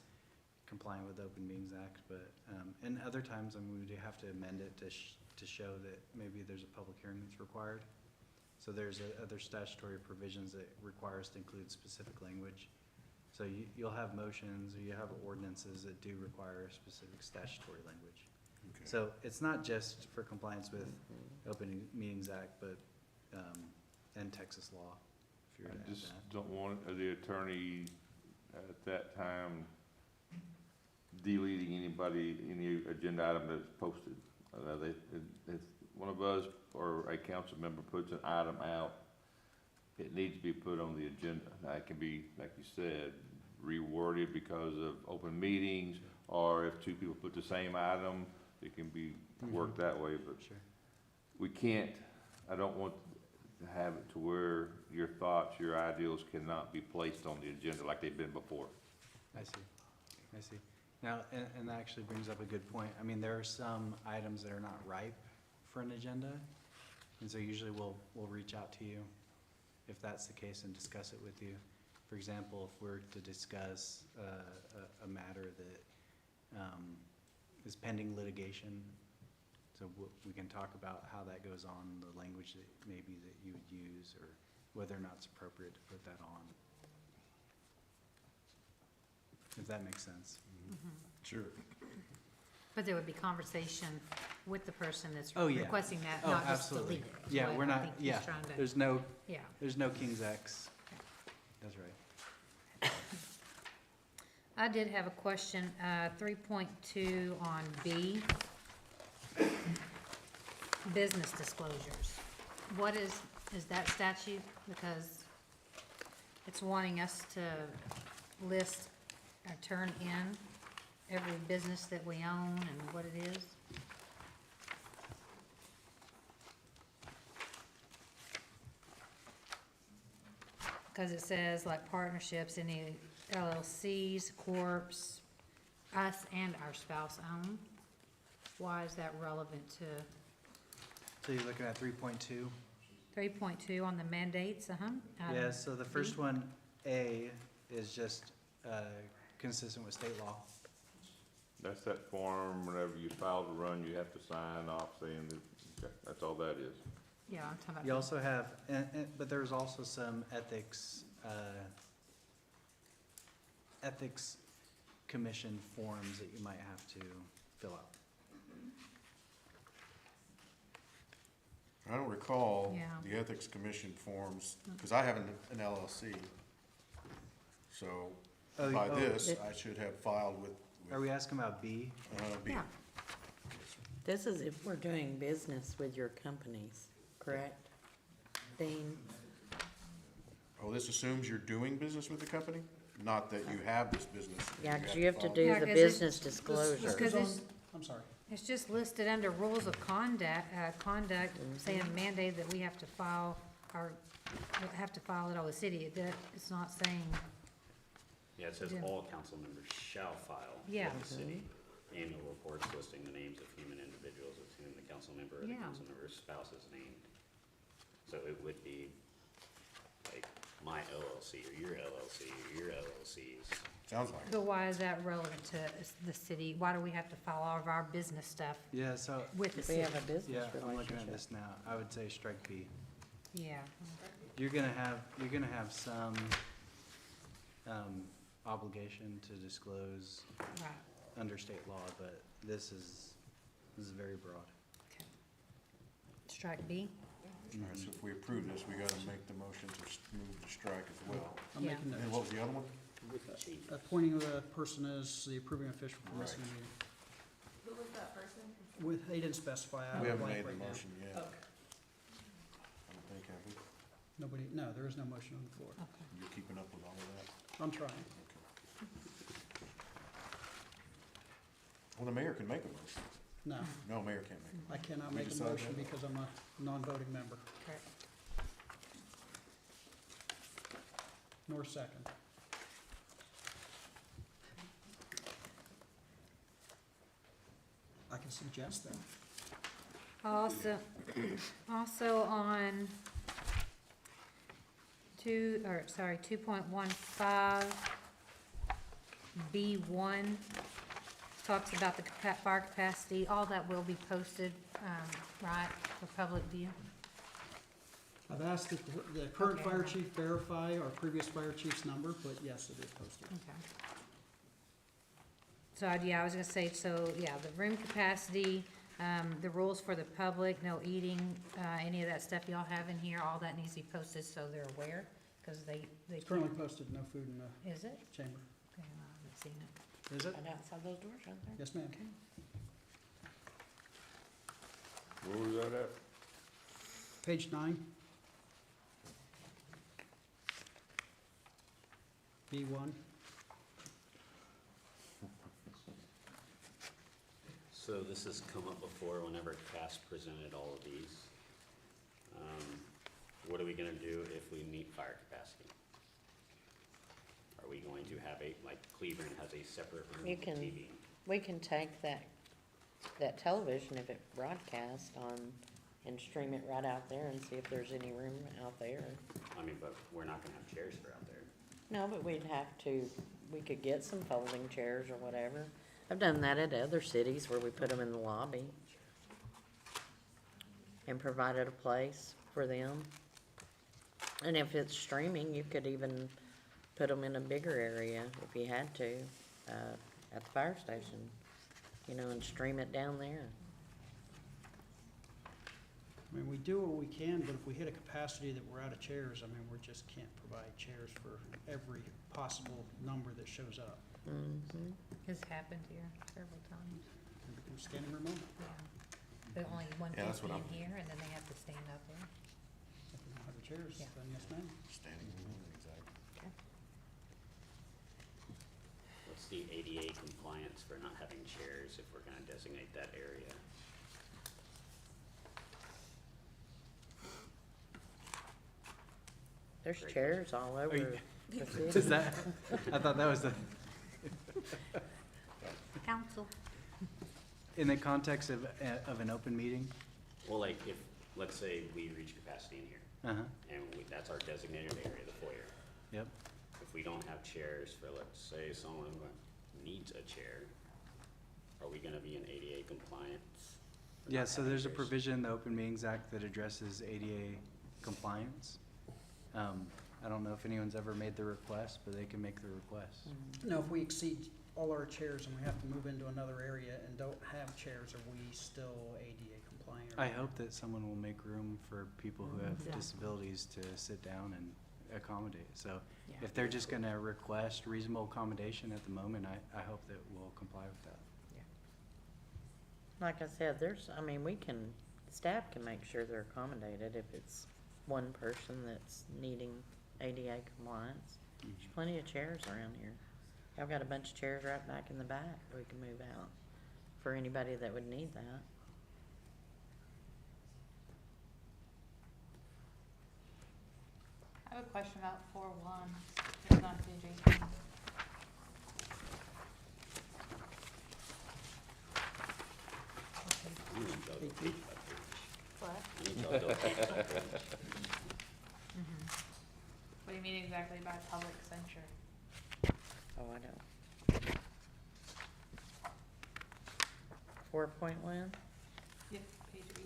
Speaker 12: compliant with the Open Meetings Act, but, and other times, I mean, we do have to amend it to show that maybe there's a public hearing that's required. So there's other statutory provisions that require us to include specific language. So you'll have motions, or you have ordinances that do require specific statutory language.
Speaker 11: Okay.
Speaker 12: So it's not just for compliance with Open Meetings Act, but, and Texas law, if you were to
Speaker 1: I
Speaker 12: add
Speaker 1: just
Speaker 12: that.
Speaker 1: don't want the attorney at that time deleting any agenda item that's posted. If one of us or a council member puts an item out, it needs to be put on the agenda. Now, it can be, like you said, reworded because of open meetings, or if two people put the same item, it can be worked that way, but
Speaker 12: Sure.
Speaker 1: we can't, I don't want to have it to where your thoughts, your ideals cannot be placed on the agenda like they've been before.
Speaker 12: I see. Now, and that actually brings up a good point. I mean, there are some items that are not ripe for an agenda, and so usually we'll reach out to you if that's the case and discuss it with you. For example, if we're to discuss a matter that is pending litigation, so we can talk about how that goes on, the language that maybe that you would use, or whether or not it's appropriate to put that on. If that makes sense.
Speaker 11: Sure.
Speaker 7: But there would be conversation with the person that's
Speaker 12: Oh, yeah.
Speaker 7: requesting that,
Speaker 12: Oh,
Speaker 7: not just
Speaker 12: absolutely.
Speaker 7: delete it. is
Speaker 12: Yeah,
Speaker 7: what
Speaker 12: we're
Speaker 7: I
Speaker 12: not,
Speaker 7: think he's
Speaker 12: yeah,
Speaker 7: trying to-
Speaker 12: there's no
Speaker 7: Yeah.
Speaker 12: King's X. That's right.
Speaker 7: I did have a question, 3.2 on B, business disclosures. What is that statute? Because it's wanting us to list or turn in every business that we own and what it is. Because it says like partnerships, any LLCs, corps, us and our spouse own. Why is that relevant to
Speaker 12: So you're looking at 3.2?
Speaker 7: 3.2 on the mandates,
Speaker 12: Yeah, so the first one, A, is just consistent with state law.
Speaker 1: That's that form, whenever you file to run, you have to sign off saying that, that's all that is.
Speaker 7: Yeah, I'm talking about.
Speaker 12: You also have, but there's also some ethics commission forms that you might have to fill out.
Speaker 11: I don't recall
Speaker 7: Yeah.
Speaker 11: the Ethics Commission forms, because I have an LLC. So by this, I should have filed with
Speaker 12: Are we asking about B?
Speaker 11: B.
Speaker 7: Yeah.
Speaker 8: This is if we're doing business with your companies, correct? Dean?
Speaker 11: Oh, this assumes you're doing business with the company? Not that you have this business. and
Speaker 8: Yeah, 'cause you have to
Speaker 11: follow-
Speaker 8: do
Speaker 7: Yeah,
Speaker 8: the
Speaker 7: 'cause it's-
Speaker 8: business disclosure.
Speaker 7: Because it's,
Speaker 2: I'm sorry.
Speaker 7: it's just listed under rules of conduct, saying mandated that we have to file it all with city. It's not saying,
Speaker 6: Yeah, it says
Speaker 7: Yeah.
Speaker 6: all council members shall file
Speaker 7: Yeah.
Speaker 6: with the city annual reports listing the names of human individuals with whom the council member or the
Speaker 7: Yeah.
Speaker 6: council member's spouse is named. So it would be like my LLC or your LLC or your LLCs.
Speaker 11: Sounds like it.
Speaker 7: but why is that relevant to the city? Why do we have to file all of our business stuff
Speaker 12: Yeah, so,
Speaker 7: with the
Speaker 8: We
Speaker 7: city?
Speaker 8: have a business
Speaker 12: yeah, I'm looking at
Speaker 8: relationship.
Speaker 12: this now. I would say strike B.
Speaker 7: Yeah,
Speaker 12: You're gonna have some obligation to disclose
Speaker 7: right,
Speaker 12: under state law, but this is very broad.
Speaker 7: okay. Strike B?
Speaker 11: All right, so if we approve this, we gotta make the motion to move to strike as well.
Speaker 2: I'm
Speaker 8: Yeah.
Speaker 2: making
Speaker 11: And
Speaker 2: notes.
Speaker 11: what was the other one?
Speaker 2: Appointing the person as the approving official for missing a meeting.
Speaker 4: Who was that person?
Speaker 2: With, he didn't specify. I
Speaker 11: We
Speaker 2: have a
Speaker 11: haven't
Speaker 2: blank
Speaker 11: made the
Speaker 2: right now.
Speaker 11: motion yet.
Speaker 4: Okay.
Speaker 11: I don't think, have we?
Speaker 2: Nobody, no, there is no motion on the floor.
Speaker 11: You're keeping up with all of that?
Speaker 2: I'm trying.
Speaker 11: Okay. Well, the mayor can make a motion.
Speaker 2: No,
Speaker 11: No, mayor can't make a motion.
Speaker 2: I cannot
Speaker 11: We
Speaker 2: make a
Speaker 11: decide
Speaker 2: motion
Speaker 11: that?
Speaker 2: because I'm a non-voting member,
Speaker 8: Correct.
Speaker 2: nor second. I can suggest that.
Speaker 7: Also on 2.15 B1 talks about the fire capacity. All that will be posted, right, for public view.
Speaker 2: I've asked that the current
Speaker 7: Okay.
Speaker 2: fire chief verify our previous fire chief's number, but yes, it is posted.
Speaker 7: Okay. So, yeah, I was gonna say, so, yeah, the room capacity, the rules for the public, no eating, any of that stuff y'all have in here, all that needs to be posted so they're aware, cause they
Speaker 2: It's currently posted, no food in the
Speaker 7: Is it?
Speaker 2: chamber.
Speaker 7: Okay, I haven't seen it.
Speaker 2: Is it?
Speaker 8: Right outside those doors, right there.
Speaker 2: Yes, ma'am.
Speaker 1: Where was that at?
Speaker 2: Page 9. B1.
Speaker 6: So this has come up before whenever Cass presented all of these. What are we gonna do if we meet fire capacity? Are we going to have like Cleveland has a separate room
Speaker 8: You
Speaker 6: for
Speaker 8: can-
Speaker 6: TV?
Speaker 8: We can take that television, if it broadcasts on, and stream it right out there and see if there's any room out there.
Speaker 6: I mean, but we're not gonna have chairs for out there.
Speaker 8: No, but we'd have to, we could get some folding chairs or whatever. I've done that at other cities where we put them in the lobby and provided a place for them. And if it's streaming, you could even put them in a bigger area if you had to, at the fire station, you know, and stream it down there.
Speaker 2: I mean, we do what we can, but if we hit a capacity that we're out of chairs, I mean, we just can't provide chairs for every possible number that shows up.
Speaker 8: Mm-hmm.
Speaker 7: It's happened here several times,
Speaker 2: It becomes standing room only.
Speaker 7: yeah. But only one
Speaker 11: Yeah,
Speaker 7: can
Speaker 11: that's what
Speaker 7: be
Speaker 11: I'm-
Speaker 7: in here, and then they have to stand up there.
Speaker 2: If we don't have the chairs,
Speaker 7: Yeah.
Speaker 2: then yes, ma'am.
Speaker 11: Standing room, exactly.
Speaker 6: What's the ADA compliance for not having chairs if we're gonna designate that area?
Speaker 8: There's
Speaker 6: Great
Speaker 8: chairs all over
Speaker 12: you-
Speaker 8: the city.
Speaker 12: Does that, I thought that was the,
Speaker 7: Council.
Speaker 12: in the context of an open meeting?
Speaker 6: Well, like if, let's say we reach capacity in here,
Speaker 12: Uh-huh,
Speaker 6: and that's our designated area, the foyer.
Speaker 12: yep.
Speaker 6: If we don't have chairs for, let's say, someone needs a chair, are we gonna be in ADA compliance? for
Speaker 12: Yeah,
Speaker 6: not
Speaker 12: so
Speaker 6: having
Speaker 12: there's a
Speaker 6: chairs?
Speaker 12: provision in the Open Meetings Act that addresses ADA compliance. I don't know if anyone's ever made the request, but they can make the request.
Speaker 2: Now, if we exceed all our chairs and we have to move into another area and don't have chairs, are we still ADA compliant?
Speaker 12: I hope that someone will make room for people who have
Speaker 8: Yeah.
Speaker 12: disabilities to sit down and accommodate. So
Speaker 8: Yeah.
Speaker 12: if they're just gonna request reasonable accommodation at the moment, I hope that we'll comply with that.
Speaker 8: Like I said, I mean, staff can make sure they're accommodated if it's one person that's needing ADA compliance. There's plenty of chairs around here. I've got a bunch of chairs right back in the back that we can move out for anybody that would need that.
Speaker 15: I have a question about 4.1, it's on page 18.
Speaker 6: I need y'all to go page by page.
Speaker 15: What?
Speaker 6: I need y'all to go page by page.
Speaker 15: What do you mean exactly by public censure?
Speaker 8: Oh, I don't. 4.1?
Speaker 15: Yep, page 18,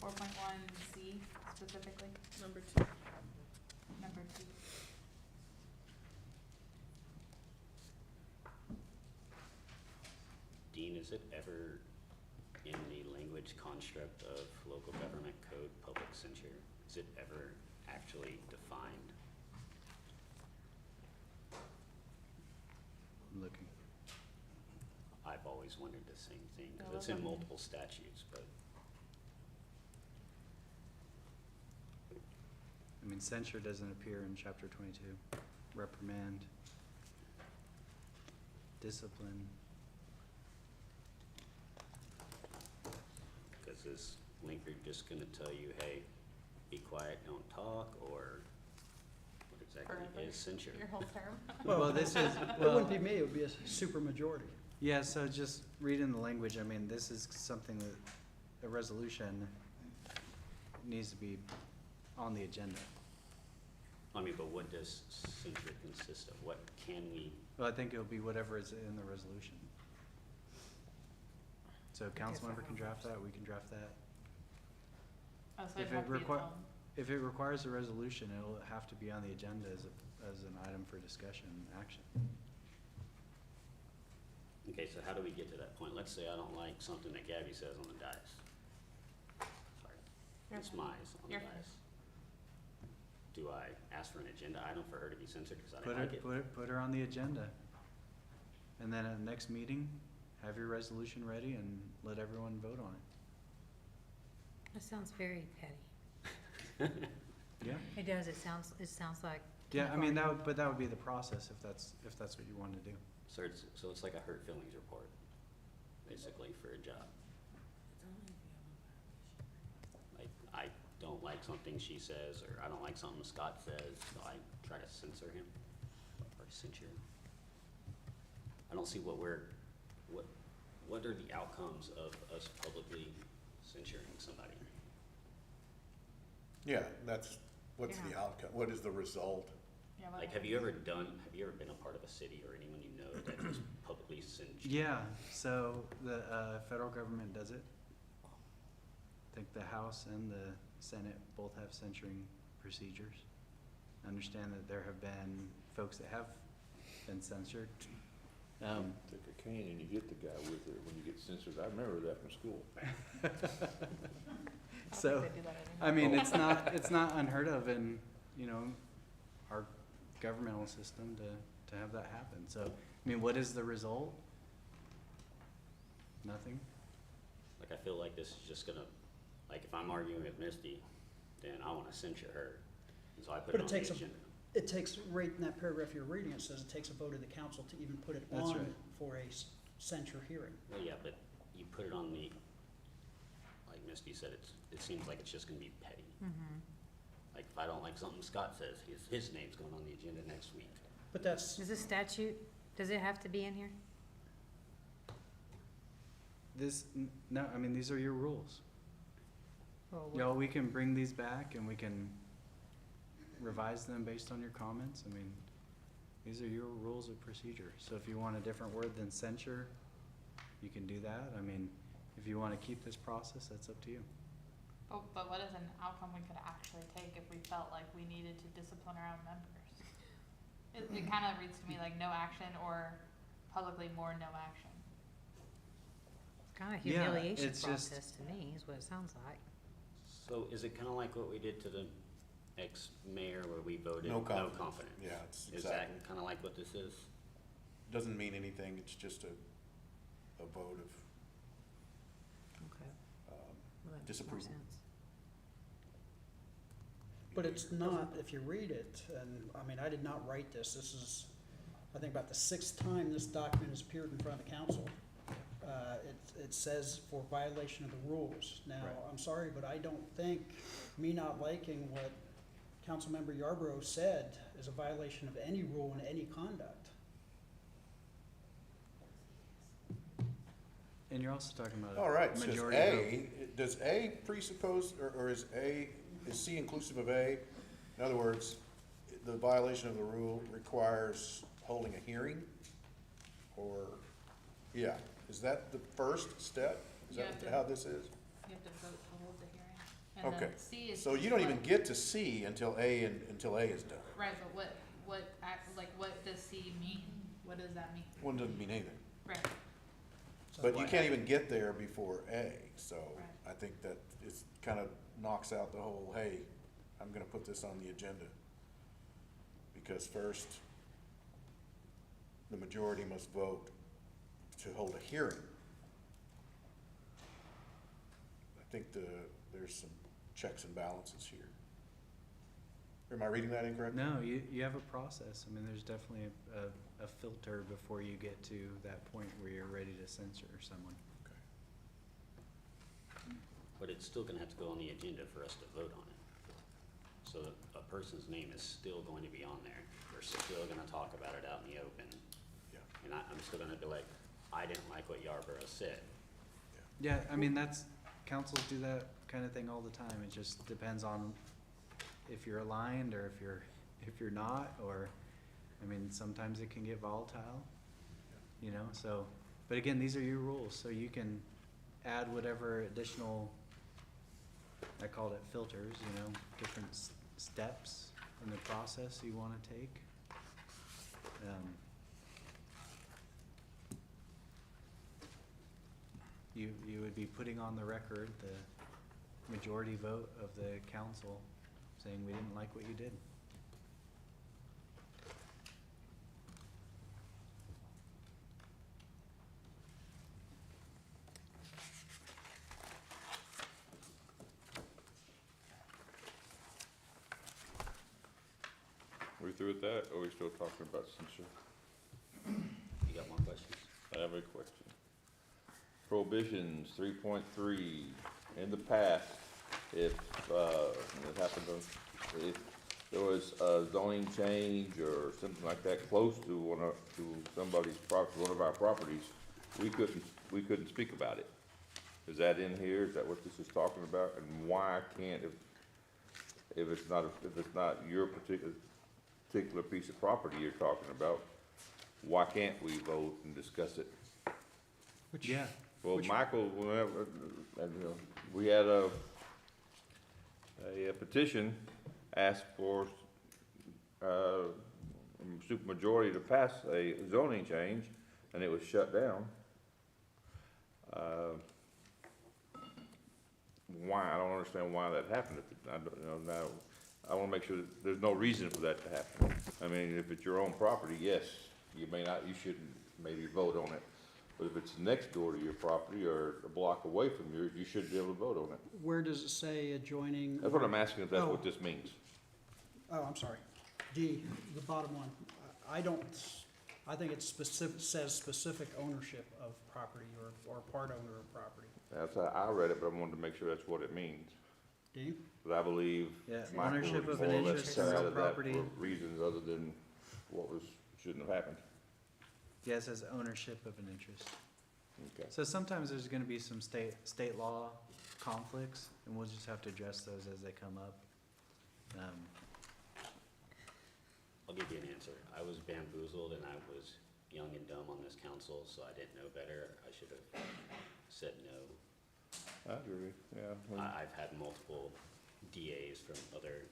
Speaker 15: 4.1C specifically,
Speaker 4: Number 2.
Speaker 15: number 2.
Speaker 6: Dean, is it ever in the language construct of local government code public censure? Is it ever actually defined?
Speaker 12: I'm looking.
Speaker 6: I've always wondered the same thing, because it's in multiple statutes, but
Speaker 12: I mean, censure doesn't appear in chapter 22. Reprimand, discipline.
Speaker 6: because is Linker just gonna tell you, hey, be quiet, don't talk, or what exactly
Speaker 15: Forever.
Speaker 6: is censure?
Speaker 15: Your whole term?
Speaker 12: Well, this is,
Speaker 2: It wouldn't be me, it would be a super majority.
Speaker 12: yeah, so just reading the language, I mean, this is something that, a resolution needs to be on the agenda.
Speaker 6: I mean, but what does censure consist of? What can we,
Speaker 12: Well, I think it'll be whatever is in the resolution. So council member can draft that, we can draft that.
Speaker 15: Oh, so
Speaker 12: If
Speaker 15: it'd have
Speaker 12: it
Speaker 15: to be its
Speaker 12: require,
Speaker 15: own.
Speaker 12: if it requires a resolution, it'll have to be on the agenda as a, as an item for discussion and action.
Speaker 6: okay, so how do we get to that point? Let's say I don't like something that Gabby says on the dais. Sorry,
Speaker 15: You're
Speaker 6: it's
Speaker 15: fine.
Speaker 6: Mize on the
Speaker 15: You're
Speaker 6: dais. Do I ask for an agenda item for her to be censored because I
Speaker 12: Put
Speaker 6: didn't
Speaker 12: her,
Speaker 6: like it?
Speaker 12: put her on the agenda. And then at the next meeting, have your resolution ready and let everyone vote on
Speaker 7: That sounds very petty.
Speaker 12: it. Yeah.
Speaker 7: It does, it sounds like.
Speaker 12: Yeah, I mean, that would, but that would be the process if that's what you want to do.
Speaker 6: So it's like a hurt feelings report, basically, for a job. Like, I don't like something she says, or I don't like something Scott says, so I try to censor him, or censure him. I don't see what are the outcomes of us publicly censuring somebody?
Speaker 11: Yeah, that's, what's the
Speaker 7: Yeah.
Speaker 11: outcome? What is the result?
Speaker 15: Yeah, what
Speaker 6: Like, have you ever been a part of a city or anyone you know that just publicly censured?
Speaker 12: Yeah, so the federal government does it. I think the House and the Senate both have censuring procedures. I understand that there have been folks that have been censured.
Speaker 1: Take a cane and you hit the guy with it when you get censored. I remember that from school.
Speaker 15: I don't
Speaker 12: So,
Speaker 15: think they do that
Speaker 12: I
Speaker 15: anymore.
Speaker 12: mean, it's not unheard of in, you know, our governmental system to have that happen. So, I mean, what is the result? Nothing?
Speaker 6: Like, I feel like this is just gonna, like, if I'm arguing with Misty, then I wanna censure her, and so I put
Speaker 2: But
Speaker 6: it on
Speaker 2: it
Speaker 6: the
Speaker 2: takes a,
Speaker 6: agenda.
Speaker 2: it takes, right in that paragraph you're reading, it says it takes a vote of the council to even put it
Speaker 12: That's
Speaker 2: on
Speaker 12: right.
Speaker 2: for a censure hearing.
Speaker 6: Well, yeah, but you put it on the, like Misty said, it seems like it's just gonna be petty.
Speaker 7: Mm-hmm.
Speaker 6: Like, if I don't like something Scott says, his name's going on the agenda next week.
Speaker 2: But that's,
Speaker 7: Is this statute, does it have to be in here?
Speaker 12: No, I mean, these are your rules.
Speaker 7: Or what-
Speaker 12: Y'all, we can bring these back and we can revise them based on your comments. I mean, these are your rules of procedure. So if you want a different word than censure, you can do that. I mean, if you want to keep this process, that's up to you.
Speaker 15: But what is an outcome we could actually take if we felt like we needed to discipline our own members? It kind of reads to me like no action or publicly more no action.
Speaker 7: Kind of
Speaker 12: Yeah,
Speaker 7: humiliation
Speaker 12: it's just-
Speaker 7: process to me is what it sounds like.
Speaker 6: So is it kinda like what we did to the ex-mayor where we voted
Speaker 11: No
Speaker 6: no
Speaker 11: confidence.
Speaker 6: confidence?
Speaker 11: Yeah, it's
Speaker 6: Is that
Speaker 11: exactly,
Speaker 6: kinda like what this is?
Speaker 11: doesn't mean anything, it's just a vote of,
Speaker 7: Okay.
Speaker 11: um,
Speaker 7: Well, that makes more
Speaker 11: disapproval.
Speaker 7: sense.
Speaker 2: but it's not, if you read it, and, I mean, I did not write this. This is, I think, about the 6th time this document has appeared in front of the council. It says for violation of the rules. Now,
Speaker 12: Right.
Speaker 2: I'm sorry, but I don't think me not liking what Councilmember Yarborough said is a violation of any rule in any conduct.
Speaker 12: And you're also talking about
Speaker 11: All right,
Speaker 12: a
Speaker 11: says
Speaker 12: majority vote.
Speaker 11: does A presuppose, or is C inclusive of A? In other words, the violation of the rule requires holding a hearing? Or, yeah, is that the first step? Is
Speaker 15: You
Speaker 11: that
Speaker 15: have to-
Speaker 11: how this is?
Speaker 15: You have to vote to hold the hearing. And
Speaker 11: Okay,
Speaker 15: then C is
Speaker 11: so you
Speaker 15: just
Speaker 11: don't even
Speaker 15: what-
Speaker 11: get to C until A is done.
Speaker 15: Right, but what does C mean? What does that mean?
Speaker 11: One doesn't mean anything.
Speaker 15: Right,
Speaker 2: So
Speaker 11: But you
Speaker 2: what-
Speaker 11: can't even get there before A, so
Speaker 15: Right.
Speaker 11: I think that it's kind of knocks out the whole, hey, I'm gonna put this on the agenda. Because first, the majority must vote to hold a hearing. I think there's some checks and balances here. Am I reading that incorrect?
Speaker 12: No, you have a process. I mean, there's definitely a filter before you get to that point where you're ready to censor someone.
Speaker 6: But it's still gonna have to go on the agenda for us to vote on it. So a person's name is still going to be on there. We're still gonna talk about it out in the open.
Speaker 11: Yeah.
Speaker 6: And I'm still gonna be like, I didn't like what Yarborough said.
Speaker 12: Yeah, I mean, councils do that kind of thing all the time. It just depends on if you're aligned or if you're not, or, I mean, sometimes it can get volatile, you know, so, but again, these are your rules, so you can add whatever additional, I called it filters, you know, different steps in the process you wanna take. You would be putting on the record the majority vote of the council saying we didn't like what you did.
Speaker 1: We through with that, or are we still talking about censure?
Speaker 6: You got more questions?
Speaker 1: I have a question. Prohibitions, 3.3, in the past, if, it happened if there was a zoning change or something like that close to somebody's property, one of our properties, we couldn't speak about it. Is that in here? Is that what this is talking about? And why can't, if it's not your particular piece of property you're talking about, why can't we vote and discuss it?
Speaker 12: Yeah.
Speaker 1: Well, Michael, we had a petition asked for supermajority to pass a zoning change, and it was shut down. Why? I don't understand why that happened. Now, I wanna make sure that there's no reason for that to happen. I mean, if it's your own property, yes, you shouldn't maybe vote on it. But if it's next door to your property or a block away from yours, you should be able to vote on it.
Speaker 2: Where does it say adjoining?
Speaker 1: That's what I'm asking, if that's
Speaker 2: Oh.
Speaker 1: what this means.
Speaker 2: Oh, I'm sorry. D, the bottom one. I think it says specific ownership of property or part owner of property.
Speaker 1: That's how I read it, but I wanted to make sure that's what it means.
Speaker 2: D?
Speaker 1: But I believe
Speaker 12: Yeah,
Speaker 1: Michael
Speaker 12: ownership
Speaker 1: was
Speaker 12: of an
Speaker 1: more or less
Speaker 12: interest
Speaker 1: cut
Speaker 12: in
Speaker 1: out
Speaker 12: real
Speaker 1: of that
Speaker 12: property.
Speaker 1: for reasons other than shouldn't have happened.
Speaker 12: Yeah, it says ownership of an interest.
Speaker 1: Okay.
Speaker 12: So sometimes there's gonna be some state law conflicts, and we'll just have to address those as they come up.
Speaker 6: I'll give you an answer. I was bamboozled and I was young and dumb on this council, so I didn't know better. I should have said no.
Speaker 1: I agree, yeah.
Speaker 6: I've had multiple DAs from other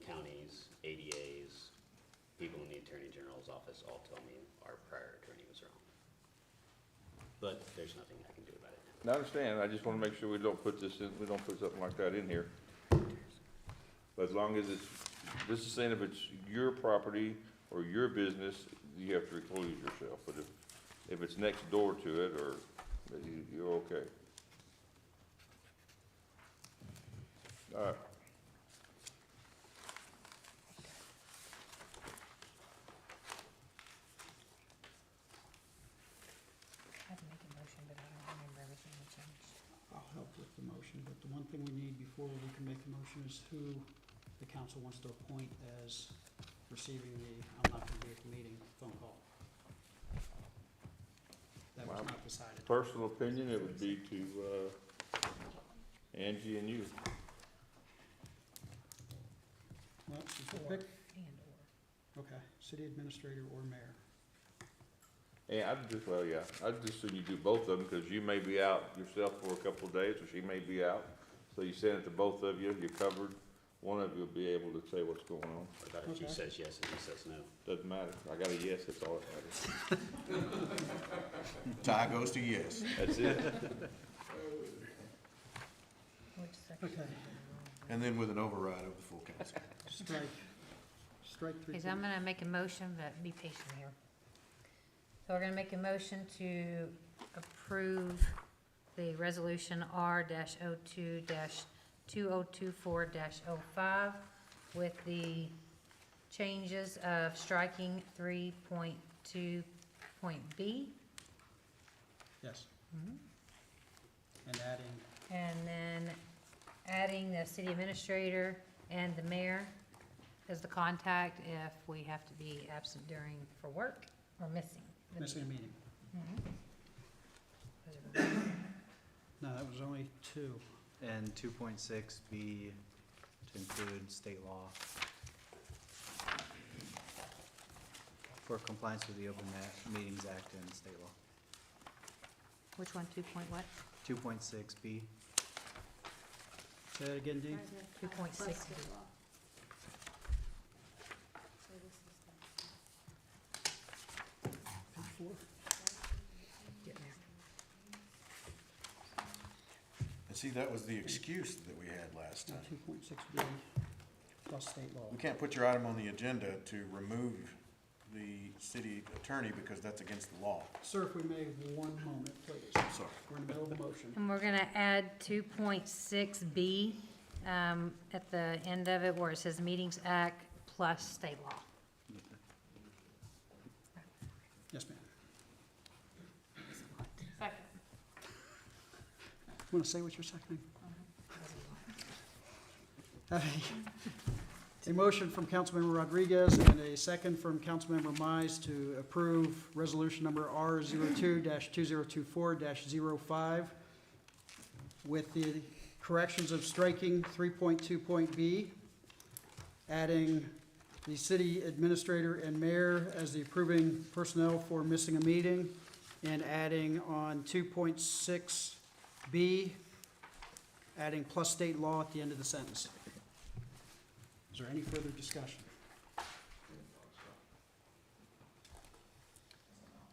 Speaker 6: counties, ADAs, people in the Attorney General's office all tell me our prior attorney was wrong. But there's nothing I can do about it.
Speaker 1: I understand, I just wanna make sure we don't put something like that in here. But as long as this is saying if it's your property or your business, you have to recluse yourself. But if it's next door to it, or, you're okay. All right.
Speaker 7: I had to make a motion, but I don't remember everything that changed.
Speaker 2: I'll help with the motion, but the one thing we need before we can make the motion is who the council wants to appoint as receiving the, I'm not gonna be at the meeting, phone call. That was not decided.
Speaker 1: Personal opinion, it would be to, Angie and you.
Speaker 2: Well, she's a pick. Okay, city administrator or mayor.
Speaker 1: Yeah, I'd just assume you do both of them, cause you may be out yourself for a couple of days, or she may be out. So you send it to both of you, you're covered. One of you will be able to say what's going on.
Speaker 6: What about if she says yes and he says no?
Speaker 1: Doesn't matter. I got a yes, that's all that matters.
Speaker 11: Tie goes to yes.
Speaker 1: That's it.
Speaker 7: Which section?
Speaker 2: Okay.
Speaker 11: And then with an override of the full council.
Speaker 2: Strike three.
Speaker 7: Okay, so I'm gonna make a motion, but be patient here. So we're gonna make a motion to approve the resolution R-02-2024-05 with the changes of striking 3.2.B.
Speaker 2: Yes.
Speaker 7: Mhm.
Speaker 2: And adding,
Speaker 7: And then adding the city administrator and the mayor as the contact if we have to be absent for work or missing. the
Speaker 2: missing a meeting.
Speaker 7: Mhm.
Speaker 2: No, that was only two.
Speaker 12: And 2.6B to include state law for compliance with the Open Meetings Act and state law.
Speaker 7: Which one, 2 point what?
Speaker 12: 2.6B.
Speaker 2: Say that again, Dee?
Speaker 7: 2.6.
Speaker 2: Page 4?
Speaker 7: Getting there.
Speaker 11: And see, that was the excuse that we had last time.
Speaker 2: 2.6B plus state law.
Speaker 11: We can't put your item on the agenda to remove the city attorney because that's against the law.
Speaker 2: Sir, if we may, one moment, please.
Speaker 11: Sorry.
Speaker 2: We're in the middle of a motion.
Speaker 7: And we're gonna add 2.6B at the end of it where it says Meetings Act plus state law.
Speaker 2: Yes, ma'am.
Speaker 15: Second.
Speaker 2: Want to say what you're seconding? A motion from Councilmember Rodriguez and a second from Councilmember Mize to approve resolution number R-02-2024-05 with the corrections of striking 3.2.B, adding the city administrator and mayor as the approving personnel for missing a meeting, and adding on 2.6B, adding plus state law at the end of the sentence. Is there any further discussion?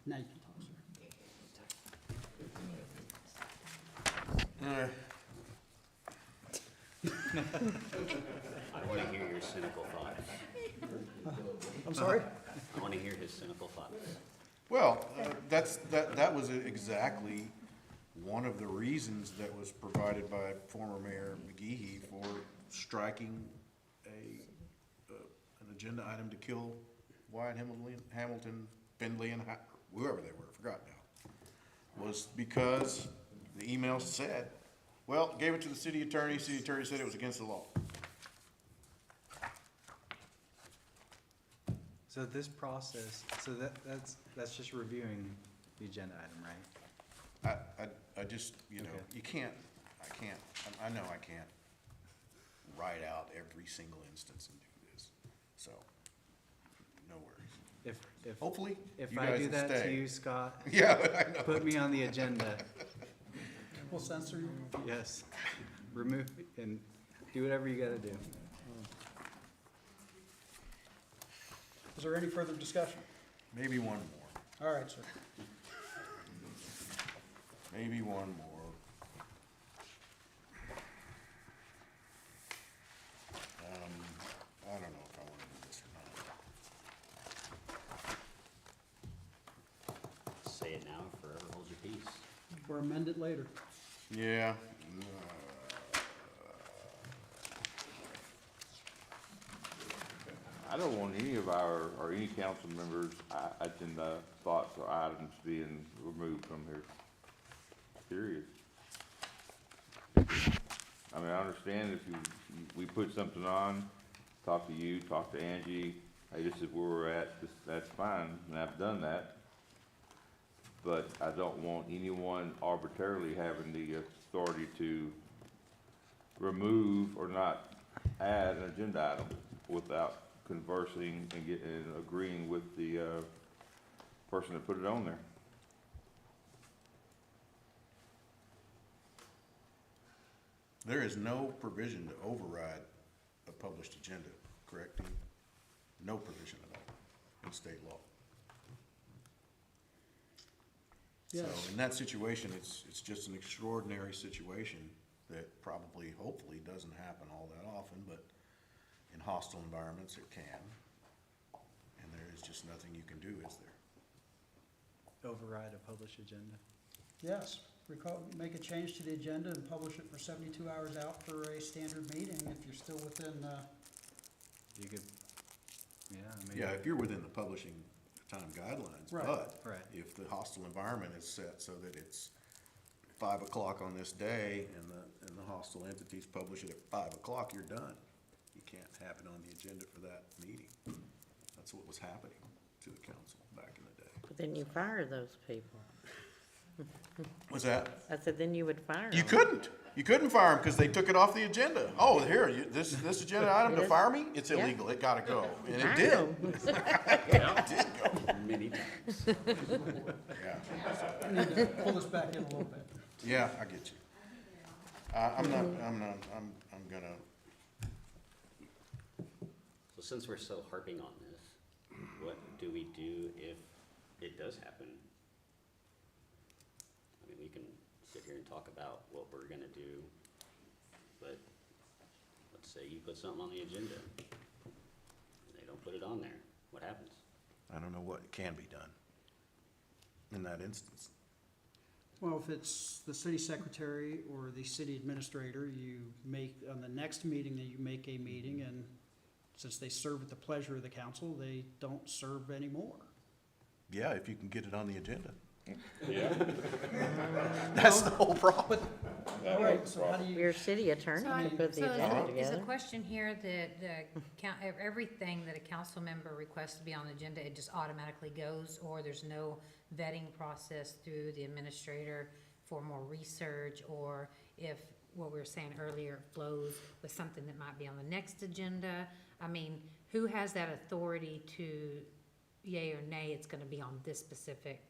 Speaker 2: Now you can talk, sir.
Speaker 6: I want to hear your cynical thoughts.
Speaker 2: I'm sorry?
Speaker 6: I want to hear his cynical thoughts.
Speaker 11: Well, that was exactly one of the reasons that was provided by former Mayor McGehee for striking an agenda item to kill Wyatt Hamilton, Findley, and whoever they were, I forgot now, was because the email said, well, gave it to the city attorney said it was against the law.
Speaker 12: So this process, so that's just reviewing the agenda item, right?
Speaker 11: I just, you know,
Speaker 12: Okay.
Speaker 11: I know I can't write out every single instance and do this, so, no worries. Hopefully,
Speaker 12: If
Speaker 11: you
Speaker 12: I
Speaker 11: guys
Speaker 12: do
Speaker 11: will
Speaker 12: that to
Speaker 11: stay.
Speaker 12: you, Scott,
Speaker 11: Yeah, I know.
Speaker 12: put me on the agenda.
Speaker 2: We'll censor you.
Speaker 12: Yes. Remove and do whatever you gotta do.
Speaker 2: Is there any further discussion?
Speaker 11: Maybe one more,
Speaker 2: All right, sir.
Speaker 11: maybe one more. I don't know if I wanna do this or not.
Speaker 6: Say it now, forever hold your peace.
Speaker 2: Or amend it later.
Speaker 11: Yeah.
Speaker 1: I don't want any of or any council members' agenda thoughts or items being removed from here, period. I mean, I understand if we put something on, talk to you, talk to Angie, hey, this is where we're at, that's fine, and I've done that. But I don't want anyone arbitrarily having the authority to remove or not add an agenda item without conversing and agreeing with the person that put it on there.
Speaker 11: There is no provision to override a published agenda, correct, Dean? No provision at all in state law. So
Speaker 2: Yes.
Speaker 11: in that situation, it's just an extraordinary situation that probably, hopefully, doesn't happen all that often, but in hostile environments, it can. And there is just nothing you can do, is there?
Speaker 12: Override a published agenda.
Speaker 2: Yes, make a change to the agenda and publish it for 72 hours out for a standard meeting if you're still within,
Speaker 12: You could, yeah, I mean.
Speaker 11: Yeah, if you're within the publishing time guidelines,
Speaker 2: Right.
Speaker 11: but
Speaker 12: Right.
Speaker 11: if the hostile environment is set so that it's 5 o'clock on this day and the hostile entities publish it at 5 o'clock, you're done. You can't have it on the agenda for that meeting. That's what was happening to the council back in the day.
Speaker 8: But then you fire those people.
Speaker 11: What's that?
Speaker 8: I said, then you would fire
Speaker 11: You
Speaker 8: them.
Speaker 11: couldn't. You couldn't fire them because they took it off the agenda. Oh, here, this agenda item to
Speaker 8: It is-
Speaker 11: fire me? It's
Speaker 8: yeah.
Speaker 11: illegal. It gotta go. And it
Speaker 8: Fire
Speaker 11: did.
Speaker 8: 'em.
Speaker 11: It did go.
Speaker 6: Many times.
Speaker 11: Yeah.
Speaker 2: I need to pull this back in a little bit.
Speaker 11: Yeah, I get you. I'm gonna,
Speaker 6: So since we're so harping on this, what do we do if it does happen? I mean, we can sit here and talk about what we're gonna do, but let's say you put something on the agenda, and they don't put it on there, what happens?
Speaker 11: I don't know what can be done in that instance.
Speaker 2: Well, if it's the city secretary or the city administrator, you make, on the next meeting, that you make a meeting, and since they serve at the pleasure of the council, they don't serve anymore.
Speaker 11: Yeah, if you can get it on the agenda.
Speaker 1: Yeah.
Speaker 11: That's the whole problem.
Speaker 2: All right, so how do you,
Speaker 8: Your city attorney
Speaker 7: So,
Speaker 8: can put the
Speaker 7: so
Speaker 8: agenda
Speaker 7: is the
Speaker 8: together.
Speaker 7: question here that everything that a council member requests to be on the agenda, it just automatically goes, or there's no vetting process through the administrator for more research, or if what we were saying earlier flows with something that might be on the next agenda? I mean, who has that authority to yay or nay, it's gonna be on this specific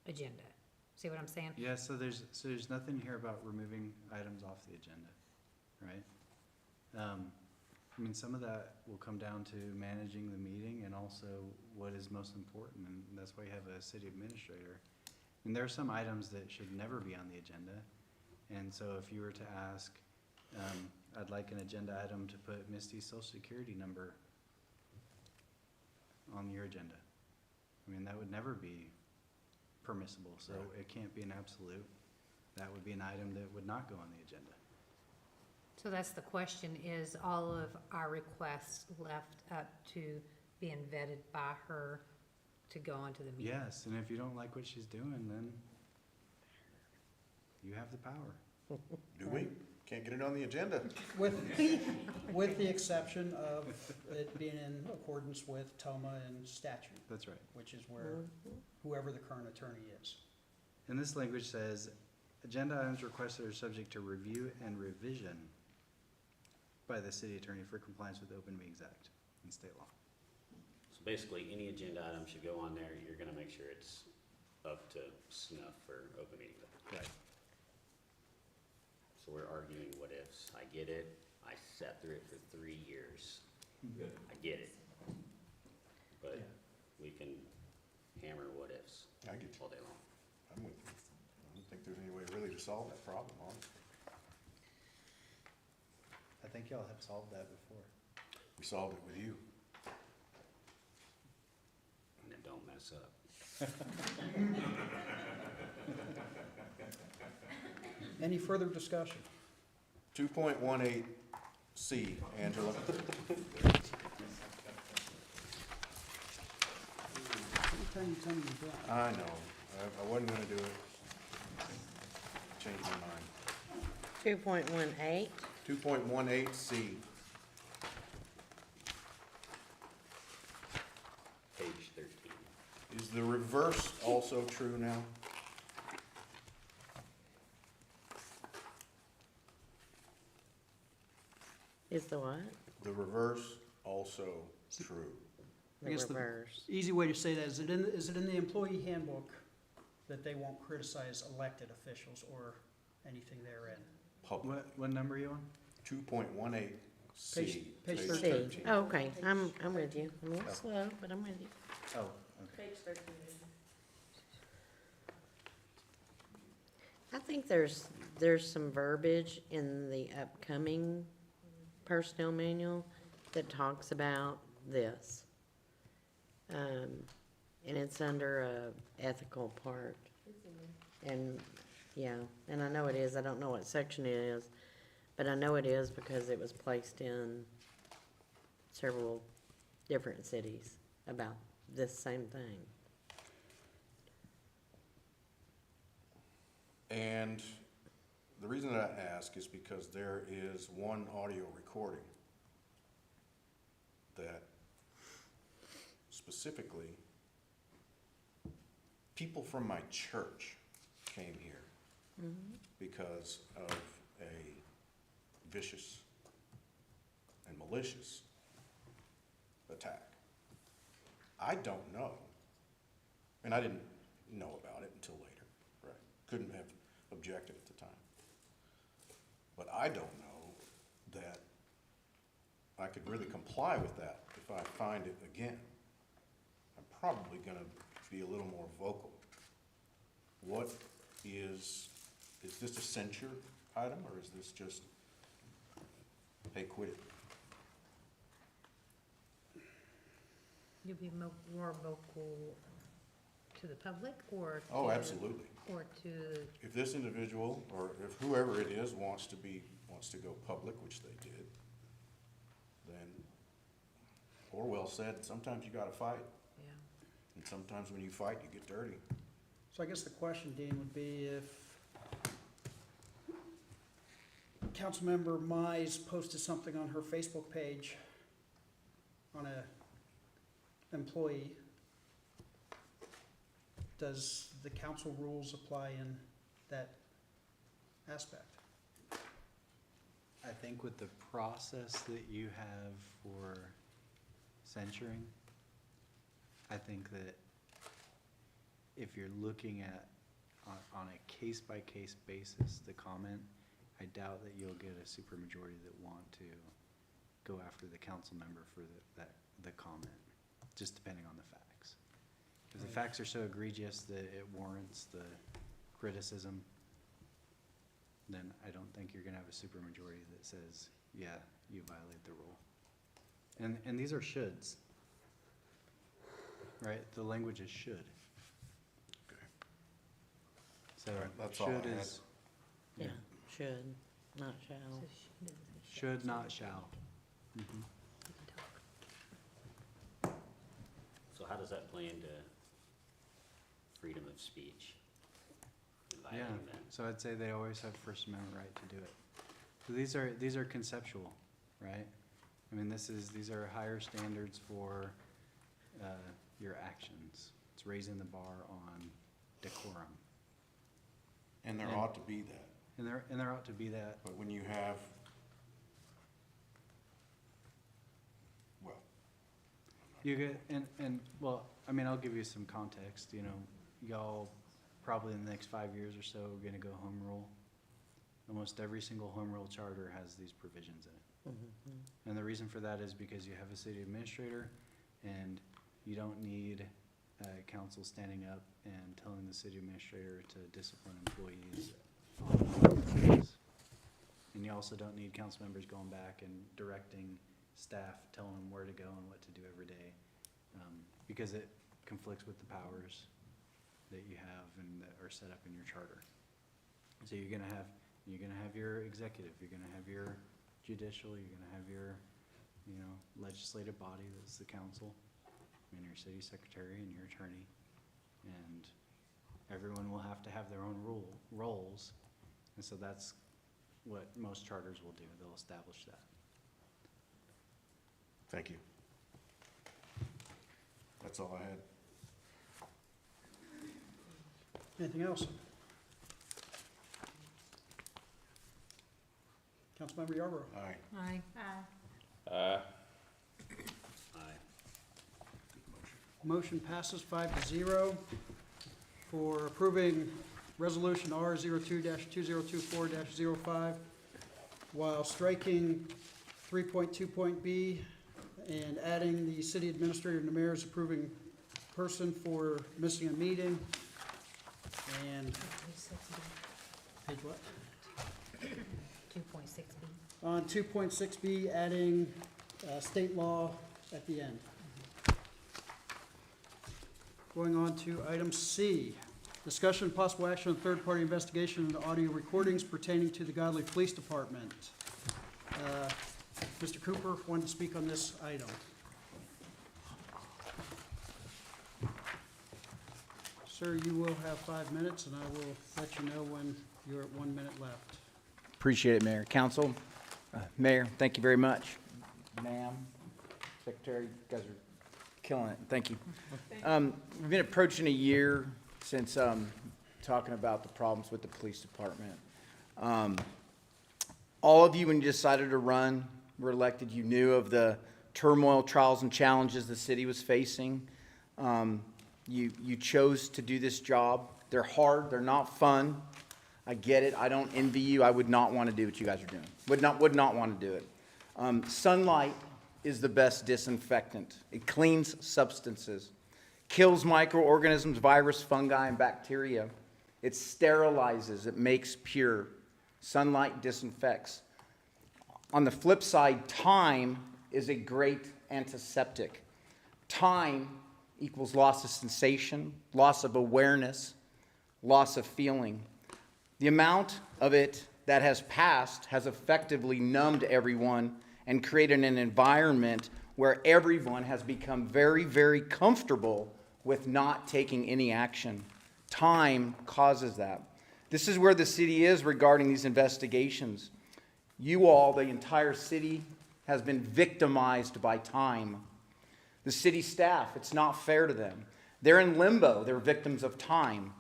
Speaker 7: agenda? See what I'm saying?
Speaker 12: Yeah, so there's nothing here about removing items off the agenda, right? I mean, some of that will come down to managing the meeting and also what is most important, and that's why you have a city administrator. And there are some items that should never be on the agenda, and so if you were to ask, I'd like an agenda item to put Misty's social security number on your agenda. I mean, that would never be permissible, so
Speaker 11: Right.
Speaker 12: it can't be an absolute. That would be an item that would not go on the agenda.
Speaker 7: So that's the question, is all of our requests left up to being vetted by her to go onto the meeting?
Speaker 12: Yes, and if you don't like what she's doing, then you have the power.
Speaker 11: Do we? Can't get it on the agenda.
Speaker 2: with the exception of it being in accordance with TOMA and statute,
Speaker 12: That's right.
Speaker 2: which is where whoever the current attorney is.
Speaker 12: And this language says, agenda items requested are subject to review and revision by the city attorney for compliance with the Open Meetings Act and state law.
Speaker 6: So basically, any agenda item should go on there, you're gonna make sure it's up to snuff for open meeting law.
Speaker 12: Right.
Speaker 6: So we're arguing what ifs. I get it. I sat through it for 3 years. I get it. But we can hammer what ifs
Speaker 11: I get you.
Speaker 6: all day long.
Speaker 11: I'm with you. I don't think there's any way really to solve that problem, honestly.
Speaker 12: I think y'all have solved that before.
Speaker 11: We solved it with you.
Speaker 6: And then don't mess up.
Speaker 2: Any further discussion?
Speaker 11: 2.18C, Angela.
Speaker 2: Anytime you tell me you're done.
Speaker 11: I know. I wasn't gonna do it. Changed my mind.
Speaker 8: 2.18,
Speaker 11: 2.18C.
Speaker 6: Page 13.
Speaker 11: Is the reverse also true now?
Speaker 8: is the what?
Speaker 11: The reverse also true?
Speaker 2: I
Speaker 8: The
Speaker 2: guess the
Speaker 8: reverse.
Speaker 2: easy way to say that, is it in the employee handbook that they won't criticize elected officials or anything therein?
Speaker 11: Public.
Speaker 12: What number are you on?
Speaker 11: 2.18C.
Speaker 2: Page
Speaker 8: C.
Speaker 2: 13.
Speaker 8: Oh, okay, I'm with you. I'm a little slow, but I'm with you.
Speaker 12: Oh, okay.
Speaker 4: Page 13.
Speaker 8: I think there's some verbiage in the upcoming personnel manual that talks about this. And it's under a ethical part. And, yeah, and I know it is, I don't know what section it is, but I know it is because it was placed in several different cities about this same thing.
Speaker 11: And the reason that I ask is because there is one audio recording that specifically, people from my church came here because of a vicious and malicious attack. I don't know, and I didn't know about it until later, right? Couldn't have objected at the time. But I don't know that I could really comply with that if I find it again. I'm probably gonna be a little more vocal. What is this a censure item, or is this just, hey, quit it?
Speaker 7: You'll be more vocal to the public or?
Speaker 11: Oh, absolutely.
Speaker 7: Or to,
Speaker 11: If this individual, or if whoever it is wants to go public, which they did, then Orwell said, sometimes you gotta fight.
Speaker 8: Yeah.
Speaker 11: And sometimes when you fight, you get dirty.
Speaker 2: So I guess the question, Dean, would be if Councilmember Mize posted something on her Facebook page on a employee, does the council rules apply in that aspect?
Speaker 12: I think with the process that you have for censuring, I think that if you're looking at, on a case-by-case basis, the comment, I doubt that you'll get a supermajority that want to go after the council member for the comment, just depending on the facts. If the facts are so egregious that it warrants the criticism, then I don't think you're gonna have a supermajority that says, yeah, you violate the rule. And these are shoulds, right? The language is should.
Speaker 11: Okay.
Speaker 12: So
Speaker 11: All right, that's all I
Speaker 12: should
Speaker 11: had.
Speaker 12: is,
Speaker 8: Yeah, should, not shall.
Speaker 12: should, not shall.
Speaker 6: So how does that play into freedom of speech?
Speaker 12: Yeah,
Speaker 6: Violating that?
Speaker 12: so I'd say they always have First Amendment right to do it. So these are conceptual, right? I mean, these are higher standards for your actions. It's raising the bar on decorum.
Speaker 11: And there
Speaker 12: And-
Speaker 11: ought to be that.
Speaker 12: And there ought to be that.
Speaker 11: But when you have, well,
Speaker 12: You get, well, I mean, I'll give you some context, you know, y'all probably in the next 5 years or so are gonna go home rule. Almost every single home rule charter has these provisions in it. And the reason for that is because you have a city administrator and you don't need council standing up and telling the city administrator to discipline employees. And you also don't need council members going back and directing staff, telling them where to go and what to do every day, because it conflicts with the powers that you have and that are set up in your charter. So you're gonna have your executive, you're gonna have your judicial, you're gonna have your, you know, legislative body, that's the council, and your city secretary and your attorney, and everyone will have to have their own roles, and so that's what most charters will do, they'll establish that.
Speaker 11: thank you. That's all I had.
Speaker 2: Anything else? Councilmember Yarborough.
Speaker 11: Aye.
Speaker 8: Aye.
Speaker 1: Uh,
Speaker 6: Aye.
Speaker 2: Motion passes 5-0 for approving Resolution R 02-2024-05 while striking 3.2.b and adding the city administrator and the mayor as approving person for missing a meeting. And Page what?
Speaker 7: 2.6B.
Speaker 2: On 2.6B, adding state law at the end. Going on to item C, discussion and possible action on third-party investigation into audio recordings pertaining to the Godley Police Department. Mr. Cooper wanted to speak on this item. Sir, you will have 5 minutes, and I will let you know when you're at 1 minute left.
Speaker 18: Appreciate it, Mayor. Council, Mayor, thank you very much. Ma'am, Secretary, you guys are killing it. Thank you. We've been approaching a year since talking about the problems with the police department. All of you, when you decided to run, were elected, you knew of the turmoil, trials, and challenges the city was facing. You chose to do this job. They're hard. They're not fun. I get it. I don't envy you. I would not want to do what you guys are doing. Would not want to do it. Sunlight is the best disinfectant. It cleans substances, kills microorganisms, virus, fungi, and bacteria. It sterilizes. It makes pure. Sunlight disinfects. On the flip side, time is a great antiseptic. Time equals loss of sensation, loss of awareness, loss of feeling. The amount of it that has passed has effectively numbed everyone and created an environment where everyone has become very, very comfortable with not taking any action. Time causes that. This is where the city is regarding these investigations. You all, the entire city, has been victimized by time. The city staff, it's not fair to them. They're in limbo. They're victims of time,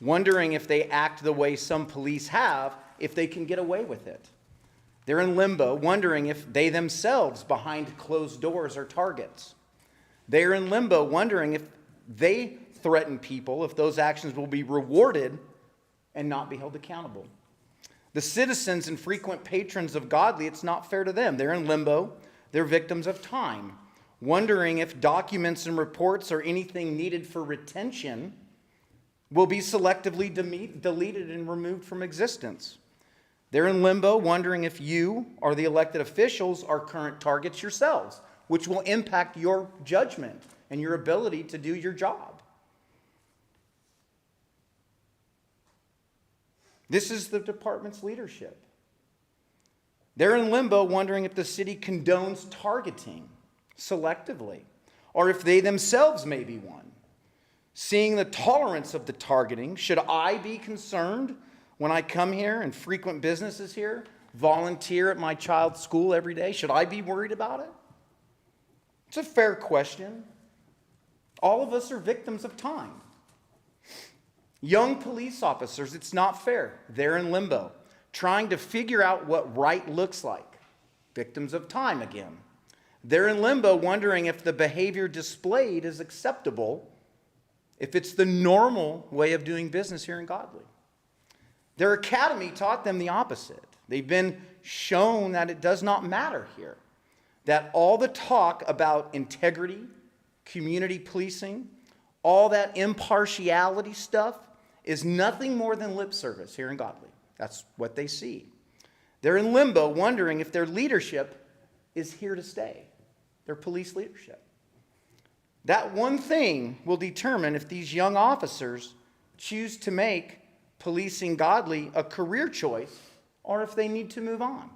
Speaker 18: wondering if they act the way some police have, if they can get away with it. They're in limbo, wondering if they themselves, behind closed doors, are targets. They're in limbo, wondering if they threaten people, if those actions will be rewarded and not be held accountable. The citizens and frequent patrons of Godley, it's not fair to them. They're in limbo. They're victims of time, wondering if documents and reports or anything needed for retention will be selectively deleted and removed from existence. They're in limbo, wondering if you or the elected officials are current targets yourselves, which will impact your judgment and your ability to do your job. This is the department's leadership. They're in limbo, wondering if the city condones targeting selectively, or if they themselves may be one. Seeing the tolerance of the targeting, should I be concerned when I come here and frequent businesses here, volunteer at my child's school every day? Should I be worried about it? It's a fair question. All of us are victims of time. Young police officers, it's not fair. They're in limbo, trying to figure out what right looks like. Victims of time again. They're in limbo, wondering if the behavior displayed is acceptable, if it's the normal way of doing business here in Godley. Their academy taught them the opposite. They've been shown that it does not matter here, that all the talk about integrity, community policing, all that impartiality stuff is nothing more than lip service here in Godley. That's what they see. They're in limbo, wondering if their leadership is here to stay, their police leadership. That one thing will determine if these young officers choose to make policing Godley a career choice or if they need to move on.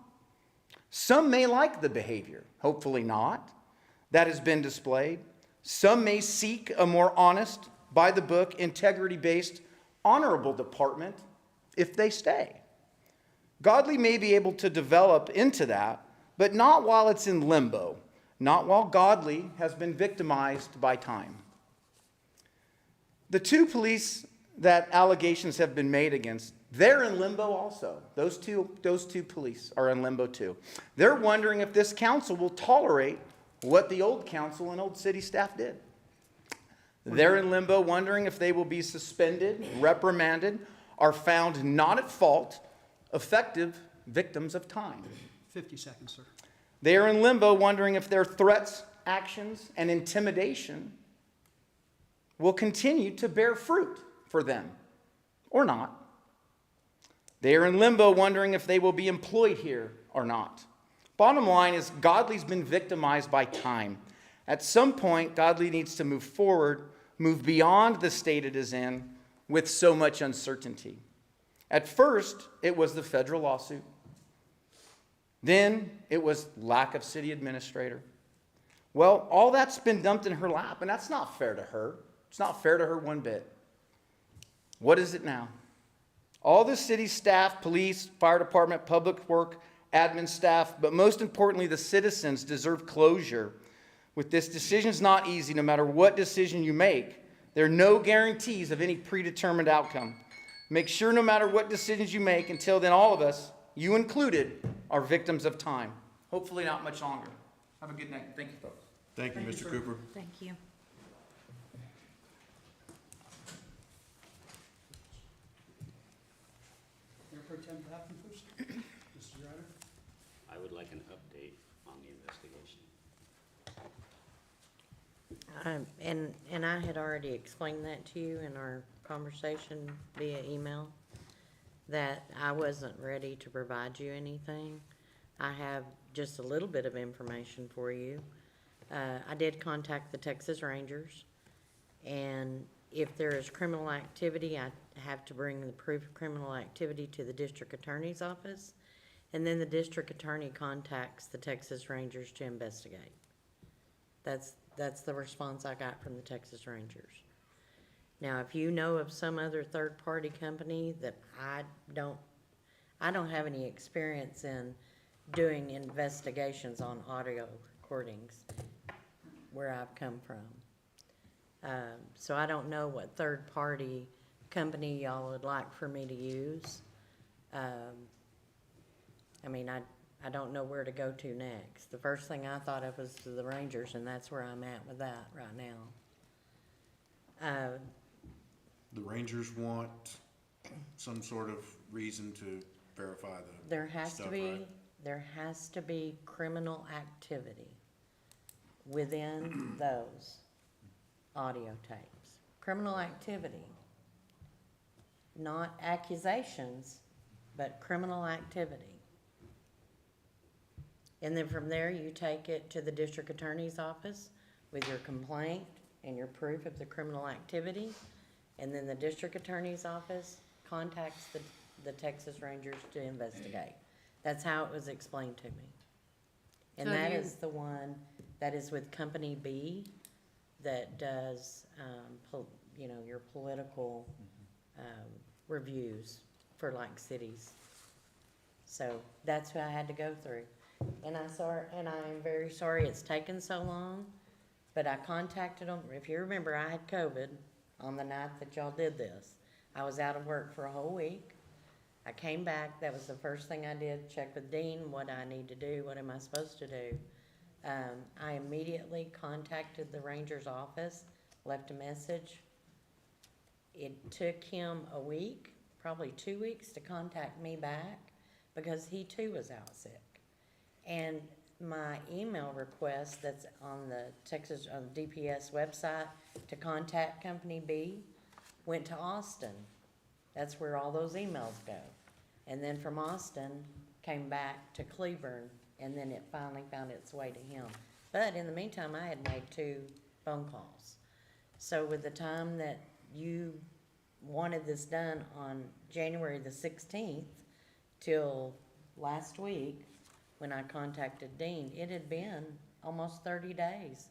Speaker 18: Some may like the behavior, hopefully not, that has been displayed. Some may seek a more honest, by-the-book, integrity-based, honorable department if they stay. Godley may be able to develop into that, but not while it's in limbo, not while Godley has been victimized by time. The two police that allegations have been made against, they're in limbo also. Those two police are in limbo too. They're wondering if this council will tolerate what the old council and old city staff did. They're in limbo, wondering if they will be suspended, reprimanded, or found not at fault, effective victims of time.
Speaker 2: 50 seconds, sir.
Speaker 18: They are in limbo, wondering if their threats, actions, and intimidation will continue to bear fruit for them or not. They are in limbo wondering if they will be employed here or not. Bottom line is Godley's been victimized by time. At some point, Godley needs to move forward, move beyond the state it is in with so much uncertainty. At first, it was the federal lawsuit. Then it was lack of city administrator. Well, all that's been dumped in her lap, and that's not fair to her. It's not fair to her one bit. What is it now? All the city staff, police, fire department, public work, admin staff, but most importantly, the citizens deserve closure. With this decision's not easy, no matter what decision you make. There are no guarantees of any predetermined outcome. Make sure no matter what decisions you make, until then all of us, you included, are victims of time. Hopefully not much longer. Have a good night. Thank you, folks.
Speaker 11: Thank you, Mr. Cooper.
Speaker 7: Thank you.
Speaker 2: Mayor Pro Tem Tappan first. Mr. Ryder.
Speaker 6: I would like an update on the investigation.
Speaker 8: And I had already explained that to you in our conversation via email, that I wasn't ready to provide you anything. I have just a little bit of information for you. I did contact the Texas Rangers, and if there is criminal activity, I have to bring the proof of criminal activity to the district attorney's office, and then the district attorney contacts the Texas Rangers to investigate. That's the response I got from the Texas Rangers. Now, if you know of some other third-party company that I don't have any experience in doing investigations on audio recordings where I've come from. So I don't know what third-party company y'all would like for me to use. I mean, I don't know where to go to next. The first thing I thought of was to the Rangers, and that's where I'm at with that right now.
Speaker 11: The Rangers want some sort of reason to verify the
Speaker 8: There has to
Speaker 11: stuff,
Speaker 8: be,
Speaker 11: right?
Speaker 8: there has to be criminal activity within those audio tapes. Criminal activity, not accusations, but criminal activity. And then from there, you take it to the district attorney's office with your complaint and your proof of the criminal activity. And then the district attorney's office contacts the Texas Rangers to investigate. That's how it was explained to me. And
Speaker 7: So
Speaker 8: that
Speaker 7: you-
Speaker 8: is the one that is with Company B that does, your political, reviews for like cities. So that's who I had to go through. And I am very sorry it's taken so long, but I contacted them. If you remember, I had COVID on the night that y'all did this. I was out of work for a whole week. I came back, that was the first thing I did, check with Dean, what I need to do, what am I supposed to do. I immediately contacted the Ranger's office, left a message. It took him a week, probably 2 weeks, to contact me back because he too was out sick. And my email request that's on the DPS website to contact Company B went to Austin. That's where all those emails go. And then from Austin, came back to Cleburne, and then it finally found its way to him. But in the meantime, I had made 2 phone calls. So with the time that you wanted this done on January the 16th till last week, when I contacted Dean, it had been almost 30 days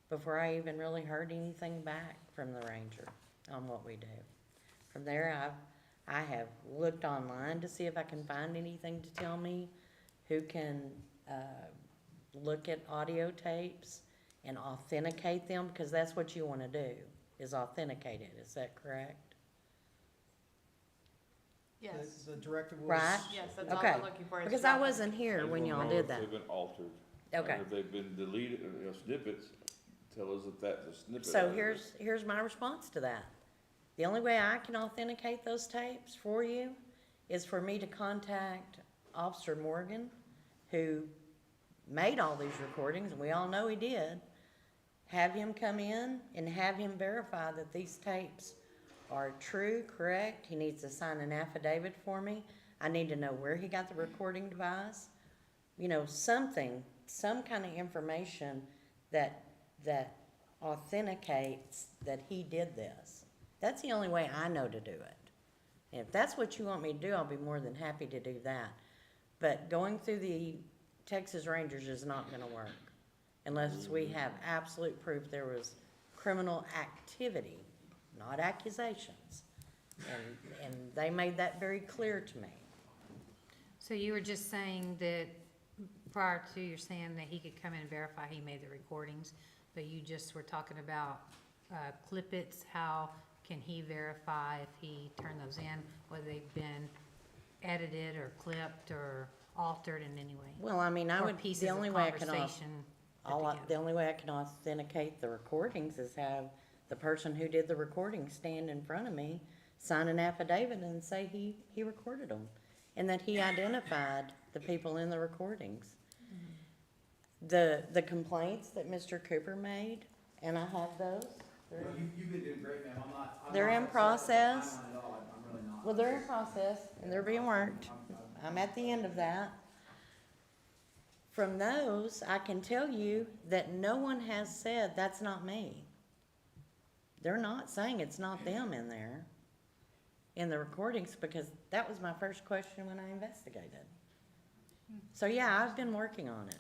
Speaker 8: before I even really heard anything back from the Ranger on what we do. From there, I have looked online to see if I can find anything to tell me who can look at audio tapes and authenticate them, because that's what you want to do, is authenticate it. Is that correct?
Speaker 15: Yes,
Speaker 2: The directive was.
Speaker 8: Right?
Speaker 15: yes, that's all
Speaker 8: Okay.
Speaker 15: we're looking for. is
Speaker 8: Because
Speaker 15: to
Speaker 8: I wasn't here
Speaker 1: Just
Speaker 8: when
Speaker 1: wanna
Speaker 8: y'all
Speaker 1: know
Speaker 8: did
Speaker 1: if
Speaker 8: that.
Speaker 1: they've been altered.
Speaker 8: Okay.
Speaker 1: Or if they've been deleted, snippets, tell us if that's a snippet.
Speaker 8: So
Speaker 1: of it.
Speaker 8: here's my response to that. The only way I can authenticate those tapes for you is for me to contact Officer Morgan, who made all these recordings, and we all know he did. Have him come in and have him verify that these tapes are true, correct. He needs to sign an affidavit for me. I need to know where he got the recording device. You know, something, some kind of information that authenticates that he did this. That's the only way I know to do it. And if that's what you want me to do, I'll be more than happy to do that. But going through the Texas Rangers is not gonna work unless we have absolute proof there was criminal activity, not accusations. And they made that very clear to me.
Speaker 7: So you were just saying that prior to, you're saying that he could come in and verify he made the recordings, but you just were talking about clip-its, how can he verify if he turned those in, whether they've been edited or clipped or altered in any way?
Speaker 8: Well, I mean, I
Speaker 7: Or
Speaker 8: would,
Speaker 7: pieces
Speaker 8: the
Speaker 7: of
Speaker 8: only way I can,
Speaker 7: conversation put
Speaker 8: the
Speaker 7: together.
Speaker 8: only way I can authenticate the recordings is have the person who did the recording stand in front of me, sign an affidavit and say he recorded them, and that he identified the people in the recordings. The complaints that Mr. Cooper made, and I have those.
Speaker 10: You've been doing great, ma'am.
Speaker 8: They're in process. Well, they're in process, and they're being worked. I'm at the end of that. From those, I can tell you that no one has said, that's not me. They're not saying it's not them in there, in the recordings, because that was my first question when I investigated. So, yeah, I've been working on it.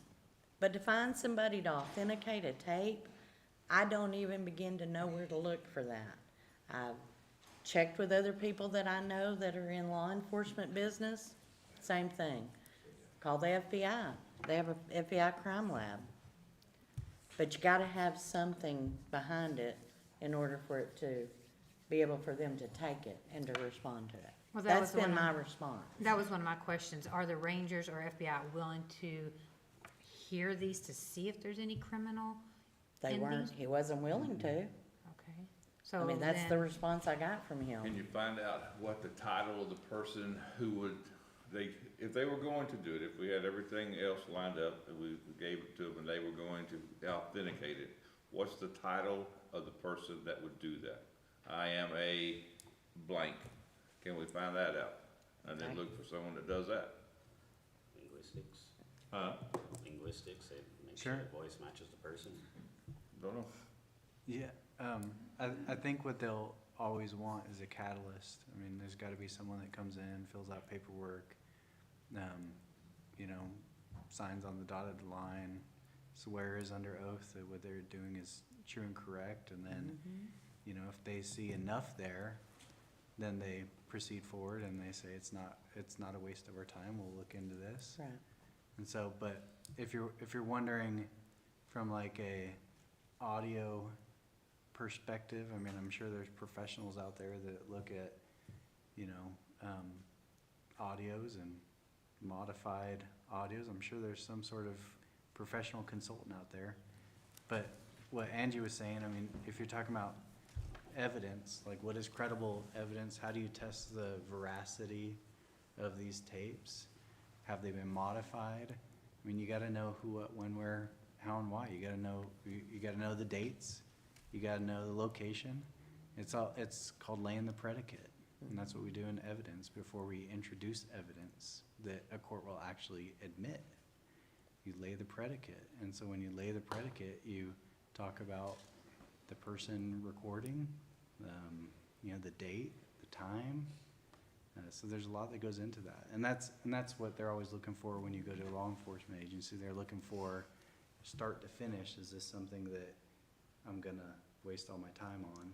Speaker 8: But to find somebody to authenticate a tape, I don't even begin to know where to look for that. I've checked with other people that I know that are in law enforcement business, same thing. Call the FBI. They have a FBI crime lab. But you gotta have something behind it in order for it to be able for them to take it and to respond to it.
Speaker 7: Well, that
Speaker 8: That's
Speaker 7: was
Speaker 8: been
Speaker 7: one
Speaker 8: my
Speaker 7: of-
Speaker 8: response.
Speaker 7: That was one of my questions. Are the Rangers or FBI willing to hear these to see if there's any criminal?
Speaker 8: They
Speaker 7: in
Speaker 8: weren't,
Speaker 7: these?
Speaker 8: he wasn't willing to.
Speaker 7: Okay. So
Speaker 8: I mean, that's the
Speaker 7: then-
Speaker 8: response I got from him.
Speaker 1: Can you find out what the title of the person who would, if they were going to do it, if we had everything else lined up, and we gave it to them and they were going to authenticate it, what's the title of the person that would do that? I am a blank. Can we find that out? And then
Speaker 8: Okay.
Speaker 1: look for someone that does that?
Speaker 6: Linguistics,
Speaker 1: Huh?
Speaker 6: linguistics, they make
Speaker 12: Sure.
Speaker 6: sure the voice matches the person.
Speaker 1: Don't know.
Speaker 12: Yeah, I think what they'll always want is a catalyst. I mean, there's gotta be someone that comes in, fills out paperwork, you know, signs on the dotted line, swears under oath that what they're doing is true and correct, and then, you know, if they see enough there, then they proceed forward and they say, it's not a waste of our time, we'll look into this.
Speaker 8: Right.
Speaker 12: And so, but if you're wondering from like a audio perspective, I mean, I'm sure there's professionals out there that look at, you know, audios and modified audios. I'm sure there's some sort of professional consultant out there. But what Angie was saying, I mean, if you're talking about evidence, like what is credible evidence? How do you test the veracity of these tapes? Have they been modified? I mean, you gotta know who, what, when, where, how, and why. You gotta know the dates. You gotta know the location. It's called laying the predicate. And that's what we do in evidence before we introduce evidence that a court will actually admit. You lay the predicate. And so when you lay the predicate, you talk about the person recording, you know, the date, the time. So there's a lot that goes into that. And that's what they're always looking for when you go to a law enforcement agency. They're looking for start to finish. Is this something that I'm gonna waste all my time on?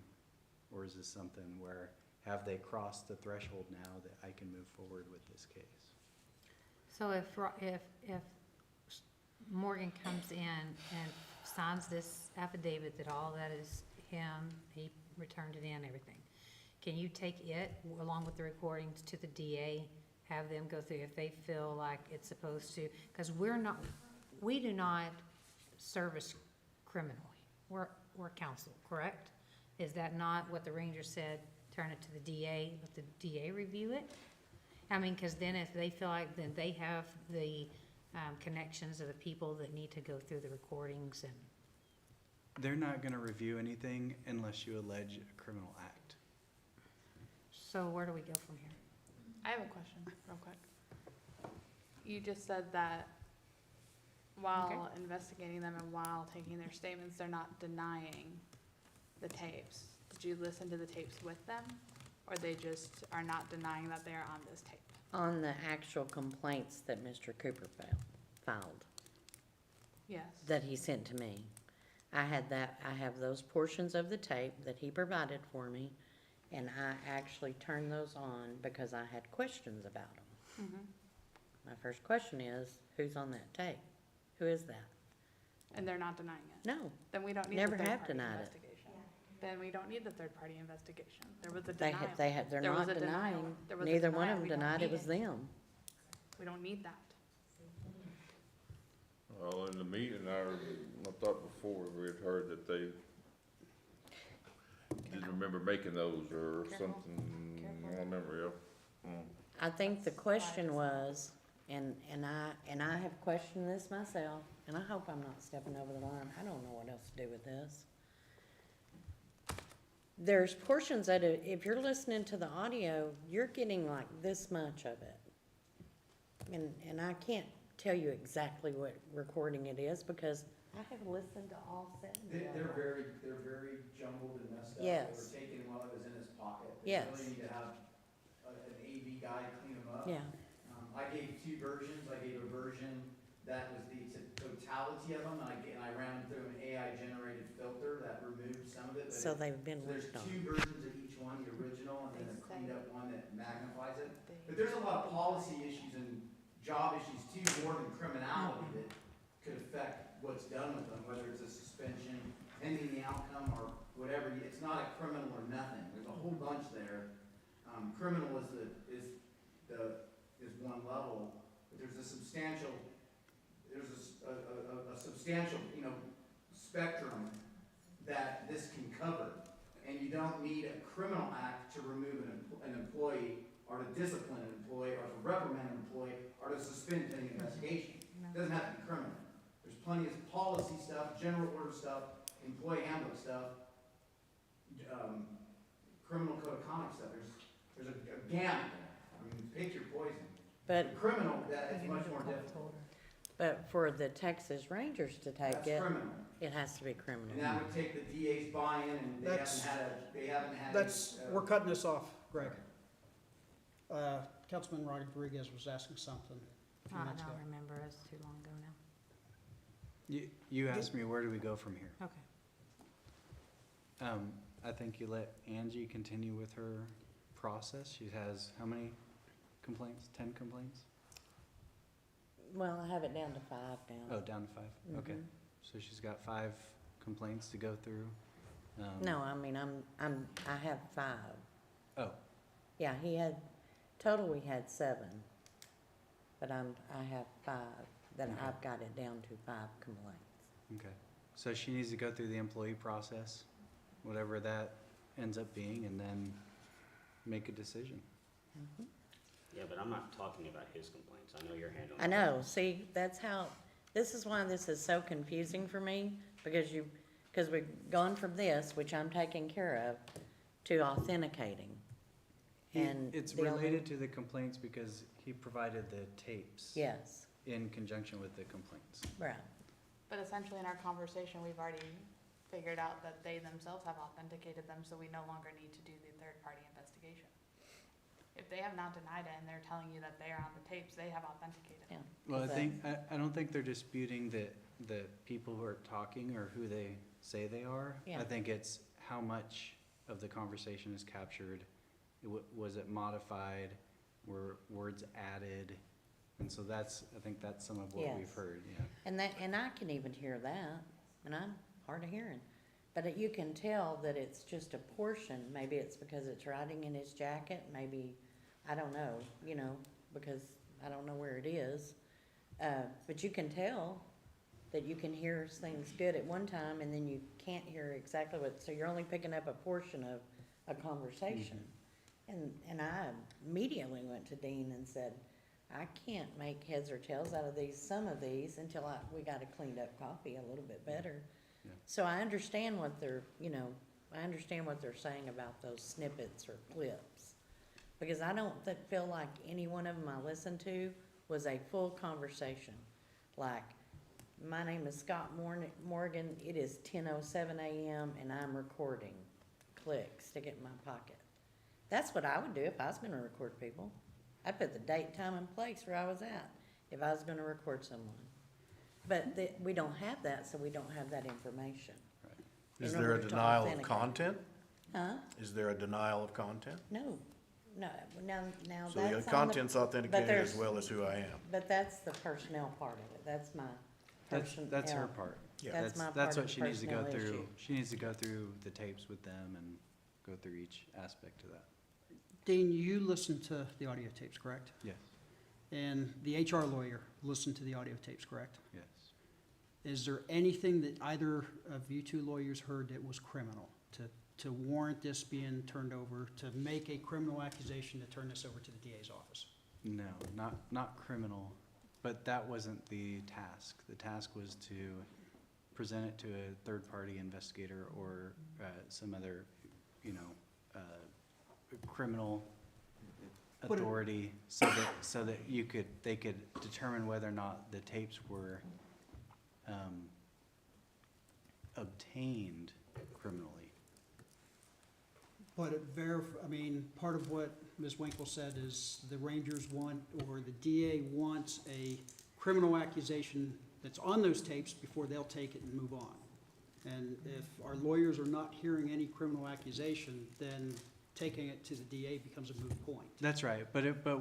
Speaker 12: Or is this something where have they crossed the threshold now that I can move forward with this case?
Speaker 7: So if Morgan comes in and signs this affidavit that all that is him, he returned it in, everything, can you take it along with the recordings to the DA, have them go through if they feel like it's supposed to? Because we do not service criminally. We're counsel, correct? Is that not what the ranger said? Turn it to the DA, let the DA review it? I mean, because then if they feel like then they have the connections of the people that need to go through the recordings and.
Speaker 12: They're not gonna review anything unless you allege a criminal act.
Speaker 7: So where do we go from here?
Speaker 15: I have a question, real quick. You just said that while investigating them and while taking their statements, they're not denying the tapes. Did you listen to the tapes with them? Or they just are not denying that they're on this tape?
Speaker 8: On the actual complaints that Mr. Cooper filed,
Speaker 15: Yes.
Speaker 8: that he sent to me. I have those portions of the tape that he provided for me, and I actually turned those on because I had questions about them.
Speaker 15: Mhm.
Speaker 8: My first question is, who's on that tape? Who is that?
Speaker 15: And they're not denying it?
Speaker 8: No,
Speaker 15: Then we don't need the
Speaker 8: never have
Speaker 15: third-party
Speaker 8: denied it.
Speaker 15: investigation. Then we don't need the third-party investigation. There was a
Speaker 8: They
Speaker 15: denial.
Speaker 8: they're
Speaker 15: There was
Speaker 8: not
Speaker 15: a denial.
Speaker 8: denying,
Speaker 15: There was a
Speaker 8: neither one
Speaker 15: denial.
Speaker 8: of them
Speaker 15: We don't
Speaker 8: denied it
Speaker 15: need
Speaker 8: was them.
Speaker 15: We don't need that.
Speaker 1: Well, in the meeting, I thought before we had heard that they didn't remember making those or something, I don't remember, yeah.
Speaker 8: I think the question was, and I have questioned this myself, and I hope I'm not stepping over the line, I don't know what else to do with this. There's portions that, if you're listening to the audio, you're getting like this much of it. And I can't tell you exactly what recording it is, because I have listened to all 70 of them.
Speaker 18: They're very jumbled and messed up.
Speaker 8: Yes.
Speaker 18: They were taken while it was in his pocket.
Speaker 8: Yes.
Speaker 18: They really need to have an AV guy clean them up.
Speaker 8: Yeah,
Speaker 18: I gave two versions. I gave a version that was the totality of them, and I ran them through an AI-generated filter that removed some of it. But
Speaker 8: so they've been
Speaker 18: there's
Speaker 8: worked on.
Speaker 18: two versions of each one, the original and then a cleaned up one that magnifies it. But there's a lot of policy issues and job issues too, more than criminality, that could affect what's done with them, whether it's a suspension, pending the outcome, or whatever. It's not a criminal or nothing. There's a whole bunch there. Criminal is one level, but there's a substantial, substantial, spectrum that this can cover. And you don't need a criminal act to remove an employee, or to discipline an employee, or to reprimand an employee, or to suspend pending investigation. It doesn't have to be criminal. There's plenty of policy stuff, general order stuff, employee handbook stuff, criminal code of conduct stuff. There's a gamut there. I mean, pick your poison.
Speaker 8: But,
Speaker 18: Criminal, that is much more difficult.
Speaker 8: but for the Texas Rangers to take
Speaker 18: That's
Speaker 8: it,
Speaker 18: criminal.
Speaker 8: it has to be criminal.
Speaker 18: And that would take the DA's buy-in, and they haven't had.
Speaker 2: We're cutting this off, Greg. Councilman Rodriguez was asking something a few
Speaker 7: I
Speaker 2: minutes
Speaker 7: don't
Speaker 2: ago.
Speaker 7: remember, it was too long ago now.
Speaker 12: You asked me, where do we go from here?
Speaker 7: Okay.
Speaker 12: I think you let Angie continue with her process. She has how many complaints? 10 complaints?
Speaker 8: Well, I have it down to 5 now.
Speaker 12: Oh, down to 5, okay.
Speaker 8: Mhm.
Speaker 12: So she's got 5 complaints to go through.
Speaker 8: No, I mean, I have 5.
Speaker 12: Oh,
Speaker 8: Yeah, total we had 7, but I have 5, that
Speaker 12: Okay.
Speaker 8: I've got it down to 5 complaints.
Speaker 12: okay. So she needs to go through the employee process, whatever that ends up being, and then make a decision.
Speaker 8: Mhm.
Speaker 6: Yeah, but I'm not talking about his complaints. I know you're handling.
Speaker 8: I know, see, this is why this is so confusing for me, because we've gone from this, which I'm taking care of, to authenticating. And
Speaker 12: It's
Speaker 8: the only-
Speaker 12: related to the complaints because he provided the tapes.
Speaker 8: Yes,
Speaker 12: In conjunction with the complaints.
Speaker 8: right.
Speaker 15: But essentially in our conversation, we've already figured out that they themselves have authenticated them, so we no longer need to do the third-party investigation. If they have not denied it and they're telling you that they are on the tapes, they have authenticated
Speaker 8: Yeah.
Speaker 15: them.
Speaker 12: Well, I
Speaker 8: Is
Speaker 12: think, I don't think they're disputing the people who are talking or who they say they are.
Speaker 8: Yeah.
Speaker 12: I think it's how much of the conversation is captured. Was it modified? Were words added? And so I think that's some of what we've
Speaker 8: Yes.
Speaker 12: heard, yeah.
Speaker 8: And I can even hear that, and I'm hard of hearing. But you can tell that it's just a portion. Maybe it's because it's writing in his jacket, maybe, I don't know, because I don't know where it is. But you can tell that you can hear things good at one time, and then you can't hear exactly so you're only picking up a portion of a conversation. And I immediately went to Dean and said, I can't make heads or tails out of some of these until we got a cleaned up copy a little bit better.
Speaker 12: Yeah.
Speaker 8: So I understand what they're saying about those snippets or clips. Because I don't feel like any one of them I listened to was a full conversation. Like, my name is Scott Morgan, it is 10:07 a.m. and I'm recording. Click, stick it in my pocket. That's what I would do if I was gonna record people. I'd put the date, time, and place where I was at if I was gonna record someone. But we don't have that, so we don't have that information.
Speaker 11: Is
Speaker 8: In
Speaker 11: there a
Speaker 8: order to
Speaker 11: denial of
Speaker 8: authenticate.
Speaker 11: content?
Speaker 8: Huh?
Speaker 11: Is there a denial of content?
Speaker 8: No, now
Speaker 11: So
Speaker 8: that's
Speaker 11: the
Speaker 8: on the.
Speaker 11: content's
Speaker 8: but
Speaker 11: authenticated
Speaker 8: there's-
Speaker 11: as well as who I am.
Speaker 8: But that's the personnel part of it, that's my personnel.
Speaker 12: That's her part.
Speaker 11: Yeah.
Speaker 8: That's my part
Speaker 12: That's
Speaker 8: of
Speaker 12: what
Speaker 8: the
Speaker 12: she needs to go
Speaker 8: personnel
Speaker 12: through.
Speaker 8: issue.
Speaker 12: She needs to go through the tapes with them and go through each aspect of that.
Speaker 2: Dean, you listened to the audio tapes, correct?
Speaker 12: Yes,
Speaker 2: And the HR lawyer listened to the audio tapes, correct?
Speaker 12: yes.
Speaker 2: Is there anything that either of you two lawyers heard that was criminal to warrant this being turned over, to make a criminal accusation to turn this over to the DA's office?
Speaker 12: No, not criminal, but that wasn't the task. The task was to present it to a third-party investigator or some other, criminal
Speaker 2: Put it-
Speaker 12: authority, so that they could determine whether or not the tapes were obtained criminally.
Speaker 2: But part of what Ms. Winkle said is the Rangers want, or the DA wants a criminal accusation that's on those tapes before they'll take it and move on. And if our lawyers are not hearing any criminal accusation, then taking it to the DA becomes a moot point.
Speaker 12: That's right, but what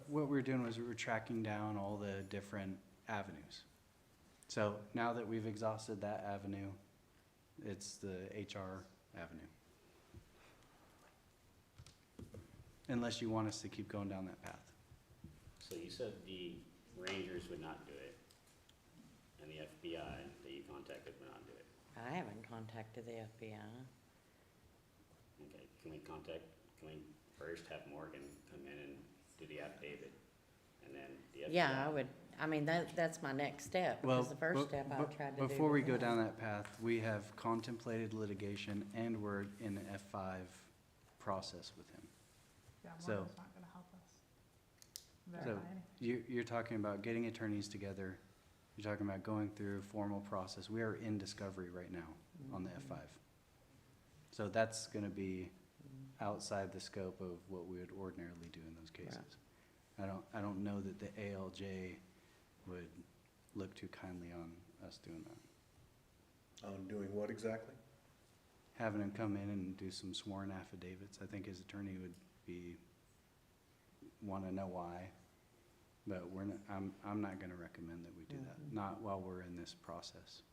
Speaker 12: we were doing was we were tracking down all the different avenues. So now that we've exhausted that avenue, it's the HR avenue. Unless you want us to keep going down that path.
Speaker 6: So you said the Rangers would not do it, and the FBI that you contacted would not do it.
Speaker 8: I haven't contacted the FBI.
Speaker 6: Okay, can we first have Morgan come in and do the affidavit, and then the FBI?
Speaker 8: Yeah, I would, that's my next step, because the first step I tried to do.
Speaker 12: Before we go
Speaker 8: before.
Speaker 12: down that path, we have contemplated litigation and we're in an F5 process with him.
Speaker 15: Yeah,
Speaker 12: So-
Speaker 15: Morgan's not gonna help us verify
Speaker 12: So
Speaker 15: anything.
Speaker 12: you're talking about getting attorneys together, you're talking about going through formal process. We are in discovery right now on the F5. So that's gonna be outside the scope of what we would ordinarily do in those cases. I don't know that the ALJ would look too kindly on us doing that.
Speaker 11: On doing what exactly?
Speaker 12: Having him come in and do some sworn affidavits, I think his attorney would wanna know why. But I'm not gonna recommend that we do that, not while we're in this process.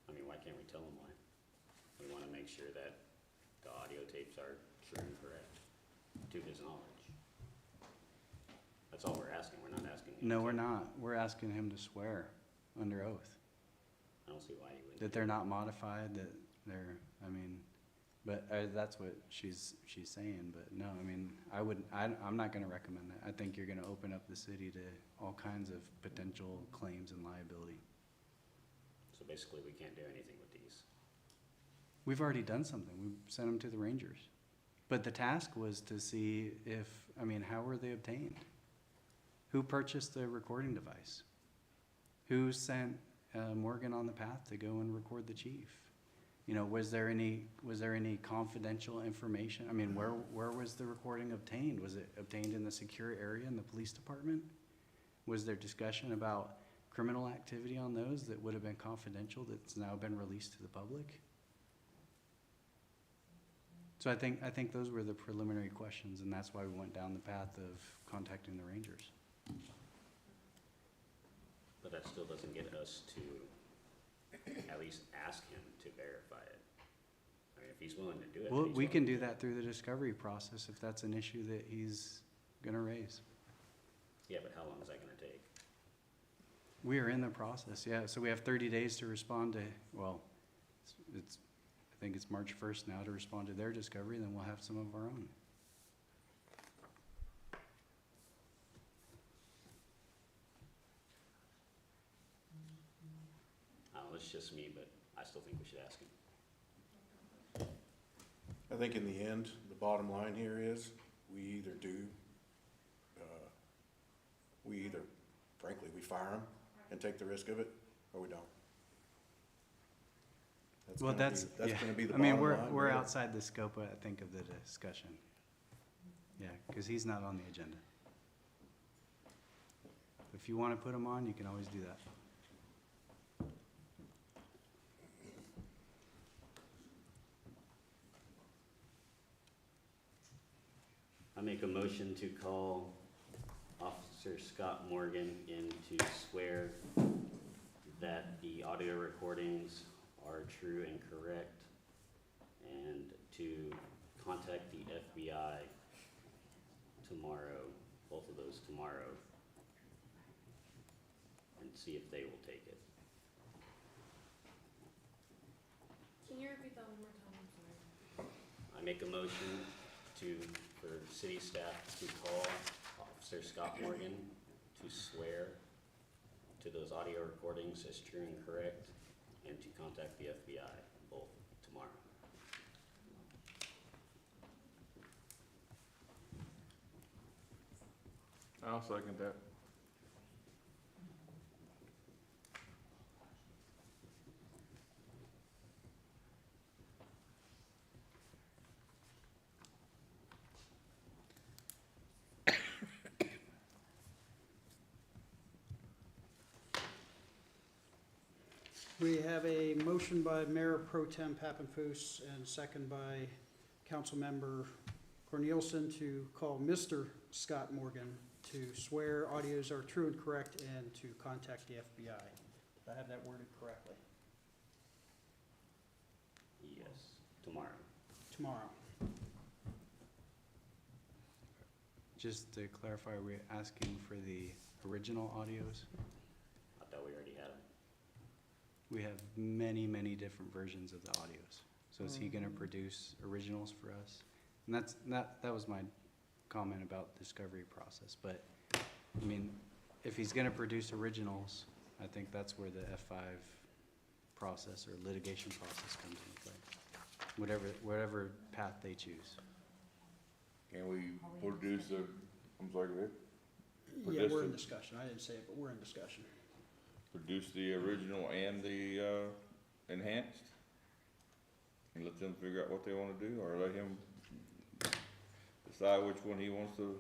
Speaker 6: I mean, why can't we tell them why? We wanna make sure that the audio tapes are true and correct, to his knowledge. That's all we're asking, we're not asking. him
Speaker 12: No,
Speaker 6: to-
Speaker 12: we're not. We're asking him to swear under oath
Speaker 6: I don't see why you wouldn't.
Speaker 12: that they're not modified, that they're, but that's what she's saying, but no, I'm not gonna recommend that. I think you're gonna open up the city to all kinds of potential claims and liability.
Speaker 6: So basically, we can't do anything with these.
Speaker 12: We've already done something. We sent them to the Rangers. But the task was to see how were they obtained? Who purchased the recording device? Who sent Morgan on the path to go and record the chief? Was there any confidential information? Where was the recording obtained? Was it obtained in the secure area in the police department? Was there discussion about criminal activity on those that would have been confidential that's now been released to the public? So I think those were the preliminary questions, and that's why we went down the path of contacting the Rangers.
Speaker 6: But that still doesn't get us to at least ask him to verify it. I mean, if he's willing to do it. then
Speaker 12: Well,
Speaker 6: he's
Speaker 12: we
Speaker 6: willing
Speaker 12: can
Speaker 6: to
Speaker 12: do that through the discovery process if that's an issue that he's gonna raise.
Speaker 6: Yeah, but how long is that gonna take?
Speaker 12: We are in the process, yeah, so we have 30 days to respond to, I think it's March 1st now to respond to their discovery, then we'll have some of our own.
Speaker 6: It's just me, but I still think we should ask him.
Speaker 11: I think in the end, the bottom line here is, we either do, frankly, we fire them and take the risk of it, or we don't.
Speaker 12: Well, that's,
Speaker 11: That's
Speaker 12: yeah.
Speaker 11: gonna be the
Speaker 12: I mean,
Speaker 11: bottom line.
Speaker 12: we're outside the scope, I think, of the discussion. Yeah, because he's not on the agenda. If you want to put him on, you can always do that.
Speaker 6: I make a motion to call Officer Scott Morgan in to swear that the audio recordings are true and correct, and to contact the FBI tomorrow, both of those tomorrow, and see if they will take it.
Speaker 15: Can you repeat that one more time? I'm sorry.
Speaker 6: I make a motion for city staff to call Officer Scott Morgan to swear to those audio recordings as true and correct, and to contact the FBI both tomorrow.
Speaker 1: I'll second that.
Speaker 2: We have a motion by Mayor Pro Tem Papenfuss and second by Councilmember Cornelison to call Mr. Scott Morgan to swear audios are true and correct and to contact the FBI. Did I have that worded correctly?
Speaker 6: Yes, tomorrow.
Speaker 2: Tomorrow.
Speaker 12: Just to clarify, we're asking for the original audios.
Speaker 6: I thought we already had them.
Speaker 12: We have many, many different versions of the audios. So is he gonna produce originals for us? And that was my comment about discovery process, but, I mean, if he's gonna produce originals, I think that's where the F5 process or litigation process comes into play. Whatever path they choose.
Speaker 1: Can we produce a, I'm sorry, go ahead.
Speaker 2: Yeah, we're in
Speaker 1: Produce
Speaker 2: discussion. I didn't say it, but we're in discussion.
Speaker 1: Produce the original and the, enhanced? And let them figure out what they wanna do, or let him decide which one he wants to,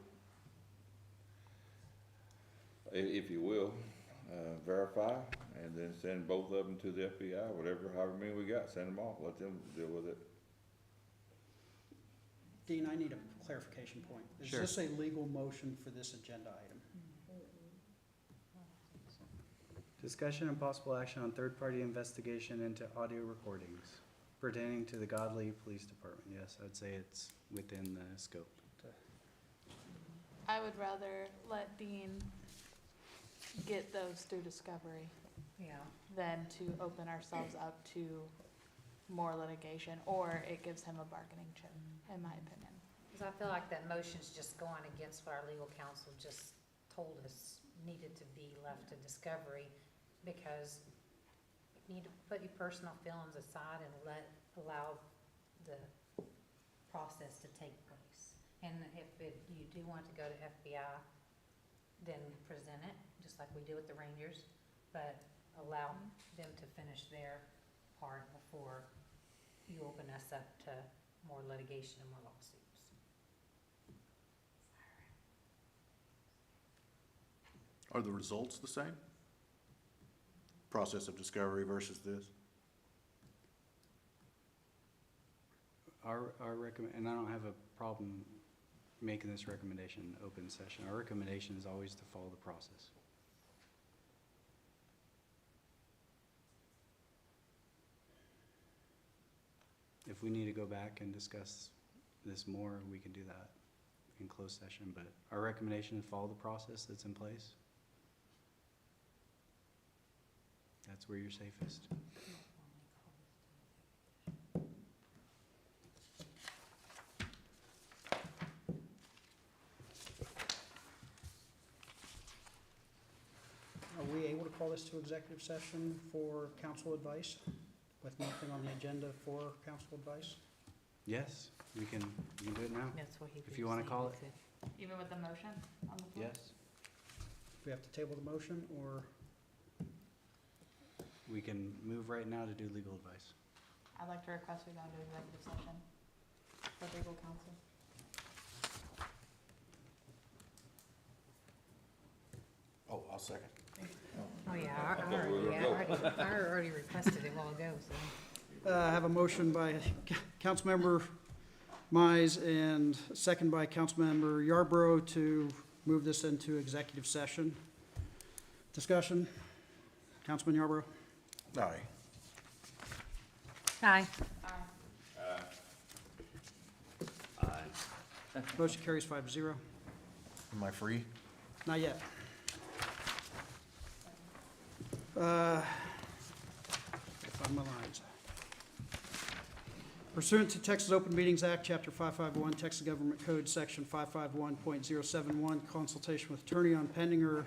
Speaker 1: if you will, verify, and then send both of them to the FBI, whatever, however many we got, send them off, let them deal with it.
Speaker 2: Dean, I need a clarification point. Is
Speaker 12: Sure.
Speaker 2: this a legal motion for this agenda item?
Speaker 12: Discussion and possible action on third-party investigation into audio recordings pertaining to the Godley Police Department. Yes, I'd say it's within the scope.
Speaker 15: I would rather let Dean get those through discovery
Speaker 7: Yeah.
Speaker 15: than to open ourselves up to more litigation, or it gives him a bargaining chip, in my opinion.
Speaker 7: Because I feel like that motion's just going against what our legal counsel just told us needed to be left to discovery, because you need to put your personal feelings aside and allow the process to take place. And if you do want to go to FBI, then present it, just like we do with the Rangers, but allow them to finish their part before you open us up to more litigation and more lawsuits.
Speaker 11: Are the results the same? Process of discovery versus this?
Speaker 12: Our and I don't have a problem making this recommendation in open session. Our recommendation is always to follow the process. If we need to go back and discuss this more, we can do that in closed session, but our recommendation is follow the process that's in place. That's where you're safest.
Speaker 2: Are we able to call this to executive session for council advice with nothing on the agenda for council advice?
Speaker 12: Yes, we can do it now.
Speaker 7: That's what he.
Speaker 12: If you wanna call it.
Speaker 15: Even with the motion on the floor?
Speaker 12: Yes,
Speaker 2: We have to table the motion, or?
Speaker 12: we can move right now to do legal advice.
Speaker 15: I'd like to request we go into executive session for legal counsel.
Speaker 11: Oh, I'll second.
Speaker 7: Oh, yeah,
Speaker 1: thought we were
Speaker 7: I already requested it a while ago, so.
Speaker 2: I have a motion by Councilmember Mize and second by Councilmember Yarborough to move this into executive session. Discussion? Councilman Yarborough?
Speaker 11: Aye.
Speaker 7: Aye.
Speaker 6: Aye.
Speaker 2: Motion carries 5-0.
Speaker 11: Am I free?
Speaker 2: Not yet. Find my lines. Pursuant to Texas Open Meetings Act, Chapter 551, Texas Government Code, Section 551.071, consultation with attorney on pending or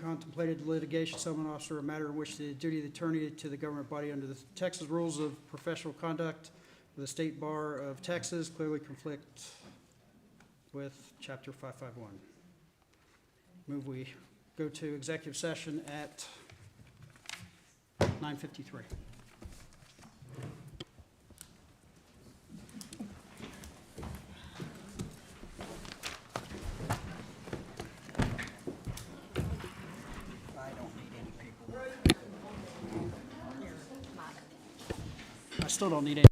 Speaker 2: contemplated litigation, settlement officer, a matter in which the duty of the attorney to the government body under the Texas Rules of Professional Conduct of the State Bar of Texas clearly conflict with Chapter 551. Move we go to executive session at 9:53. I don't need any paperwork. I still don't need any.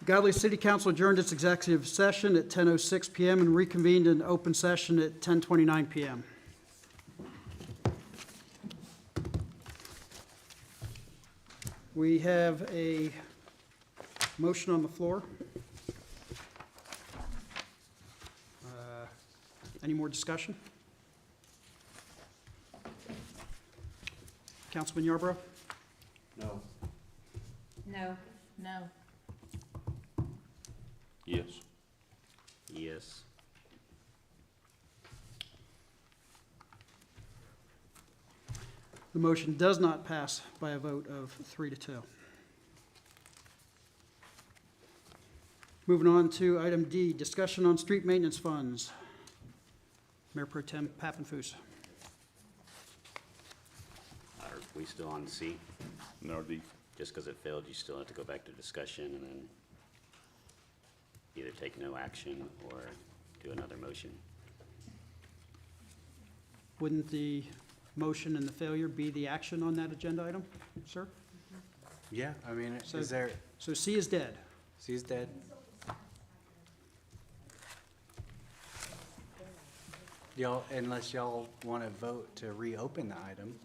Speaker 2: Godley City Council adjourned its executive session at 10:06 PM and reconvened in open session at 10:29 PM. We have a motion on the floor. Any more discussion? Councilman Yarborough?
Speaker 11: No.
Speaker 7: No. No.
Speaker 1: Yes.
Speaker 6: Yes.
Speaker 2: The motion does not pass by a vote of 3-2. Moving on to item D, discussion on street maintenance funds. Mayor Pro Tem Pappenfuss.
Speaker 6: Are we still on C?
Speaker 1: No, D.
Speaker 6: Just because it failed, you still have to go back to discussion and then either take no action or do another motion.
Speaker 2: Wouldn't the motion and the failure be the action on that agenda item, sir?
Speaker 12: Yeah, I mean,
Speaker 2: So-
Speaker 12: is there,
Speaker 2: So C is dead.
Speaker 12: C is dead? Y'all, unless y'all want to vote to reopen the item.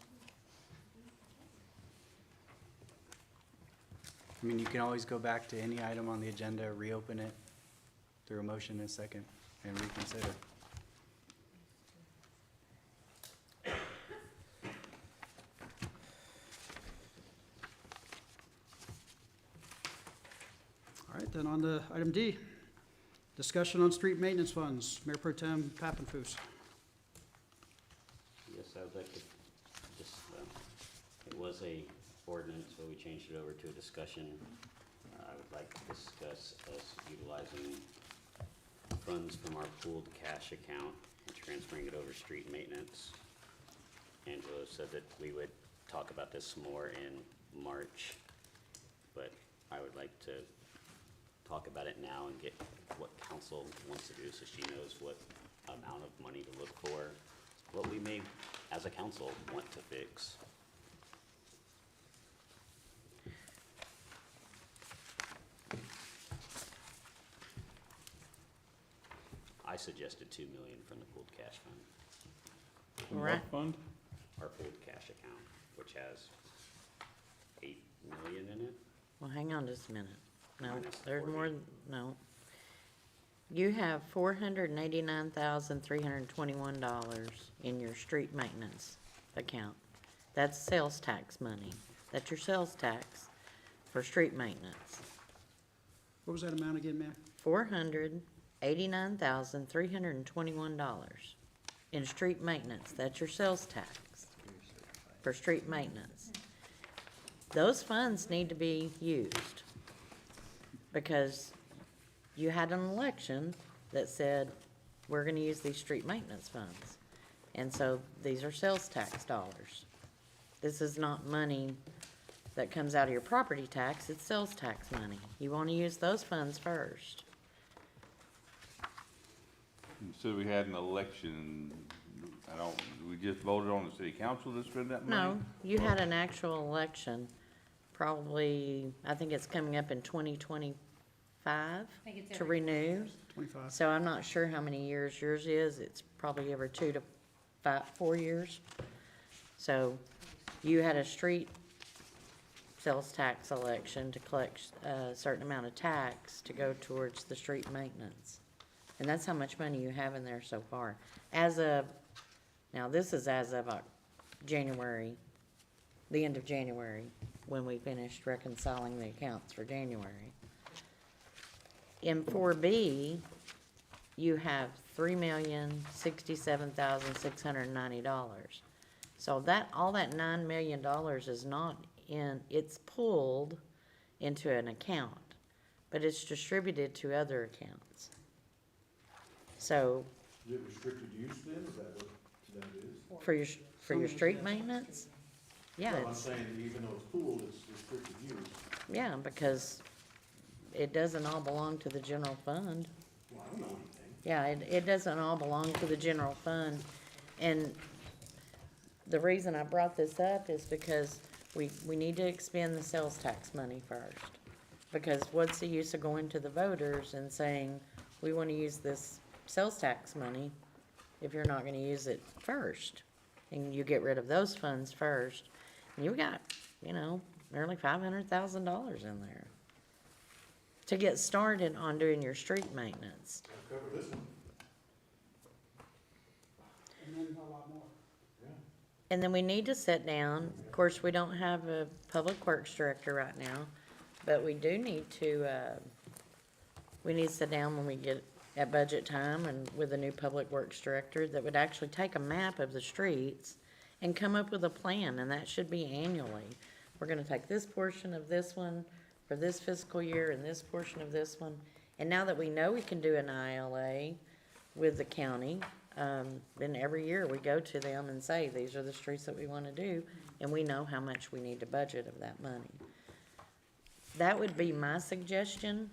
Speaker 12: I mean, you can always go back to any item on the agenda, reopen it through a motion in a second, and reconsider.
Speaker 2: All right, then on to item D, discussion on street maintenance funds. Mayor Pro Tem Pappenfuss.
Speaker 6: Yes, I would like to just, it was a ordinance, but we changed it over to a discussion. I would like to discuss us utilizing funds from our pooled cash account and transferring it over street maintenance. Angelo said that we would talk about this more in March, but I would like to talk about it now and get what council wants to do so she knows what amount of money to look for, what we may, as a council, want to fix. I suggested 2 million from the pooled cash fund,
Speaker 8: Right.
Speaker 1: Fund?
Speaker 6: our pooled cash account, which has 8 million in it.
Speaker 8: Well, hang on just a minute. No,
Speaker 6: Minus the
Speaker 8: there's
Speaker 6: 40.
Speaker 8: more, no. You have $489,321 in your street maintenance account. That's sales tax money. That's your sales tax for street maintenance.
Speaker 2: What was that amount again, ma'am?
Speaker 8: $489,321 in street maintenance. That's your sales tax for street maintenance. Those funds need to be used because you had an election that said, we're gonna use these street maintenance funds. And so these are sales tax dollars. This is not money that comes out of your property tax, it's sales tax money. You wanna use those funds first.
Speaker 1: So we had an election, we just voted on the city council to spend that money?
Speaker 8: No, you had an actual election, probably, I think it's coming up in 2025
Speaker 7: think it's
Speaker 8: to
Speaker 7: every
Speaker 8: renew.
Speaker 2: 25.
Speaker 8: So I'm not sure how many years yours is. It's probably every 2 to 4 years. So you had a street sales tax election to collect a certain amount of tax to go towards the street maintenance. And that's how much money you have in there so far. Now this is as of January, the end of January, when we finished reconciling the accounts for January. In 4B, you have $3,067,690. So all that $9 million is not in, it's pulled into an account, but it's distributed to other accounts. So
Speaker 11: Is it restricted use then, is that what that is?
Speaker 8: for your street maintenance? Yeah,
Speaker 11: Well, I'm
Speaker 8: it's,
Speaker 11: saying that even though it's pooled, it's restricted use.
Speaker 8: yeah, because it doesn't all belong to the general fund.
Speaker 11: Well, I don't know anything.
Speaker 8: Yeah, it doesn't all belong to the general fund. And the reason I brought this up is because we need to expend the sales tax money first. Because what's the use of going to the voters and saying, we wanna use this sales tax money if you're not gonna use it first? And you get rid of those funds first, and you got, nearly $500,000 in there to get started on doing your street maintenance.
Speaker 14: Cover this one.
Speaker 2: And then a lot more.
Speaker 8: And then we need to sit down, of course, we don't have a public works director right now, but we do need to, we need to sit down when we get at budget time and with a new public works director that would actually take a map of the streets and come up with a plan, and that should be annually. We're gonna take this portion of this one for this fiscal year and this portion of this one. And now that we know we can do an ILA with the county, then every year we go to them and say, these are the streets that we wanna do, and we know how much we need to budget of that money. That would be my suggestion.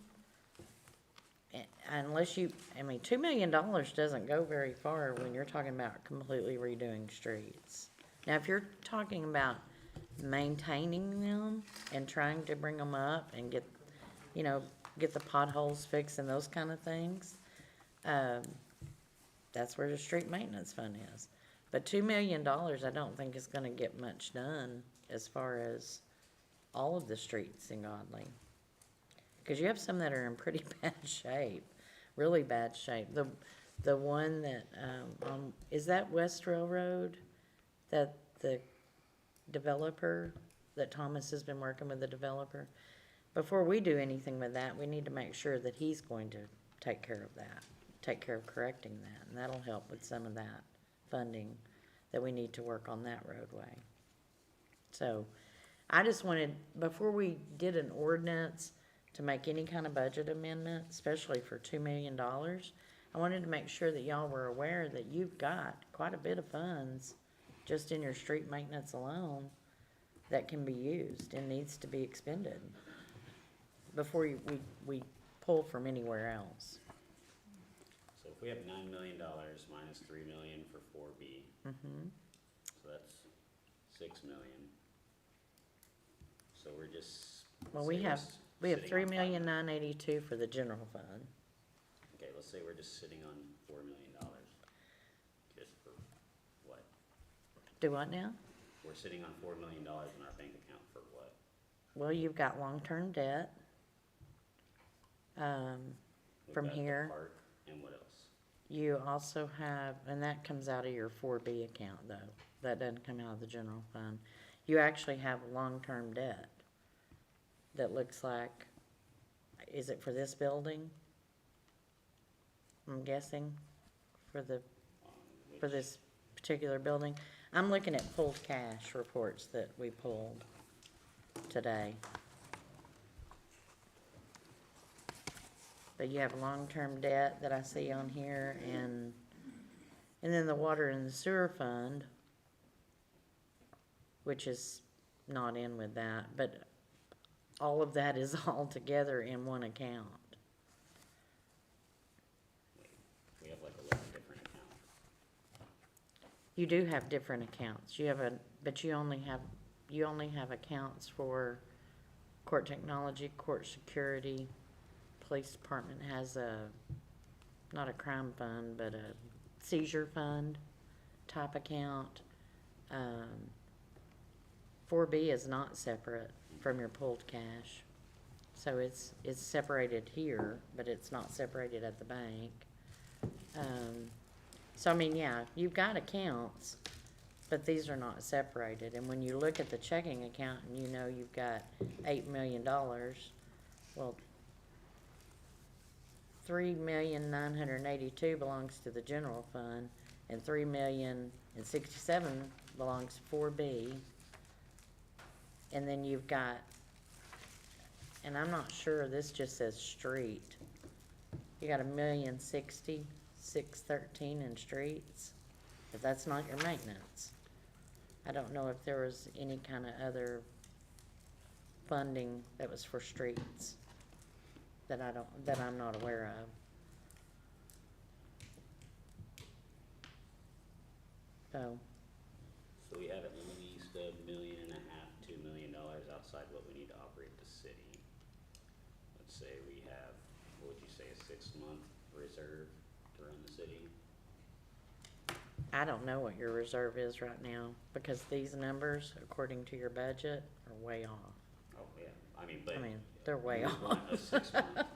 Speaker 8: Unless you, $2 million doesn't go very far when you're talking about completely redoing streets. Now, if you're talking about maintaining them and trying to bring them up and get the potholes fixed and those kind of things, that's where the street maintenance fund is. But $2 million, I don't think is gonna get much done as far as all of the streets in Godley. Because you have some that are in pretty bad shape, really bad shape. The one that, is that West Railroad? That the developer, that Thomas has been working with the developer? Before we do anything with that, we need to make sure that he's going to take care of that, take care of correcting that, and that'll help with some of that funding that we need to work on that roadway. So, I just wanted, before we did an ordinance to make any kind of budget amendment, especially for $2 million, I wanted to make sure that y'all were aware that you've got quite a bit of funds just in your street maintenance alone that can be used and needs to be expended before we pull from anywhere else.
Speaker 6: So if we have $9 million minus $3 million for 4B, so that's $6 million. So we're just.
Speaker 8: Well,
Speaker 6: say
Speaker 8: we
Speaker 6: we're
Speaker 8: have
Speaker 6: sitting on
Speaker 8: $3,982,000 for the general fund.
Speaker 6: Okay, let's say we're just sitting on $4 million. Just for what?
Speaker 8: Do what now?
Speaker 6: We're sitting on $4 million in our bank account for what?
Speaker 8: Well, you've got long-term debt.
Speaker 6: We've
Speaker 8: From
Speaker 6: got the
Speaker 8: here,
Speaker 6: park, and what else?
Speaker 8: you also have, and that comes out of your 4B account though. That doesn't come out of the general fund. You actually have long-term debt that looks like, is it for this building? I'm guessing, for this particular building. I'm looking at pulled cash reports that we pulled today. But you have long-term debt that I see on here, and then the water and the sewer fund, which is not in with that, but all of that is all together in one account.
Speaker 6: We have like 11 different accounts.
Speaker 8: You do have different accounts. But you only have accounts for court technology, court security. Police department has not a crime fund, but a seizure fund type account. 4B is not separate from your pulled cash. So it's separated here, but it's not separated at the bank. So I mean, yeah, you've got accounts, but these are not separated. And when you look at the checking account and you know you've got $8 million, well, $3,982,000 belongs to the general fund, and $3,067,000 belongs to 4B. And then you've got, and I'm not sure, this just says street. You got $1,060,613 in streets, but that's not your maintenance. I don't know if there was any kind of other funding that was for streets that I'm not aware of.
Speaker 6: So we have at least $1.5 million, $2 million outside what we need to operate the city. Let's say we have, what would you say, a 6-month reserve to run the city?
Speaker 8: I don't know what your reserve is right now, because these numbers, according to your budget, are way off.
Speaker 6: Oh, yeah, but.
Speaker 8: They're way
Speaker 6: we
Speaker 8: off.
Speaker 6: want a 6-month.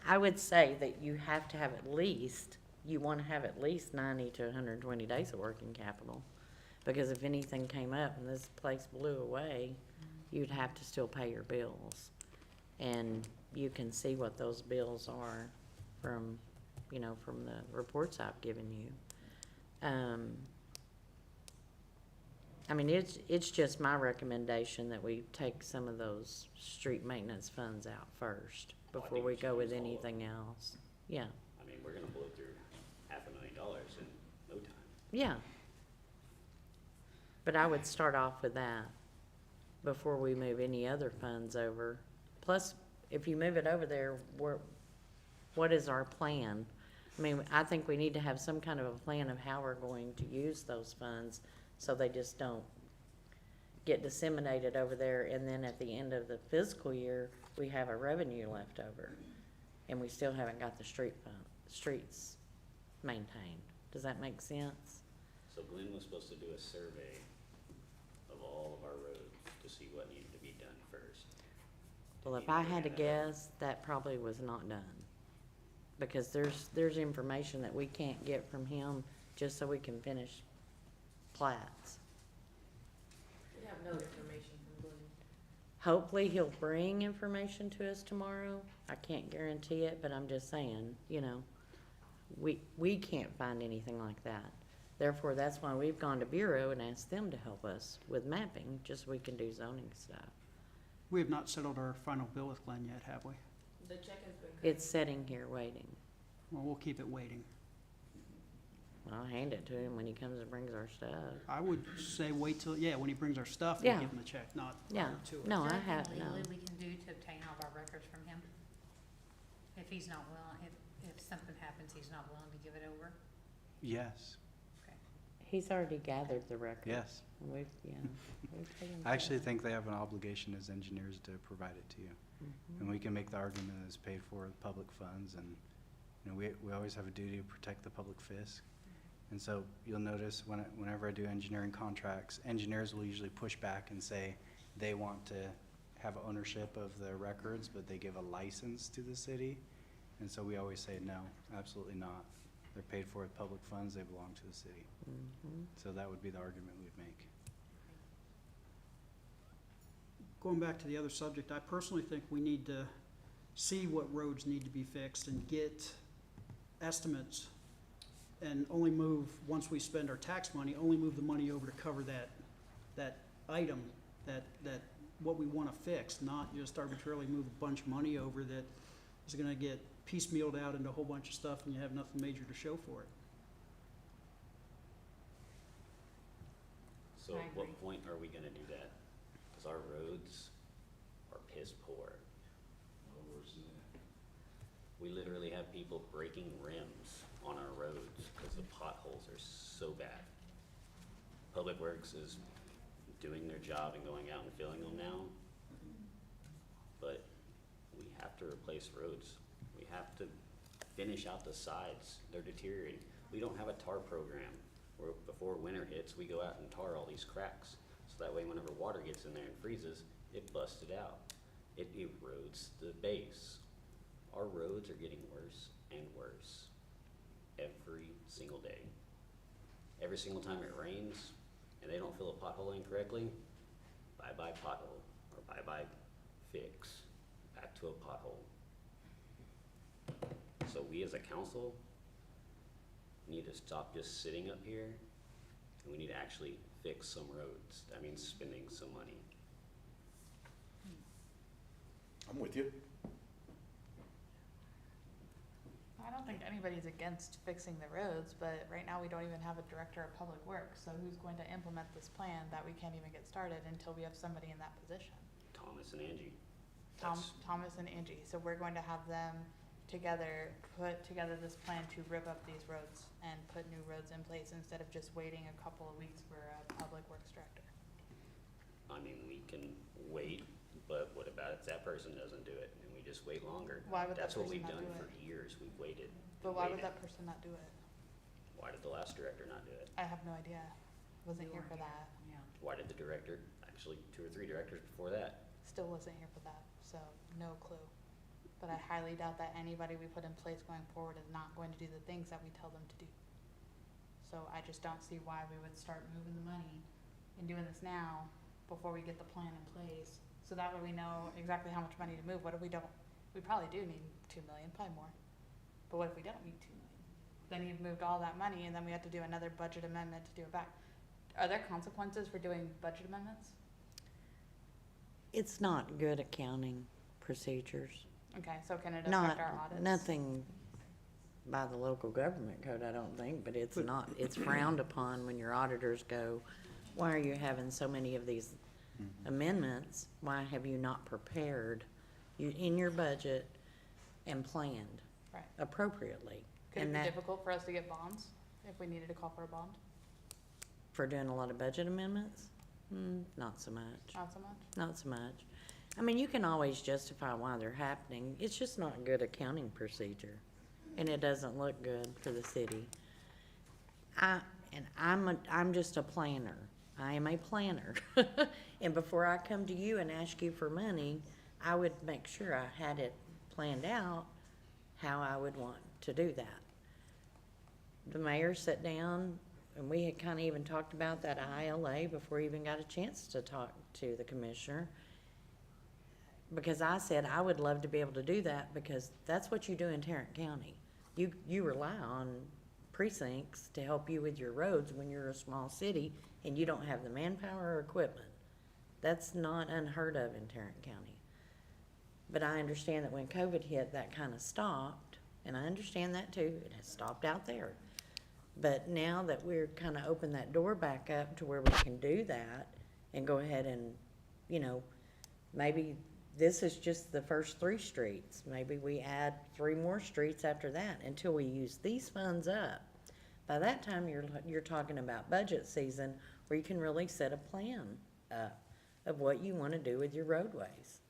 Speaker 8: I would say that you have to have at least, you wanna have at least 90 to 120 days of working capital. Because if anything came up and this place blew away, you'd have to still pay your bills. And you can see what those bills are from, from the reports I've given you. It's just my recommendation that we take some of those street maintenance funds out first
Speaker 6: Well, I
Speaker 8: before
Speaker 6: think
Speaker 8: we
Speaker 6: we should
Speaker 8: go with
Speaker 6: use all of
Speaker 8: anything else. Yeah,
Speaker 6: We're gonna blow through $500,000 in no time.
Speaker 8: yeah. But I would start off with that before we move any other funds over. Plus, if you move it over there, what is our plan? I think we need to have some kind of a plan of how we're going to use those funds so they just don't get disseminated over there, and then at the end of the fiscal year, we have a revenue left over, and we still haven't got the streets maintained. Does that make sense?
Speaker 6: So Glenn was supposed to do a survey of all of our roads to see what needed to be done first.
Speaker 8: Well, if I had to guess, that probably was not done. Because there's information that we can't get from him just so we can finish plats.
Speaker 4: We have no information from Glenn.
Speaker 8: Hopefully, he'll bring information to us tomorrow. I can't guarantee it, but I'm just saying, we can't find anything like that. Therefore, that's why we've gone to Bureau and asked them to help us with mapping, just so we can do zoning stuff.
Speaker 2: We have not settled our final bill with Glenn yet, have we?
Speaker 4: The check has been.
Speaker 8: It's sitting here waiting.
Speaker 2: Well, we'll keep it waiting.
Speaker 8: I'll hand it to him when he comes and brings our stuff.
Speaker 2: I would say wait till, when he brings our stuff,
Speaker 8: Yeah.
Speaker 2: we'll give him the check, not
Speaker 8: Yeah.
Speaker 2: prior to it.
Speaker 8: No,
Speaker 7: Is
Speaker 8: I
Speaker 7: there
Speaker 8: have,
Speaker 7: anything
Speaker 8: no.
Speaker 7: legally we can do to obtain all of our records from him? If he's not willing, if something happens, he's not willing to give it over?
Speaker 12: Yes,
Speaker 8: He's already gathered the records.
Speaker 12: yes.
Speaker 8: And we've taken
Speaker 12: I actually
Speaker 8: care
Speaker 12: think they have an obligation as engineers to provide it to you.
Speaker 8: of.
Speaker 12: And we can make the argument that it's paid for with public funds, and, we always have a duty to protect the public fisc. And so you'll notice whenever I do engineering contracts, engineers will usually push back and say they want to have ownership of the records, but they give a license to the city. And so we always say, no, absolutely not. They're paid for with public funds, they belong to the city.
Speaker 8: Mhm.
Speaker 12: So that would be the argument we'd make.
Speaker 2: Going back to the other subject, I personally think we need to see what roads need to be fixed and get estimates, and only move, once we spend our tax money, only move the money over to cover that item, that what we wanna fix, not just arbitrarily move a bunch of money over that is gonna get piecemealed out into a whole bunch of stuff and you have nothing major to show for it.
Speaker 6: So
Speaker 7: I
Speaker 6: at what
Speaker 7: agree.
Speaker 6: point are we gonna do that? Cause our roads are piss poor. We literally have people breaking rims on our roads because the potholes are so bad. Public Works is doing their job and going out and filling them now. But we have to replace roads. We have to finish out the sides. They're deteriorating. We don't have a tar program where before winter hits, we go out and tar all these cracks. So that way whenever water gets in there and freezes, it busts it out. It erodes the base. Our roads are getting worse and worse every single day. Every single time it rains and they don't fill a pothole in correctly, bye-bye pothole, or bye-bye fix, back to a pothole. So we as a council need to stop just sitting up here, and we need to actually fix some roads. That means spending some money.
Speaker 11: I'm with you.
Speaker 15: I don't think anybody's against fixing the roads, but right now we don't even have a director of public works, so who's going to implement this plan that we can't even get started until we have somebody in that position?
Speaker 6: Thomas and Angie.
Speaker 15: Thomas and Angie, so we're going to have them together, put together this plan to rip up these roads and put new roads in place instead of just waiting a couple of weeks for a public works director.
Speaker 6: I mean, we can wait But what about if that person doesn't do it and we just wait longer?
Speaker 15: Why would that
Speaker 6: That's what
Speaker 15: person
Speaker 6: we've
Speaker 15: not
Speaker 6: done
Speaker 15: do
Speaker 6: for
Speaker 15: it?
Speaker 6: years. We've waited.
Speaker 15: But
Speaker 6: and
Speaker 15: why would
Speaker 6: waited.
Speaker 15: that person not do it?
Speaker 6: Why did the last director not do it?
Speaker 15: I have no idea. Wasn't here for that.
Speaker 6: Why did the director, actually 2 or 3 directors before that?
Speaker 15: Still wasn't here for that, so no clue. But I highly doubt that anybody we put in place going forward is not going to do the things that we tell them to do. So I just don't see why we would start moving the money and doing this now before we get the plan in place. So that way we know exactly how much money to move. What if we don't? We probably do need 2 million, probably more. But what if we don't need 2 million? Then you've moved all that money and then we have to do another budget amendment to do it back. Are there consequences for doing budget amendments?
Speaker 8: It's not good accounting procedures.
Speaker 15: Okay, so can it affect
Speaker 8: Not,
Speaker 15: our audits?
Speaker 8: nothing by the local government code, I don't think, but it's not, it's frowned upon when your auditors go, why are you having so many of these amendments? Why have you not prepared you in your budget and planned
Speaker 15: Right.
Speaker 8: appropriately?
Speaker 15: Could it
Speaker 8: And
Speaker 15: be
Speaker 8: that,
Speaker 15: difficult for us to get bonds if we needed to call for a bond?
Speaker 8: for doing a lot of budget amendments? Not so much.
Speaker 15: Not so much?
Speaker 8: Not so much. I mean, you can always justify why they're happening. It's just not good accounting procedure. And it doesn't look good for the city. I'm just a planner. I am a planner. And before I come to you and ask you for money, I would make sure I had it planned out how I would want to do that. The mayor sat down and we had kind of even talked about that ILA before we even got a chance to talk to the commissioner. Because I said I would love to be able to do that because that's what you do in Tarrant County. You rely on precincts to help you with your roads when you're a small city and you don't have the manpower or equipment. That's not unheard of in Tarrant County. But I understand that when COVID hit, that kind of stopped, and I understand that too. It has stopped out there. But now that we're kind of opened that door back up to where we can do that and go ahead and, you know, maybe this is just the first 3 streets. Maybe we add 3 more streets after that until we use these funds up. By that time, you're talking about budget season where you can really set a plan up of what you want to do with your roadways.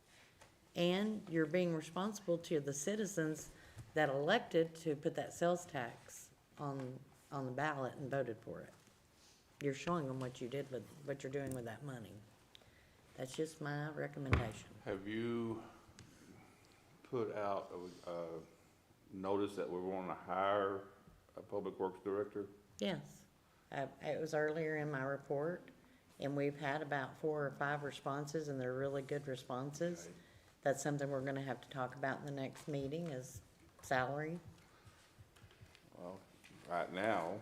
Speaker 8: And you're being responsible to the citizens that elected to put that sales tax on the ballot and voted for it. You're showing them what you did with, what you're doing with that money. That's just my recommendation.
Speaker 1: Have you put out a notice that we want to hire a public works director?
Speaker 8: Yes. It was earlier in my report, and we've had about 4 or 5 responses, and they're really good responses.
Speaker 1: Okay.
Speaker 8: That's something we're gonna have to talk about in the next meeting is salary.
Speaker 1: Well, right now,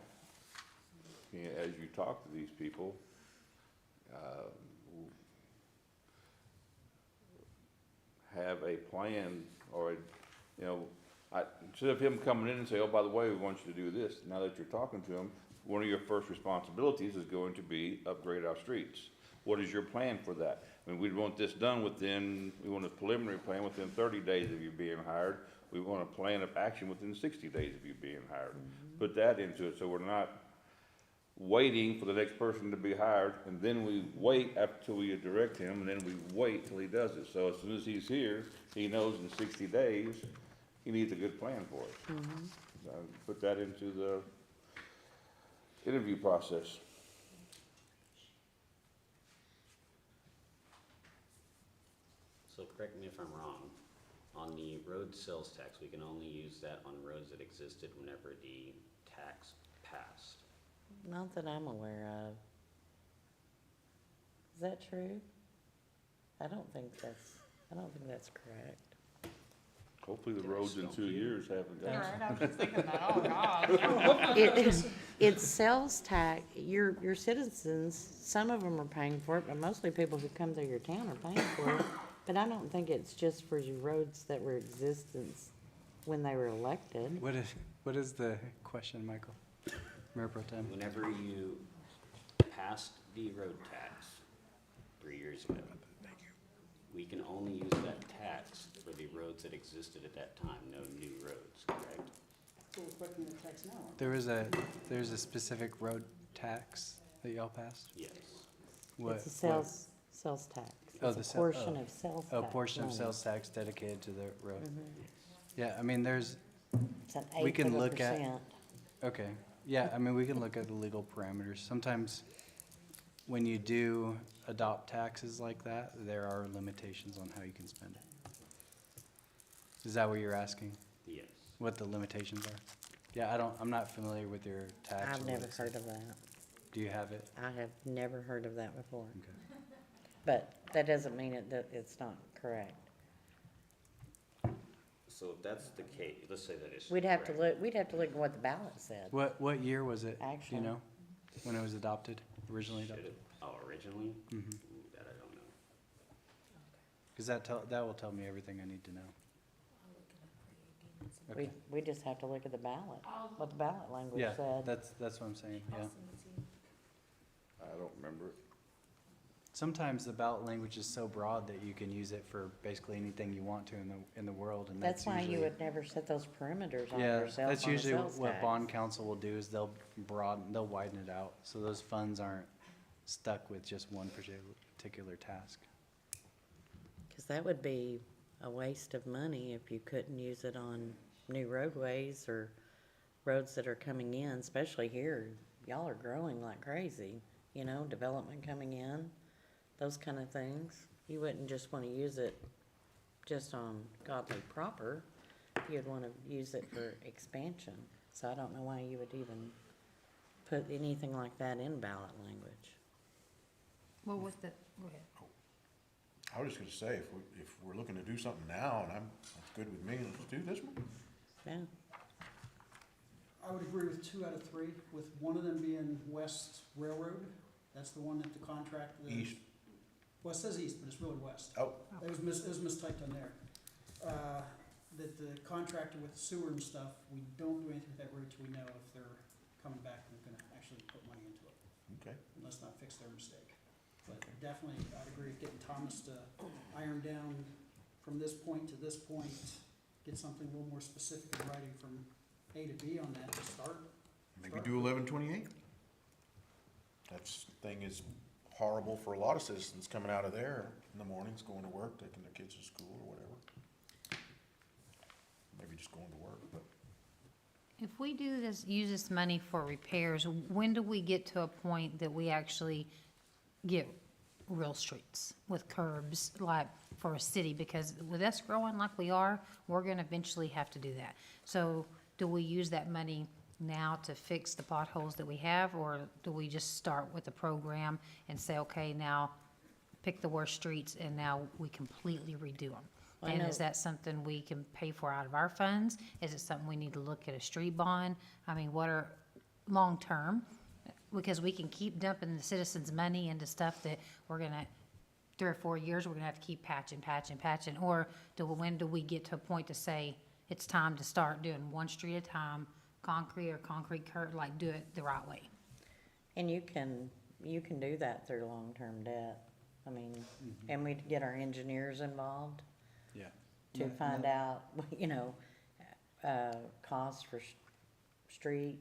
Speaker 1: as you talk to these people, have a plan or, instead of him coming in and say, oh, by the way, we want you to do this, now that you're talking to him, one of your first responsibilities is going to be upgrade our streets. What is your plan for that? I mean, we want this done we want a preliminary plan within 30 days of you being hired. We want a plan of action within 60 days of you being hired. Put that into it, so we're not waiting for the next person to be hired, and then we wait till we direct him, and then we wait till he does it. So as soon as he's here, he knows in 60 days, he needs a good plan for it. Put that into the interview process.
Speaker 6: So correct me if I'm wrong, on the road sales tax, we can only use that on roads that existed whenever the tax passed.
Speaker 8: Not that I'm aware of. Is that true? I don't think that's correct.
Speaker 1: Hopefully the
Speaker 6: Did I
Speaker 1: roads in
Speaker 6: stump
Speaker 1: 2
Speaker 6: you?
Speaker 1: years haven't got.
Speaker 15: You're right, I was just thinking that, oh, God.
Speaker 8: It's sales tax, your citizens, some of them are paying for it, but mostly people who come through your town are paying for it. But I don't think it's just for your roads that were existence when they were elected.
Speaker 12: What is the question, Michael? Mayor Pro Tem?
Speaker 6: Whenever you passed the road tax 3 years ago, we can only use that tax for the roads that existed at that time, no new roads, correct?
Speaker 12: There's a specific road tax that y'all passed?
Speaker 6: Yes.
Speaker 12: What?
Speaker 8: It's a Sales tax.
Speaker 12: Oh,
Speaker 8: It's
Speaker 12: the
Speaker 8: a
Speaker 12: sale-
Speaker 8: portion
Speaker 12: oh.
Speaker 8: of sales tax.
Speaker 12: Oh, portion of
Speaker 8: money.
Speaker 12: sales tax dedicated to the road.
Speaker 8: Mhm.
Speaker 12: Yeah, I mean, there's,
Speaker 8: It's an
Speaker 12: we
Speaker 8: eighth
Speaker 12: can
Speaker 8: of a
Speaker 12: look at-
Speaker 8: percent.
Speaker 12: okay, yeah, I mean, we can look at the legal parameters. Sometimes when you do adopt taxes like that, there are limitations on how you can spend it. Is that what you're asking?
Speaker 6: Yes.
Speaker 12: What the limitations are? Yeah, I'm not familiar with your tax.
Speaker 8: I've
Speaker 12: or
Speaker 8: never
Speaker 12: what it's-
Speaker 8: heard of that.
Speaker 12: Do you have it?
Speaker 8: I have never heard of that before.
Speaker 12: Okay.
Speaker 8: But that doesn't mean that it's not correct.
Speaker 6: So if that's the case, let's say that it's.
Speaker 8: We'd have to
Speaker 6: correct.
Speaker 8: look at what the ballot said.
Speaker 12: What year was it? Do
Speaker 8: Actually.
Speaker 12: you know? When it was adopted, originally
Speaker 6: Should
Speaker 12: adopted?
Speaker 6: it, oh, originally?
Speaker 12: Mhm.
Speaker 6: Ooh, that I don't know.
Speaker 12: Because that will tell me everything I need to know. Okay.
Speaker 8: We just have to look at the ballot, what the ballot language
Speaker 12: Yeah,
Speaker 8: said.
Speaker 12: that's what I'm saying, yeah.
Speaker 1: I don't remember it.
Speaker 12: Sometimes the ballot language is so broad that you can use it for basically anything you want to in the world, and
Speaker 8: That's
Speaker 12: that's
Speaker 8: why you
Speaker 12: usually.
Speaker 8: would never set those perimeters on
Speaker 12: Yeah,
Speaker 8: yourself
Speaker 12: that's
Speaker 8: on the
Speaker 12: usually
Speaker 8: sales
Speaker 12: what
Speaker 8: tax.
Speaker 12: bond council will do is they'll widen it out, so those funds aren't stuck with just one particular task.
Speaker 8: Because that would be a waste of money if you couldn't use it on new roadways or roads that are coming in, especially here. Y'all are growing like crazy, you know, development coming in, those kind of things. You wouldn't just want to use it just on Godley proper. You'd want to use it for expansion. So I don't know why you would even put anything like that in ballot language.
Speaker 7: Well, with the, go ahead.
Speaker 11: I was just gonna say, if we're looking to do something now, and that's good with me, let's do this one.
Speaker 8: Yeah.
Speaker 2: I would agree with 2 out of 3, with one of them being West Railroad. That's the one that the contract.
Speaker 11: East.
Speaker 2: Well, it says east, but it's really west.
Speaker 11: Oh,
Speaker 2: It was mistyped on there. That the contractor with the sewer and stuff, we don't do anything with that road till we know if they're coming back and gonna actually put money into it.
Speaker 11: okay.
Speaker 2: And let's not fix their mistake. But definitely, I'd agree with getting Thomas to iron down from this point to this point, get something a little more specific in writing from A to B on that to start.
Speaker 11: Maybe do 1128. Thing is horrible for a lot of citizens coming out of there in the mornings, going to work, taking their kids to school or whatever. Maybe just going to work, but
Speaker 7: If we do this, use this money for repairs, when do we get to a point that we actually get real streets with curbs, like for a city? Because with us growing like we are, we're gonna eventually have to do that. So do we use that money now to fix the potholes that we have, or do we just start with the program and say, okay, now pick the worst streets and now we completely redo them?
Speaker 8: I
Speaker 7: And
Speaker 8: know-
Speaker 7: is that something we can pay for out of our funds? Is it something we need to look at a street bond? I mean, what are, long-term, because we can keep dumping the citizens' money into stuff that we're gonna, 3 or 4 years, we're gonna have to keep patching, or when do we get to a point to say, it's time to start doing one street at a time, concrete curb, like do it the right way?
Speaker 8: And you can do that through long-term debt. I mean, and we'd get our engineers involved
Speaker 12: Yeah.
Speaker 8: to find out, you know, costs for streets,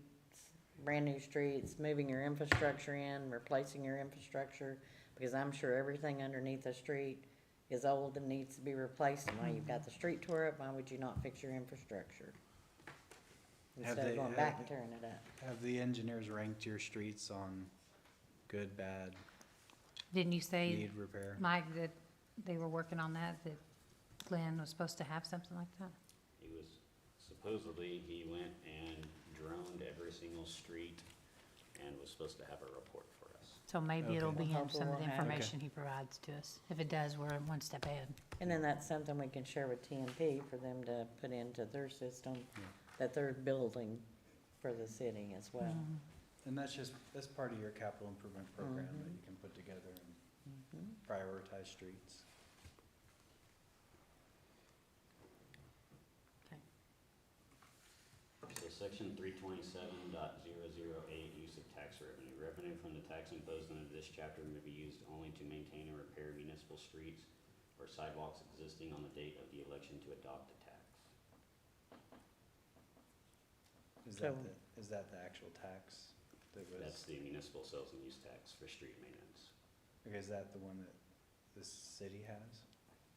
Speaker 8: brand-new streets, moving your infrastructure in, replacing your infrastructure, because I'm sure everything underneath the street is old and needs to be replaced. And while you've got the street tore up, why would you not fix your infrastructure?
Speaker 12: Have
Speaker 8: Instead of
Speaker 12: they-
Speaker 8: going back and tearing it up.
Speaker 12: Have the engineers ranked your streets on good, bad,
Speaker 7: Didn't you say,
Speaker 12: need repair?
Speaker 7: Mike, that they were working on that Glenn was supposed to have something like that?
Speaker 6: He was, supposedly, he went and droned every single street and was supposed to have a report for us.
Speaker 7: So maybe it'll
Speaker 12: Okay.
Speaker 7: be
Speaker 8: Well,
Speaker 7: in some of the
Speaker 8: hopefully we'll have it.
Speaker 7: information he provides to us. If it does, we're one step ahead.
Speaker 8: And then that's something we can share with TNP for them to put into their system that they're building for the city as well.
Speaker 12: And that's part of your capital improvement program that you can put together and prioritize streets.
Speaker 6: So section 327.008, use of tax revenue. Revenue from the tax imposed under this chapter may be used only to maintain and repair municipal streets or sidewalks existing on the date of the election to adopt the tax.
Speaker 12: Is that the actual tax that was?
Speaker 6: That's the municipal sales and use tax for street maintenance.
Speaker 12: Okay, is that the one that the city has?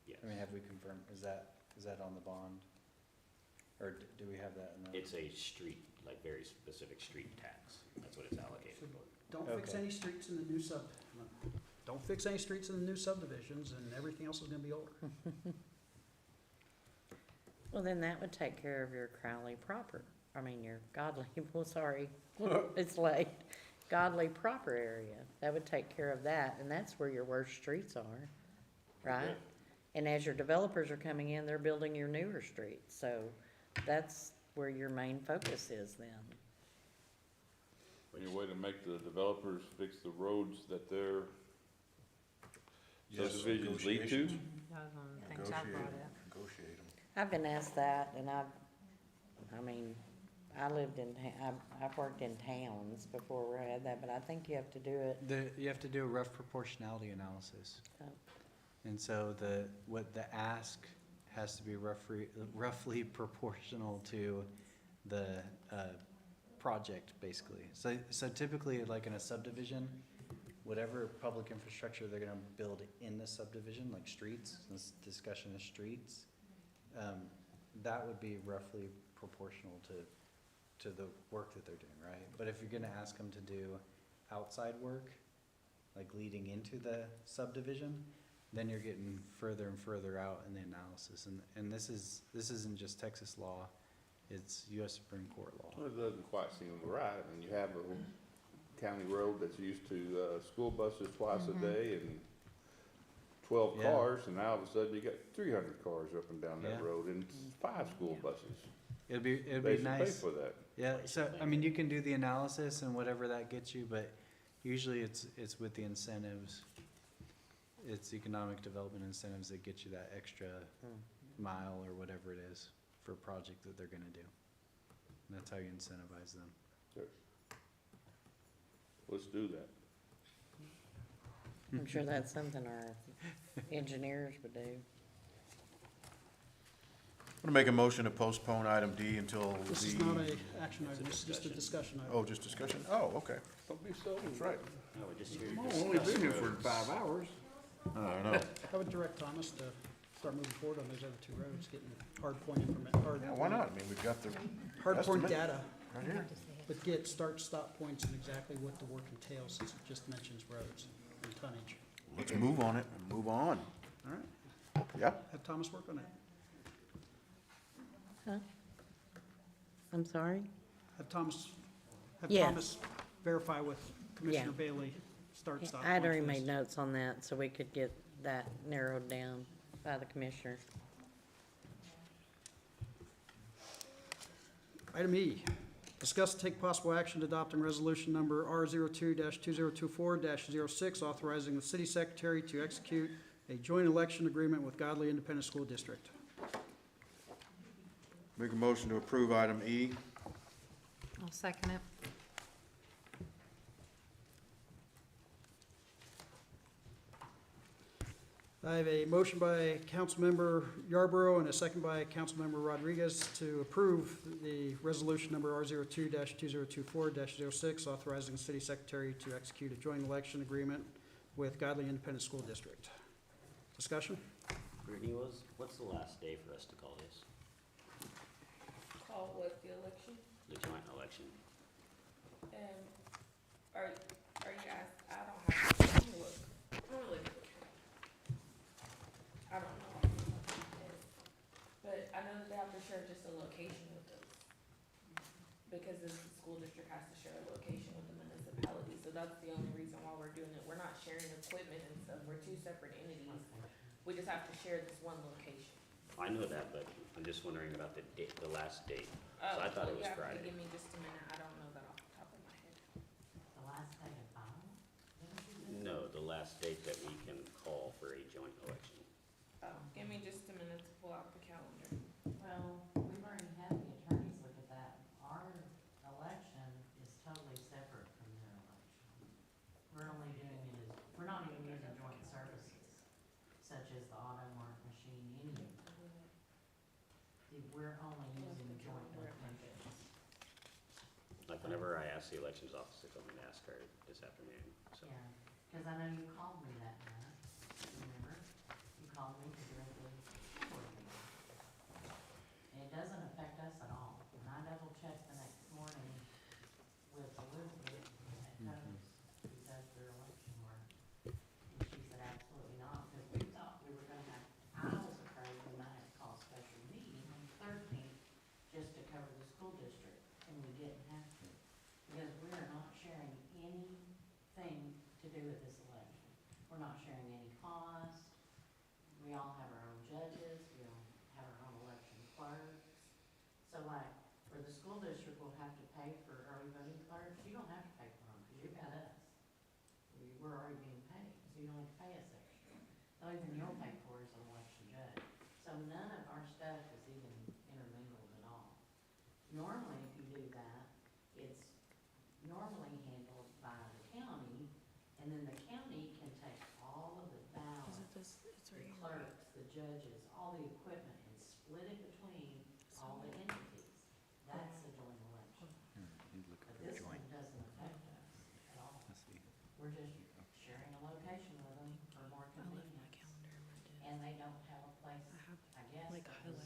Speaker 6: Yes.
Speaker 12: I mean, have we confirmed, is that on the bond? Or do we have that in the?
Speaker 6: It's a street, like very specific street tax. That's what it's allocated for.
Speaker 2: Don't fix
Speaker 12: Okay.
Speaker 2: any streets in the new don't fix any streets in the new subdivisions, and everything else is gonna be older.
Speaker 8: Well, then that would take care of your Crowley proper, your Godley, well, sorry, it's late. Godley proper area, that would take care of that, and that's where your worst streets are, right? And as your developers are coming in, they're building your newer streets, so that's where your main focus is then.
Speaker 1: Any way to make the developers fix the roads that their
Speaker 11: Yes,
Speaker 1: subdivisions lead to?
Speaker 11: negotiations.
Speaker 7: That was one of the things I brought up.
Speaker 11: Negotiate them.
Speaker 8: I've been asked that, and I lived I've worked in towns before we had that, but I think you have to do it.
Speaker 12: You have to do a rough proportionality analysis.
Speaker 8: Oh.
Speaker 12: And so what the ask has to be roughly proportional to the, project, basically. So typically, like in a subdivision, whatever public infrastructure they're gonna build in the subdivision, like streets, this discussion of streets, that would be roughly proportional to the work that they're doing, right? But if you're gonna ask them to do outside work, like leading into the subdivision, then you're getting further and further out in the analysis. And this isn't just Texas law, it's US Supreme Court law.
Speaker 1: Well, it doesn't quite seem right. I mean, you have a county road that's used to, school buses twice a day and 12
Speaker 12: Yeah.
Speaker 1: cars, and now all of a sudden you got 300 cars up and down that
Speaker 12: Yeah.
Speaker 1: road and 5 school buses.
Speaker 12: It'd be
Speaker 1: They should pay
Speaker 12: nice.
Speaker 1: for that.
Speaker 12: Yeah, so, I mean, you can do the analysis and whatever that gets you, but usually it's with the incentives. It's economic development incentives that get you that extra mile or whatever it is for a project that they're gonna do. And that's how you incentivize them.
Speaker 1: Let's do that.
Speaker 8: I'm sure that's something our engineers would do.
Speaker 11: I'm gonna make a motion to postpone item D until
Speaker 2: This is not a action item, this is just a discussion item.
Speaker 11: Oh, just discussion? Oh, okay.
Speaker 1: Don't be so.
Speaker 11: That's right.
Speaker 6: No, we're just here to
Speaker 1: I've only
Speaker 6: discuss
Speaker 1: been here for
Speaker 6: roads.
Speaker 1: 5 hours.
Speaker 11: I know.
Speaker 2: I would direct Thomas to start moving forward on those other 2 roads, getting hard point
Speaker 11: Yeah, why not? I mean, we've got the
Speaker 2: hard point
Speaker 11: estimate
Speaker 2: data,
Speaker 11: right here.
Speaker 2: but get start, stop points and exactly what the work entails, since it just mentions roads and tonnage.
Speaker 11: Let's move on it and move on.
Speaker 2: All right,
Speaker 11: Yeah?
Speaker 2: have Thomas work on it.
Speaker 8: Huh? I'm sorry?
Speaker 2: Have Thomas
Speaker 8: Yes.
Speaker 2: verify with Commissioner
Speaker 8: Yeah.
Speaker 2: Bailey, start, stop.
Speaker 8: I had already
Speaker 2: point
Speaker 8: made
Speaker 2: list.
Speaker 8: notes on that, so we could get that narrowed down by the commissioner.
Speaker 2: Item E, discuss and take possible action adopting resolution number R02-2024-06, authorizing the city secretary to execute a joint election agreement with Godley Independent School District.
Speaker 11: Make a motion to approve item E.
Speaker 7: I'll second it.
Speaker 2: I have a motion by Councilmember Yarborough and a second by Councilmember Rodriguez to approve the resolution number R02-2024-06, authorizing the city secretary to execute a joint election agreement with Godley Independent School District. Discussion?
Speaker 6: Brittany, what's the last day for us to call this?
Speaker 4: Call what, the election?
Speaker 6: The joint election?
Speaker 4: Are you asked, I don't have, let me look. I'm gonna look at the calendar. I don't know. But I know that they have to share just a location with us. Because the school district has to share a location with the municipality, so that's the only reason why we're doing it. We're not sharing equipment and stuff, we're 2 separate entities. We just have to share this one location.
Speaker 6: I know that, but I'm just wondering about the date, the last date. So I thought it was
Speaker 4: You have to
Speaker 6: Friday.
Speaker 4: give me just a minute, I don't know that off the top of my head.
Speaker 8: The last day of final?
Speaker 6: No, the last date that we can call for a joint election.
Speaker 4: Give me just a minute to pull out the calendar.
Speaker 8: Well, we've already had the attorneys look at that. Our election is totally separate from their election. We're only doing it as, we're not even using joint services, such as the auto mark machine, any of that. We're only using joint locations.
Speaker 6: Like whenever I ask the elections office to come and ask her this afternoon, so.
Speaker 8: Yeah, because I know you called me that night, remember? we all have our own judges, we all have our own election clerks. So like, where the school district will have to pay for early voting clerks, you don't have to pay for them, because you've got us. We're already being paid, so you don't have to pay us extra. The only thing you'll pay for is an election judge. So none of our stuff is even intermingled at all. Normally, if you do that, it's normally handled by the county, and then the county can take all of the ballots, the clerks, the judges, all the equipment, and split it between all the entities. That's a joint election. But this one doesn't affect us at all. We're just sharing a location with them for more convenience. And they don't have a place, I guess, that was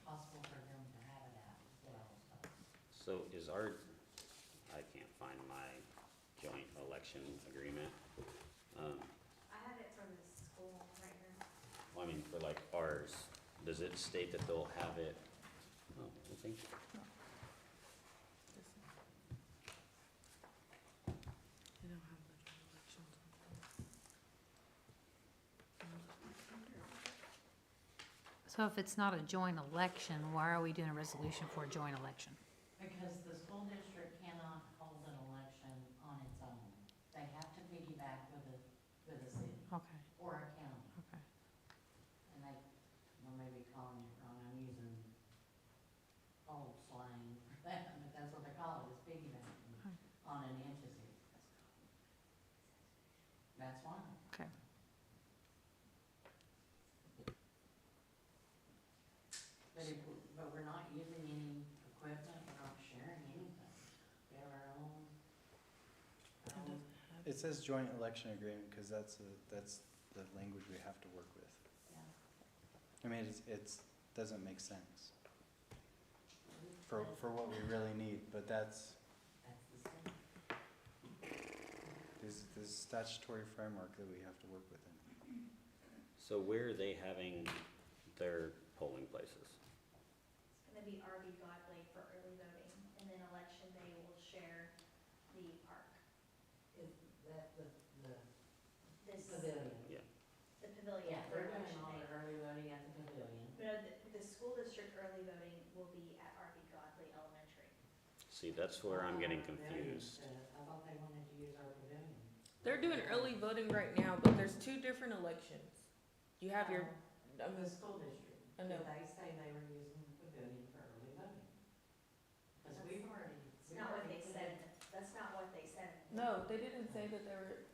Speaker 8: possible for them to have it at as well, so.
Speaker 6: So is our, I can't find my joint election agreement.
Speaker 19: I have it from the school right here.
Speaker 6: Well, I mean, for like ours, does it state that they'll have it? Oh, I think,
Speaker 7: So if it's not a joint election, why are we doing a resolution for a joint election?
Speaker 8: Because the school district cannot hold an election on its own. They have to piggyback with a city
Speaker 7: Okay,
Speaker 8: or a county.
Speaker 7: okay.
Speaker 8: And they, well, maybe calling it wrong, I'm using old slang for that, but that's what they call it, is piggybacking on an entity. That's why.
Speaker 7: Okay.
Speaker 8: But we're not using any equipment, we're not sharing anything. We have our own.
Speaker 12: It says joint election agreement, because that's the language we have to work with.
Speaker 8: Yeah.
Speaker 12: I mean, it's doesn't make sense for what we really need, but that's
Speaker 8: the same.
Speaker 12: this statutory framework that we have to work within.
Speaker 6: so where are they having their polling places?
Speaker 19: It's gonna be RV Godley for early voting, and then election day will share the park.
Speaker 8: Is that the
Speaker 19: This,
Speaker 8: pavilion?
Speaker 6: Yeah.
Speaker 19: the pavilion
Speaker 8: Yeah,
Speaker 19: for
Speaker 8: they're doing
Speaker 19: election
Speaker 8: all
Speaker 19: day.
Speaker 8: their early voting at the pavilion.
Speaker 19: But the school district early voting will be at RV Godley Elementary.
Speaker 6: See, that's where I'm getting
Speaker 8: Our pavilion
Speaker 6: confused.
Speaker 8: said- I thought they wanted to use our pavilion.
Speaker 4: They're doing early voting right now, but there's two different elections. You have your, I
Speaker 8: The
Speaker 4: mean,
Speaker 8: school district.
Speaker 4: I know.
Speaker 8: Did they say they were using the pavilion for early voting? Because we've already.
Speaker 19: It's not what they said, that's not what they said.
Speaker 4: no, they didn't say that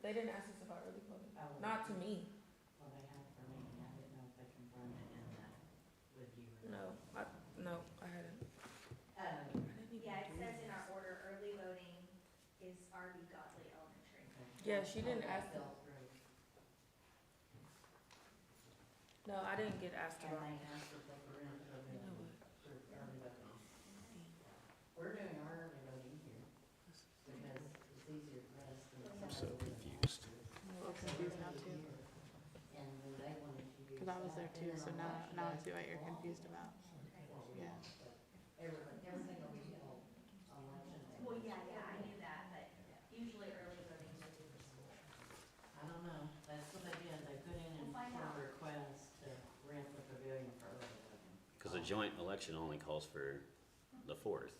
Speaker 4: they didn't ask us about early voting, not to me.
Speaker 8: Well, they have for me, I didn't know if they confirmed it in that with you. or
Speaker 4: No, I hadn't.
Speaker 8: not.
Speaker 19: Yeah, it says in our order, early voting is RV Godley Elementary.
Speaker 4: Yeah, she didn't ask them.
Speaker 8: Fell through.
Speaker 4: No, I didn't get asked
Speaker 8: And
Speaker 4: about
Speaker 8: they
Speaker 4: it.
Speaker 8: asked if they could rent the pavilion
Speaker 4: You know
Speaker 8: for early voting. We're doing our early voting here because it's easier for us than.
Speaker 6: I'm so confused.
Speaker 15: I'm confused now too,
Speaker 8: And then they wanted to use.
Speaker 15: because I was there
Speaker 8: that
Speaker 15: too,
Speaker 8: in
Speaker 15: so
Speaker 8: an
Speaker 15: now
Speaker 8: election
Speaker 15: I
Speaker 8: day.
Speaker 15: see what you're confused about. Yeah.
Speaker 8: Everything will be held on election day.
Speaker 19: Well, yeah, I knew that, but usually early voting is for school.
Speaker 8: I don't know, that's what they did, they put in
Speaker 19: We'll find
Speaker 8: a
Speaker 19: out.
Speaker 8: request to rent the pavilion for early voting.
Speaker 6: Because a joint election only calls for the 4th.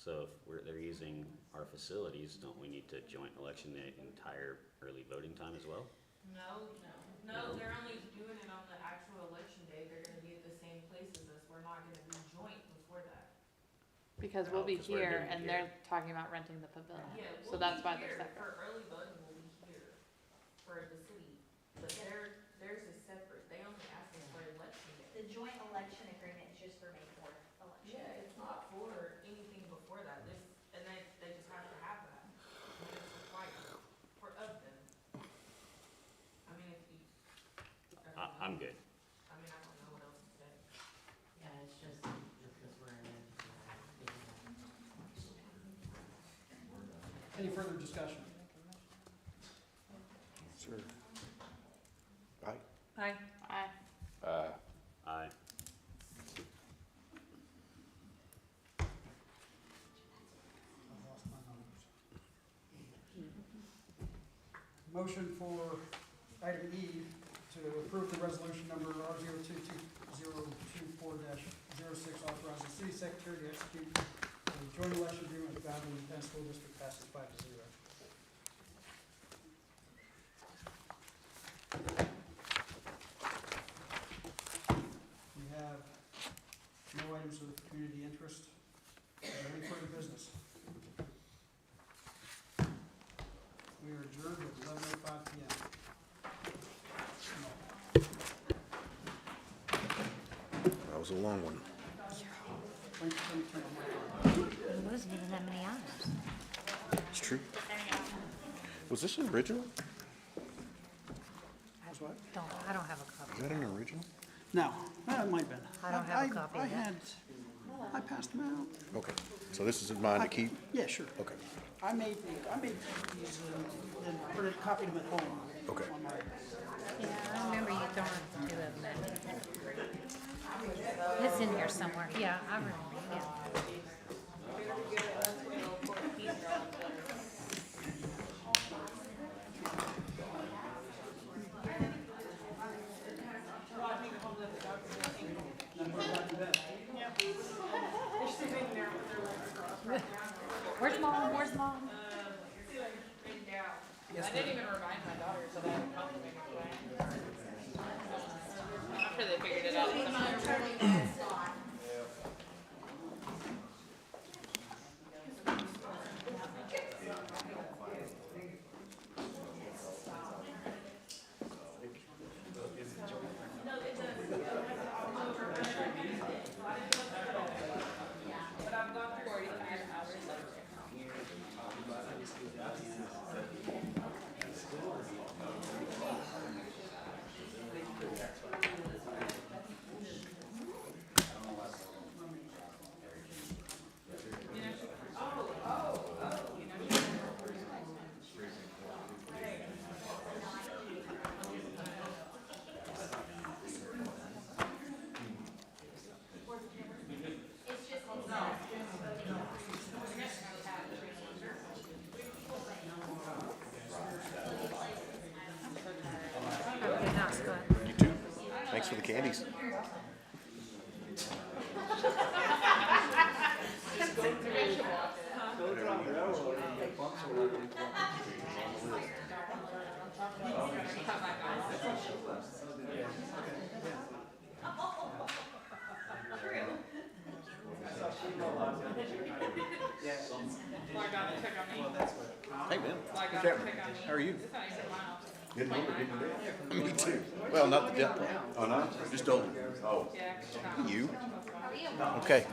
Speaker 6: So if they're using our facilities, don't we need to joint election the entire early voting time as well?
Speaker 4: No, they're only doing it on the actual election day. They're gonna be at the same place as us. We're not gonna be joint before that.
Speaker 15: Because
Speaker 6: Oh,
Speaker 15: we'll be
Speaker 6: 'cause we're
Speaker 15: here
Speaker 6: doing
Speaker 15: and
Speaker 6: here.
Speaker 15: they're talking about renting the pavilion.
Speaker 4: Yeah,
Speaker 15: So
Speaker 4: we'll
Speaker 15: that's
Speaker 4: be
Speaker 15: why they're
Speaker 4: here.
Speaker 15: separate.
Speaker 4: For early voting, we'll be here for the city. But theirs is separate. They only ask us for election day.
Speaker 19: The joint election agreement is just for May 4th election.
Speaker 4: Yeah, it's not for anything before that. And they just have to have that. I mean, it's required of them. I mean, if you.
Speaker 6: I'm good.
Speaker 4: I mean, I don't know what else to say.
Speaker 8: Yeah, it's just because we're in it.
Speaker 2: Any further discussion?
Speaker 11: Sir. Aye.
Speaker 4: Hi.
Speaker 15: Aye.
Speaker 6: Aye.
Speaker 2: Motion for item E to approve the resolution number R 022-024-06, authorizing the city secretary to execute a joint election agreement with Godley Independent School District, passes 5-0. We have no items of community interest. Is there any further business? We are adjourned at 11:05 p.m.
Speaker 11: That was a long one.
Speaker 7: It wasn't even that many items.
Speaker 11: It's true. Was this an original?
Speaker 7: I don't have a copy.
Speaker 11: Is that an original?
Speaker 2: No, it might have been.
Speaker 7: I don't have a copy of that.
Speaker 2: I passed them out.
Speaker 11: Okay, so this is mine to keep?
Speaker 2: Yeah, sure.
Speaker 11: Okay,
Speaker 2: I made these and printed, copied them at home.
Speaker 11: okay.
Speaker 2: On my-
Speaker 7: Yeah, I remember you throwing two of them at me. It's in here somewhere. Yeah, I remember, yeah. Where's mom? Where's mom?
Speaker 15: I didn't even remind my daughter, so that would probably make it away. After they figured it out. But I've gone 45 hours
Speaker 7: Okay, now, Scott.
Speaker 11: You too. Thanks for the candies. Hey, man. How are you? Good number, good day. Me too. Well, not the death part. Oh, no? Just older. Oh. You? Okay.